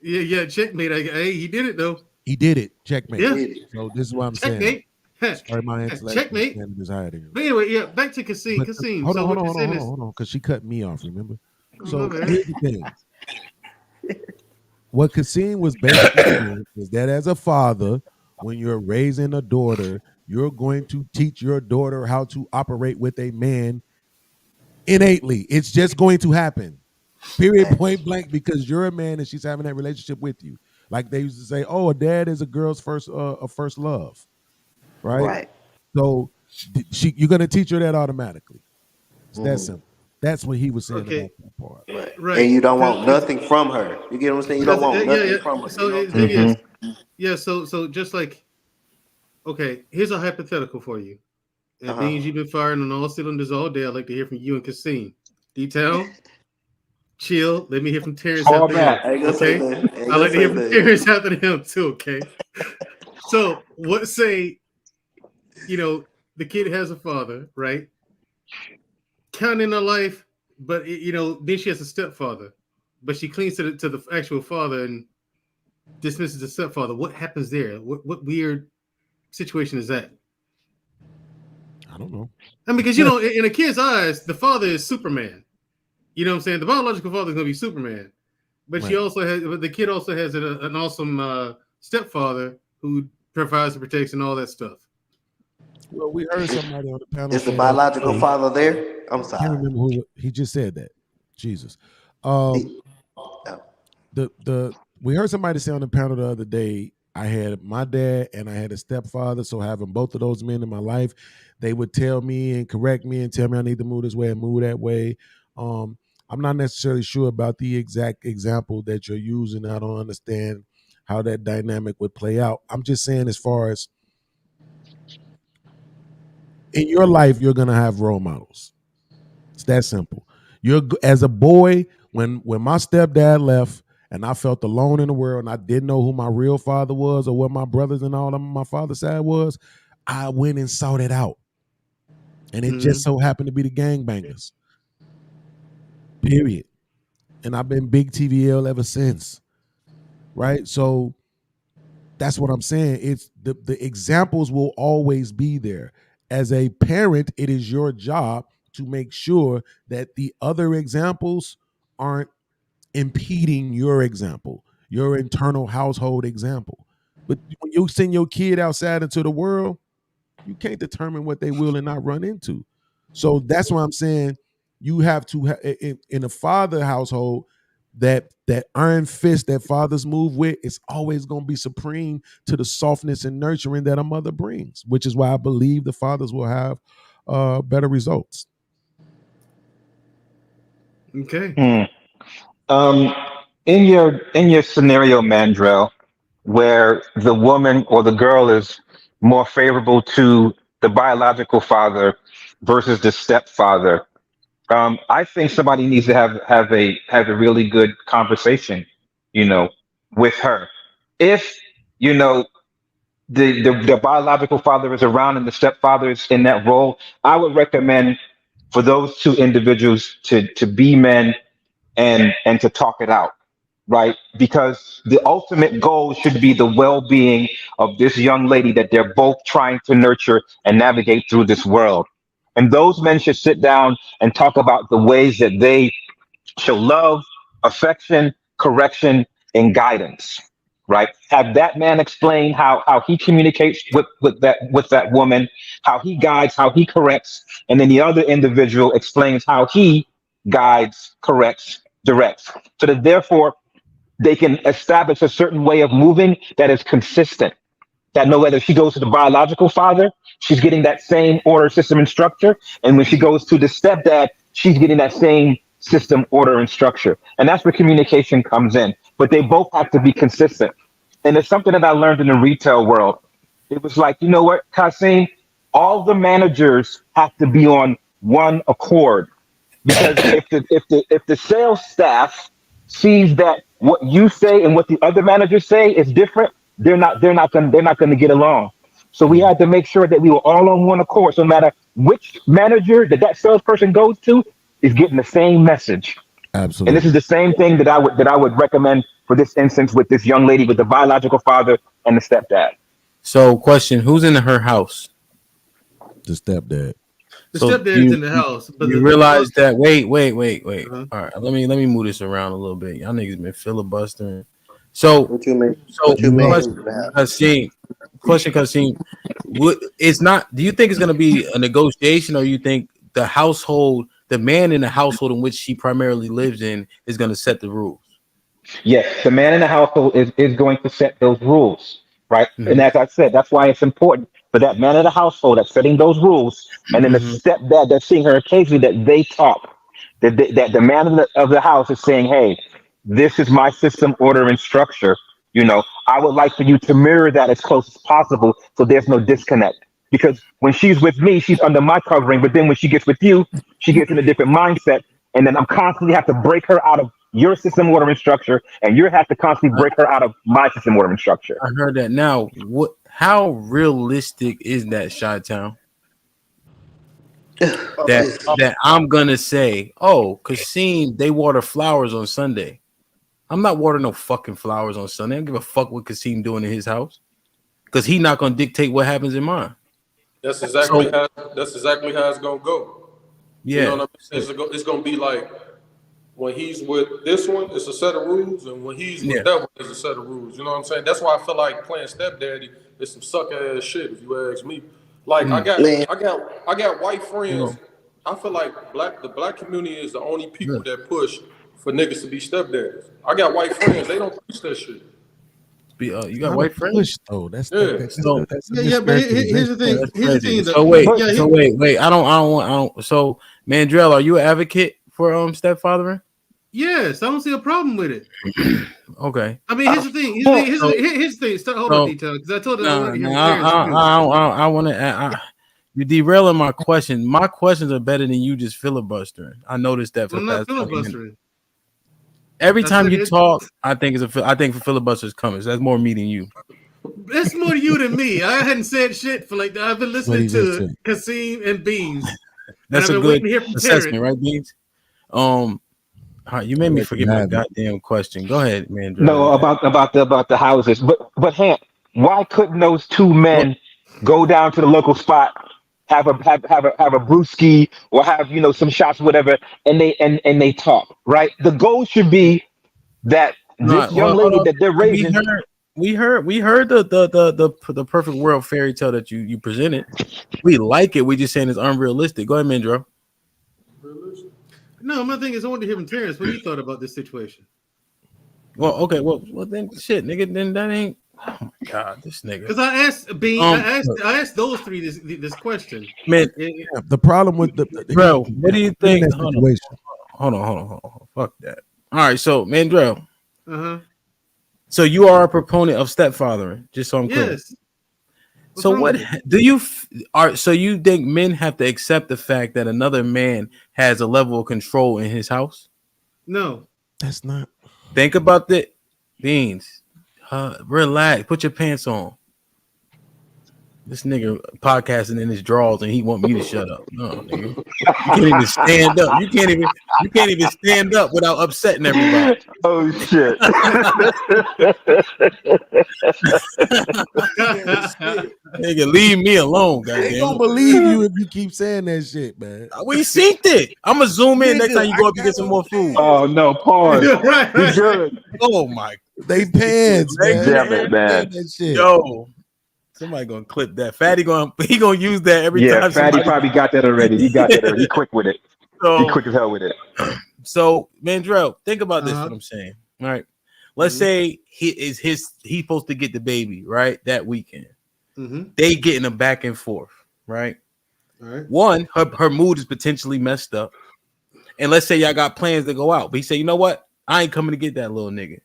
Yeah, checkmate. Hey, he did it though. He did it. Checkmate. Yeah, So this is what I'm saying. checkmate. Sorry, my intellectual Checkmate. standard is higher than yours. But anyway, yeah, back to Kasim. But Kasim. hold on, So hold what on, you're hold on, saying hold on, is, hold on, because she cut me off. Remember? oh, my So bad. here's the thing. What Kasim was basically saying is that as a father, when you're raising a daughter, you're going to teach your daughter how to operate with a man innately. It's just going to happen. Period, point blank, because you're a man and she's having that relationship with you. Like they used to say, "Oh, a dad is a girl's first love," right? Right. So you're gonna teach her that automatically. It's that Mhm. simple. That's what he was saying Okay, about that part. Right. And right. you don't want Because nothing from her. You get what I'm saying? You don't want yeah, nothing yeah. from her. You So know what I'm then saying? yes, yeah. So just like, okay, here's a hypothetical for you. And Uh-huh. being you've been firing on all cylinders all day, I'd like to hear from you and Kasim. D-Town, chill. Let me hear from Terrence Fall after him. back. I ain't gonna say Okay. nothing. I ain't I'd gonna like to say hear from nothing. Terrence after him too. Okay. So what say, the kid has a father, right? Counting her life, but then she has a stepfather, but she clings to the actual father and dismisses the stepfather. What happens there? What weird situation is that? I don't know. I mean, because in a kid's eyes, the father is Superman. You know what I'm saying? The biological father is going to be Superman, but Right. but the kid also has an awesome stepfather who provides the protection, all that stuff. Well, we heard somebody on the panel Is the say the other biological day. father there? I'm I can't sorry. remember who he just said that. Jesus. He- The we heard somebody say on the panel the other day, I had my dad and I had a stepfather, so having both of those men in my life, they would tell me and correct me and tell me I need to move this way and move that way. I'm not necessarily sure about the exact example that you're using. I don't understand how that dynamic would play out. I'm just saying, as far as in your life, you're gonna have role models. It's that simple. As a boy, when my stepdad left and I felt alone in the world and I didn't know who my real father was or what my brothers and all of my father's side was, I went and sought it out. And it just so happened to be the gangbangers. Period. And I've been big TVL ever since. Right? So that's what I'm saying. It's the examples will always be there. As a parent, it is your job to make sure that the other examples aren't impeding your example, your internal household example. But when you send your kid outside into the world, you can't determine what they will and not run into. So that's why I'm saying you have to in a father household, that iron fist that fathers move with is always going to be supreme to the softness and nurturing that a mother brings, which is why I believe the fathers will have better results. Okay. In your scenario, Mandrell, where the woman or the girl is more favorable to the biological father versus the stepfather, I think somebody needs to have a really good conversation, with her. If you know the biological father is around and the stepfather is in that role, I would recommend for those two individuals to be men and to talk it out, right? Because the ultimate goal should be the well-being of this young lady that they're both trying to nurture and navigate through this world. And those men should sit down and talk about the ways that they show love, affection, correction, and guidance. Right? Have that man explain how he communicates with that woman, how he guides, how he corrects, and then the other individual explains how he guides, corrects, directs. So that therefore they can establish a certain way of moving that is consistent. That no whether she goes to the biological father, she's getting that same order, system, and structure. And when she goes to the stepdad, she's getting that same system, order, and structure. And that's where communication comes in. But they both have to be consistent. And it's something that I learned in the retail world. It was like, you know what, Kasim? All the managers have to be on one accord. Because if the sales staff sees that what you say and what the other managers say is different, they're not gonna get along. So we had to make sure that we were all on one accord. So no matter which manager that salesperson goes to is getting the same message. And this Absolutely. is the same thing that I would recommend for this instance with this young lady with the biological father and the stepdad. So, question: who's in her house? The stepdad. The So stepdad's in the house, but you the realize that? Wait. Uh-huh. All right, let me move this around a little bit. Y'all niggas been filibustering. So, What you mean? so What you mean? question, Kasim. It's not. Do you think it's going to be a negotiation, or you think the household, the man in the household in which she primarily lives in, is going to set the rules? Yes, the man in the household is going to set those rules, right? And as I said, that's why it's important for that man in the household that's setting those rules, and then the stepdad that's seeing her occasionally that they talk. That the man of the house is saying, "Hey, this is my system, order, and structure. I would like for you to mirror that as close as possible, so there's no disconnect. Because when she's with me, she's under my covering, but then when she gets with you, she gets in a different mindset, and then I'm constantly have to break her out of your system, order, and structure, and you have to constantly break her out of my system, order, and structure." I heard that. Now, how realistic is that, Chi-Town? That I'm gonna say, oh, Kasim, they water flowers on Sunday. I'm not watering no fucking flowers on Sunday. I don't give a fuck what Kasim doing in his house, because he not gonna dictate what happens in mine. That's exactly So, how it's gonna go. You know yeah. what I mean? It's gonna be like when he's with this one, it's a set of rules, and when he's with that one, it's a set of rules. You know what I'm saying? That's why I feel like playing stepdaddy is some suck ass shit, if you ask me. Like I got white friends. I feel like the black community is the only people that push for niggas to be stepdads. I got white friends, they don't preach that shit. You got Not white a friends? push though. That's But here's the thing. Here's the thing. So wait. I don't want. So, Mandrell, are you an advocate for stepfathering? Yes, I don't see a problem with it. Okay. I mean, here's the thing. Here's the thing. Start, hold on, detail, because I told her I wanted to hear Terrence's view. I want to. You derailing my question. My questions are better than you just filibustering. I noticed that for I'm the not past 20 minutes. filibustering. Every time you talk, I think for filibusters coming. So that's more me than you. That's more you than me. I hadn't said shit for like I've been listening he just to said. Kasim and Beans. That's and a I've been good waiting to hear from assessment, Terrence. right, Beans? You made me forget my goddamn question. Go ahead, man. No, about the houses, but Hamp, why couldn't those two men go down to the local spot, have a brewski, or have some shots, whatever, and they talk, right? The goal should be that this young lady that they're raising. We heard the perfect world fairy tale that you presented. We like it. We just saying it's unrealistic. Go ahead, Mandro. No, my thing is, I want to hear from Terrence what he thought about this situation. Well, okay, well then, shit, nigga, then that ain't. Oh my god, this nigga. Because I asked Bean, I asked those three this question. Man, the problem with bro, what do you think? Hold on. Fuck that. All right, so Mandrell. Uh-huh. So you are a proponent of stepfathering, just so I'm clear. Yes. So what do you so you think men have to accept the fact that another man has a level of control in his house? No. That's not. Think about that. Beans. Relax. Put your pants on. This nigga podcasting in his drawers and he want me to shut up. No, nigga. You can't even stand up. You can't even stand up without upsetting everybody. Oh shit. Nigga, leave me alone, goddamn. They don't believe you if you keep saying that shit, man. We synced it. I'm gonna zoom in next time you go up and get some more food. Oh no, pause. We good. Oh my. They pants, man. Damn it, man. That shit. Yo. Somebody gonna clip that. Fatty gonna use that every time. Yeah, Fatty probably got that already. He got that already. He quick with it. He quick as hell with it. So, Mandrell, think about this. What I'm saying. All right. Let's say he's supposed to get the baby right that weekend. They getting a back and forth, right? All right. One, her mood is potentially messed up, and let's say y'all got plans to go out, but he say, you know what? I ain't coming to get that little nigga.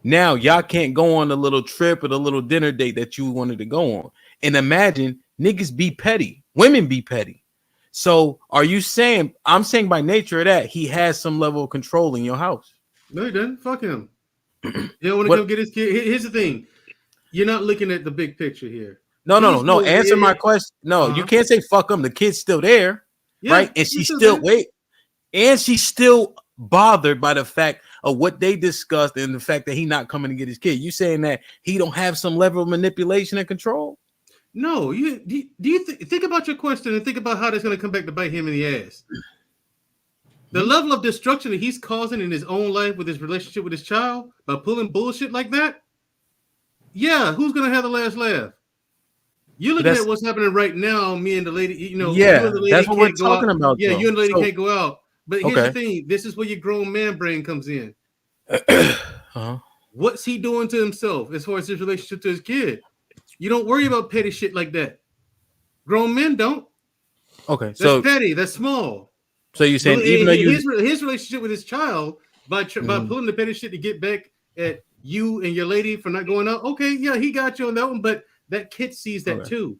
Now y'all can't go on the little trip or the little dinner date that you wanted to go on. And imagine niggas be petty, women be petty. So are you saying, I'm saying by nature of that, he has some level of control in your house? No, he doesn't. Fuck him. You don't want to come get his kid. Here's the thing. You're not looking at the big picture here. No. Answer my question. No, you can't say fuck him. The kid's still there, right? And she's still she's still bothered by the fact of what they discussed and the fact that he not coming to get his kid. You saying that he don't have some level of manipulation and control? No, do you think about your question and think about how that's going to come back to bite him in the ass. The level of destruction that he's causing in his own life with his relationship with his child by pulling bullshit like that. Yeah, who's going to have the last laugh? You're looking at what's happening right now. Me and the lady, you and the lady that's what we're talking about. Yeah, you and the lady can't go out. But here's the thing: this is where your grown man brain comes in. What's he doing to himself as far as his relationship to his kid? You don't worry about petty shit like that. Grown men don't. Okay, that's petty. That's small. So you're saying even though his relationship with his child by pulling the petty shit to get back at you and your lady for not going out. Okay, yeah, he got you on that one, but that kid sees that too.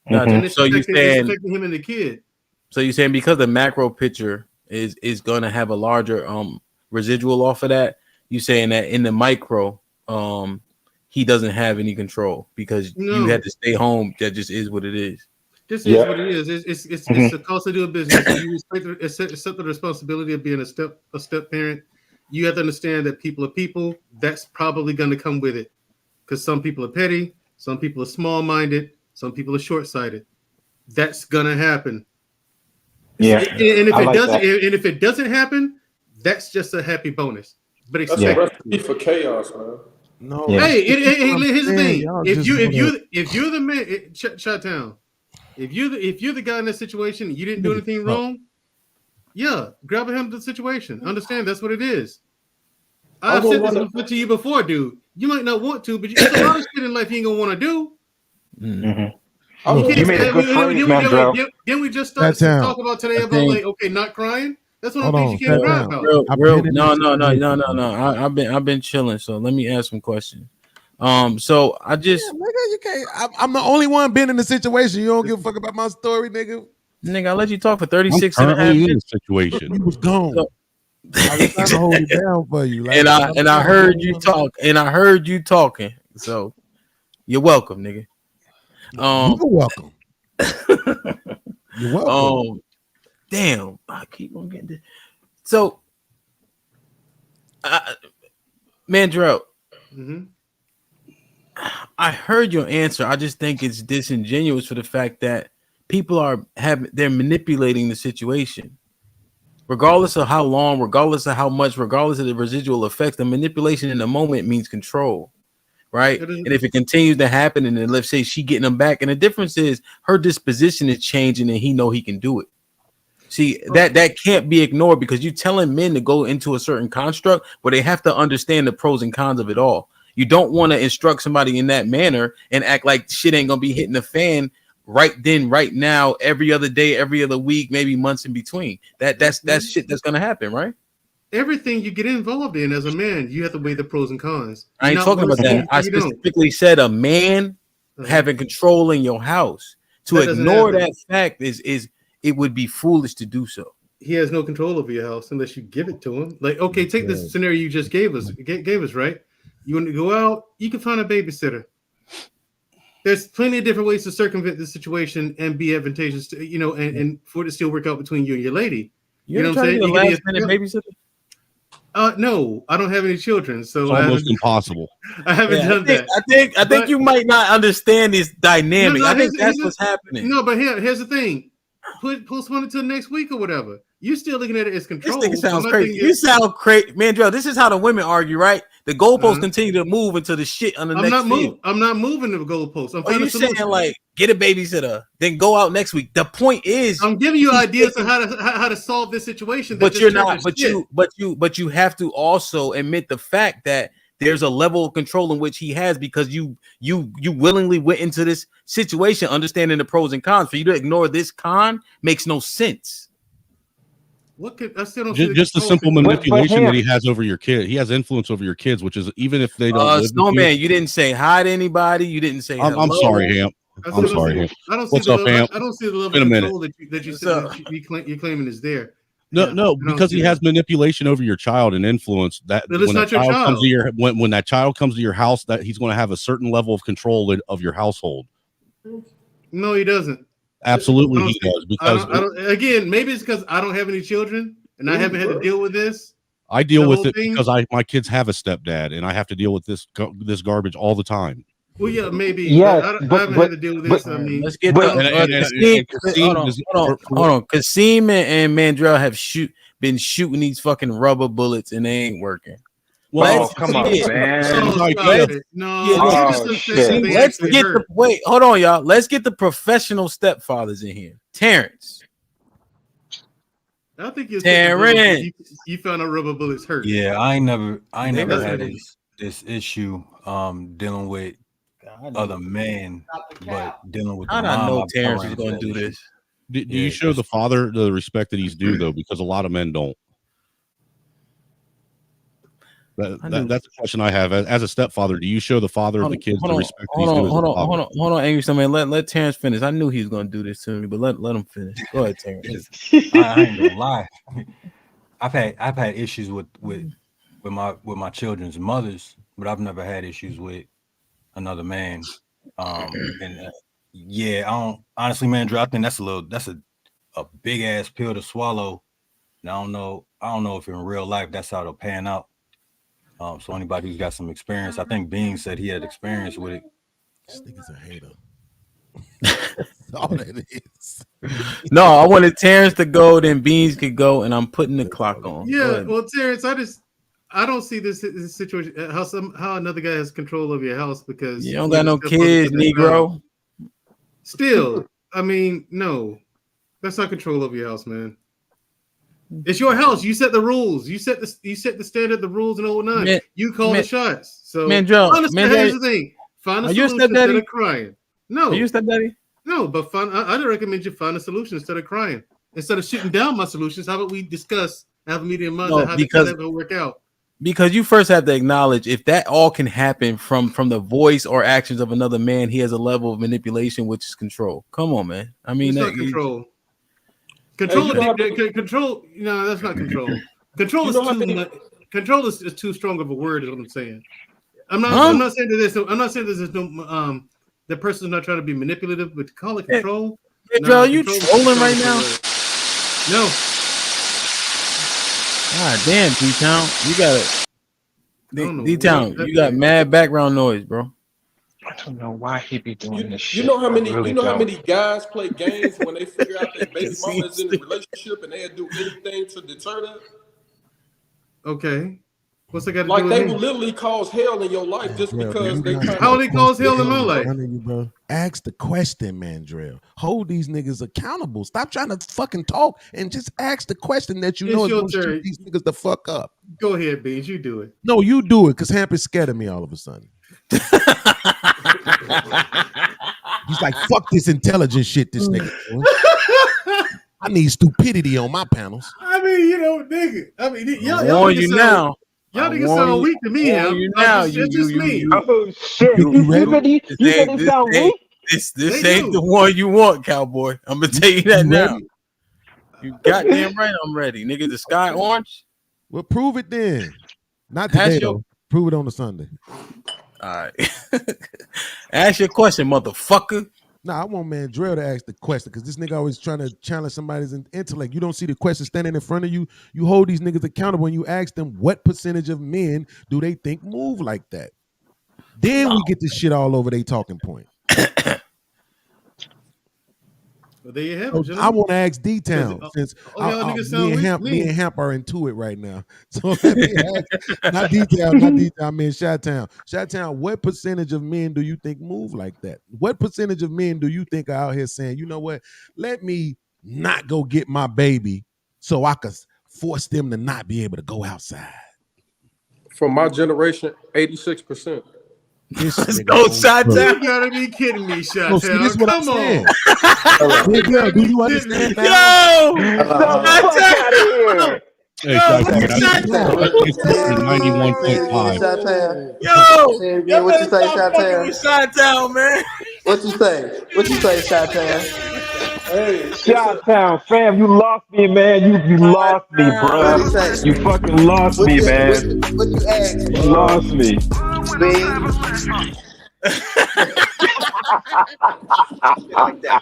And so you saying affecting him and the kid. So you're saying because the macro picture is going to have a larger residual off of that, you saying that in the micro he doesn't have any control because you had to stay home. That just is what it is. This is what it is. It's the cost of doing business. You accept the responsibility of being a step parent. You have to understand that people are people. That's probably going to come with it because some people are petty, some people are small-minded, some people are short-sighted. That's gonna happen. Yeah, and if it doesn't happen, that's just a happy bonus. But that's a recipe for chaos, man. No. Hey, here's the thing. If you're the man, Chi-Town, if you're the guy in that situation, you didn't do anything wrong. Yeah, grab a hand to the situation. Understand that's what it is. I've said this to you before, dude. You might not want to, but there's a lot of shit in life you ain't gonna want to do. You made a good phrase, man, bro. Didn't we just start to talk about today about like, okay, not crying? That's one of Hold the things on, you can't sit cry down. about. Real, I've real. been in No, this no, no, no, situation, no, bro. no. I've been chilling. So let me ask some questions. So I just, Nigga, you can't. I'm the only one been in the situation. You don't give a fuck about my story, nigga. nigga, I let you talk for I'm 36 and a half currently in minutes. a situation. You was gone. So, I was trying to hold it down for you. Like, and I I'm the heard only you one. talk, and I heard you talking. So you're welcome, nigga. You're welcome. You're welcome. Damn, I keep on getting this. So, Mandrell, Mm-hmm. I heard your answer. I just think it's disingenuous for the fact that people they're manipulating the situation. Regardless of how long, regardless of how much, regardless of the residual effects, the manipulation in the moment means control, right? And if it continues to happen, and then let's say she getting them back, and the difference is her disposition is changing, and he know he can do it. See, that can't be ignored because you're telling men to go into a certain construct, but they have to understand the pros and cons of it all. You don't want to instruct somebody in that manner and act like shit ain't gonna be hitting the fan right then, right now, every other day, every other week, maybe months in between. That's shit that's gonna happen, right? Everything you get involved in as a man, you have to weigh the pros and cons. I You're ain't not talking one about that. sided, I you don't. specifically said a man Uh-huh. having control in your house. To That doesn't ignore happen. that fact is it would be foolish to do so. He has no control over your house unless you give it to him. Like, okay, take this scenario you just gave us, right? You want to go out, you can find a babysitter. There's plenty of different ways to circumvent the situation and be advantageous to, and for it to still work out between you and your lady. You know ever what I'm try to saying? get a You can last be minute babysitter? No, I don't have any children, so It's I almost haven't. impossible. I haven't done that. I think you might not understand this dynamic. I think that's what's happening. No, but here's the thing. Postpone it till next week or whatever. You're still looking at it as control. This nigga sounds crazy. You sound crazy, Mandrell. This is how the women argue, right? The goalposts continue to move until the shit on the next field. I'm not moving the goalposts. I'm Are finding you a solution. saying like get a babysitter, then go out next week? The point is, I'm giving you ideas on how to solve this situation. But you're not. But you have to also admit the fact that there's a level of control in which he has because you willingly went into this situation understanding the pros and cons. For you to ignore this con makes no sense. What could I still don't see Just the control simple thing. manipulation that he has over your kid. He has influence over your kids, which is even if they don't live with Snowman, you didn't say hi to anybody. You didn't say hello. I'm sorry, Hamp. I'm sorry, Hamp. What's up, Hamp? I don't see the level In of a minute. control you're claiming is there. No, because he has manipulation over your child and influence. That But it's when not that your child comes child. to your when that child comes to your house, that he's going to have a certain level of control of your household. No, he doesn't. Absolutely, he does. Because again, maybe it's because I don't have any children and I haven't had to deal with this. I deal the with whole it thing. because my kids have a stepdad, and I have to deal with this garbage all the time. Well, yeah, maybe. Yeah, I haven't had to deal with this. I mean, Let's get hold on. Kasim and Mandrell have been shooting these fucking rubber bullets and they ain't working. Well, come on, man. Wait, hold on, y'all. Let's get the professional stepfathers in here. Terrence. I think you're Terrence. You found out rubber bullets hurt. Yeah, I ain't never That's had what this issue dealing with other men, but dealing with the How did I know mom. Terrence was going to do this? Do you show the father the respect that he's due, though? Because a lot of men don't. That's a question I have. As a stepfather, do you show the father of the kids the respect that he's due? Hold on, Angry Snowman. Let Terrence finish. I knew he was going to do this to me, but let him finish. Go ahead, Terrence. I ain't gonna lie. I've had issues with my children's mothers, but I've never had issues with another man. Yeah, I don't honestly, man, Drew, I think that's a big ass pill to swallow. And I don't know if in real life that's how it'll pan out. So anybody who's got some experience, I think Bean said he had experience with it. This nigga's a hater. That's all that is. No, I wanted Terrence to go, then Beans could go, and I'm putting the clock on. Yeah, well, Terrence, I don't see this situation how another guy has control of your house because you don't got no kids, Negro. Still, I mean, no, that's not control of your house, man. It's your house. You set the rules. You set the standard, the rules, and all nine. You call the shots. So, here's the thing: find a solution instead of crying. No, are you a stepdaddy? No, but I'd recommend you find a solution instead of crying. Instead of shooting down my solutions, how about we discuss, have a meeting amongst No, how because that will work out? Because you first have to acknowledge if that all can happen from the voice or actions of another man, he has a level of manipulation, which is control. Come on, man. I mean, It's not control. Control, control. No, that's not control. Control is too much. Control is too strong of a word. Is what I'm saying. I'm not saying that there's no. I'm not saying there's no. The person's not trying to be manipulative, but to call it control. Hey, Joe, you trolling right now? No. God damn, D-Town. You got it. D-Town, you got mad background noise, bro. I don't know why he be doing this shit. You know how many? Really You know how don't. many guys play games when they figure out their baby mama is in a relationship and they'll do anything to deter that? Okay. What's that got to Like do with they me? will literally cause hell in your life just because they try. How they cause hell in my life? Bro. Ask the question, Mandrell. Hold these niggas accountable. Stop trying to fucking talk and just ask the question that you know is going to shoot these niggas the fuck up. Go ahead, Beans. You do it. No, you do it, because Hamp is scared of me all of a sudden. He's like, fuck this intelligent shit, this nigga. I need stupidity on my panels. I mean, you know, nigga. I mean, y'all warn niggas you sound, now. Y'all niggas sound weak to me, Hamp. You now. It's just me. Oh shit! You said he sound weak. This ain't the one you want, cowboy. I'm gonna tell you that now. You goddamn right, I'm ready, nigga. The sky orange. Well, prove it then. Not today though. Prove it on the Sunday. All right. Ask your question, motherfucker. Nah, I want Mandrell to ask the question, because this nigga always trying to challenge somebody's intellect. You don't see the question standing in front of you. You hold these niggas accountable and you ask them what percentage of men do they think move like that. Then we get this shit all over their talking point. Well, there you have it. I want to ask D-Town, since me and Hamp are into it right now. So let me ask, not D-Town, I mean Chi-Town. Chi-Town, what percentage of men do you think move like that? What percentage of men do you think are out here saying, you know what, let me not go get my baby so I could force them to not be able to go outside? From my generation, 86%. Let's go, Chi-Town. You gotta be kidding me, Chi-Town. See, this is what I'm Come saying. on. Do you understand now? Yo! The fuck out of here! Hey, Chi-Town, 91.5. Yo! What you say, Chi-Town? Chi-Town, man. What you say? What you say, Chi-Town? Hey, Chi-Town, fam, you lost me, man. You lost me, bruh. You fucking lost me, man. What you ask? You lost me.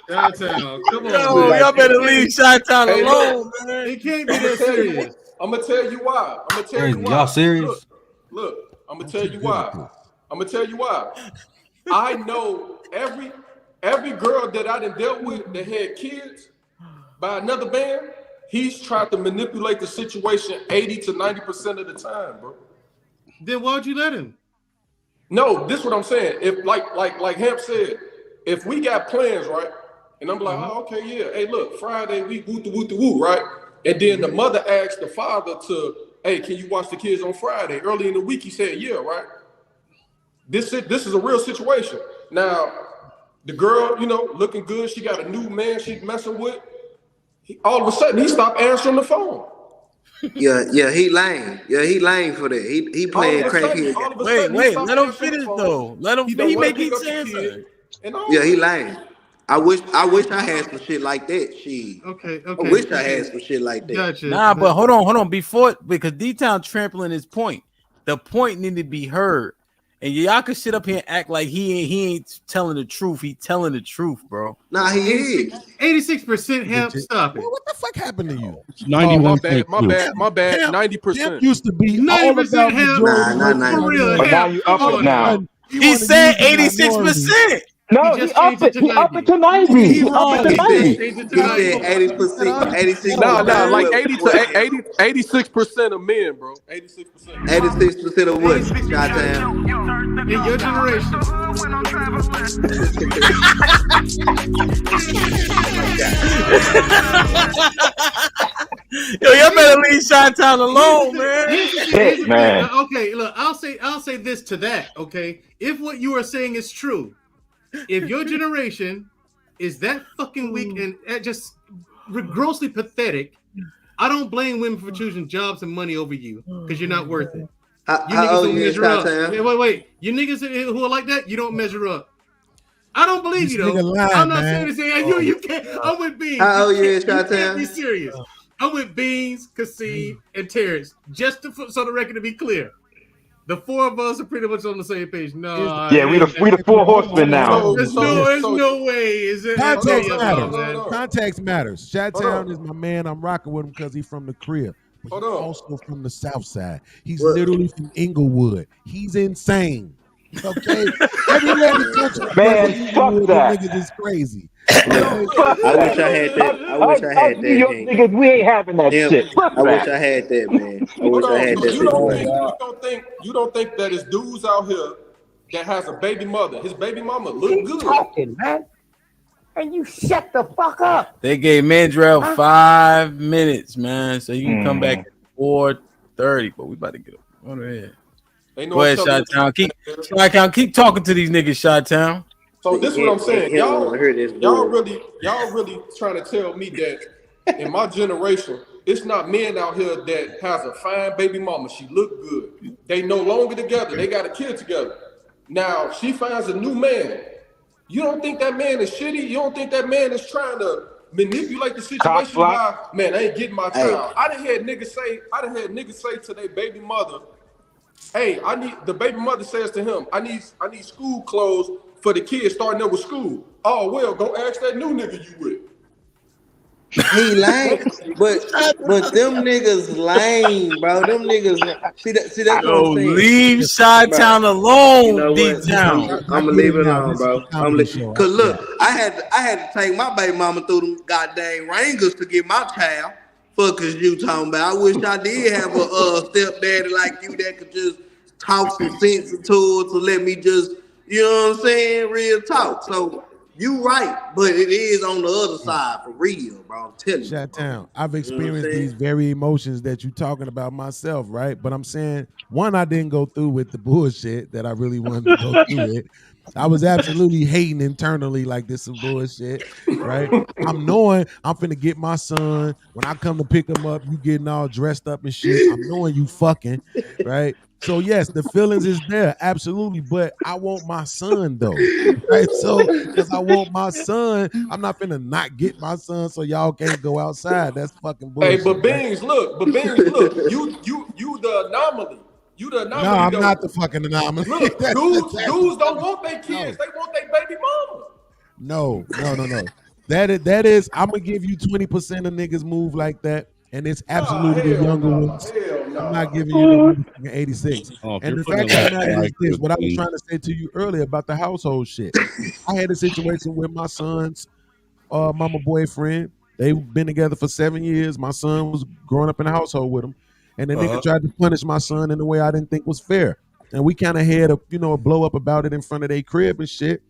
Chi-Town, come on. Yo, y'all better leave Chi-Town alone, man. It can't be that serious. I'm gonna tell you why. I'm gonna tell you why. Y'all serious? Look, I'm gonna tell you why. I'm gonna tell you why. I know every girl that I done dealt with that had kids by another man, he's tried to manipulate the situation 80 to 90% of the time, bro. Then why'd you let him? No, this is what I'm saying. If like Hamp said, if we got plans, right? And I'm like, oh, okay, yeah. Hey, look, Friday we woo, right? And then the mother asked the father to, hey, can you watch the kids on Friday? Early in the week, he said, yeah, right? This is a real situation. Now, the girl, you know, looking good, she got a new man she's messing with. All of a sudden, he stopped answering the phone. Yeah, he lame. Yeah, he lame for that. He playing crackhead. Wait, let him finish though. Let him. He making sense. Yeah, he lame. I wish I had some shit like that. Okay. I wish I had some shit like that. Gotcha. Nah, but hold on. Because D-Town trampling his point. The point needed to be heard. And y'all can sit up here and act like he ain't telling the truth. He telling the truth, bro. Nah, he is. 86% Hamp. Stop it. What the fuck happened to you? 91.2. My bad. 90%. Hamp used to be 90% Hamp. Nah. For real, But now Hamp. you up it now. He said 86%. No, he upped it. He upped it to 90. He upped it to 90. He said 80%. 86. Nah, like 86% of men, bro. 86%. 86% of what? Chi-Town. In your generation. Yo, y'all better leave Chi-Town alone, man. Here's the thing. Okay, look, I'll say this to that. Okay, if what you are saying is true, if your generation is that fucking weak and just grossly pathetic. I don't blame women for choosing jobs and money over you because you're not worth it. You How niggas old don't you is, measure up. Chi-Town? Wait. You niggas who are like that, you don't measure up. I don't believe This you though. nigga lying, I'm not man. saying this. You can't. I'm with Beans. How old you is, You can't be Chi-Town? serious. I'm with Beans, Kasim, and Terrence. Just so the record to be clear, the four of us are pretty much on the same page. No, Yeah, we the four horsemen now. There's no way. Is it? Context Hold matters. on, man. Context matters. Hold Chi-Town on. is my man. I'm rocking with him because he's from the crib. But Hold he's on. also from the South Side. He's What? literally from Inglewood. He's insane. Okay? Everywhere in the country, Man, but fuck Inglewood, them that. niggas is crazy. I wish I had that. I wish I Us had New that, York Hank. niggas, we ain't having that Him, shit. Fuck I wish that. I had that, man. I wish Hold I on. had So that situation. you don't think that it's dudes out here that has a baby mother. His baby mama look Keep good. talking, man. And you shut the fuck up. They gave Mandrell 5 minutes, man, so you can come back at 4:30. But we about to get on ahead. Ain't no Go ahead, telling Shot Town. Keep talking to these niggas, Shot Town. So this is what I'm saying. He don't wanna hear this bull. Y'all really trying to tell me that in my generation, it's not men out here that has a fine baby mama. She look good. They no longer together. They got a kid together. Now she finds a new man. You don't think that man is shitty? You don't think that man is trying to manipulate the situation by, man, I ain't getting my child. I done had niggas say to their baby mother, hey, the baby mother says to him, I need school clothes for the kids starting up with school. Oh, well, go ask that new nigga you with. He lame, but them niggas lame, bro. Them niggas see that's what I'm saying. Leave Chi-Town alone, You know what? D-Town. I'm gonna leave it alone, bro. Cause look, I had to take my baby mama through them goddamn Rangers to get my child. Fuck is you talking about? I wish I did have a stepdaddy like you that could just talk some sense into it to let me just, you know what I'm saying, real talk. So you right, but it is on the other side for real, bro. I'm telling you. Chi-Town, I've You know what I'm experienced saying? these very emotions that you're talking about myself, right? But I'm saying, one, I didn't go through with the bullshit that I really wanted to go through with. I was absolutely hating internally like this some bullshit, right? I'm knowing I'm finna get my son. When I come to pick him up, you getting all dressed up and shit. I'm knowing you fucking, right? So yes, the feelings is there, absolutely. But I want my son though, right? So because I want my son, I'm not finna not get my son so y'all can't go outside. That's fucking bullshit. Hey, but right? Beans, look, you the anomaly. You the anomaly. No, I'm though. not the fucking anomaly. Look, That's dudes exactly- don't want their kids. They want their baby mama. No. That is. I'm gonna give you 20% of niggas move like that, and it's absolutely the younger ones. I'm not giving you no motherfucking 86. If And you're the putting fact it of the like matter that, is I agree this: what I with was you. trying to say to you earlier about the household shit. I had a situation with my son's mama boyfriend. They've been together for 7 years. My son was growing up in a household with him, and the nigga tried to punish my son in a way I didn't think was fair. And we kind of had a blow up about it in front of their crib and shit.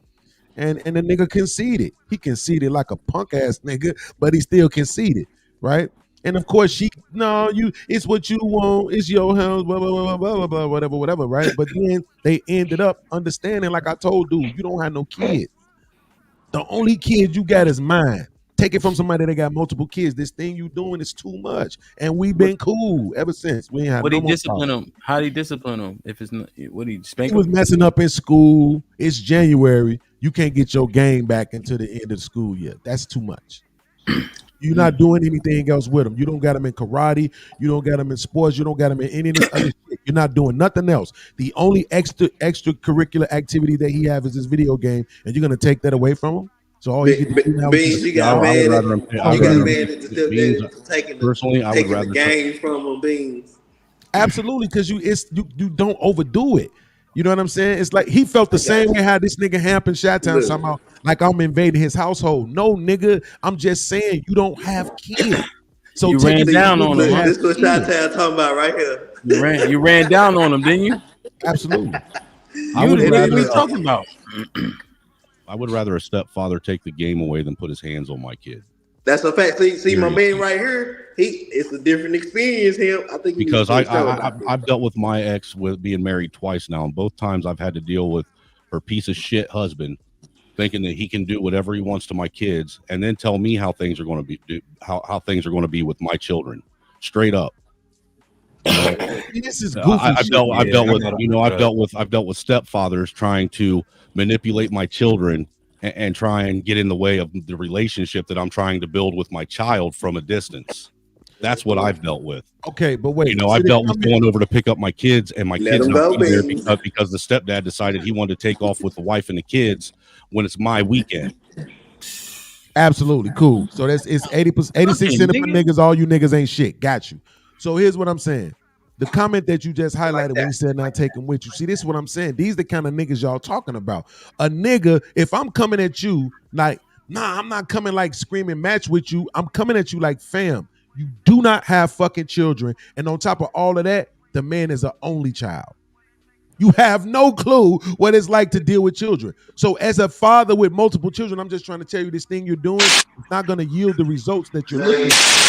And the nigga conceded. He conceded like a punk ass nigga, but he still conceded, right? And of course, it's what you want, it's your house, blah blah blah blah blah blah, whatever, right? But then they ended up understanding, like I told dude, you don't have no kids. The only kid you got is mine. Take it from somebody that got multiple kids. This thing you doing is too much, and we've been cool ever since. We ain't had Would no he more discipline problems. him? How do he discipline him? If it's not, would he spank He was him? messing up in school. It's January. You can't get your game back until the end of the school year. That's too much. You're not doing anything else with him. You don't got him in karate. You don't got him in sports. You don't got him in any of this other shit. You're not doing nothing else. The only extracurricular activity that he have is this video game, and you're gonna take that away from him. So all you get to do now is Beans, just you got I would mad rather. at you got mad at the Beans, stepdaddy for taking personally, I would taking the rather. games from him. Beans. absolutely because you don't overdo it. You know what I'm saying? It's like he felt the same way how this nigga Hamp and Chi-Town somehow like I'm invading his household. No, nigga, I'm just saying you don't have kids. So You take ran it down on him. Huh? This is what Chi-Town talking about right here. You ran down on him, didn't you? Absolutely. I would What are rather. you talking about? I would rather a stepfather take the game away than put his hands on my kid. That's a fact. See my man right here. It's a different experience. Him, I think. Because I've dealt with my ex with being married twice now, and both times I've had to deal with her piece of shit husband thinking that he can do whatever he wants to my kids, and then tell me how things are going to be how things are going to be with my children, straight up. This is goofy. I've dealt with I've dealt with stepfathers trying to manipulate my children and try and get in the way of the relationship that I'm trying to build with my child from a distance. That's what I've dealt with. Okay, but wait. I've dealt with going over to pick up my kids, and my kids not being there because the stepdad decided he wanted to take off with the wife and the kids when it's my weekend. Absolutely cool. So it's 86% of niggas. All you niggas ain't shit. Got you. So here's what I'm saying. The comment that you just highlighted when you said not taking with you. See, this is what I'm saying. These the kind of niggas y'all talking about. A nigga, if I'm coming at you like, nah, I'm not coming like screaming match with you. I'm coming at you like, fam, you do not have fucking children. And on top of all of that, the man is an only child. You have no clue what it's like to deal with children. So as a father with multiple children, I'm just trying to tell you this thing you're doing is not going to yield the results that you're looking for.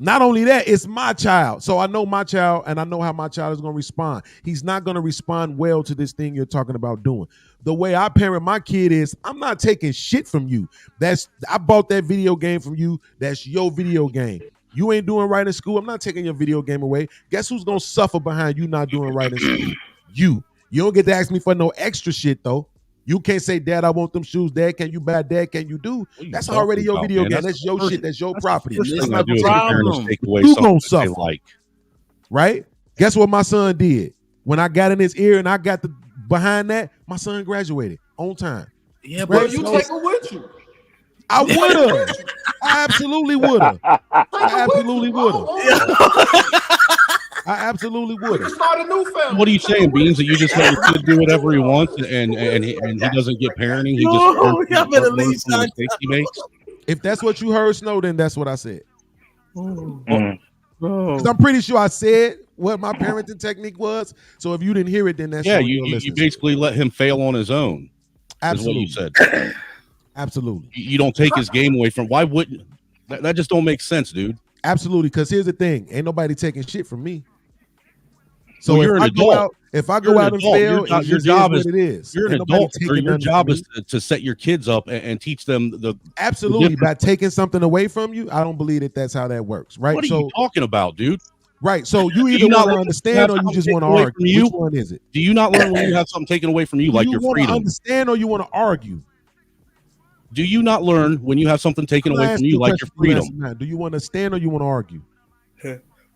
Not only that, it's my child. So I know my child, and I know how my child is going to respond. He's not going to respond well to this thing you're talking about doing. The way I parent my kid is, I'm not taking shit from you. I bought that video game from you. That's your video game. You ain't doing right in school. I'm not taking your video game away. Guess who's going to suffer behind you not doing right in school? You. You don't get to ask me for no extra shit, though. You can't say, Dad, I want them shoes. Dad, can you buy? Dad, can you do? That's already your video game. That's your shit. That's your property. You gonna suffer. Right? Guess what my son did? When I got in his ear and I got behind that, my son graduated on time. Yeah, but you take it with you. I would have. I absolutely would have. I absolutely would have. I absolutely would have. Start a new family. What are you saying, Beans? That you just let your kid do whatever he wants, and he doesn't get parenting. He just mistakes he makes. If that's what you heard, Snow, then that's what I said. Because I'm pretty sure I said what my parenting technique was. So if you didn't hear it, then that's you basically let him fail on his own. Absolutely, is what you said. Absolutely. You don't take his game away from. Why wouldn't that? Just don't make sense, dude. Absolutely, because here's the thing: ain't nobody taking shit from me. So well, if I go out and fail, your job is what it is. You're an adult. Your job is to set your kids up and teach them the absolutely. By taking something away from you, I don't believe that's how that works. Right? What are you talking about, dude? Right. So you either want to understand or you just want to argue. Which one is it? Do you not learn when you have something taken away from you, like your freedom? You want to understand or you want to argue? Do you not learn when you have something taken away from you, like your freedom? Do you want to stand or you want to argue?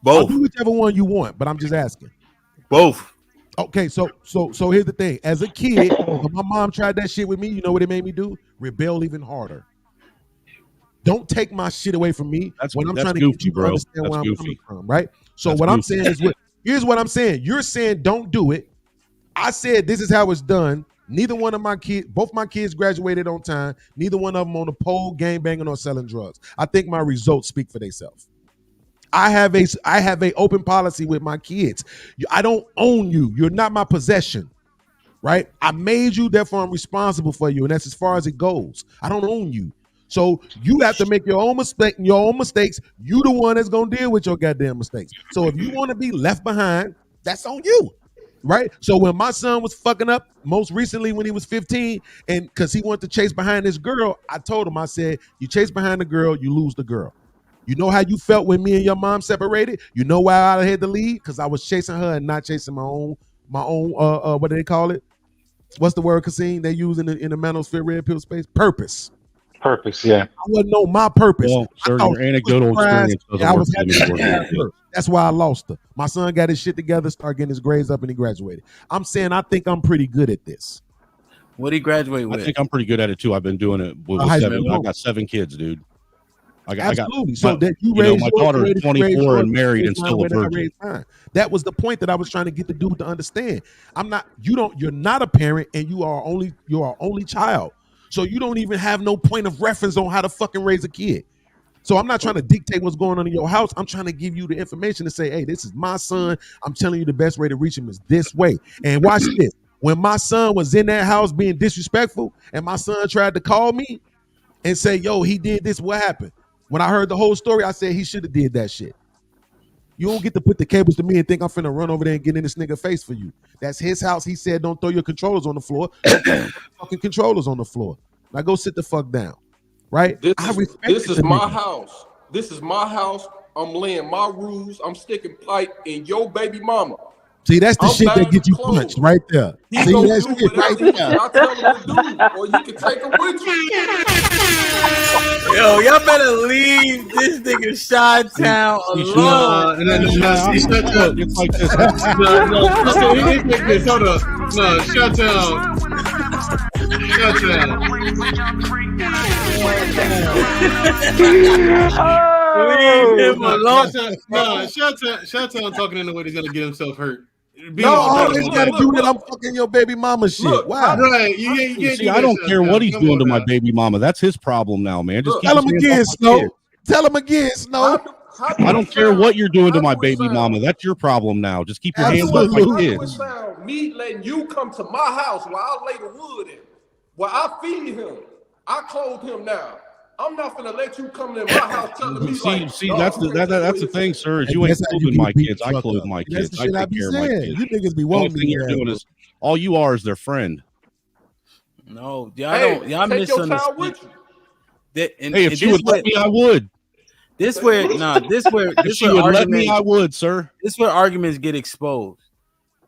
Both. I'll do whichever one you want, but I'm just asking. Both. Okay, so here's the thing. As a kid, when my mom tried that shit with me, you know what it made me do? Rebel even harder. Don't take my shit away from me when I'm trying to get you to understand where I'm coming from, right? So what I'm saying is, here's what I'm saying. You're saying don't do it. I said this is how it's done. Neither one of my kids, both my kids graduated on time. Neither one of them on the pole, gang banging or selling drugs. I think my results speak for themselves. I have a open policy with my kids. I don't own you. You're not my possession, right? I made you, therefore I'm responsible for you, and that's as far as it goes. I don't own you. So you have to make your own mistakes. You the one that's gonna deal with your goddamn mistakes. So if you want to be left behind, that's on you. Right? So when my son was fucking up, most recently when he was 15, and because he wanted to chase behind this girl, I told him, I said, you chase behind the girl, you lose the girl. You know how you felt when me and your mom separated? You know why I had to leave? Because I was chasing her and not chasing my own, what do they call it? What's the word, Cassine, they use in the manosphere red pill space? Purpose. Purpose, yeah. I wouldn't know my purpose. Well, sir, your anecdotal experience I was happy. That's why I lost her. My son got his shit together, started getting his grades up, and he graduated. I'm saying I think I'm pretty good at this. What did he graduate with? I think I'm pretty good at it too. I've been doing it with 7. I got 7 kids, dude. Absolutely. So that you raised my daughter's 24 and married and still a virgin. That was the point that I was trying to get the dude to understand. You're not a parent, and you are only child. So you don't even have no point of reference on how to fucking raise a kid. So I'm not trying to dictate what's going on in your house. I'm trying to give you the information to say, hey, this is my son. I'm telling you the best way to reach him is this way. And watch this. When my son was in that house being disrespectful and my son tried to call me and say, yo, he did this, what happened? When I heard the whole story, I said he should have did that shit. You don't get to put the cables to me and think I'm finna run over there and get in this nigga face for you. That's his house. He said, don't throw your controllers on the floor. Don't throw your fucking controllers on the floor. Now go sit the fuck down. Right? This I is respect my nigga. house. This is my house. I'm laying my rules. I'm sticking pipe in your baby mama. See, that's the I'm shit that buying gets you clothes. punched right there. He See, gonna that do shit right whatever there. I tell him to do, or you can take him with you. Yo, y'all better leave this nigga Chi-Town alone. Look, it's like this. It's like this. Hold up. No, shut down. Shut Leave him alone. No, shut down talking in the way he's gonna get himself hurt. No, always gotta do that. I'm fucking your baby mama shit. Wow. Right. See, I don't care what he's doing to my baby mama. That's his problem now, man. Just keep Tell him his hands again, off my Snow. kid. Tell him again, Snow. I don't care what you're doing to my baby mama. That's your problem now. Just keep your hands off my How do it kids. sound? Me letting you come to my house while I lay the wood in, while I feed him, I clothe him now. I'm not gonna let you come in my house telling me See, that's the thing, sir. Is you ain't clothing my kids. I clothe my That's kids. the I shit I take be care of my saying. kids. You niggas be The only wanting thing me you're to doing is all you are is their friend. No, y'all Hey, don't. Y'all take your child misunderstand. with you. Hey, if she would let me, I would. This where If she would let me, I would, sir. This where arguments get exposed.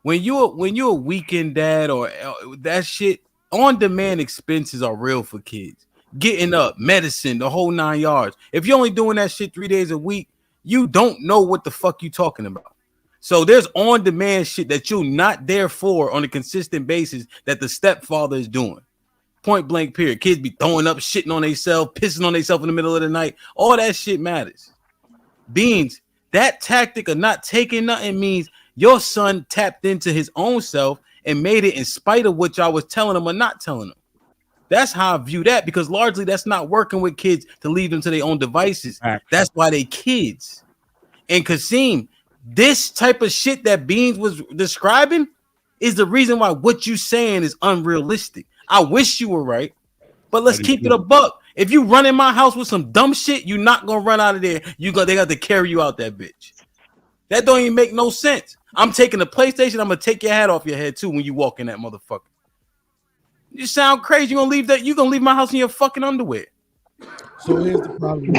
When you're a weekend dad or that shit, on demand expenses are real for kids. Getting up, medicine, the whole 9 yards. If you're only doing that shit 3 days a week, you don't know what the fuck you talking about. So there's on demand shit that you're not there for on a consistent basis that the stepfather is doing. Point blank period. Kids be throwing up, shitting on themselves, pissing on themselves in the middle of the night. All that shit matters. Beans, that tactic of not taking nothing means your son tapped into his own self and made it in spite of what y'all was telling him or not telling him. That's how I view that, because largely that's not working with kids to leave them to their own devices. That's why they kids. And Kasim, this type of shit that Beans was describing is the reason why what you saying is unrealistic. I wish you were right, but let's keep it a buck. If you run in my house with some dumb shit, you're not gonna run out of there. They got to carry you out that bitch. That don't even make no sense. I'm taking the PlayStation. I'm gonna take your hat off your head too when you walk in that motherfucker. You sound crazy. You're gonna leave my house in your fucking underwear. So here's the problem.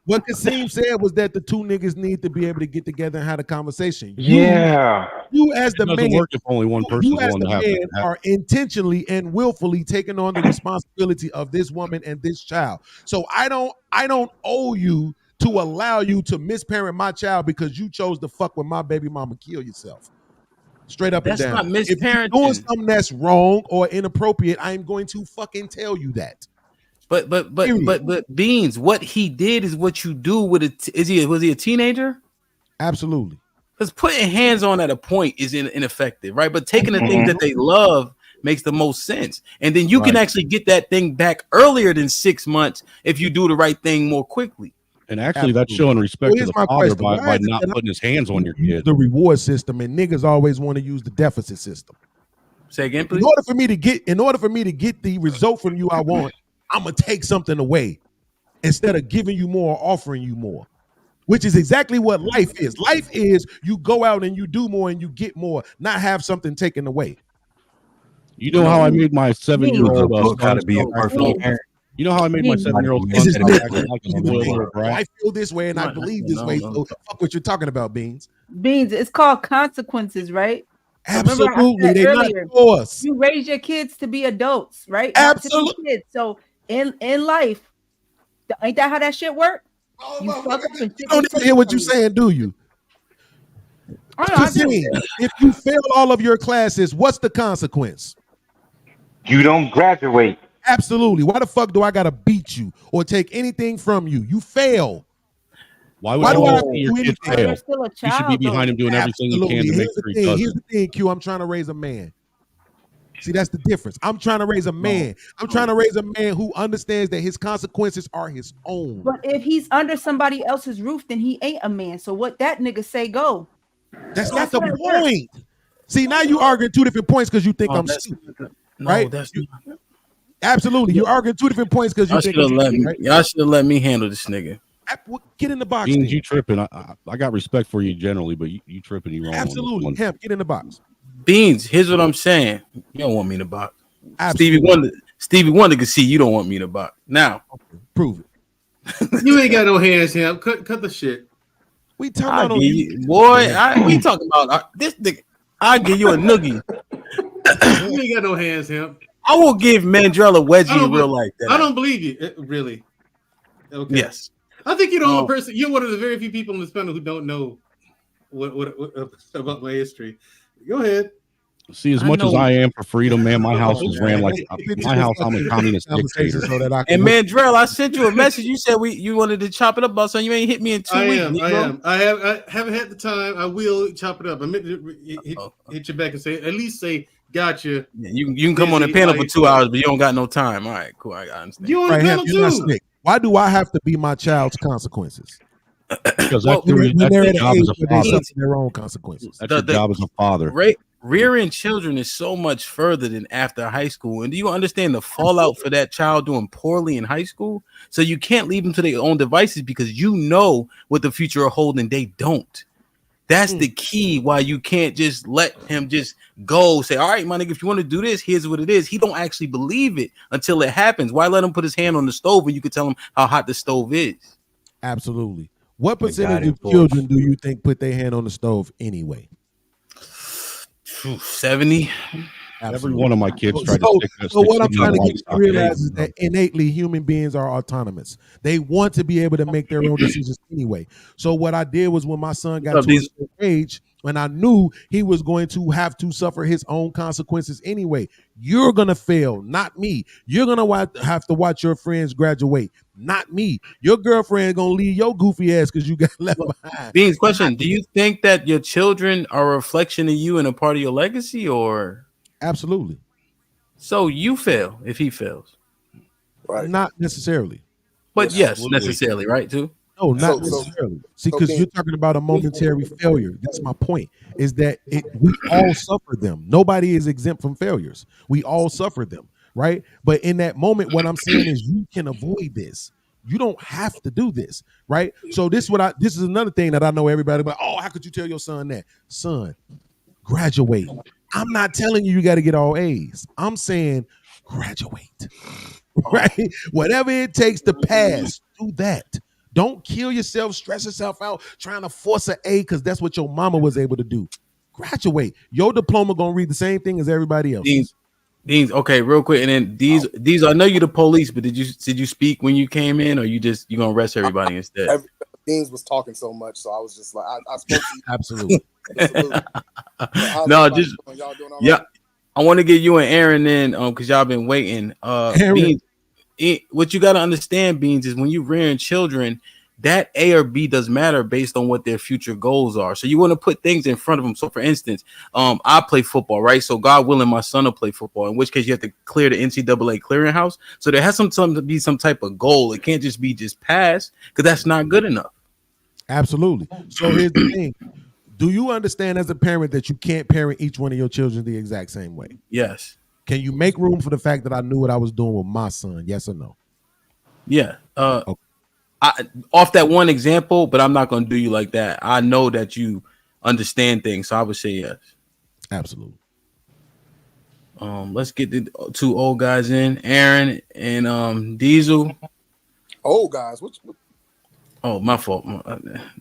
What Kasim said was that the two niggas need to be able to get together and have a conversation. Yeah. You as the It doesn't man, work if only one person you as willing the to have man that. are intentionally and willfully taking on the responsibility of this woman and this child. So I don't owe you to allow you to misparent my child because you chose to fuck with my baby mama. Kill yourself. Straight up That's and down. not If you're misparenting. doing something that's wrong or inappropriate, I'm going to fucking tell you that. But Beans, what he did is what you do with was he a teenager? Absolutely. Because putting hands on at a point is ineffective, right? But taking the things that they love makes the most sense. And then you can actually get that thing back earlier than 6 months if you do the right thing more quickly. And actually, that's showing respect to here's the my father question. by not putting his hands on your kid. The reward system, and niggas always want to use the deficit system. Say again, please. In order for me to get the result from you I want, I'm gonna take something away instead of giving you more or offering you more, which is exactly what life is. Life is you go out and you do more and you get more, not have something taken away. You know how I made my 7-year-old How to be a perfect parent. You know how I made my 7-year-old This is son act like a spoiled little brat? I feel this way and I believe this way. So fuck what you're talking about, Beans. Beans, it's called consequences, right? Absolutely, they're not yours. You raise your kids to be adults, right? Absolutely. Not to be kids. So in life, ain't that how that shit work? You fuck up and You don't even hear what you're saying, do you? I do. If you fail all of your classes, what's the consequence? You don't graduate. Absolutely. Why the fuck do I gotta beat you or take anything from you? You fail. Why do I have to your do kid anything? fail? You're still a You should be child, behind though. him doing everything you can to make sure he does Here's it. the thing, Q. I'm trying to raise a man. See, that's the difference. I'm trying to raise a man. I'm trying to raise a man who understands that his consequences are his own. But if he's under somebody else's roof, then he ain't a man. So what that nigga say go? That's not the point. See, now you arguing two different points because you think I'm stupid. Right? Absolutely. You're arguing two different points because you think I'm stupid, right? Y'all should have let me handle this nigga. Get in the box. Beans, then. you tripping. I got respect for you generally, but you tripping. You wrong. Absolutely. On this one. Hemp, get in the box. Beans, here's what I'm saying. You don't want me in the box. Absolutely. Stevie Wonder can see you don't want me in the box. Now, prove it. You ain't got no hands, Hemp. Cut the shit. We talking about boy. We talking about this nigga. I give you a noogie. You ain't got no hands, Hemp. I will give Mandrell a wedgie in real life. I don't believe you, really. Okay. Yes. I think you're the only person. You're one of the very few people in this panel who don't know what about my history. Go ahead. See, as much as I am for freedom, man, my house is ran like my house. I'm a communist dictator. And Mandrell, I sent you a message. You said you wanted to chop it up about something. You ain't hit me in 2 weeks. I haven't had the time. I will chop it up. I meant to hit you back and say, gotcha. Yeah, you can come on the panel for 2 hours, but you don't got no time. All right, cool. I understand. You on the panel too? Why do I have to be my child's consequences? Because that's your job as a they father. suffer their own consequences. That's your job as a father. Rearing children is so much further than after high school. And do you understand the fallout for that child doing poorly in high school? So you can't leave them to their own devices because you know what the future will hold and they don't. That's the key why you can't just let him just go say, all right, my nigga, if you want to do this, here's what it is. He don't actually believe it until it happens. Why let him put his hand on the stove when you could tell him how hot the stove is? Absolutely. What percentage of children do you think put their hand on the stove anyway? 70. Every one of my kids tried to stick that. So what I'm trying to get you to realize is that innately human beings are autonomous. They want to be able to make their own decisions anyway. So what I did was when my son got to his age, when I knew he was going to have to suffer his own consequences anyway. You're going to fail, not me. You're going to have to watch your friends graduate, not me. Your girlfriend going to leave your goofy ass because you got left behind. Beans, question, do you think that your children are a reflection of you and a part of your legacy, or? Absolutely. So you fail if he fails. Right. Not necessarily. But yes, necessarily, right, too? No, not necessarily. See, because you're talking about a momentary failure. That's my point, is that we all suffer them. Nobody is exempt from failures. We all suffer them, right? But in that moment, what I'm saying is you can avoid this. You don't have to do this, right? So this is another thing that I know everybody about. Oh, how could you tell your son that? Son, graduate. I'm not telling you got to get all A's. I'm saying graduate, right? Whatever it takes to pass, do that. Don't kill yourself, stress yourself out trying to force an A because that's what your mama was able to do. Graduate. Your diploma gonna read the same thing as everybody else. Deans, okay, real quick, and then these. I know you're the police, but did you speak when you came in, or you gonna arrest everybody instead? Deans was talking so much, so I was just like, I spoke to you. Absolutely. No, just y'all doing all right? I want to get you and Aaron in, because y'all been waiting. Beans, what you got to understand, Beans, is when you rearing children, that A or B does matter based on what their future goals are. So you want to put things in front of them. So for instance, I play football, right? So God willing, my son will play football, in which case you have to clear the NCAA clearinghouse. So there has to be some type of goal. It can't just be pass, because that's not good enough. Absolutely. So here's the thing. Do you understand as a parent that you can't parent each one of your children the exact same way? Yes. Can you make room for the fact that I knew what I was doing with my son? Yes or no? Yeah. Off that one example, but I'm not going to do you like that. I know that you understand things, so I would say yes. Absolutely. Let's get the two old guys in, Aaron and Diesel. Old guys, what? Oh, my fault.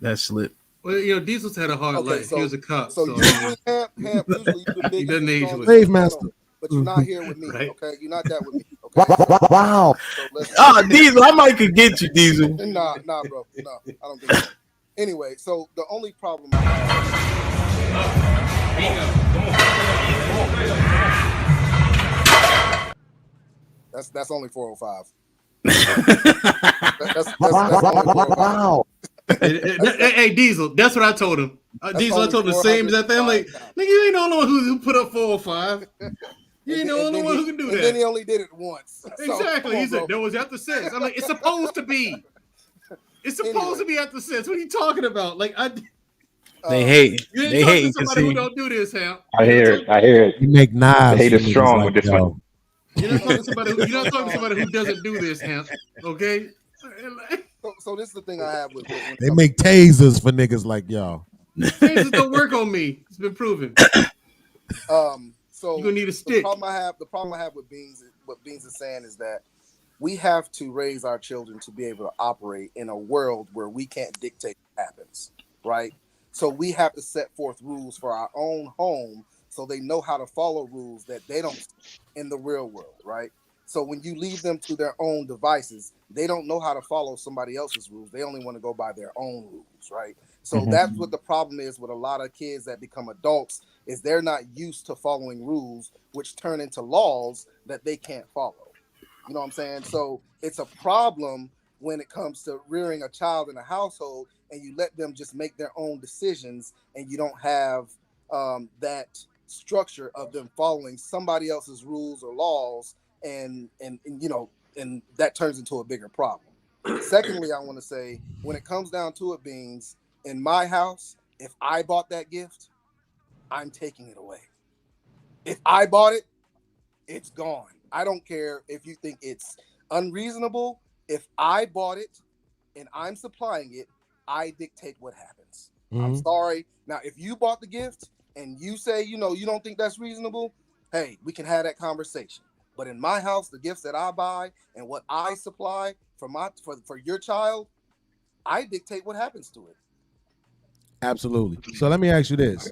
That slipped. Well, Diesel's had a hard life. He was a cop. So usually, Hamp, usually you're the he doesn't age with slave master. But you're not here with me, right? Okay? You're not that with me, okay? Wow. So Diesel, I might could get you, Diesel. Nah, bro. No, I don't think so. Anyway, so the only problem that's only 405. That's wow. Hey, Diesel, that's what I told him. Diesel, I told him the same as that thing. I'm like, nigga, you ain't the only one who put up 405. You ain't the only one who can do that. And then he only did it once. Exactly. He said there was after 6. I'm like, it's supposed to be. It's supposed to be after 6. What are you talking about? Like, they hate. You ain't they talking hate to somebody who don't do this, Ham. I hear it. You make knives. The hate is strong with this one. You're not talking to somebody who doesn't do this, Ham. Okay. So this is the thing I have with when it They comes make tasers for niggas like y'all. Tasers don't work on me. It's been proven. So you're gonna need a the stick. problem I have with what Beans is saying is that we have to raise our children to be able to operate in a world where we can't dictate what happens, right? So we have to set forth rules for our own home so they know how to follow rules that they don't see in the real world, right? So when you leave them to their own devices, they don't know how to follow somebody else's rules. They only want to go by their own rules, right? So that's what the problem is with a lot of kids that become adults is they're not used to following rules, which turn into laws that they can't follow. You know what I'm saying? So it's a problem when it comes to rearing a child in a household and you let them just make their own decisions and you don't have that structure of them following somebody else's rules or laws and that turns into a bigger problem. Secondly, I want to say when it comes down to it, Beans, in my house, if I bought that gift, I'm taking it away. If I bought it, it's gone. I don't care if you think it's unreasonable. If I bought it and I'm supplying it, I dictate what happens. I'm sorry. Now, if you bought the gift and you say, you don't think that's reasonable, hey, we can have that conversation. But in my house, the gifts that I buy and what I supply for your child, I dictate what happens to it. Absolutely. So let me ask you this.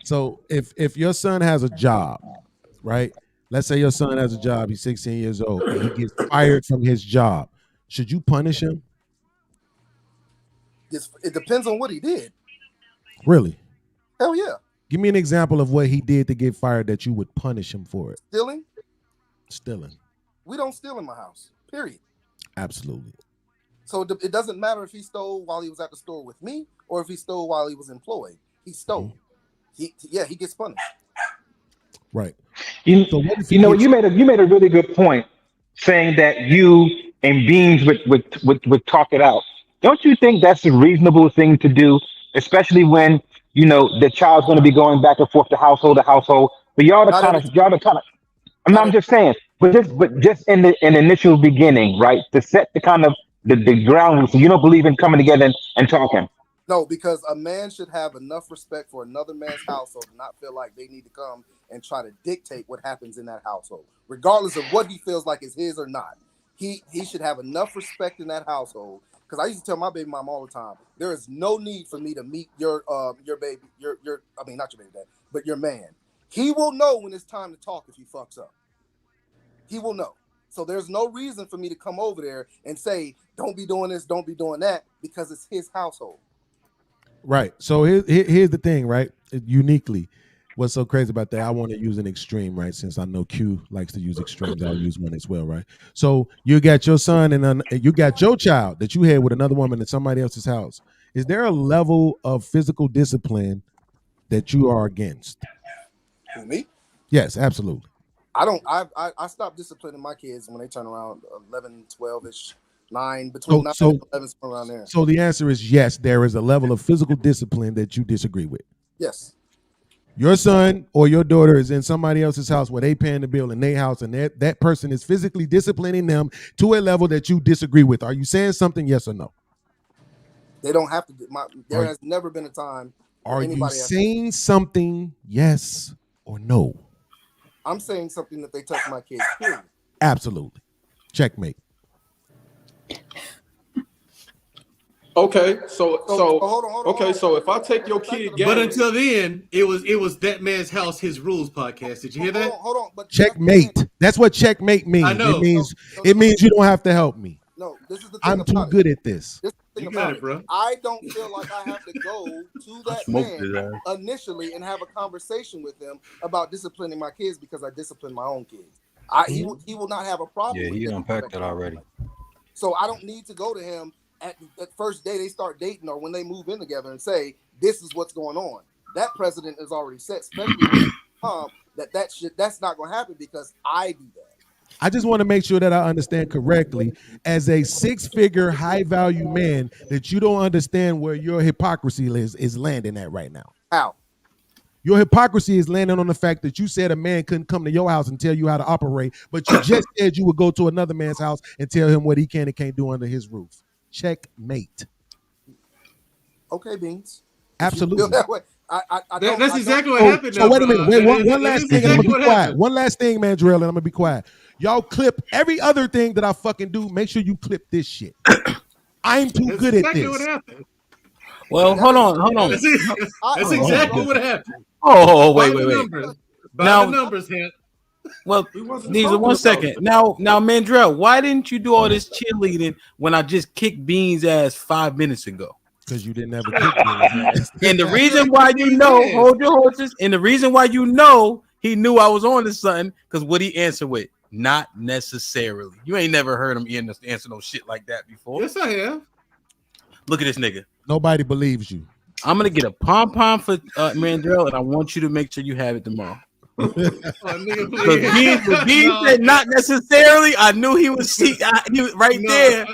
So if your son has a job, right? Let's say your son has a job, he's 16 years old, and he gets fired from his job. Should you punish him? It depends on what he did. Really? Hell yeah. Give me an example of what he did to get fired that you would punish him for it. Stealing? Stealing. We don't steal in my house, period. Absolutely. So it doesn't matter if he stole while he was at the store with me or if he stole while he was employed. He stole. He gets punished. Right. You made a really good point saying that you and Beans would talk it out. Don't you think that's a reasonable thing to do, especially when the child's going to be going back and forth to household to household? But I'm just saying, but just in the initial beginning, right, to set the kind of the ground rules. So you don't believe in coming together and talking. No, because a man should have enough respect for another man's household to not feel like they need to come and try to dictate what happens in that household, regardless of what he feels like is his or not. He should have enough respect in that household. Because I used to tell my baby mom all the time, there is no need for me to meet your baby, not your baby dad, but your man. He will know when it's time to talk if he fucks up. He will know. So there's no reason for me to come over there and say, don't be doing this, don't be doing that, because it's his household. Right. So here's the thing, right? Uniquely, what's so crazy about that? I want to use an extreme, right? Since I know Q likes to use extremes, I'll use one as well, right? So you got your son and you got your child that you had with another woman at somebody else's house. Is there a level of physical discipline that you are against? Who, me? Yes, absolutely. I stopped disciplining my kids when they turn around 11, 12-ish. 9 between 9 and 11 around there. So the answer is yes, there is a level of physical discipline that you disagree with. Yes. Your son or your daughter is in somebody else's house where they paying the bill in their house and that person is physically disciplining them to a level that you disagree with. Are you saying something, yes or no? They don't have to. There has never been a time. Are you saying something, yes or no? I'm saying something that they touch my kids, period. Absolutely. Checkmate. Okay, so hold on. Okay, so if I take your kid, But until then, it was that man's house, his rules podcast. Did you hear that? Hold on. But checkmate. That's what checkmate means. I know. It means you don't have to help me. No, this is the thing. I'm too good at this. You got it, bro. I don't feel like I have to go to that man initially and have a conversation with him about disciplining my kids because I discipline my own kids. He will not have a problem. Yeah, he unpacked that already. So I don't need to go to him at first day they start dating or when they move in together and say, this is what's going on. That precedent is already set, especially that's not going to happen because I do that. I just want to make sure that I understand correctly as a 6-figure high value man that you don't understand where your hypocrisy is landing at right now. How? Your hypocrisy is landing on the fact that you said a man couldn't come to your house and tell you how to operate, but you just said you would go to another man's house and tell him what he can and can't do under his roof. checkmate. Okay, Beans. Absolutely. That way, That's exactly what Oh, happened. so wait a minute. Wait, one That last is thing, and I'm exactly gonna what be quiet. happened. One last thing, Mandrell, and I'm gonna be quiet. Y'all clip every other thing that I fucking do. Make sure you clip this shit. I'm too good at Exactly this. what happened. Well, hold on. That's exactly what happened. Oh, By wait. the numbers. By Now, the numbers, Hint. well, wasn't Diesel, talking one about second. Now, Mandrell, why didn't you do all this cheerleading when I just kicked Beans' ass 5 minutes ago? Because you didn't ever kick Beans' ass. And the reason why you know, hold your horses, and the reason why you know he knew I was on to something, because what he answered with, not necessarily. You ain't never heard him answer no shit like that before. Yes, I have. Look at this nigga. Nobody believes you. I'm gonna get a pom-pom for Mandrell, and I want you to make sure you have it tomorrow. Because Beans said not necessarily. I knew he was he was right there.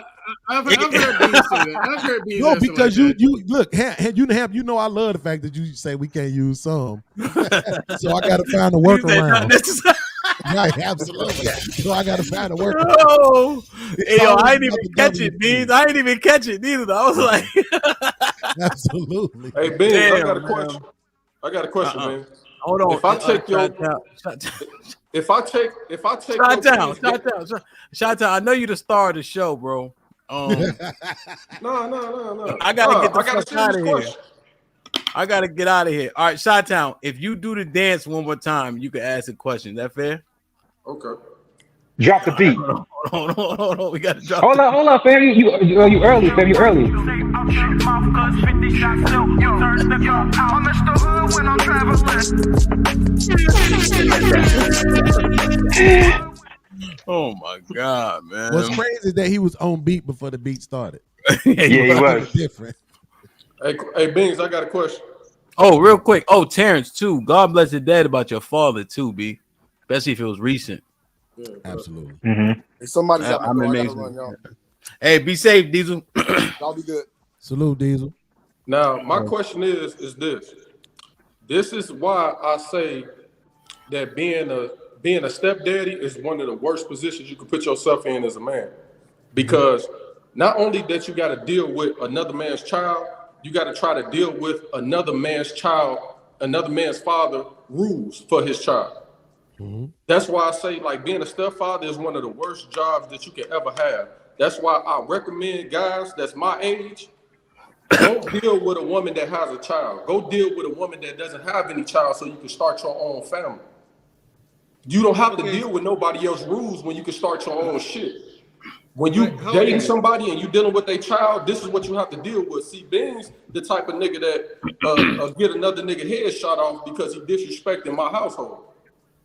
I've heard Beans say that. I've heard Beans No, answer because like you look, you know I love the fact that you say we can't use some. So I gotta find a workaround. Right, absolutely. So I gotta find a workaround. Oh, hey, yo, I didn't even catch it, Beans. I didn't even catch it neither. I was like, absolutely. Hey, Beans, I Damn, got a man. question. I got a question, man. Hold on. If I take your, Shot down. I know you the star of the show, bro. No. I gotta get the I got a fuck out of serious here. question. I gotta get out of here. All right, Shot Town. If you do the dance one more time, you can ask a question. Is that fair? Okay. Drop the beat. Hold on. We gotta drop. Hold on, fam. You early, fam. You early. Oh my god, man. What's crazy is that he was on beat before the beat started. Yeah, he was. Different. Hey, Beans, I got a question. Oh, real quick. Oh, Terrence, too. God bless the dead about your father, too, B. Especially if it was recent. Absolutely. Mm-hmm. Hey, somebody's at my I'm door. I gotta amazing. run, y'all. Hey, be safe, Diesel. Y'all be good. Salute, Diesel. Now, my question is this. This is why I say that being a stepdaddy is one of the worst positions you can put yourself in as a man. Because not only that you got to deal with another man's child, you got to try to deal with another man's child, another man's father rules for his child. That's why I say, like, being a stepfather is one of the worst jobs that you can ever have. That's why I recommend guys that's my age, don't deal with a woman that has a child. Go deal with a woman that doesn't have any child so you can start your own family. You don't have to deal with nobody else's rules when you can start your own shit. When you dating somebody and you dealing with their child, this is what you have to deal with. See, Ben's the type of nigga that get another nigga head shot off because he disrespecting my household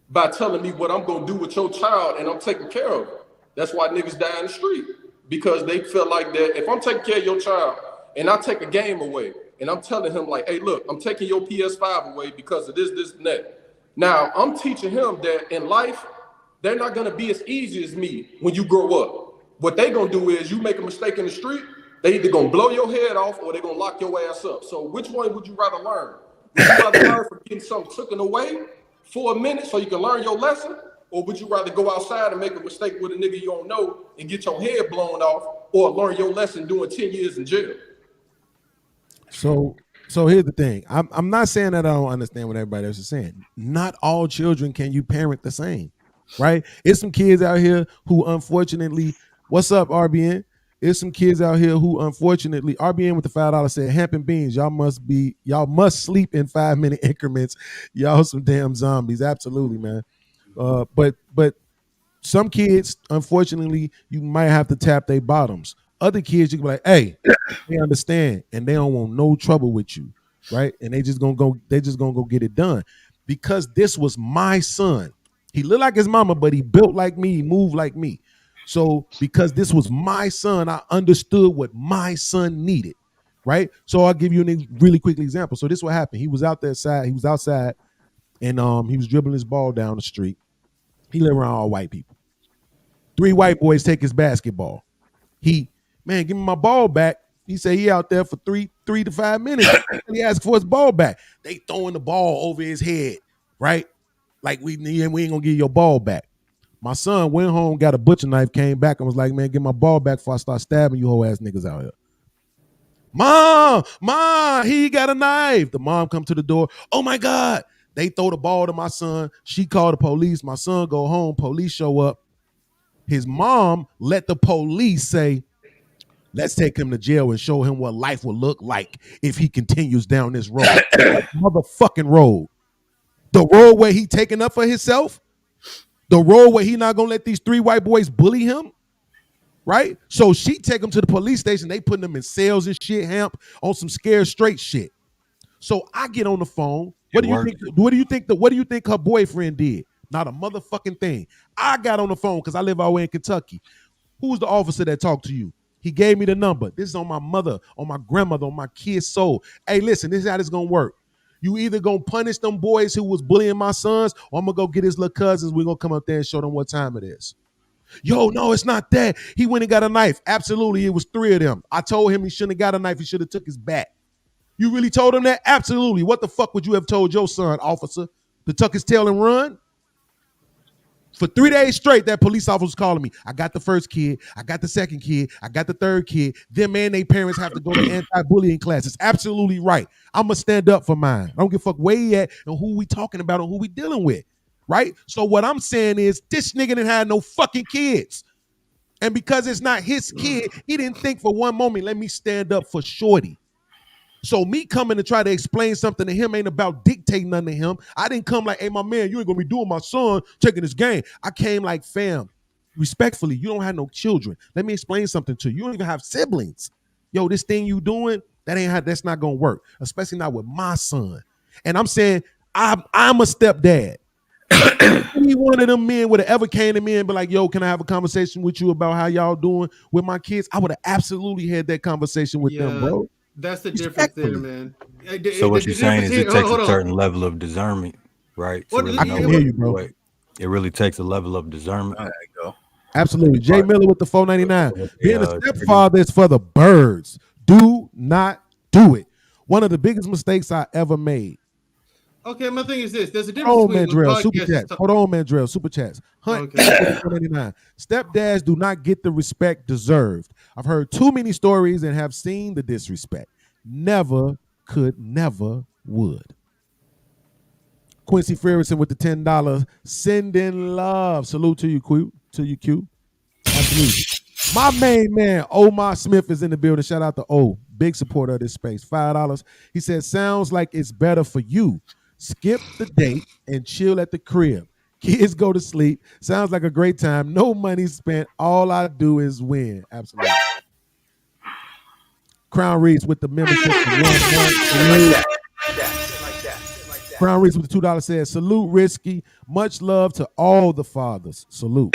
by telling me what I'm gonna do with your child and I'm taking care of it. That's why niggas die in the street, because they feel like that if I'm taking care of your child and I take a game away and I'm telling him like, hey, look, I'm taking your PS5 away because of this, and that. Now, I'm teaching him that in life, they're not gonna be as easy as me when you grow up. What they gonna do is you make a mistake in the street, they either gonna blow your head off or they gonna lock your ass up. So which one would you rather learn? Would you rather learn from getting something taken away for a minute so you can learn your lesson? Or would you rather go outside and make a mistake with a nigga you don't know and get your head blown off, or learn your lesson doing 10 years in jail? So here's the thing. I'm not saying that I don't understand what everybody else is saying. Not all children can you parent the same, right? It's some kids out here who unfortunately, what's up, RBN? There's some kids out here who unfortunately, RBN with the $5 said, Hemp and Beans, y'all must sleep in 5-minute increments. Y'all some damn zombies. Absolutely, man. But some kids, unfortunately, you might have to tap their bottoms. Other kids, you can be like, hey, they understand and they don't want no trouble with you, right? And they just gonna go get it done. Because this was my son. He looked like his mama, but he built like me, he moved like me. So because this was my son, I understood what my son needed, right? So I'll give you a really quick example. So this is what happened. He was outside, and he was dribbling his ball down the street. He lived around all white people. 3 white boys take his basketball. Man, give me my ball back. He said he out there for 3 to 5 minutes. He asked for his ball back. They throwing the ball over his head, right? Like we ain't gonna give your ball back. My son went home, got a butcher knife, came back and was like, man, get my ball back before I start stabbing you whole ass niggas out here. Mom, he got a knife. The mom come to the door. Oh my God. They throw the ball to my son. She called the police. My son go home. Police show up. His mom let the police say, let's take him to jail and show him what life will look like if he continues down this road. Motherfucking road. The road where he taking up for himself. The road where he not gonna let these 3 white boys bully him. Right? So she take him to the police station. They putting him in cells and shit, Hamp, on some scared straight shit. So I get on the phone. What do you think? What do you think her boyfriend did? Not a motherfucking thing. I got on the phone because I live all the way in Kentucky. Who's the officer that talked to you? He gave me the number. This is on my mother, on my grandmother, on my kid's soul. Hey, listen, this is how this gonna work. You either gonna punish them boys who was bullying my sons, or I'm gonna go get his little cousins. We're gonna come up there and show them what time it is. Yo, no, it's not that. He went and got a knife. Absolutely, it was 3 of them. I told him he shouldn't have got a knife. He should have took his bat. You really told him that? Absolutely. What the fuck would you have told your son, officer? To tuck his tail and run? For 3 days straight, that police officer was calling me. I got the first kid. I got the second kid. I got the third kid. Them and their parents have to go to anti-bullying classes. Absolutely right. I'm going to stand up for mine. I don't give a fuck where he at and who we talking about and who we dealing with. Right? So what I'm saying is this nigga didn't have no fucking kids. And because it's not his kid, he didn't think for one moment, let me stand up for Shorty. So me coming to try to explain something to him ain't about dictating nothing to him. I didn't come like, hey, my man, you ain't gonna be doing my son taking his game. I came like, fam, respectfully, you don't have no children. Let me explain something to you. You don't even have siblings. Yo, this thing you doing, that's not gonna work, especially not with my son. And I'm saying, I'm a stepdad. Any one of them men would have ever came to me and be like, yo, can I have a conversation with you about how y'all doing with my kids? I would have absolutely had that conversation with them, bro. That's the difference there, man. So what you're saying is it takes a certain level of discernment, right? To really know hear you, bro. It really takes a level of discernment. There you go. Absolutely. Jay Miller with the 499. Being a stepfather is for the birds. Do not do it. One of the biggest mistakes I ever made. Okay, my thing is this. There's a difference Hold on, between Mandrell, super chats. Hold on, Mandrell, super chats. Hunt, Okay. 499. Stepdads do not get the respect deserved. I've heard too many stories and have seen the disrespect. Never could, never would. Quincy Ferguson with the $10. Send in love. Salute to you, Q. To you, Q. Absolutely. My main man, Omar Smith, is in the building. Shout out to O. Big supporter of this space. $5. He says, sounds like it's better for you. Skip the date and chill at the crib. Kids go to sleep. Sounds like a great time. No money spent. All I do is win. Absolutely. Crown Reese with the membership. Crown Reese with the $2 says, salute Risky. Much love to all the fathers. Salute.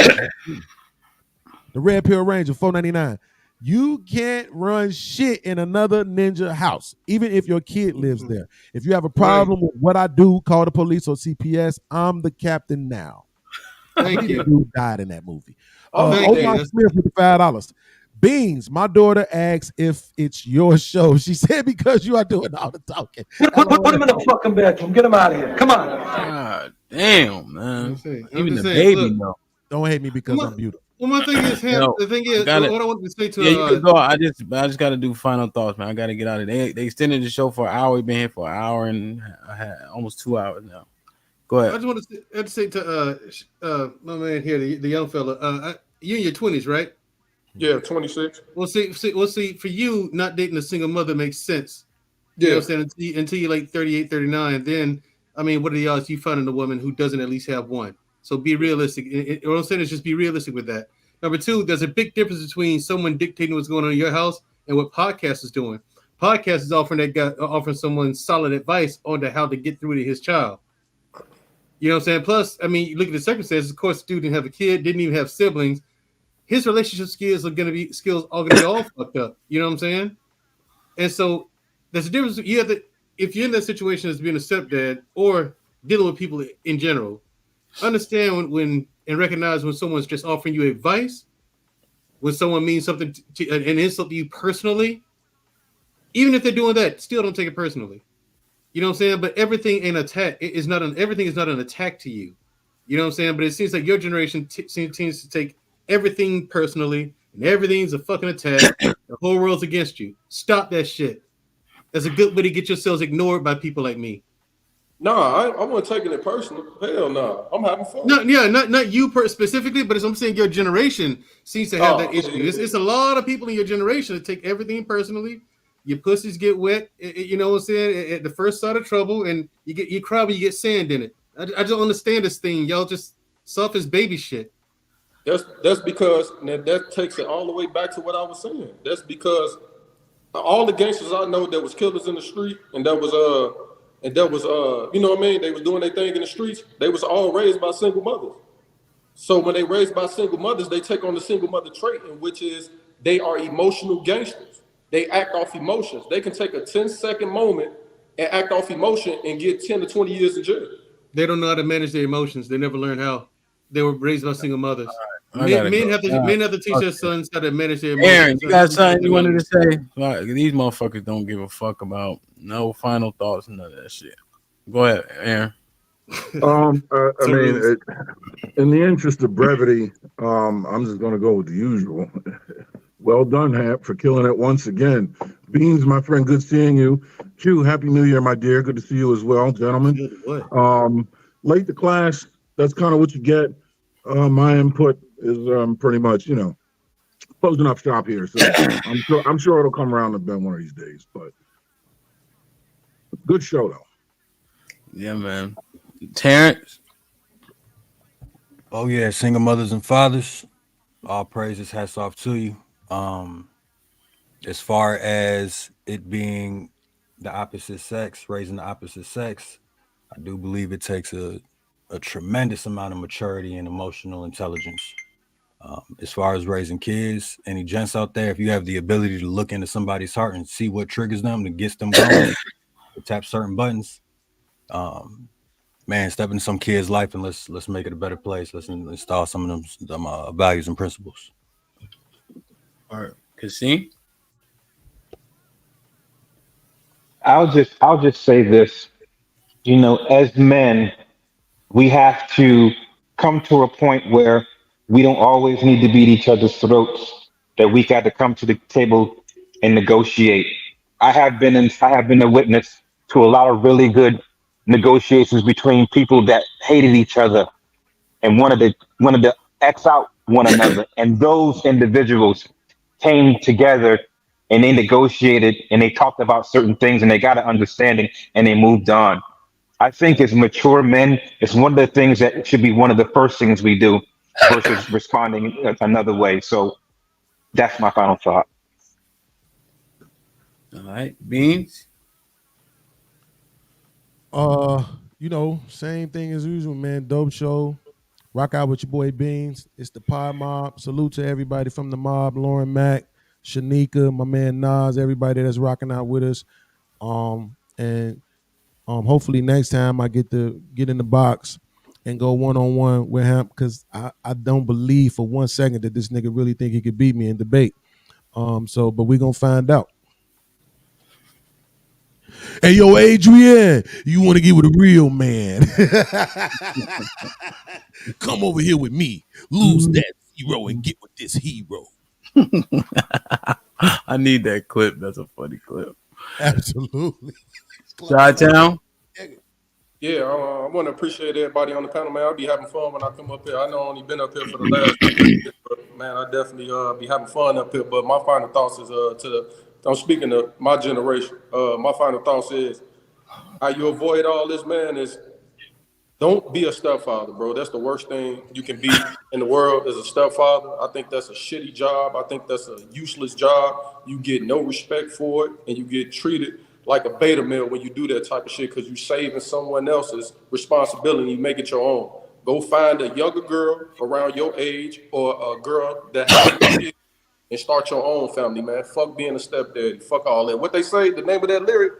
The Red Pill Ranger, $4.99. You can't run shit in another ninja house, even if your kid lives there. If you have a problem with what I do, call the police or CPS. I'm the captain now. Thank you. Dude died in that movie. Thank Omar you. Smith with the $5. Beans, my daughter asks if it's your show. She said because you are doing all the talking. Put him in the fucking bedroom. Get him out of here. Come on. God damn, man. I'm Even just the saying, baby look, know. Don't hate me because I'm beautiful. Well, my thing is, Yo, the thing is, got it. what I wanted to say to Yeah, you can go. I just got to do final thoughts, man. I got to get out of there. They extended the show for an hour. We've been here for an hour and almost 2 hours now. Go ahead. I just want to say to my man here, the young fella, you in your 20s, right? Yeah, 26. Well, see, for you, not dating a single mother makes sense. You know what I'm saying? Until you're like 38, 39, then, I mean, what are the odds you finding a woman who doesn't at least have one? So be realistic. What I'm saying is just be realistic with that. Number two, there's a big difference between someone dictating what's going on in your house and what podcast is doing. Podcast is offering someone solid advice on to how to get through to his child. You know what I'm saying? Plus, I mean, you look at the circumstances. Of course, the dude didn't have a kid, didn't even have siblings. His relationship skills are going to be all fucked up. You know what I'm saying? And so there's a difference. You have to, if you're in that situation as being a stepdad or dealing with people in general, understand when and recognize when someone's just offering you advice, when someone means something to an insult to you personally. Even if they're doing that, still don't take it personally. You know what I'm saying? But everything ain't attack. Everything is not an attack to you. You know what I'm saying? But it seems like your generation seems to take everything personally, and everything's a fucking attack. The whole world's against you. Stop that shit. That's a good way to get yourselves ignored by people like me. Nah, I wasn't taking it personal. Hell no, I'm having fun. No, yeah, not you specifically, but as I'm saying, your generation seems to have that issue. It's a lot of people in your generation that take everything personally. Your pussies get wet, you know what I'm saying, at the first sign of trouble, and you cry when you get sand in it. I don't understand this thing. Y'all just soft as baby shit. That's because that takes it all the way back to what I was saying. That's because all the gangsters I know that was killers in the street, and that was you know what I mean, they was doing their thing in the streets. They was all raised by single mothers. So when they raised by single mothers, they take on the single mother trait, in which is they are emotional gangsters. They act off emotions. They can take a 10-second moment and act off emotion and get 10 to 20 years in jail. They don't know how to manage their emotions. They never learned how. They were raised by single mothers. Right. Men have to teach their sons how to manage their emotions. Aaron, you got something you wanted to say? Like, these motherfuckers don't give a fuck about no final thoughts, none of that shit. Go ahead, Aaron. I mean, in the interest of brevity, I'm just going to go with the usual. Well done, Hap, for killing it once again. Beans, my friend, good seeing you. Q, Happy New Year, my dear. Good to see you as well, gentlemen. Late to class, that's kind of what you get. My input is pretty much, closing up shop here. So I'm sure it'll come around to Ben one of these days. But good show, though. Yeah, man. Terrence? Oh, yeah, single mothers and fathers, all praises, hats off to you. As far as it being the opposite sex, raising the opposite sex, I do believe it takes a tremendous amount of maturity and emotional intelligence. As far as raising kids, any gents out there, if you have the ability to look into somebody's heart and see what triggers them, that gets them going, to tap certain buttons, man, step into some kid's life and let's make it a better place. Let's install some of them values and principles. All right, Kasim? I'll just say this. As men, we have to come to a point where we don't always need to beat each other's throats, that we got to come to the table and negotiate. I have been a witness to a lot of really good negotiations between people that hated each other and wanted to X out one another. And those individuals came together and they negotiated and they talked about certain things and they got an understanding and they moved on. I think as mature men, it's one of the things that should be one of the first things we do versus responding another way. So that's my final thought. All right, Beans? Same thing as usual, man. Dope show. Rock out with your boy Beans. It's the Pod Mob. Salute to everybody from the mob. Lauren Mack, Shanika, my man Nas, everybody that's rocking out with us. Hopefully next time I get to get in the box and go one-on-one with him, because I don't believe for 1 second that this nigga really think he could beat me in debate. But we're gonna find out. Hey, yo, Adrian, you want to get with a real man? Come over here with me. Lose that zero and get with this hero. I need that clip. That's a funny clip. Absolutely. Chi-Town? Yeah, I want to appreciate everybody on the panel, man. I'll be having fun when I come up here. I know I've only been up here for the last 2 years, but man, I definitely be having fun up here. But my final thoughts is I'm speaking to my generation. My final thoughts is how you avoid all this, man, is don't be a stepfather, bro. That's the worst thing you can be in the world, is a stepfather. I think that's a shitty job. I think that's a useless job. You get no respect for it, and you get treated like a beta male when you do that type of shit, because you saving someone else's responsibility. You make it your own. Go find a younger girl around your age, or a girl that has kids, and start your own family, man. Fuck being a stepdaddy. Fuck all that. What they say, the name of that lyric,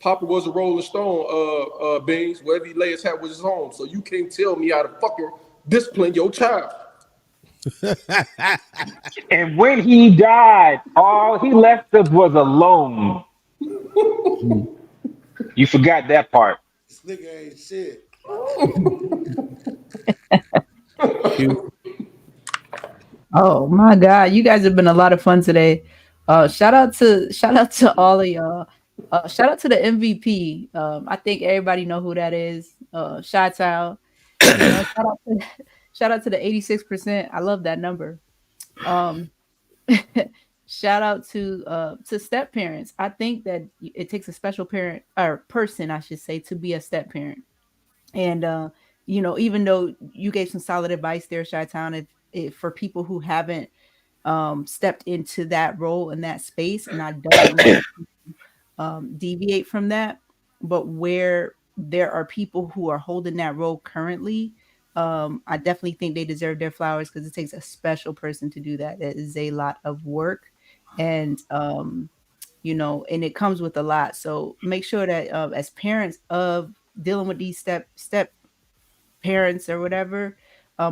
Papa was a Rolling Stone, Beans. Wherever he lay his hat was his home. So you can't tell me how to fucking discipline your child. And when he died, all he left us was alone. You forgot that part. This nigga ain't shit. Oh my God, you guys have been a lot of fun today. Shout out to all of y'all. Shout out to the MVP. I think everybody know who that is. Shout out. Shout out to the 86%. I love that number. Um, shout out to step parents. I think that it takes a special parent or person, I should say, to be a step parent. And even though you gave some solid advice there, Chi-Town, if for people who haven't stepped into that role in that space, and I don't want to deviate from that, but where there are people who are holding that role currently, I definitely think they deserve their flowers because it takes a special person to do that. It is a lot of work, and and it comes with a lot. So make sure that as parents of dealing with these step parents or whatever,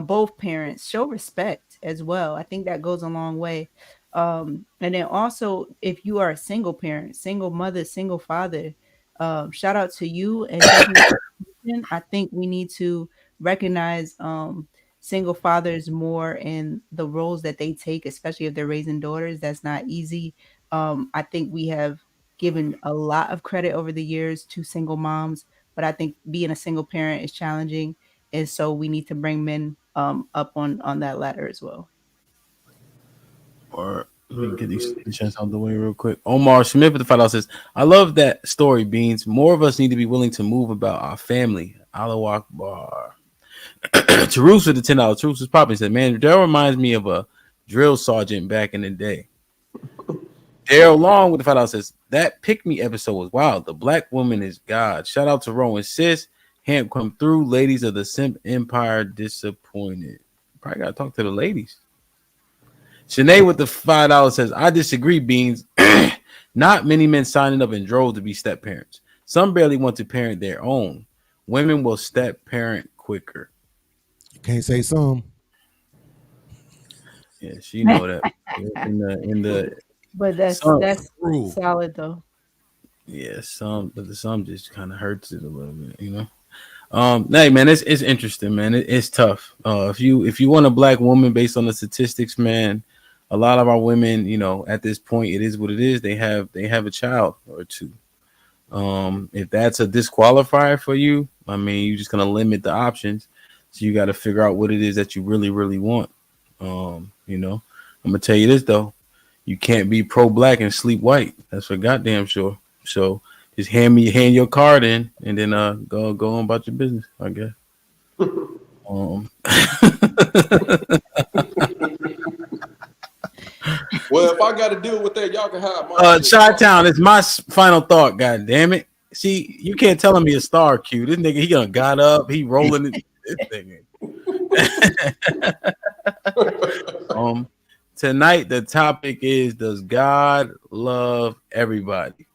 both parents show respect as well. I think that goes a long way. And then also, if you are a single parent, single mother, single father, shout out to you. And definitely, I think we need to recognize single fathers more in the roles that they take, especially if they're raising daughters. That's not easy. I think we have given a lot of credit over the years to single moms, but I think being a single parent is challenging. And so we need to bring men up on that ladder as well. Or let me get these chats out the way real quick. Omar Smith with the $5 says, I love that story, Beans. More of us need to be willing to move about our family. Allahu Akbar. Tarus with the $10. Tarus was popping. Said, man, that reminds me of a drill sergeant back in the day. Daryl Long with the $5 says, that Pick Me episode was wild. The black woman is God. Shout out to Rowan Sis. Hamp come through. Ladies of the Simp Empire disappointed. Probably got to talk to the ladies. Shanae with the $5 says, I disagree, Beans. Not many men signing up in droves to be step parents. Some barely want to parent their own. Women will step parent quicker. You can't say some. Yeah, she know that. in the But that's solid though. Yeah, some just kind of hurts it a little bit, you know. Hey man, it's interesting, man. It's tough. If you want a black woman based on the statistics, man, a lot of our women, at this point, it is what it is. They have a child or two. If that's a disqualifier for you, I mean, you're just gonna limit the options. So you got to figure out what it is that you really, really want. I'm gonna tell you this though, you can't be pro-black and sleep white. That's for goddamn sure. So just hand your card in, and then go on about your business, I guess. Well, if I got to deal with that, y'all can have my Chi-Town, it's my final thought. God damn it! See, you can't tell him he a star. Q. This nigga, he done got up. He rolling it. This nigga. Tonight the topic is: does God love everybody?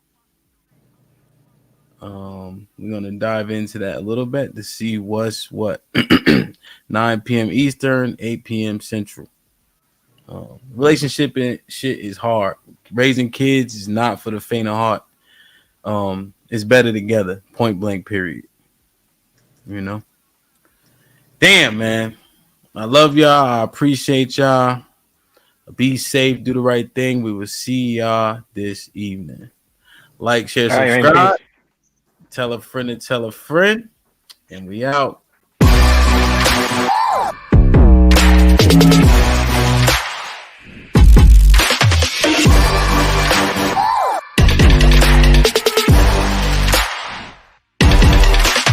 We're gonna dive into that a little bit to see what's what. 9 p.m. Eastern, 8 p.m. Central. Relationship and shit is hard. Raising kids is not for the faint of heart. It's better together. Point blank. Period. Damn, man. I love y'all. I appreciate y'all. Be safe. Do the right thing. We will see y'all this evening. Like, share, subscribe. Tell a friend to tell a friend. And we out.